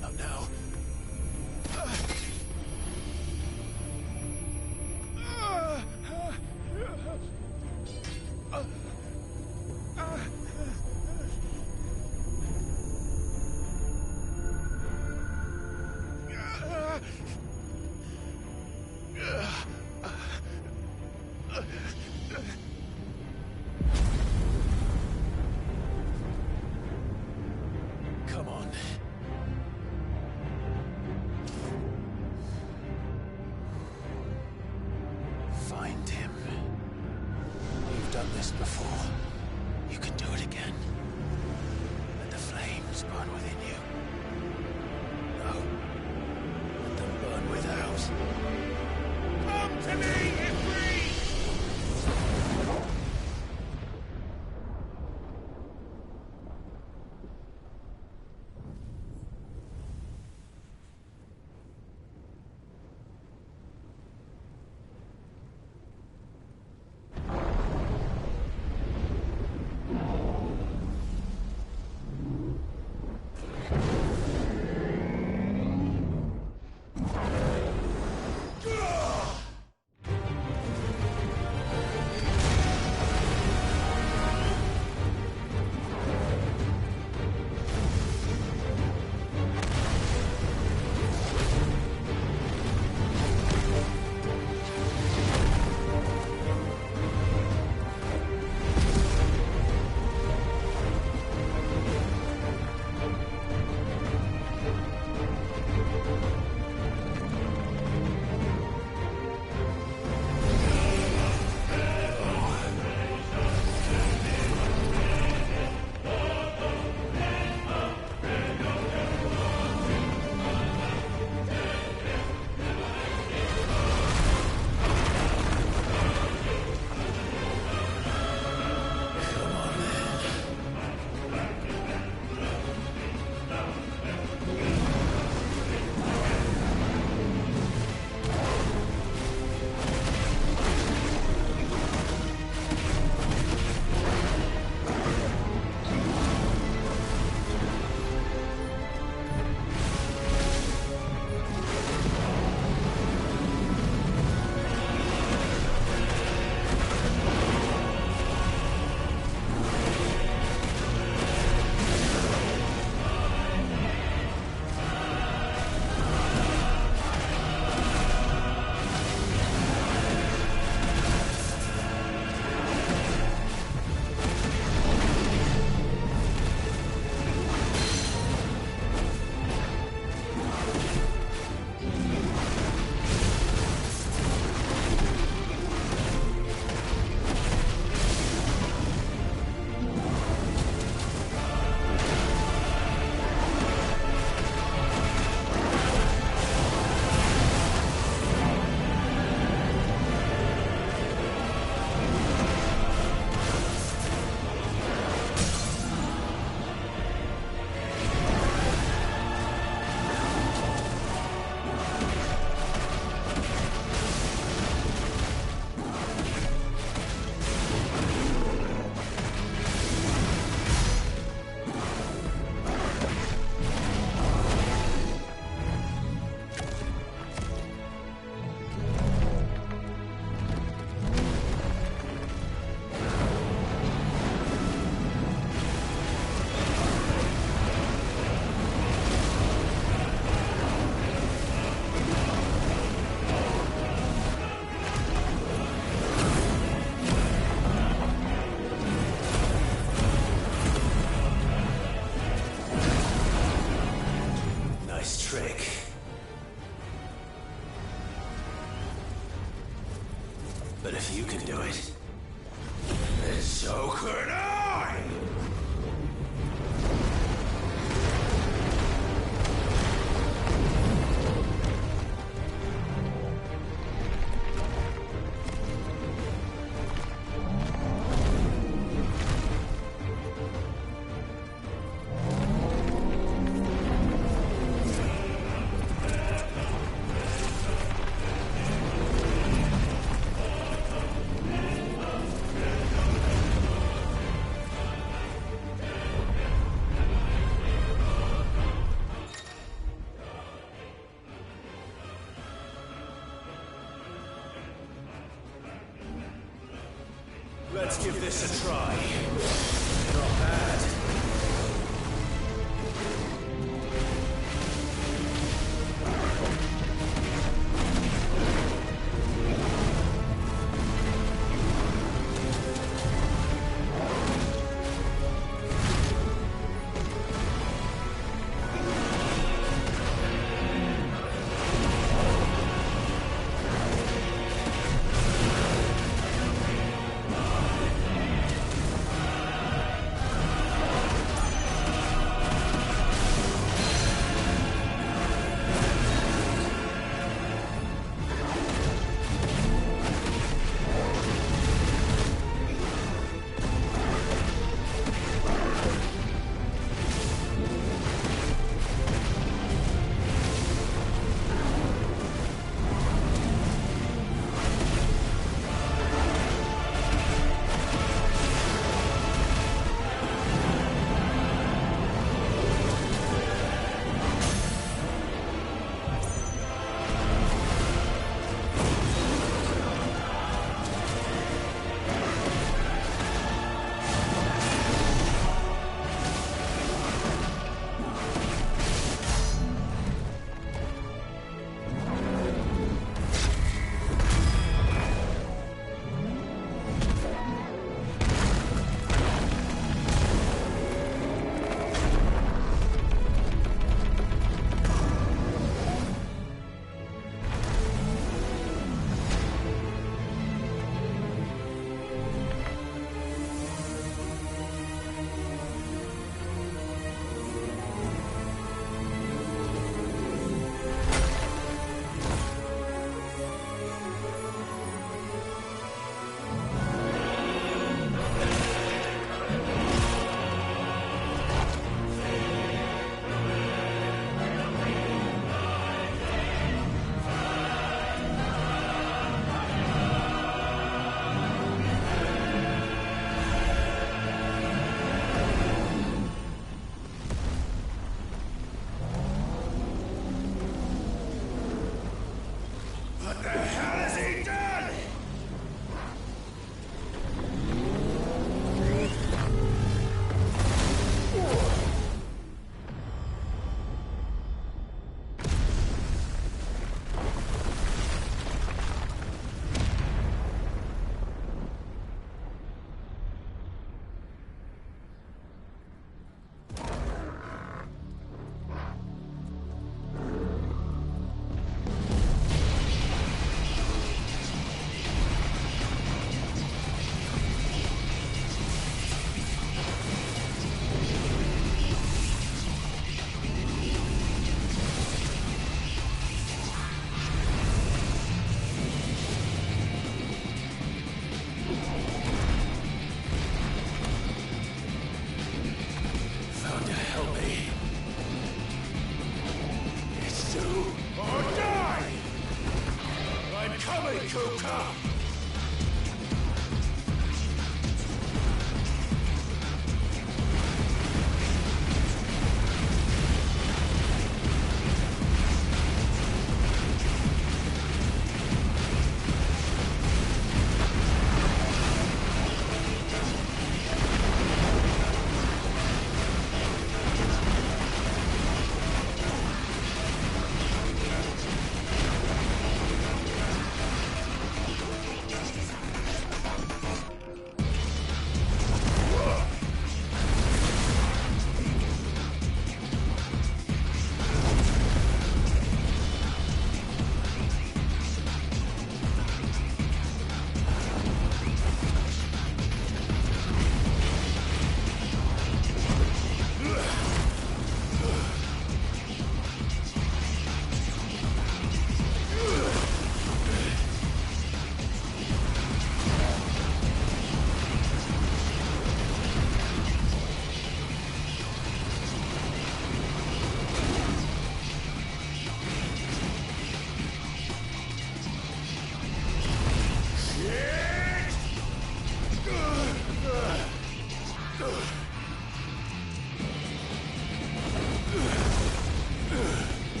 J: No, You can do it again. Let the flames burn within you. No. Let them burn without.
F: Come to me, Ifrit!
J: But if you can do it, then so could I!
F: Let's give this a try. Not bad.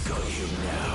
F: got you now.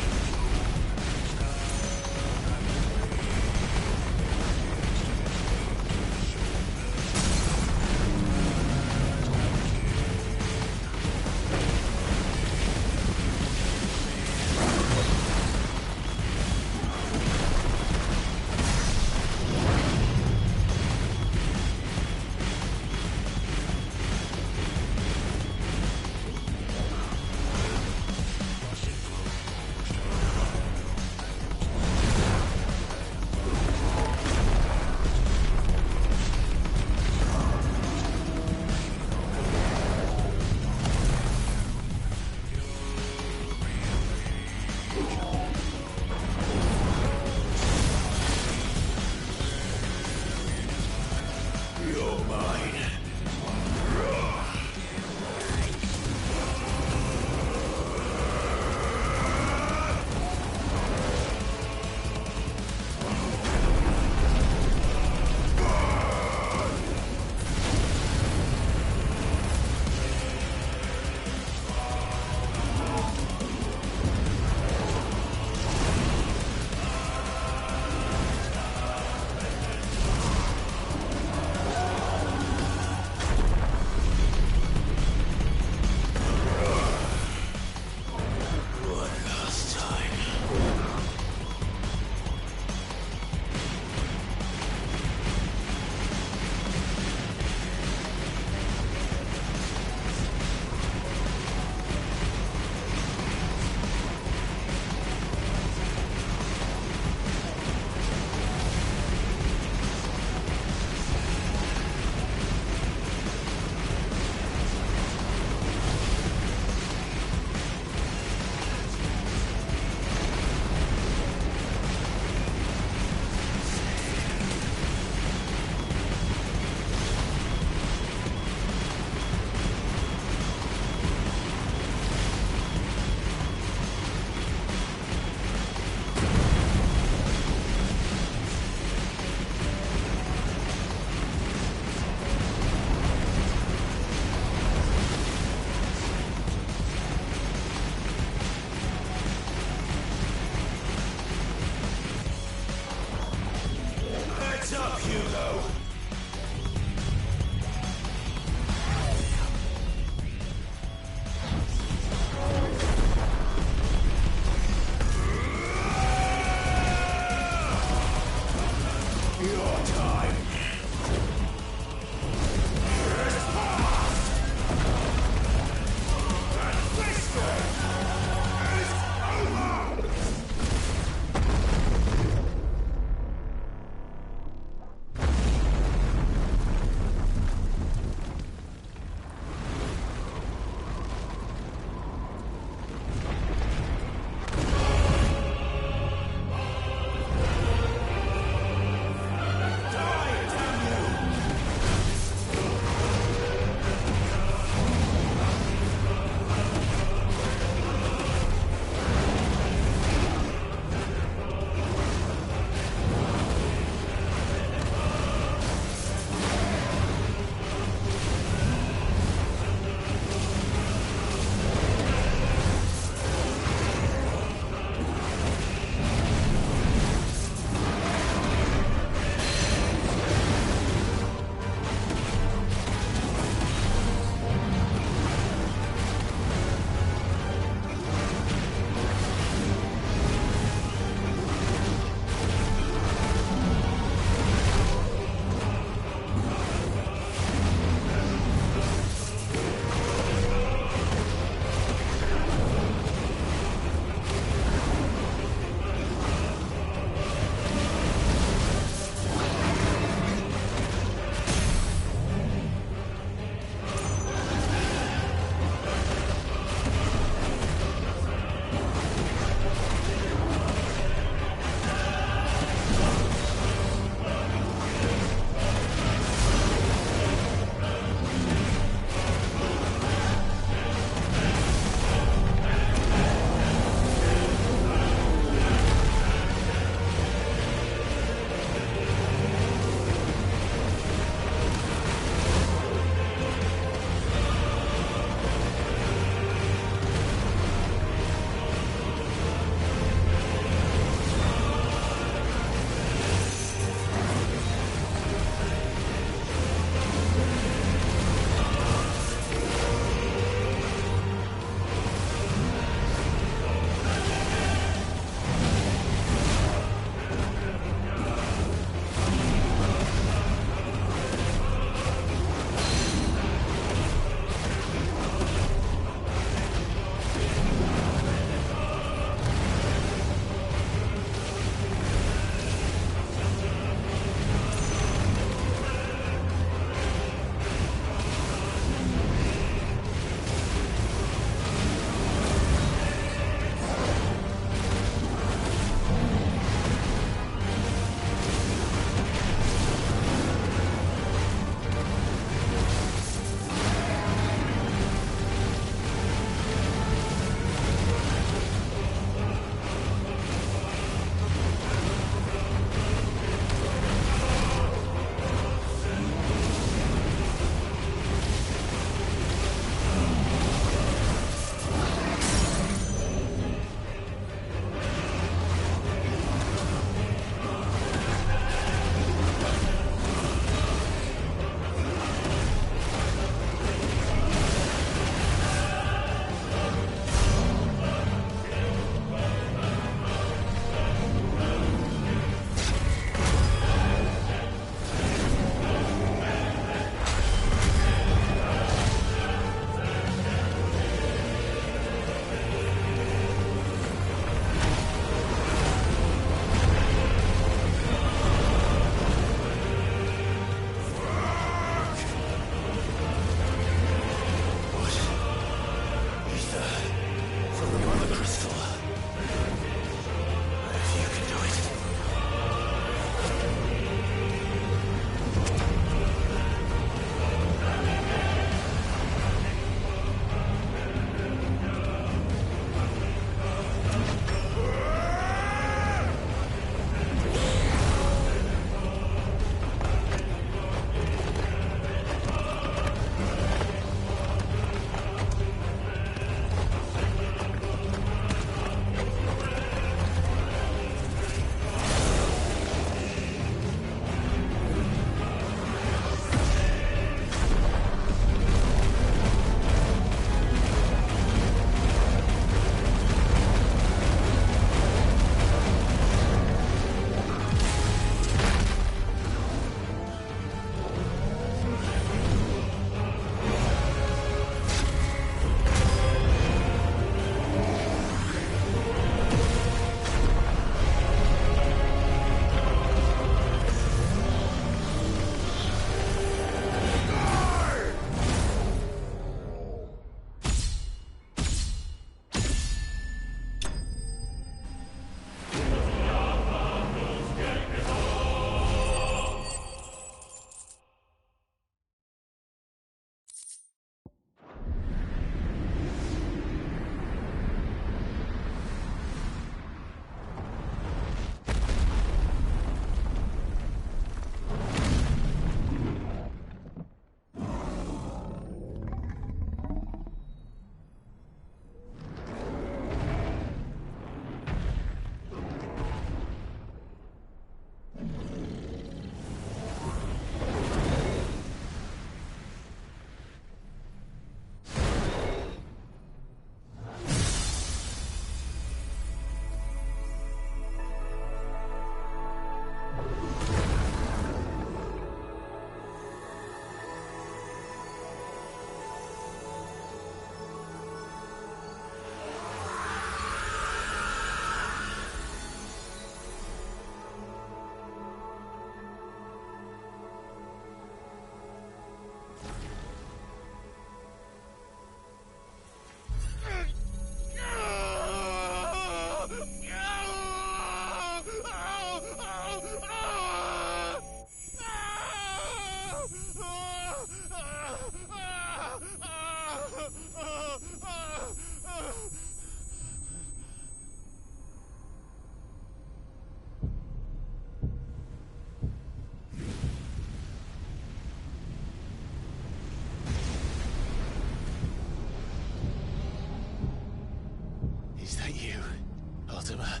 J: Mortimer.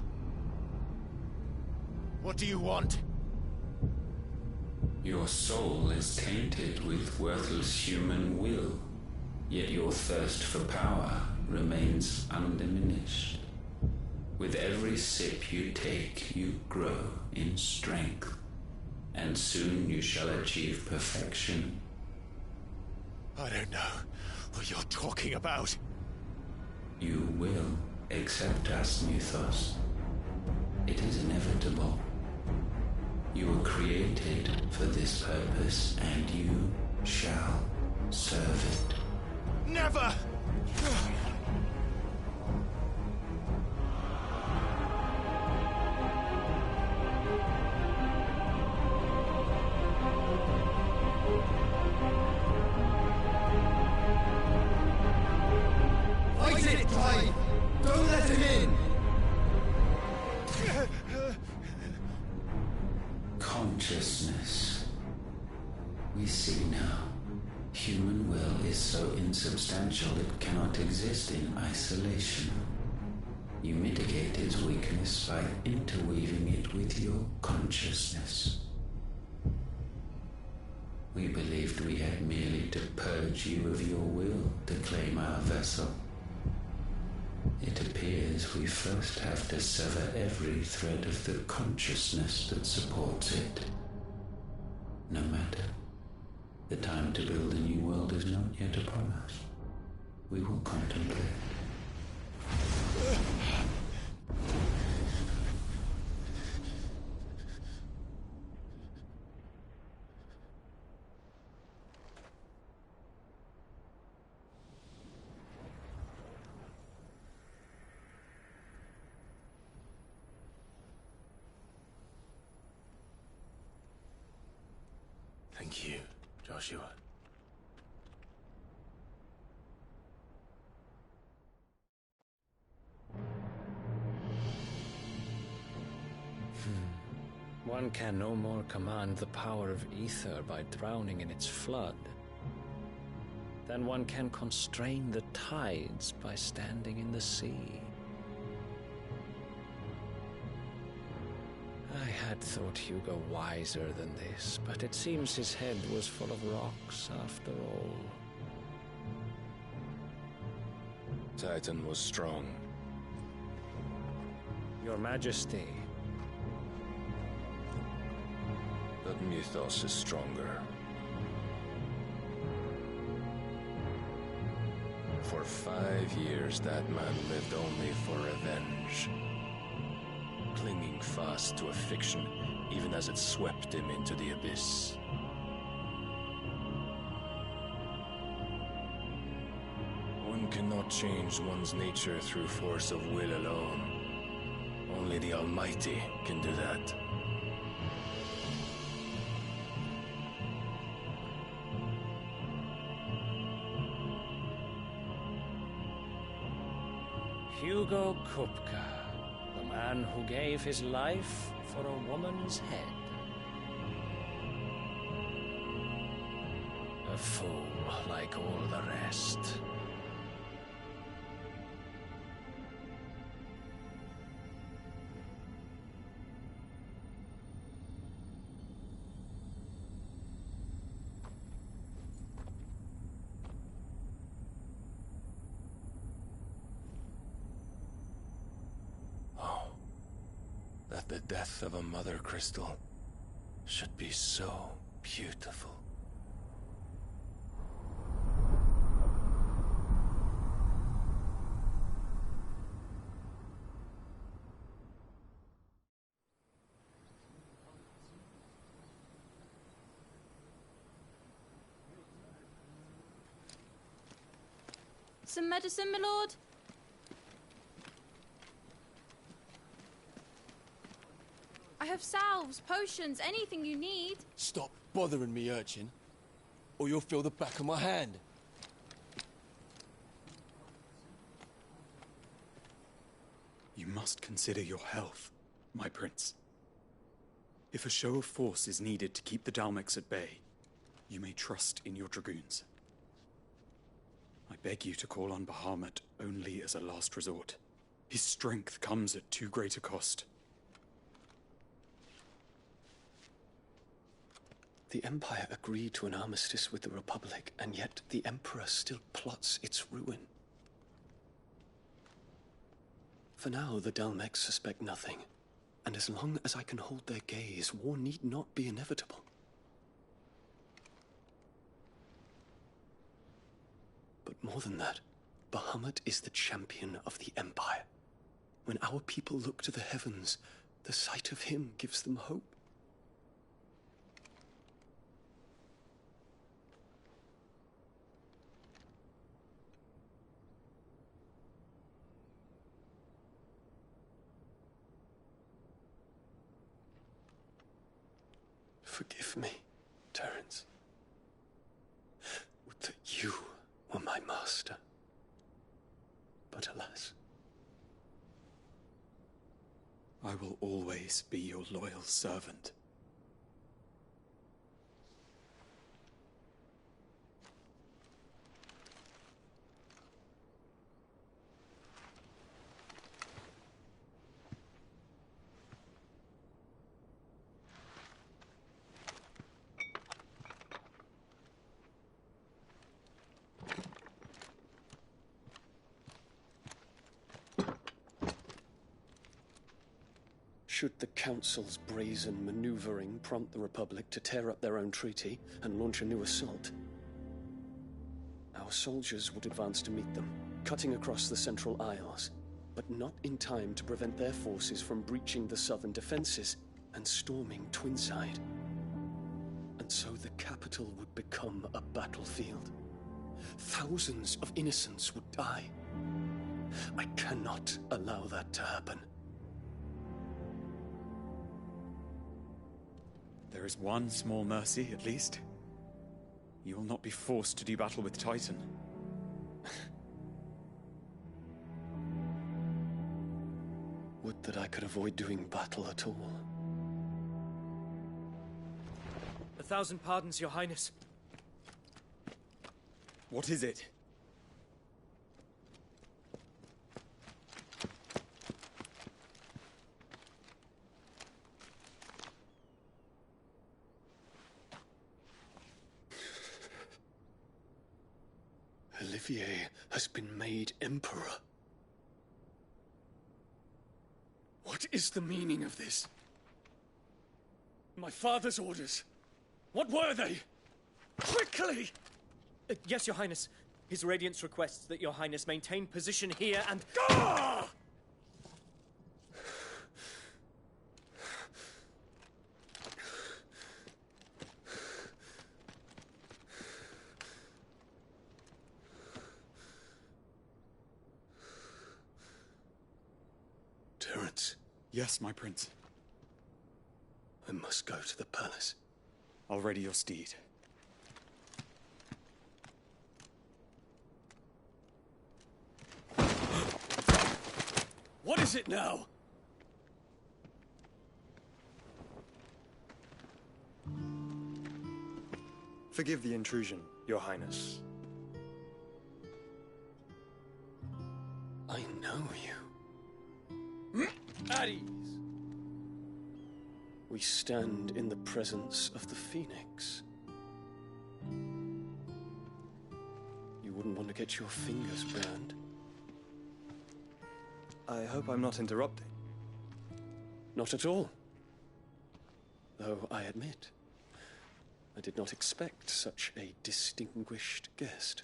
F: What do you want?
O: Your soul is tainted with worthless human will, yet your thirst for power remains undiminished. With every sip you take, you grow in strength, and soon you shall achieve perfection.
F: I don't know what you're talking about.
O: You will accept us, Mythos. It is inevitable. You were created for this purpose, and you shall serve it.
F: Never!
Q: Fight it, Clive! Don't let him in!
O: Consciousness. We see now. Human will is so insubstantial it cannot exist in isolation. You mitigate its weakness by interweaving it with your consciousness. We believed we had merely to purge you of your will to claim our vessel. It appears we first have to sever every thread of the consciousness that supports it. No matter. The time to build a new world is not yet upon us. We will contemplate.
J: Thank you, Joshua.
A: One can no more command the power of ether by drowning in its flood than one can constrain the tides by standing in the sea. I had thought Hugo wiser than this, but it seems his head was full of rocks after all.
T: Titan was strong.
A: Your Majesty.
T: But Mythos is stronger. For 5 years, that man lived only for revenge. Clinging fast to a fiction, even as it swept him into the abyss. One cannot change one's nature through force of will alone. Only the Almighty can do that.
A: Hugo Kupka, the man who gave his life for a woman's head. A fool like all the rest.
T: That the death of a mother crystal should be so beautiful.
R: Some medicine, my lord? I have salves, potions, anything you need.
Q: Stop bothering me, urchin, or you'll feel the back of my hand.
V: You must consider your health, my prince. If a show of force is needed to keep the Dalmex at bay, you may trust in your dragoons. I beg you to call on Bahamut only as a last resort. His strength comes at too great a cost.
K: The Empire agreed to an armistice with the Republic, and yet the Emperor still plots its ruin. For now, the Dalmex suspect nothing, and as long as I can hold their gaze, war need not be inevitable. But more than that, Bahamut is the champion of the Empire. When our people look to the heavens, the sight of him gives them hope. Forgive me, Terence. Would that you were my master. But alas.
V: I will always be your loyal servant.
K: Should the Council's brazen maneuvering prompt the Republic to tear up their own treaty and launch a new assault, our soldiers would advance to meet them, cutting across the Central Isles, but not in time to prevent their forces from breaching the southern defenses and storming Twinside. And so the capital would become a battlefield. Thousands of innocents would die. I cannot allow that to happen.
V: There is one small mercy, at least. You will not be forced to do battle with Titan.
K: Would that I could avoid doing battle at all.
N: 1,000 pardons, Your Highness.
V: What is it?
K: Olivier has been made Emperor. What is the meaning of this? My father's orders. What were they? Quickly!
N: Yes, Your Highness. His Radiance requests that Your Highness maintain position here and...
K: Ah! Terence.
V: Yes, my prince.
K: I must go to the palace.
V: I'll ready your steed.
K: What is it now?
S: Forgive the intrusion, Your Highness.
K: I know you.
N: At ease.
K: We stand in the presence of the Phoenix. You wouldn't want to get your fingers burned.
S: I hope I'm not interrupting.
K: Not at all. Though I admit, I did not expect such a distinguished guest.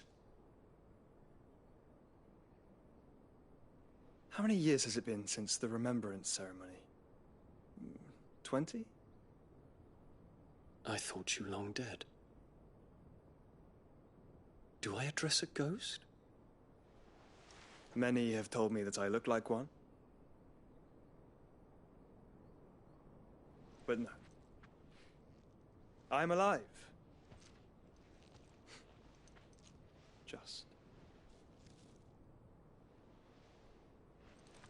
S: How many years has it been since the Remembrance ceremony? 20?
K: I thought you long dead. Do I address a ghost?
S: Many have told me that I look like one. But no. I'm alive. Just.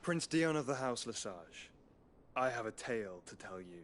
S: Prince Dion of the House Lesage, I have a tale to tell you.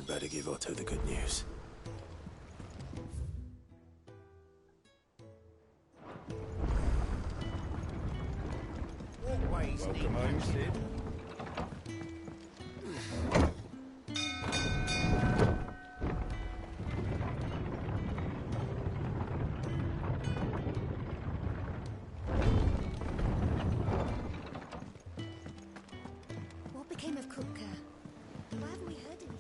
J: I'd better give Otto the good news.
B: Welcome home, Sid.
I: What became of Kupka? Why haven't we heard anything?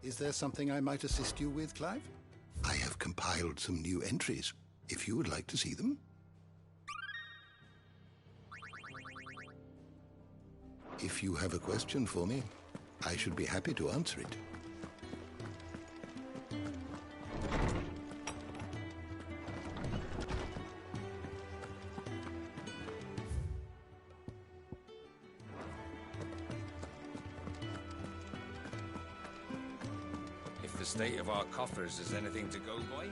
G: Is there something I might assist you with, Clive?
P: I have compiled some new entries, if you would like to see them. If you have a question for me, I should be happy to answer it.
B: If the state of our coffers is anything to go by.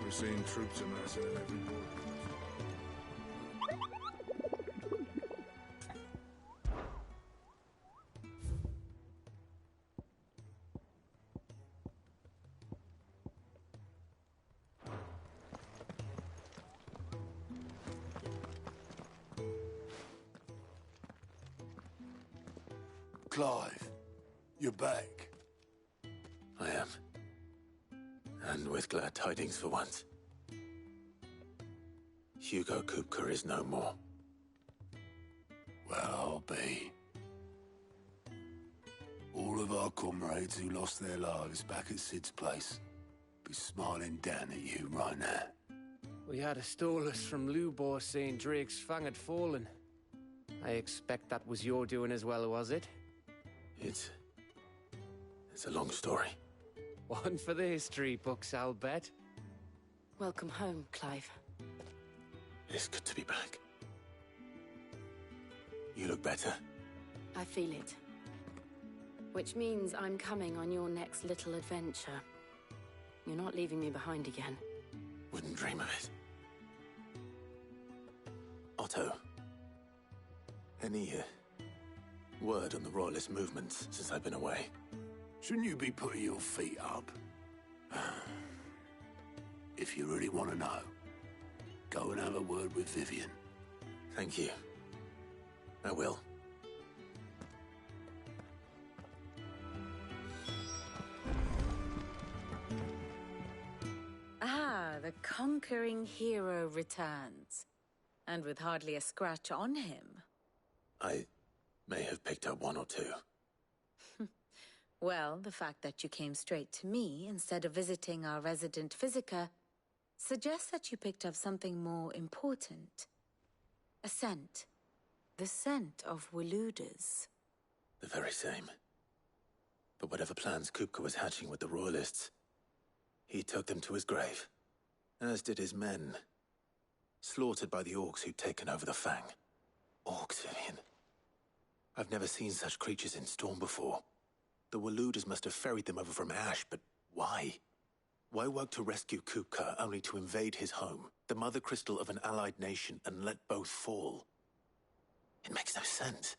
C: We're seeing troops amassing at every border.
F: Clive, you're back.
J: I am. And with glad tidings for once. Hugo Kupka is no more.
F: Well, I'll be. All of our comrades who lost their lives back at Sid's place be smiling down at you right now.
W: We had a stolus from Lubor saying Drake's fang had fallen. I expect that was your doing as well, was it?
J: It's a long story.
W: One for the history books, I'll bet.
X: Welcome home, Clive.
J: It's good to be back. You look better.
X: I feel it. Which means I'm coming on your next little adventure. You're not leaving me behind again.
J: Wouldn't dream of it. Otto, any word on the Royalist movements since I've been away?
F: Shouldn't you be putting your feet up? If you really want to know, go and have a word with Vivian.
J: Thank you. I will.
X: Ah, the conquering hero returns. And with hardly a scratch on him.
J: I may have picked up one or two.
X: Well, the fact that you came straight to me instead of visiting our resident physiker suggests that you picked up something more important. A scent. The scent of Waludas.
J: The very same. But whatever plans Kupka was hatching with the Royalists, he took them to his grave. As did his men. Slaughtered by the orcs who'd taken over the Fang. Orcs, Vivian. I've never seen such creatures in Storm before. The Waludas must have ferried them over from Ash, but why? Why work to rescue Kupka only to invade his home, the mother crystal of an allied nation, and let both fall? It makes no sense.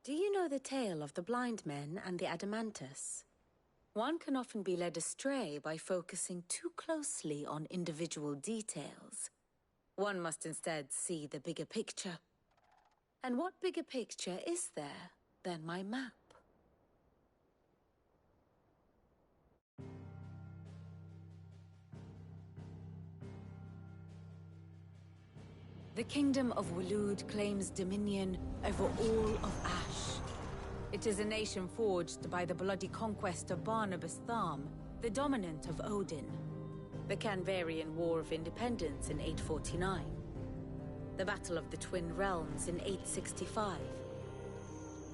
X: Do you know the tale of the blind men and the Adamantus? One can often be led astray by focusing too closely on individual details. One must instead see the bigger picture. And what bigger picture is there than my map? The Kingdom of Waloed claims dominion over all of Ash. It is a nation forged by the bloody conquest of Barnabas Tharm, the dominant of Odin. The Canvarian War of Independence in 849. The Battle of the Twin Realms in 865.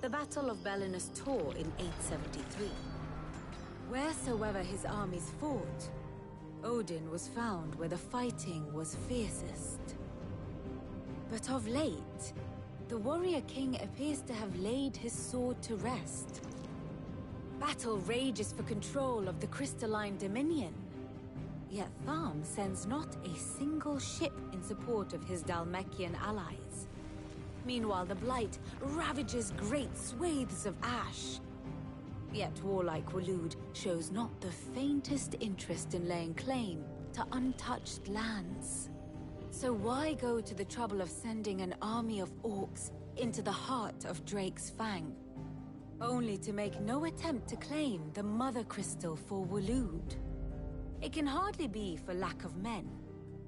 X: The Battle of Belinus Tor in 873. Wheresoever his armies fought, Odin was found where the fighting was fiercest. But of late, the warrior king appears to have laid his sword to rest. Battle rages for control of the crystalline dominion. Yet Tharm sends not a single ship in support of his Dhalmekian allies. Meanwhile, the Blight ravages great swathes of Ash. Yet warlike Waloed shows not the faintest interest in laying claim to untouched lands. So why go to the trouble of sending an army of orcs into the heart of Drake's Fang, only to make no attempt to claim the Mother Crystal for Waloed? It can hardly be for lack of men.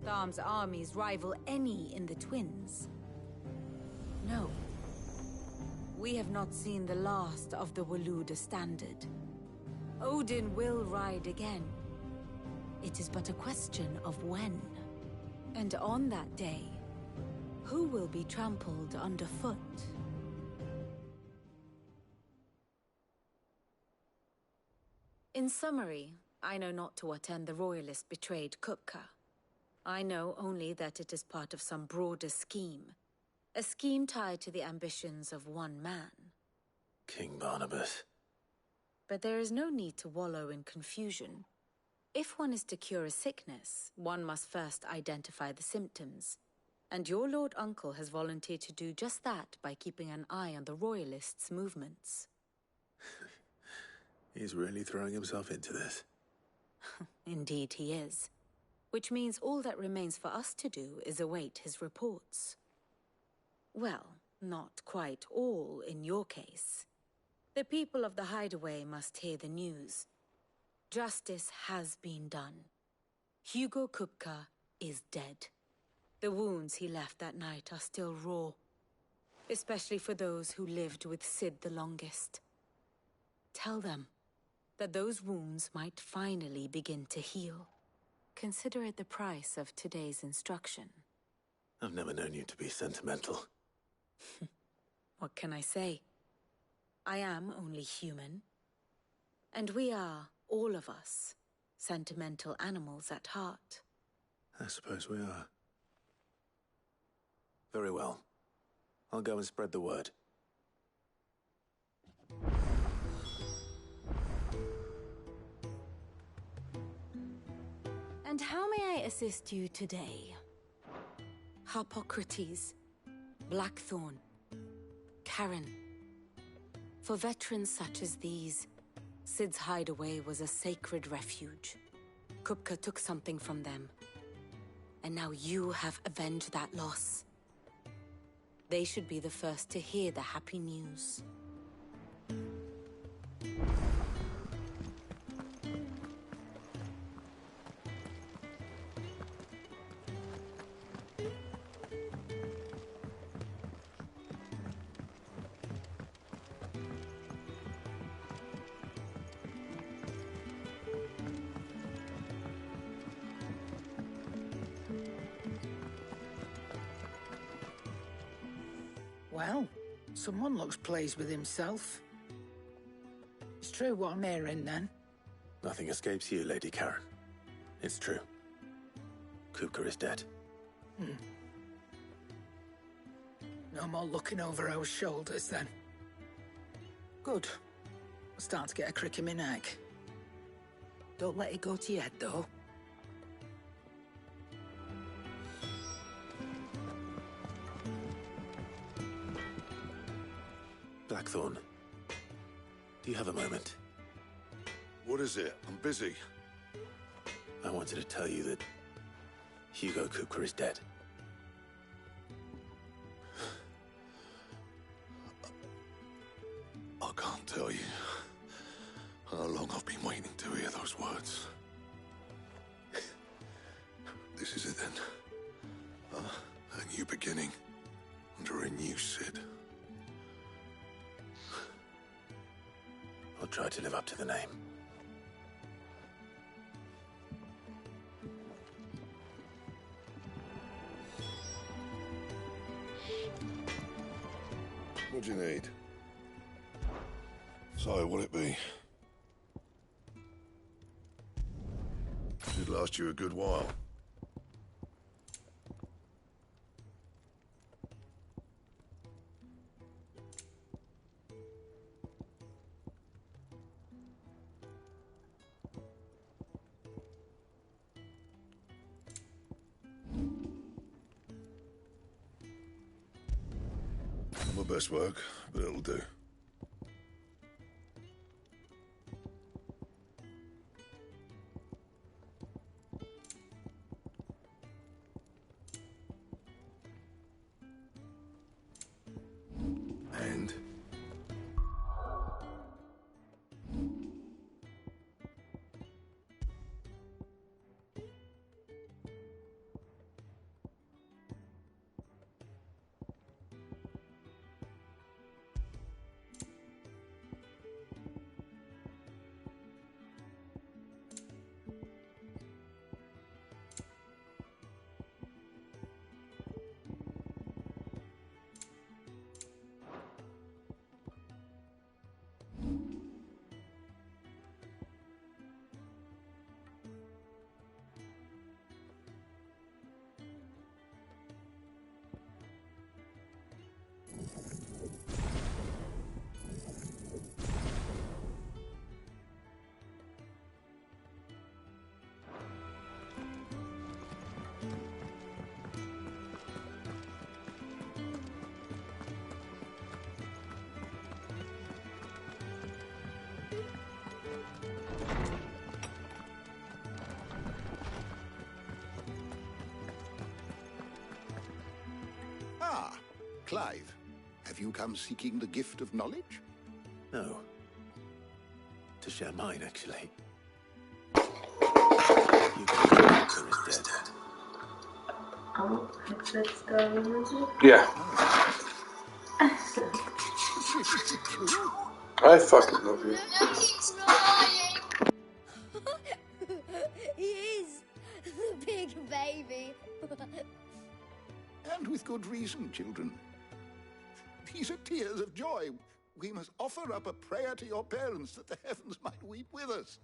X: Tharm's armies rival any in the Twins. No. We have not seen the last of the Waloed standard. Odin will ride again. It is but a question of when. And on that day, who will be trampled underfoot? In summary, I know not to what end the Royalists betrayed Kupka. I know only that it is part of some broader scheme. A scheme tied to the ambitions of one man.
J: King Barnabas.
X: But there is no need to wallow in confusion. If one is to cure a sickness, one must first identify the symptoms. And your Lord Uncle has volunteered to do just that by keeping an eye on the Royalists' movements.
J: He's really throwing himself into this.
X: Indeed he is. Which means all that remains for us to do is await his reports. Well, not quite all in your case. The people of the Hideaway must hear the news. Justice has been done. Hugo Kupka is dead. The wounds he left that night are still raw, especially for those who lived with Sid the longest. Tell them that those wounds might finally begin to heal. Consider it the price of today's instruction.
J: I've never known you to be sentimental.
X: What can I say? I am only human. And we are, all of us, sentimental animals at heart.
J: I suppose we are. Very well. I'll go and spread the word.
X: And how may I assist you today? Harpocrates, Blackthorn, Karen. For veterans such as these, Sid's Hideaway was a sacred refuge. Kupka took something from them, and now you have avenged that loss. They should be the first to hear the happy news.
D: Well, someone looks pleased with himself. It's true what I'm hearing, then.
J: Nothing escapes you, Lady Karen. It's true. Kupka is dead.
D: No more looking over our shoulders, then. Good. I'm starting to get a crick in my neck. Don't let it go to your head, though.
J: Blackthorn, do you have a moment?
E: What is it? I'm busy.
J: I wanted to tell you that Hugo Kupka is dead.
E: I can't tell you how long I've been waiting to hear those words. This is it then. A new beginning under a new Sid.
J: I'll try to live up to the name.
E: What do you need? So, what'll it be? Should last you a good while. Not my best work, but it'll do. And
P: Ah, Clive. Have you come seeking the gift of knowledge?
J: No. To share mine, actually. Hugo Kupka is dead.
H: Oh, headset's going on.
S: Yeah. I fucking love you.
I: He is the big baby.
P: And with good reason, children. These are tears of joy. We must offer up a prayer to your parents that the heavens might weep with us.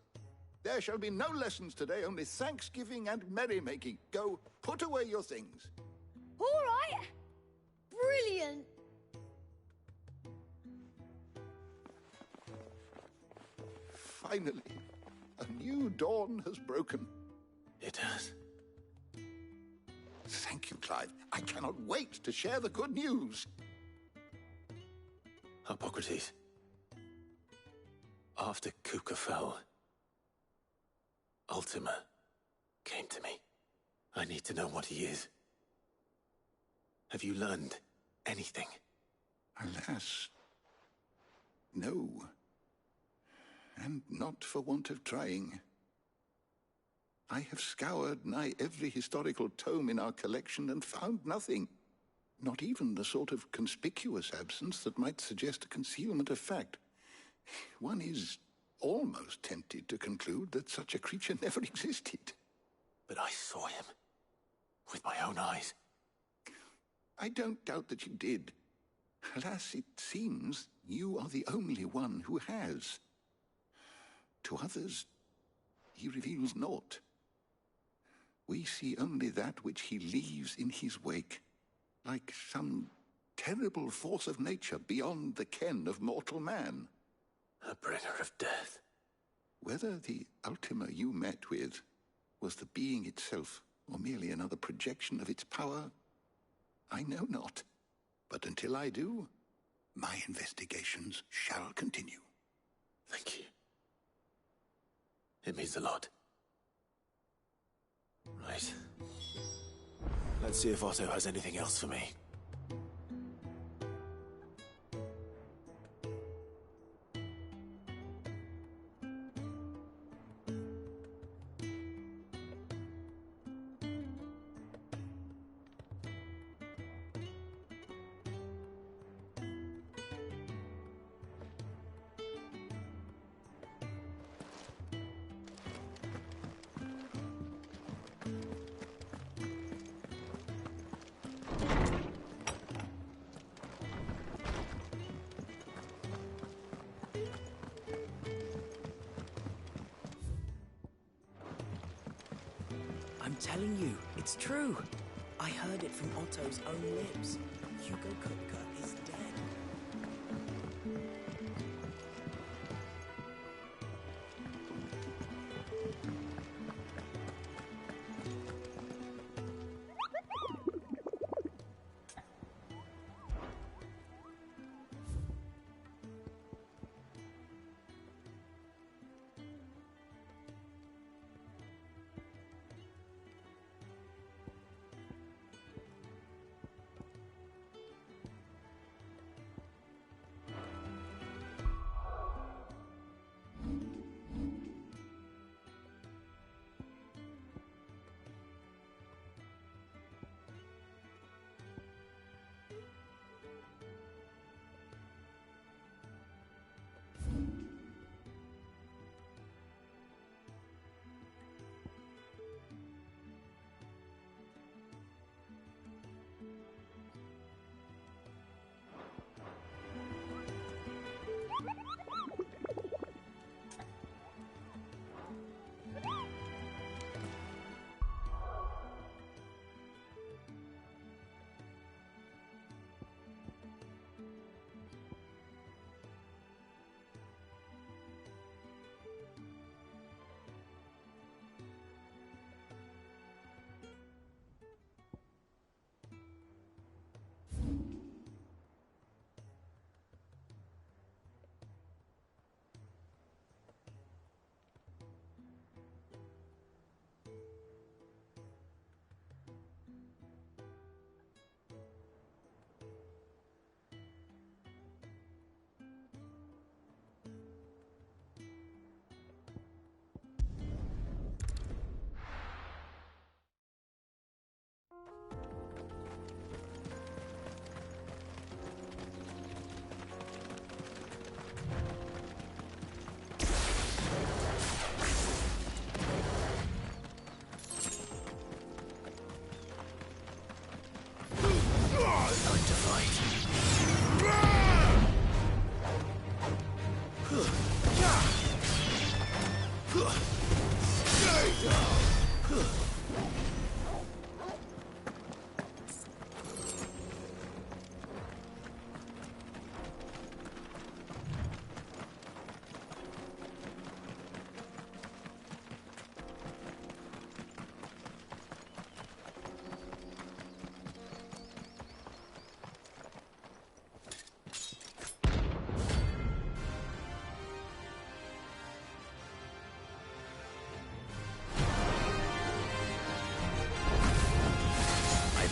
P: There shall be no lessons today, only thanksgiving and merrymaking. Go, put away your things.
I: All right. Brilliant.
P: Finally, a new dawn has broken.
J: It has.
P: Thank you, Clive. I cannot wait to share the good news.
J: Hippocrates. After Kupka fell, Ultima came to me. I need to know what he is. Have you learned anything?
P: Alas, no. And not for want of trying. I have scoured nigh every historical tome in our collection and found nothing. Not even the sort of conspicuous absence that might suggest a concealment of fact. One is almost tempted to conclude that such a creature never existed.
J: But I saw him. With my own eyes.
P: I don't doubt that you did. Alas, it seems you are the only one who has. To others, he reveals naught. We see only that which he leaves in his wake, like some terrible force of nature beyond the ken of mortal man.
J: A bringer of death.
P: Whether the Ultima you met with was the being itself, or merely another projection of its power, I know not. But until I do, my investigations shall continue.
J: Thank you. It means a lot. Right. Let's see if Otto has anything else for me.
L: I'm telling you, it's true. I heard it from Otto's own lips. Hugo Kupka is dead.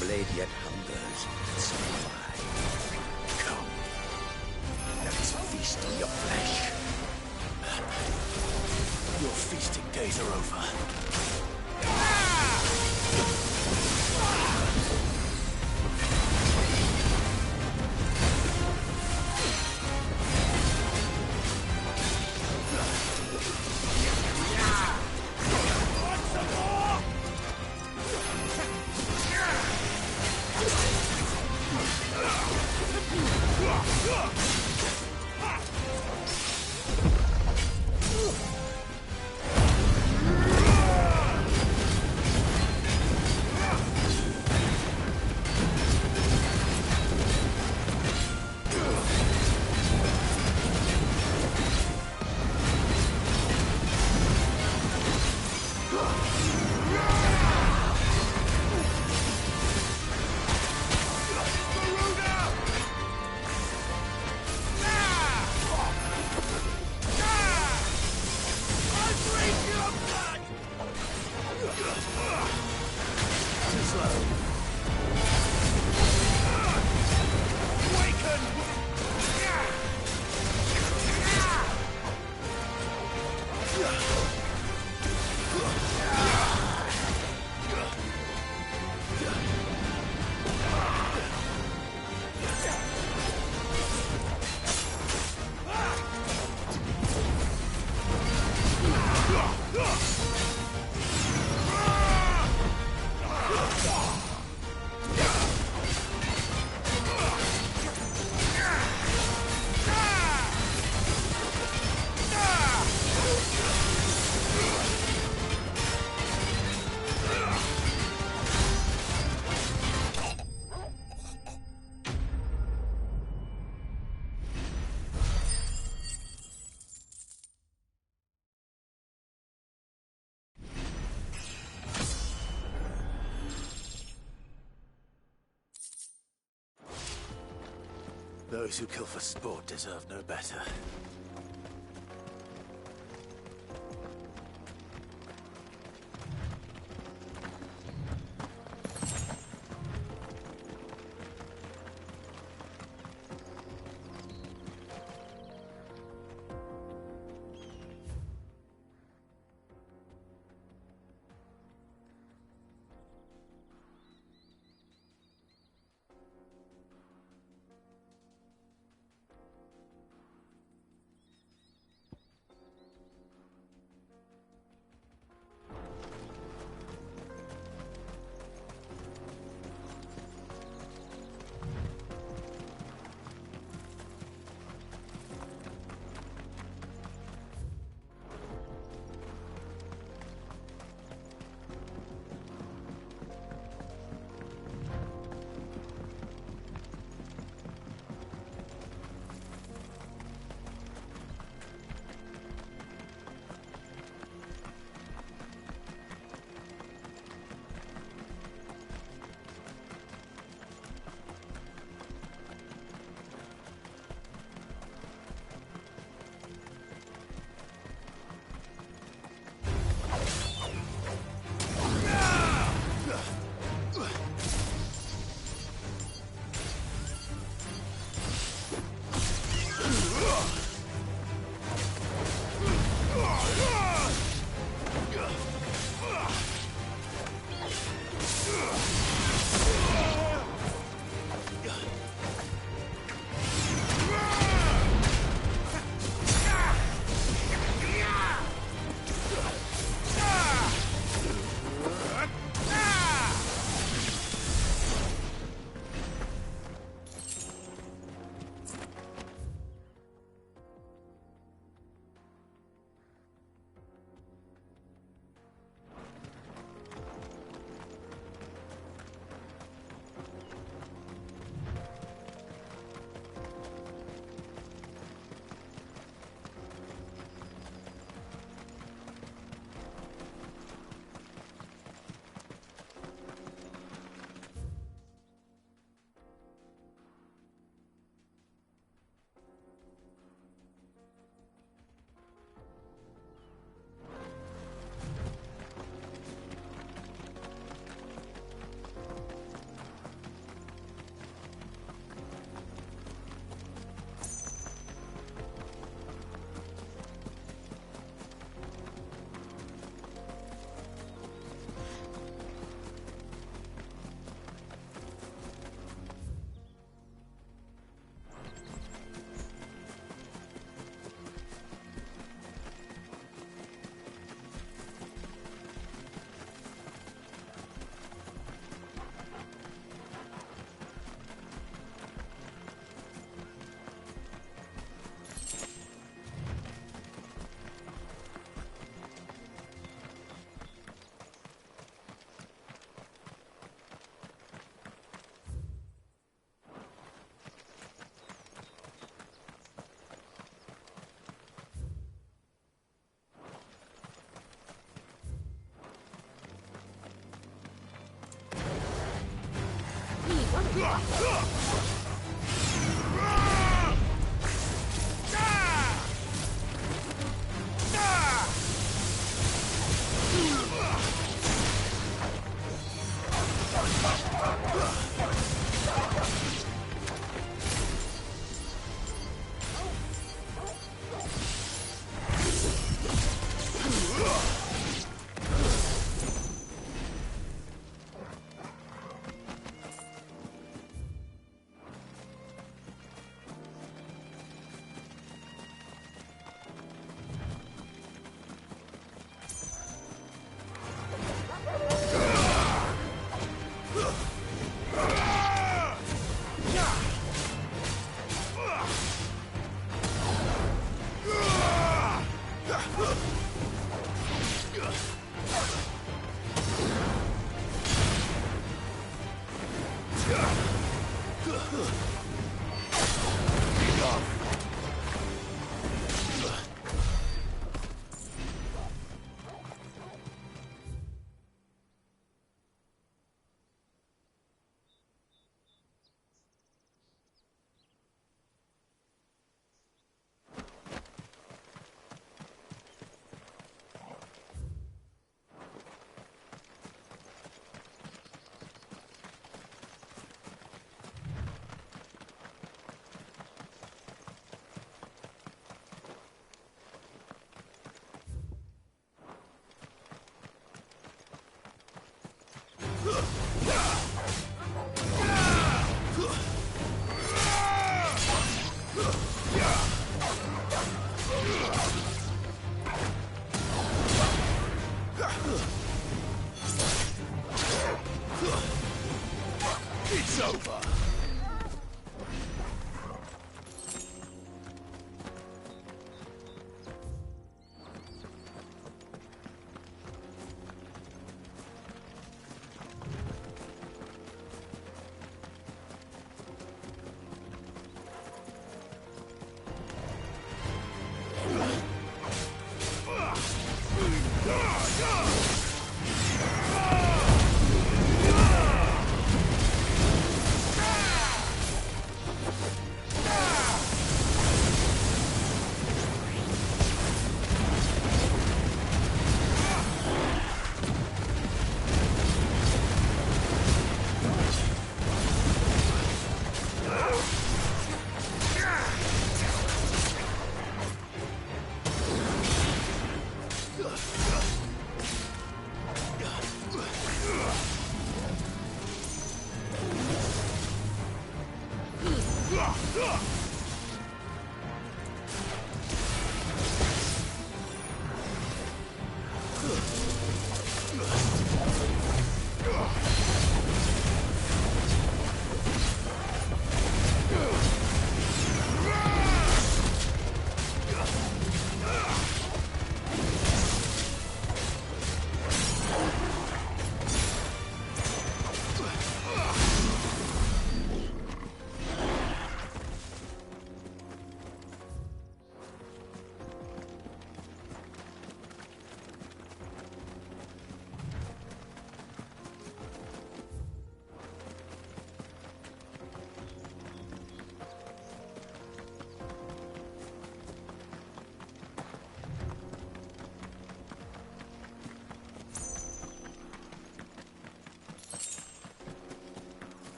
F: Blade yet hungers, so do I. Come, let us feast on your flesh. Your feasting days are over.
J: Those who kill for sport deserve no better.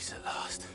J: Peace at last.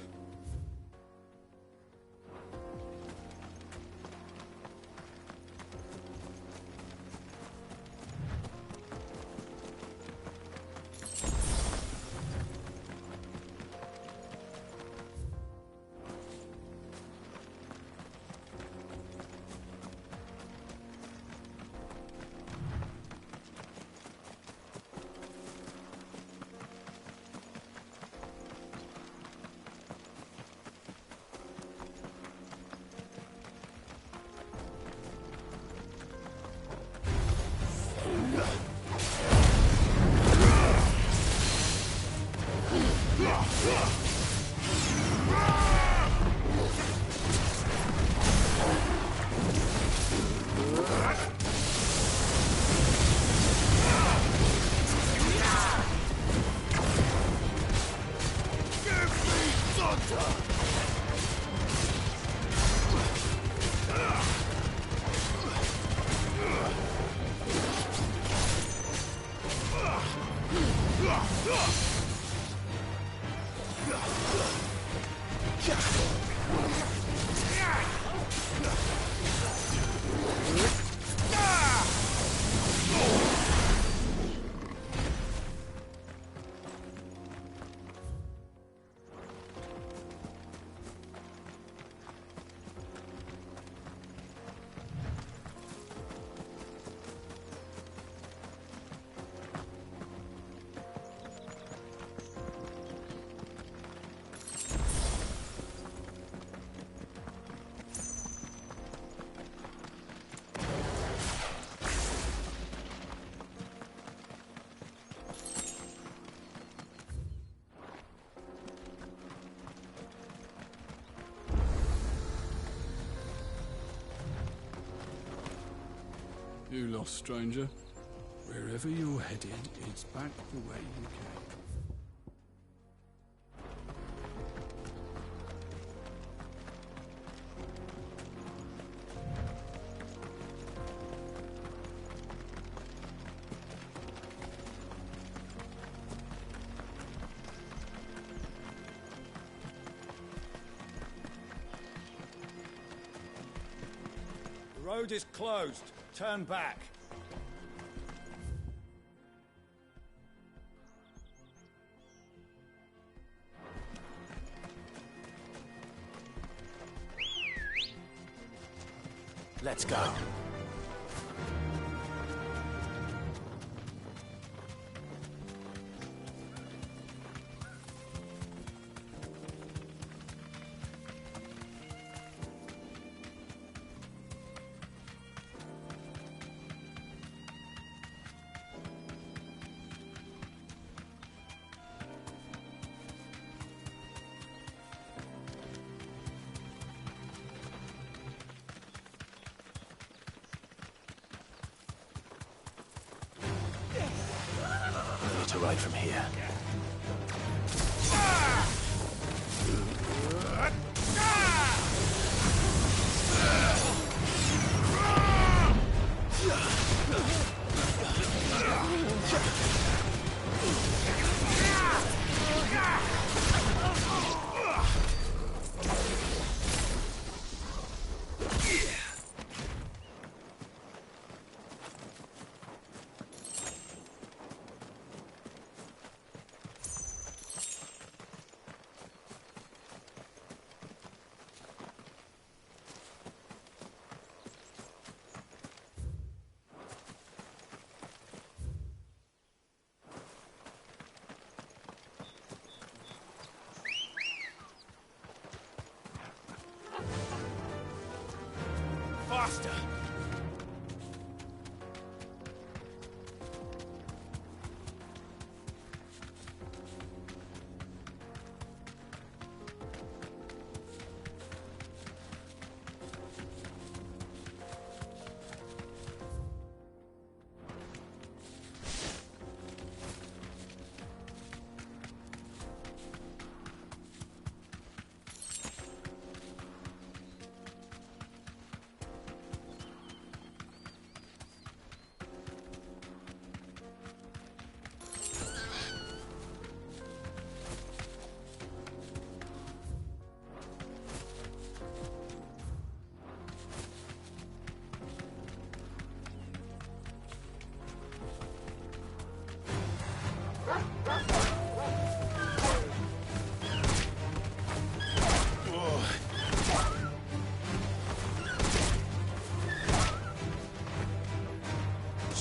C: You lost, stranger. Wherever you're headed, it's back the way you came.
B: The road is closed. Turn back.
J: Let's go. To ride from here.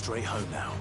J: straight home now.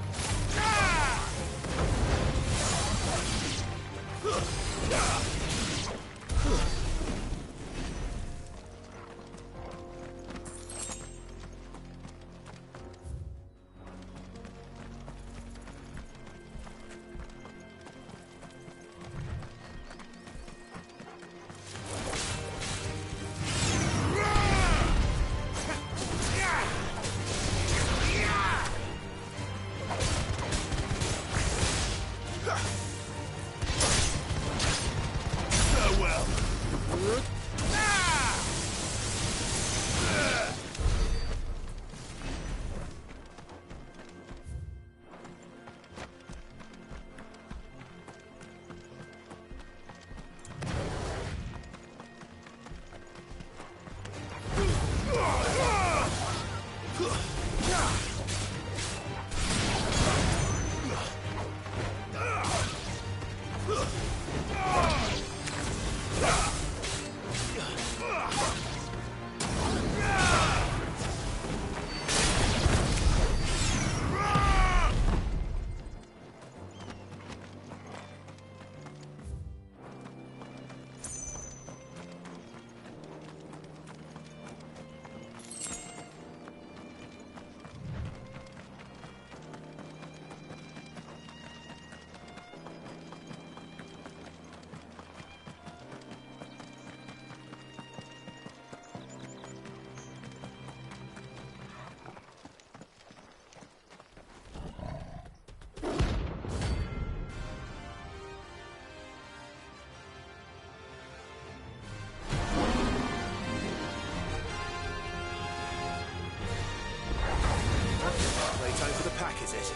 J: Playtime for the pack, is it?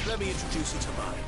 J: Let me introduce you to mine.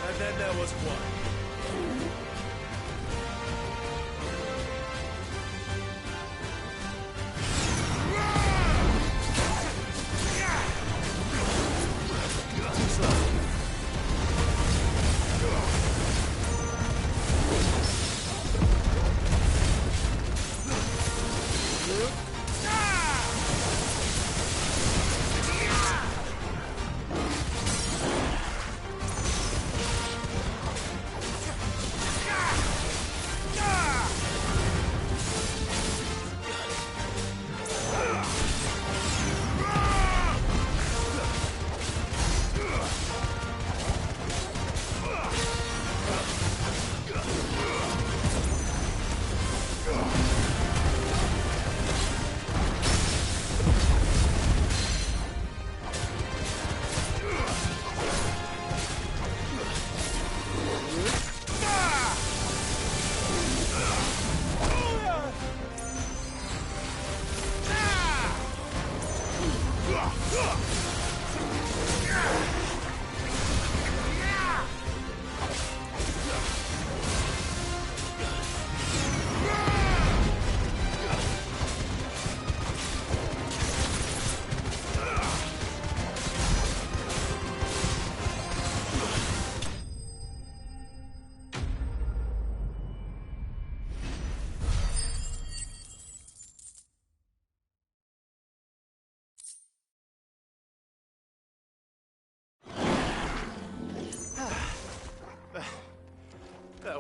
J: And then there was one.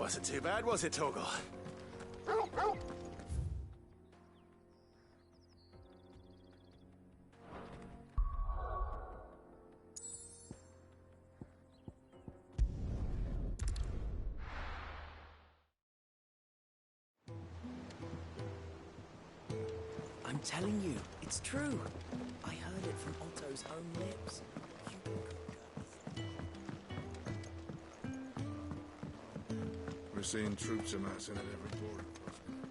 J: wasn't too bad, was it, Torgal?
L: I'm telling you, it's true. I heard it from Otto's own lips.
E: We're seeing troops amassing at every border crossing.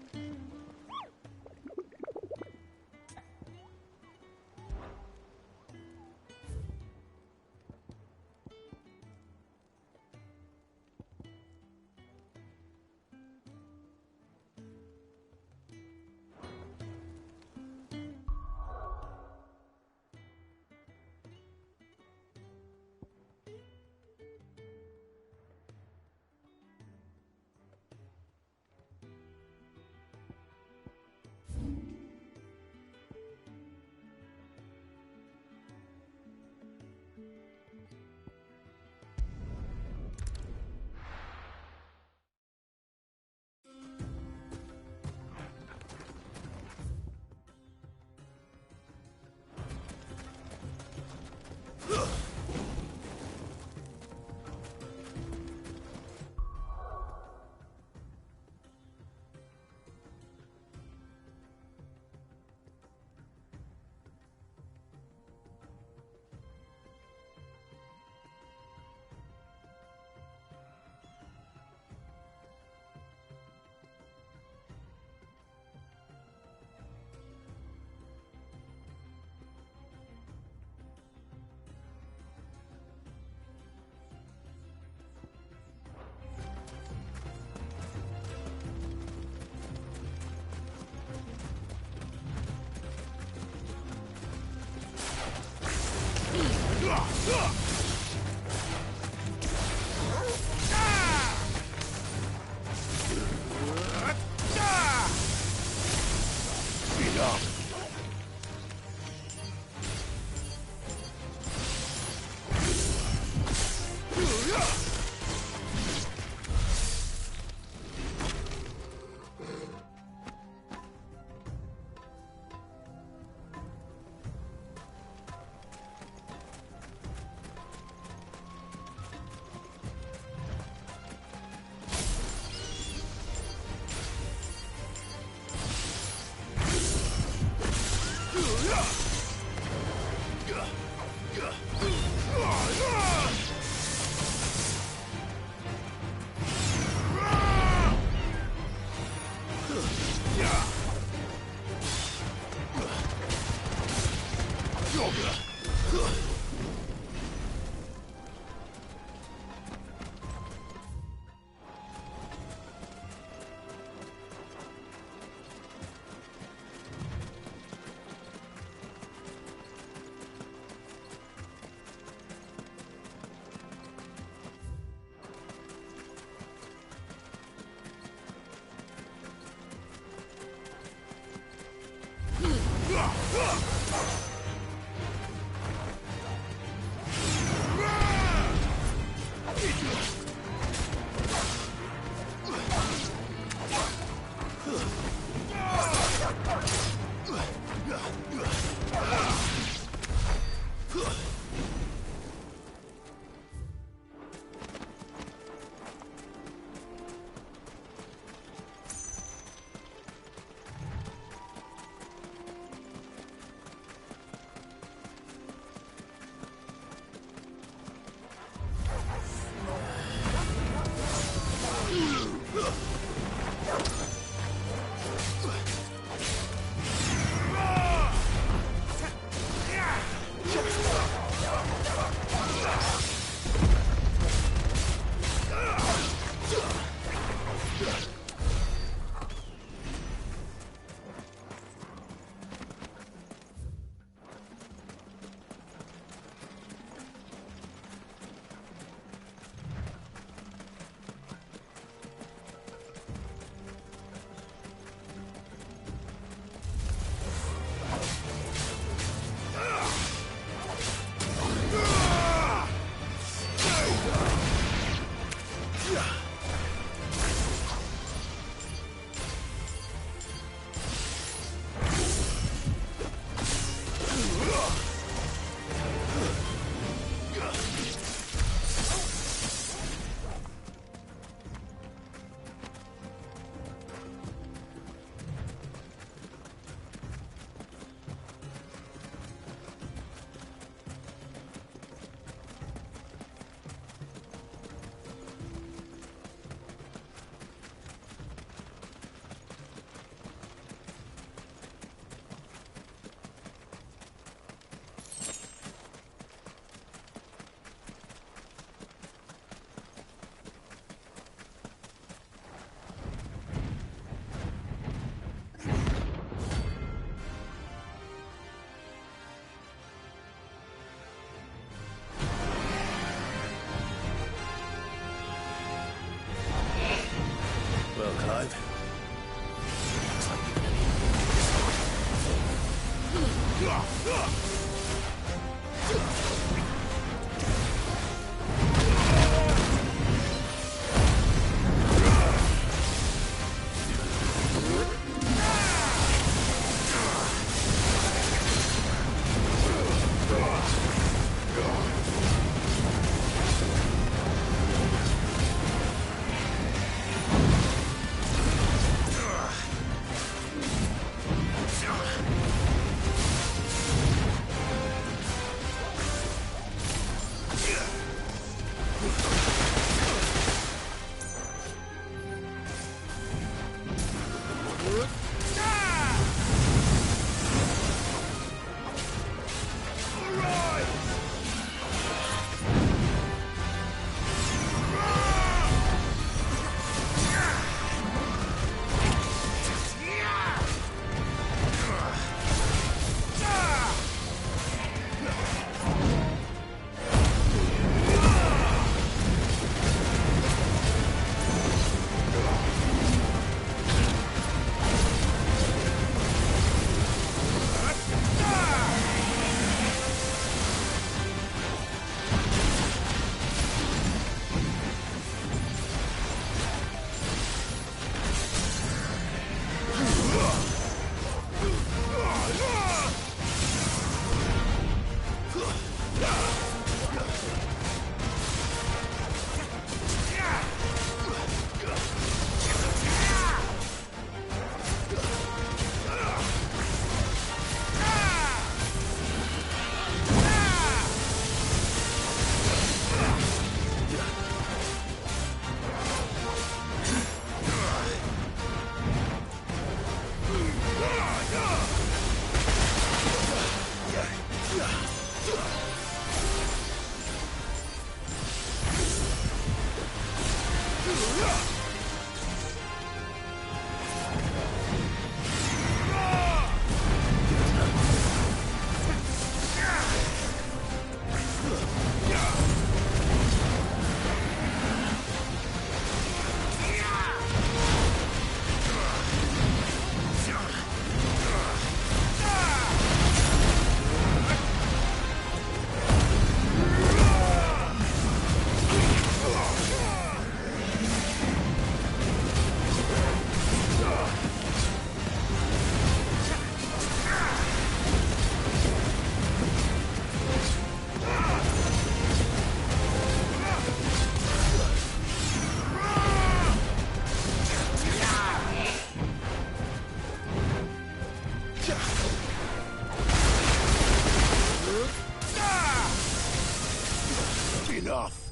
F: Enough!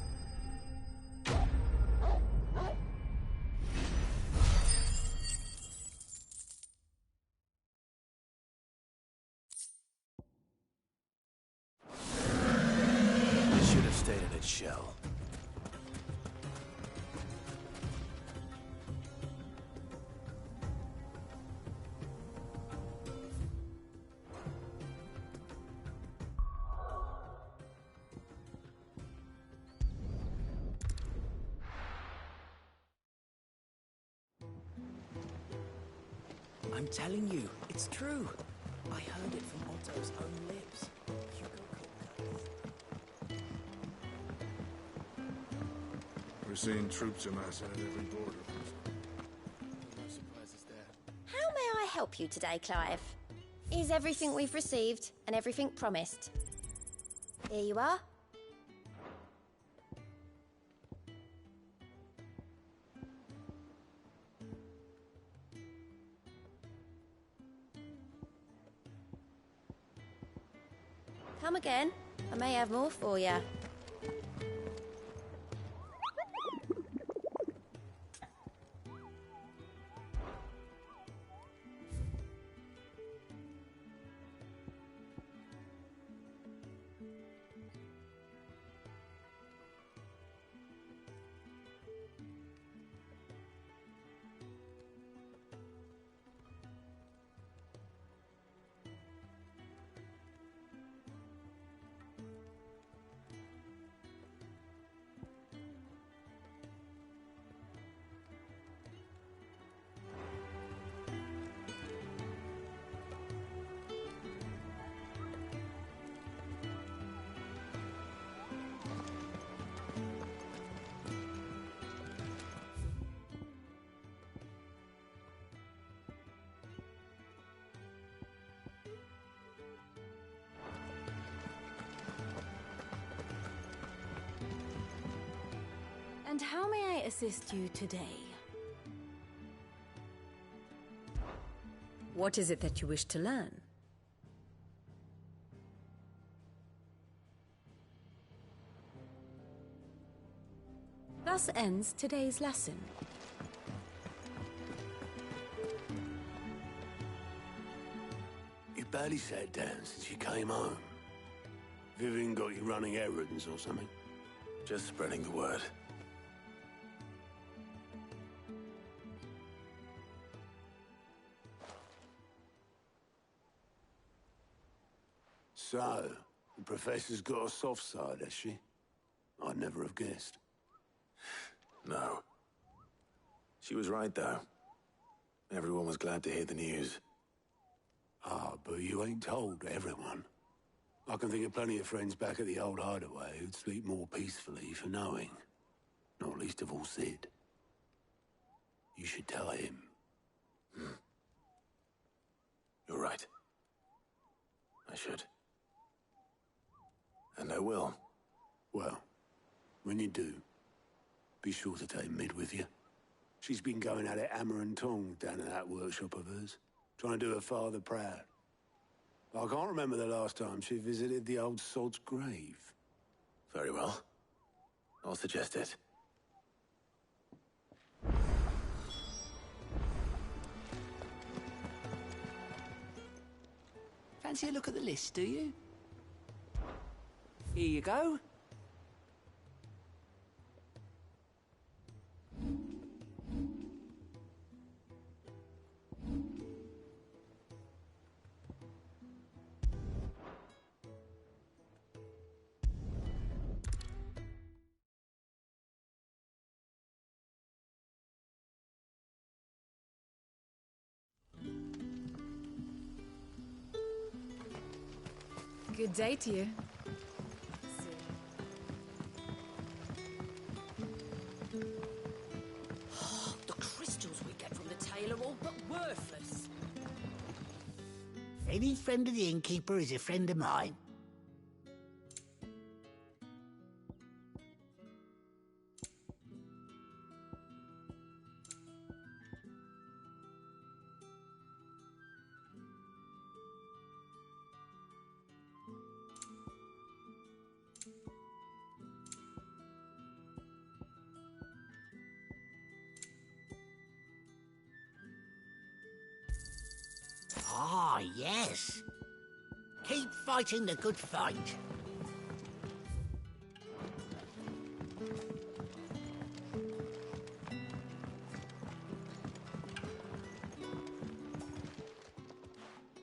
J: It should have stayed in its shell.
L: I'm telling you, it's true. I heard it from Otto's own lips.
E: We're seeing troops amassing at every border.
W: No surprises there.
I: How may I help you today, Clive? Is everything we've received and everything promised? Here you are. Come again. I may have more for you.
X: And how may I assist you today? What is it that you wish to learn? Thus ends today's lesson.
F: You barely sat down since you came home. Vivian got you running errands or something?
J: Just spreading the word.
F: So, the Professor's got a soft side, has she? I'd never have guessed.
J: No. She was right, though. Everyone was glad to hear the news.
F: Ah, but you ain't told everyone. I can think of plenty of friends back at the old hideaway who'd sleep more peacefully for knowing. Not least of all Sid. You should tell him.
J: You're right. I should. And I will.
F: Well, when you do, be sure to take Mid with you. She's been going at it hammer and tongs down in that workshop of hers, trying to do her father proud. I can't remember the last time she visited the old sod's grave.
J: Very well. I'll suggest it.
L: Fancy a look at the list, do you? Here you go.
X: Good day to you.
L: The crystals we get from the tail are all but worthless.
A: Any friend of the innkeeper is a friend of mine. Yes. Keep fighting the good fight.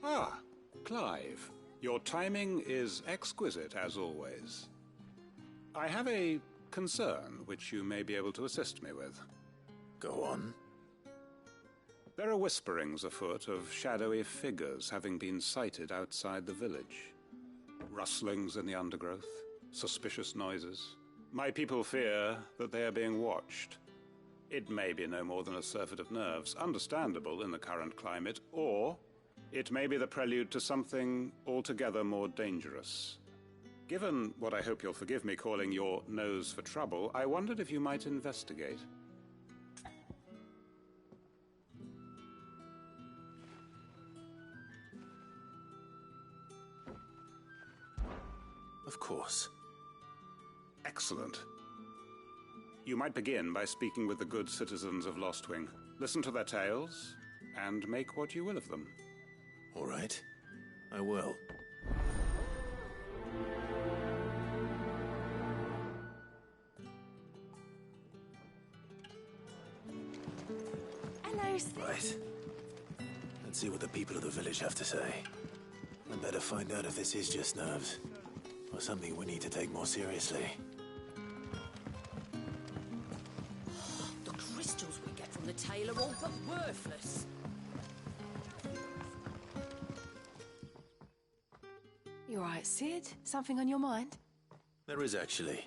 M: Ah, Clive. Your timing is exquisite, as always. I have a concern which you may be able to assist me with.
J: Go on.
M: There are whisperings afoot of shadowy figures having been sighted outside the village. Rustlings in the undergrowth, suspicious noises. My people fear that they are being watched. It may be no more than a surfeit of nerves, understandable in the current climate, or it may be the prelude to something altogether more dangerous. Given what I hope you'll forgive me calling your nose for trouble, I wondered if you might investigate.
J: Of course.
M: Excellent. You might begin by speaking with the good citizens of Lostwing. Listen to their tales, and make what you will of them.
J: All right. I will.
I: Hello, Sid.
J: Right. Let's see what the people of the village have to say. I'd better find out if this is just nerves, or something we need to take more seriously.
O: The crystals we get from the tail are all but worthless.
T: You all right, Sid? Something on your mind?
J: There is, actually.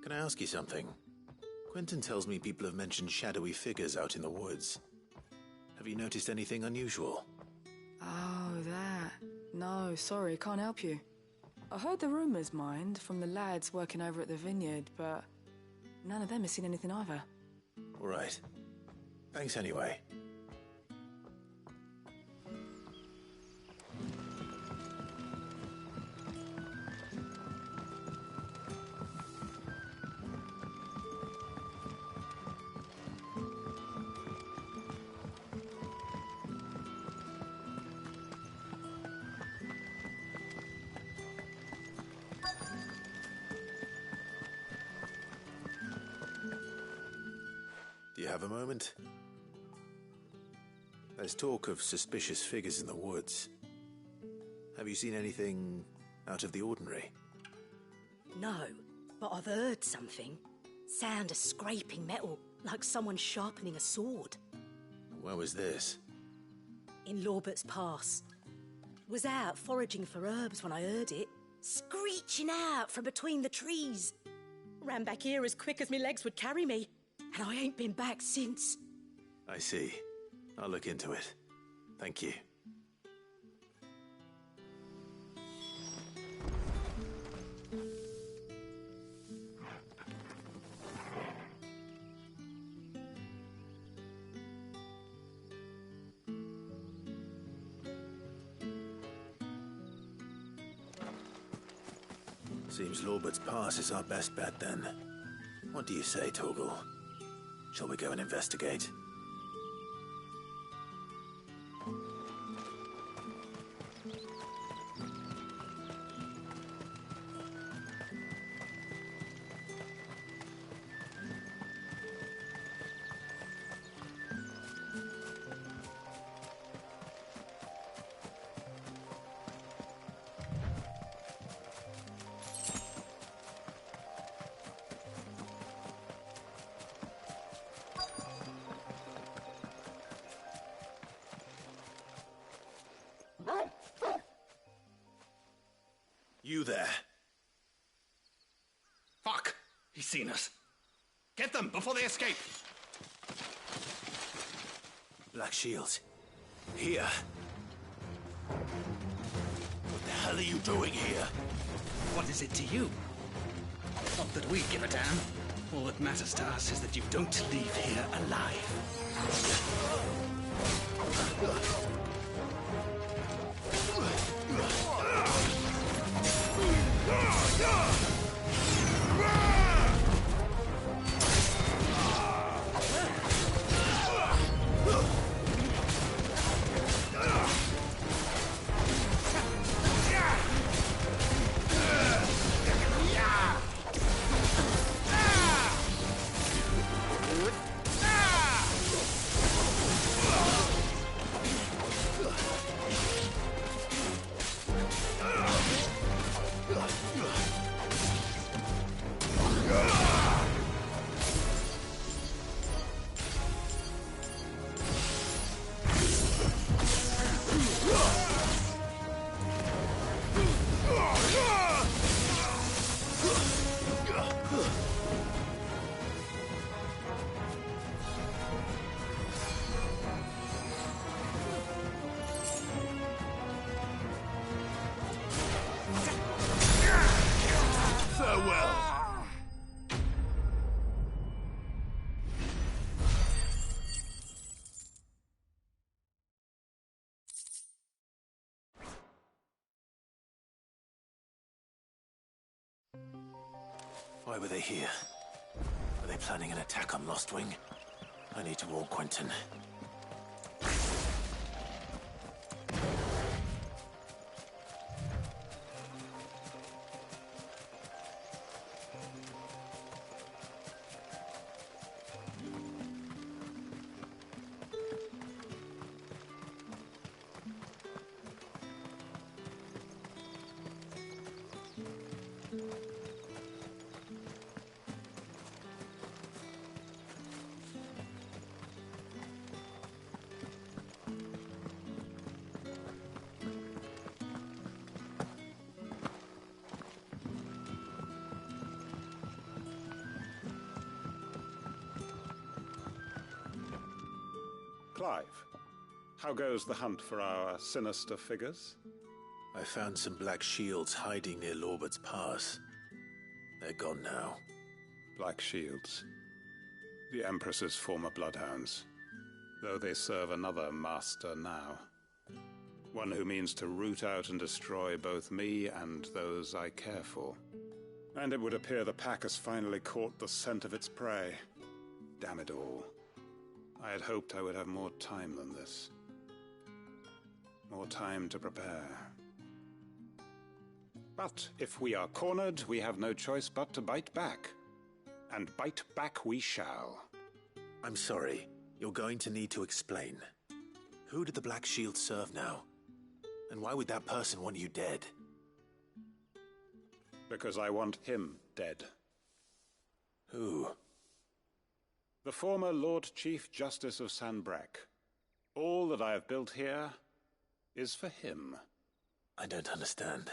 J: Can I ask you something? Quentin tells me people have mentioned shadowy figures out in the woods. Have you noticed anything unusual?
T: Oh, that. No, sorry, can't help you. I heard the rumours, mind, from the lads working over at the vineyard, but none of them has seen anything either.
J: All right. Thanks anyway. Do you have a moment? There's talk of suspicious figures in the woods. Have you seen anything out of the ordinary?
U: No, but I've heard something. Sound of scraping metal, like someone sharpening a sword.
J: Where was this?
U: In Lorbert's Pass. Was out foraging for herbs when I heard it, screeching out from between the trees. Ran back here as quick as my legs would carry me. And I ain't been back since.
J: I see. I'll look into it. Thank you. Seems Lorbert's Pass is our best bet then. What do you say, Torgal? Shall we go and investigate? You there.
Y: Fuck! He's seen us. Get them before they escape!
J: Black Shields. Here. What the hell are you doing here?
Y: What is it to you? Not that we give a damn. All that matters to us is that you don't leave here alive.
F: well. Why were they here? Are they planning an attack on Lost Wing? I need to warn Quentin.
M: Clive, how goes the hunt for our sinister figures?
J: I found some black shields hiding near Lorbert's Pass. They're gone now.
M: Black shields. The Empress's former bloodhounds. Though they serve another master now. One who means to root out and destroy both me and those I care for. And it would appear the pack has finally caught the scent of its prey. Damn it all. I had hoped I would have more time than this. More time to prepare. But if we are cornered, we have no choice but to bite back. And bite back we shall.
J: I'm sorry. You're going to need to explain. Who did the Black Shield serve now? And why would that person want you dead?
M: Because I want him dead.
J: Who?
M: The former Lord Chief Justice of Sanbreque. All that I have built here is for him.
J: I don't understand.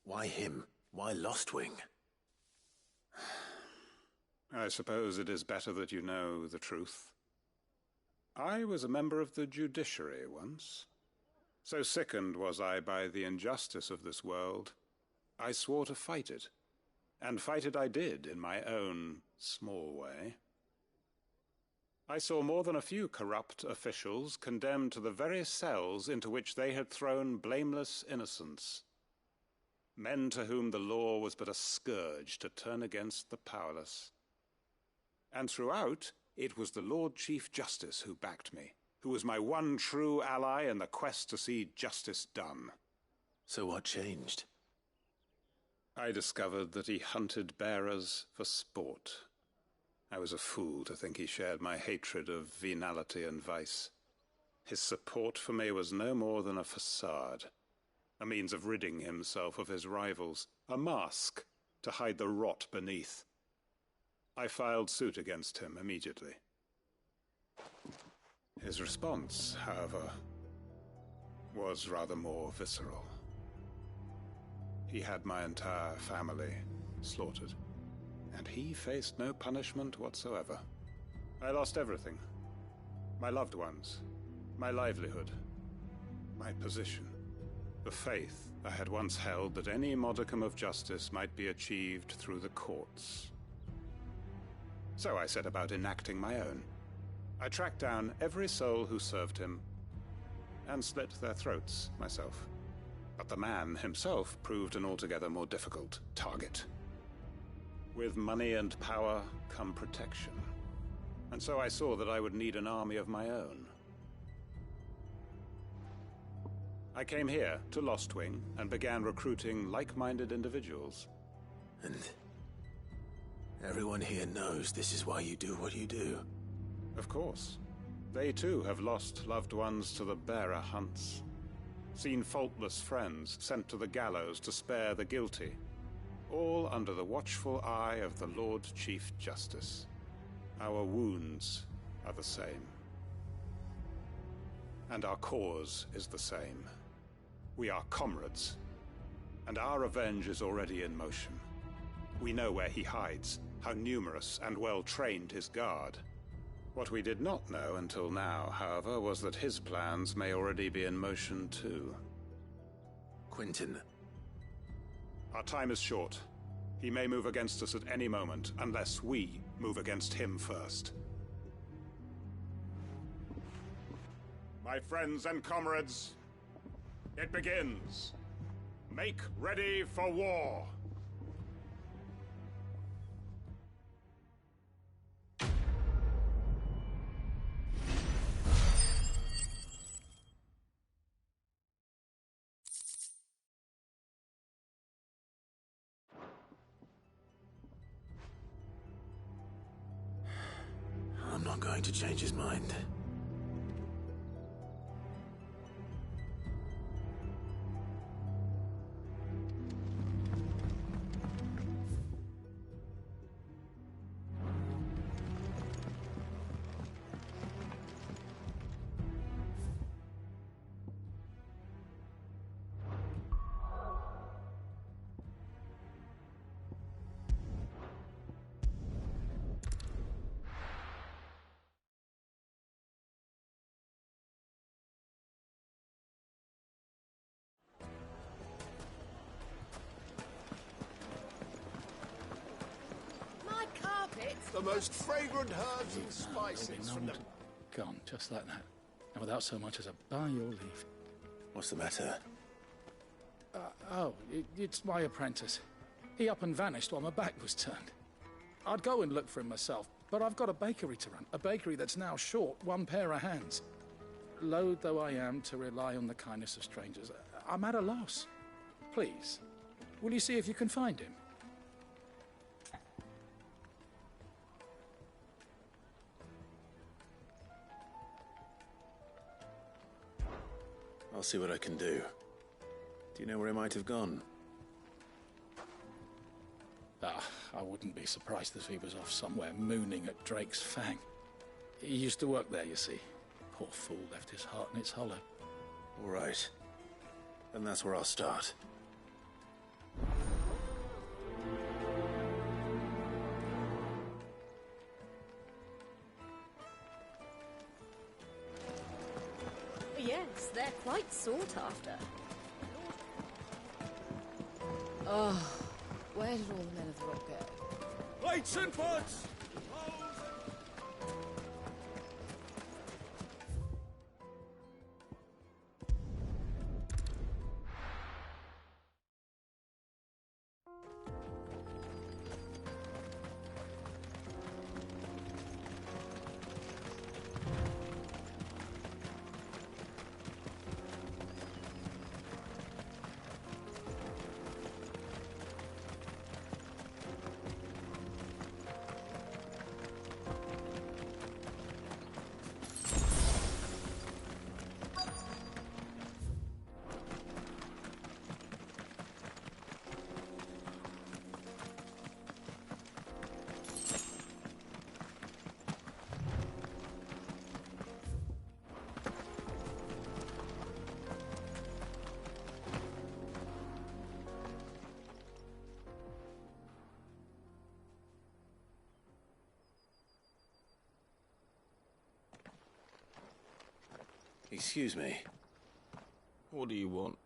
J: Why him? Why Lost Wing?
M: I suppose it is better that you know the truth. I was a member of the judiciary once. So sickened was I by the injustice of this world, I swore to fight it. And fight it I did in my own small way. I saw more than a few corrupt officials condemned to the very cells into which they had thrown blameless innocents. Men to whom the law was but a scourge to turn against the powerless. And throughout, it was the Lord Chief Justice who backed me, who was my one true ally in the quest to see justice done.
J: So what changed?
M: I discovered that he hunted bearers for sport. I was a fool to think he shared my hatred of venality and vice. His support for me was no more than a facade, a means of ridding himself of his rivals, a mask to hide the rot beneath. I filed suit against him immediately. His response, however, was rather more visceral. He had my entire family slaughtered. And he faced no punishment whatsoever. I lost everything. My loved ones, my livelihood, my position, the faith I had once held that any modicum of justice might be achieved through the courts. So I set about enacting my own. I tracked down every soul who served him, and slit their throats myself. But the man himself proved an altogether more difficult target. With money and power come protection. And so I saw that I would need an army of my own. I came here to Lost Wing and began recruiting like-minded individuals.
J: And everyone here knows this is why you do what you do.
M: Of course. They too have lost loved ones to the bearer hunts. Seen faultless friends sent to the gallows to spare the guilty. All under the watchful eye of the Lord Chief Justice. Our wounds are the same. And our cause is the same. We are comrades, and our revenge is already in motion. We know where he hides, how numerous and well-trained his guard. What we did not know until now, however, was that his plans may already be in motion too.
J: Quentin.
M: Our time is short. He may move against us at any moment, unless we move against him first. My friends and comrades, it begins. Make ready for war.
J: I'm not going to change his mind.
F: The most fragrant herbs and spices from the...
Y: Gone, just like that. And without so much as a by your leave.
J: What's the matter?
Y: It's my apprentice. He up and vanished while my back was turned. I'd go and look for him myself, but I've got a bakery to run. A bakery that's now short one pair of hands. Loath though I am to rely on the kindness of strangers, I'm at a loss. Please, will you see if you can find him?
J: I'll see what I can do. Do you know where he might have gone?
Y: I wouldn't be surprised if he was off somewhere mooning at Drake's Fang. He used to work there, you see. Poor fool left his heart in its hollow.
J: All right. Then that's where I'll start.
I: Yes, they're quite sought after. Oh, where did all the men of the rock go?
B: Lights and pots!
J: Excuse me.
K: What do you want?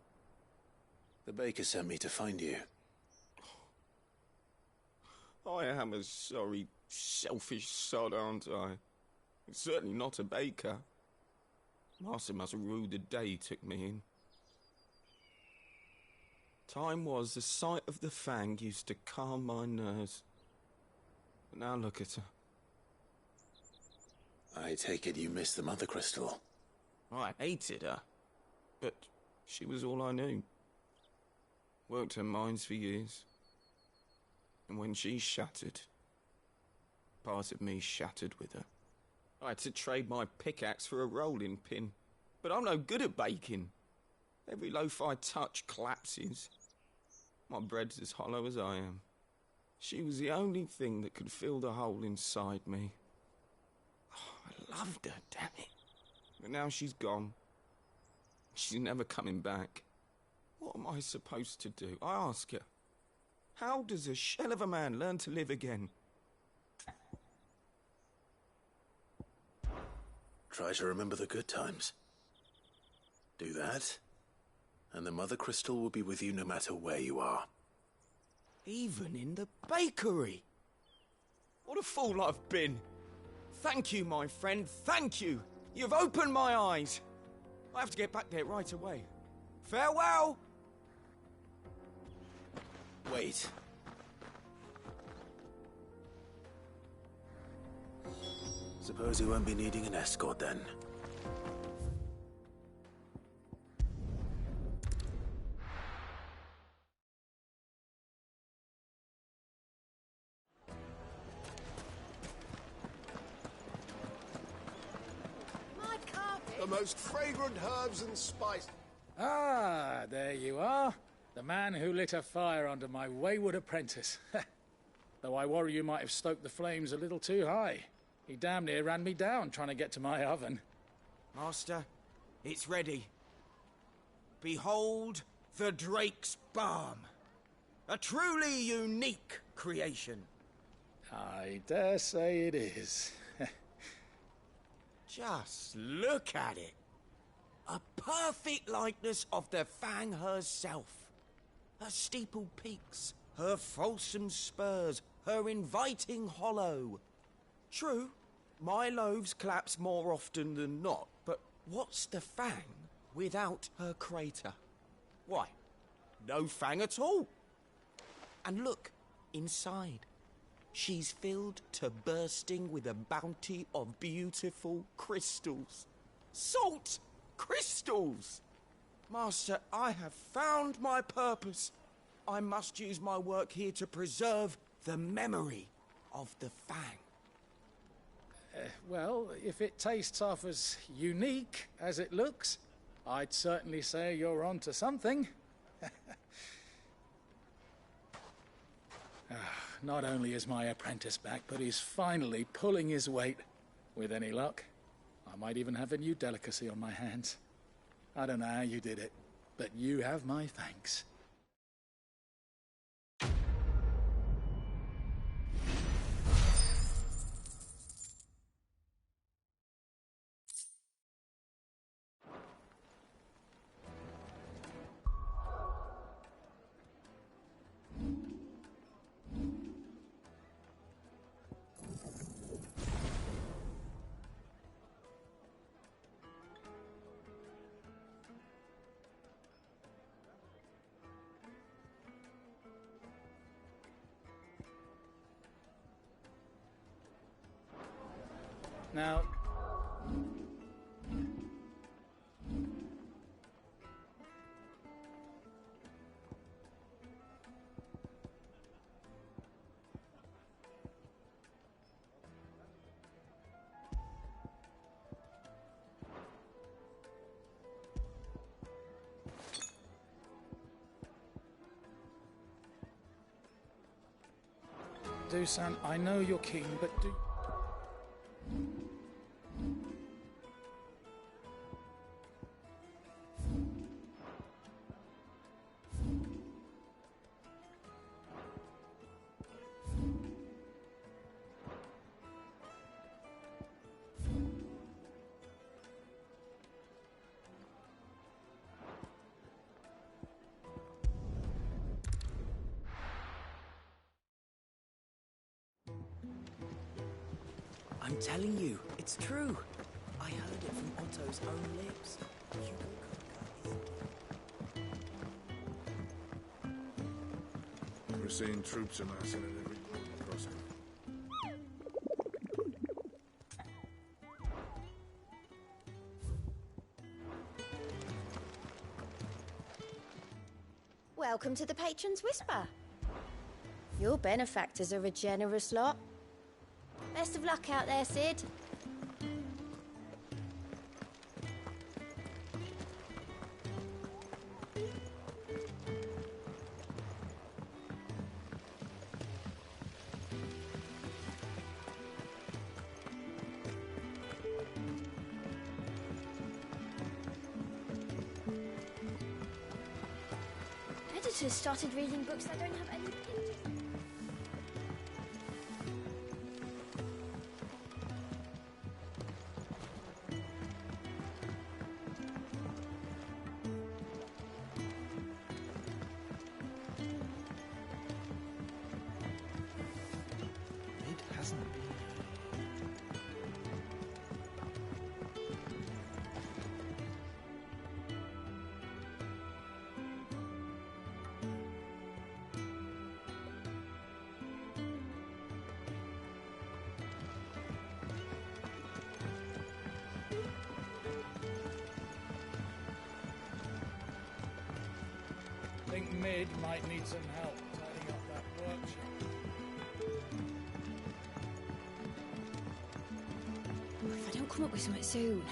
J: The baker sent me to find you.
K: I am a sorry, selfish sod, aren't I? Certainly not a baker. Master must have ruled the day he took me in. Time was the sight of the Fang used to calm my nerves. But now look at her.
J: I take it you missed the Mother Crystal.
K: I hated her, but she was all I knew. Worked her mines for years. And when she shattered, part of me shattered with her. I had to trade my pickaxe for a rolling pin, but I'm no good at baking. Every loaf I touch collapses. My bread's as hollow as I am. She was the only thing that could fill the hole inside me. Oh, I loved her, damn it. But now she's gone. She's never coming back. What am I supposed to do? I ask her. How does a shell of a man learn to live again?
J: Try to remember the good times. Do that, and the Mother Crystal will be with you no matter where you are.
K: Even in the bakery. What a fool I've been. Thank you, my friend, thank you. You've opened my eyes. I have to get back there right away. Farewell!
J: Wait. Suppose he won't be needing an escort then.
G: The most fragrant herbs and spice.
Y: Ah, there you are. The man who lit a fire under my wayward apprentice. Though I worry you might have stoked the flames a little too high. He damn near ran me down trying to get to my oven.
K: Master, it's ready. Behold the Drake's Balm. A truly unique creation.
Y: I dare say it is.
K: Just look at it. A perfect likeness of the Fang herself. Her steeple peaks, her fulsome spurs, her inviting hollow. True, my loaves collapse more often than not, but what's the Fang without her crater? Why, no Fang at all. And look, inside. She's filled to bursting with a bounty of beautiful crystals. Salt crystals! Master, I have found my purpose. I must use my work here to preserve the memory of the Fang.
Y: Well, if it tastes half as unique as it looks, I'd certainly say you're onto something. Not only is my apprentice back, but he's finally pulling his weight. With any luck, I might even have a new delicacy on my hands. I don't know how you did it, but you have my thanks. Now, Dusan, I know you're keen, but do...
L: I'm telling you, it's true. I heard it from Otto's own lips.
G: We're seeing troops amassing at every border crossing.
I: Welcome to the Patron's Whisper. Your benefactors are a generous lot. Best of luck out there, Sid. Editors started reading books that don't have any pages.
Y: Mid might need some help tidying up that workshop.
I: If I don't come up with something soon,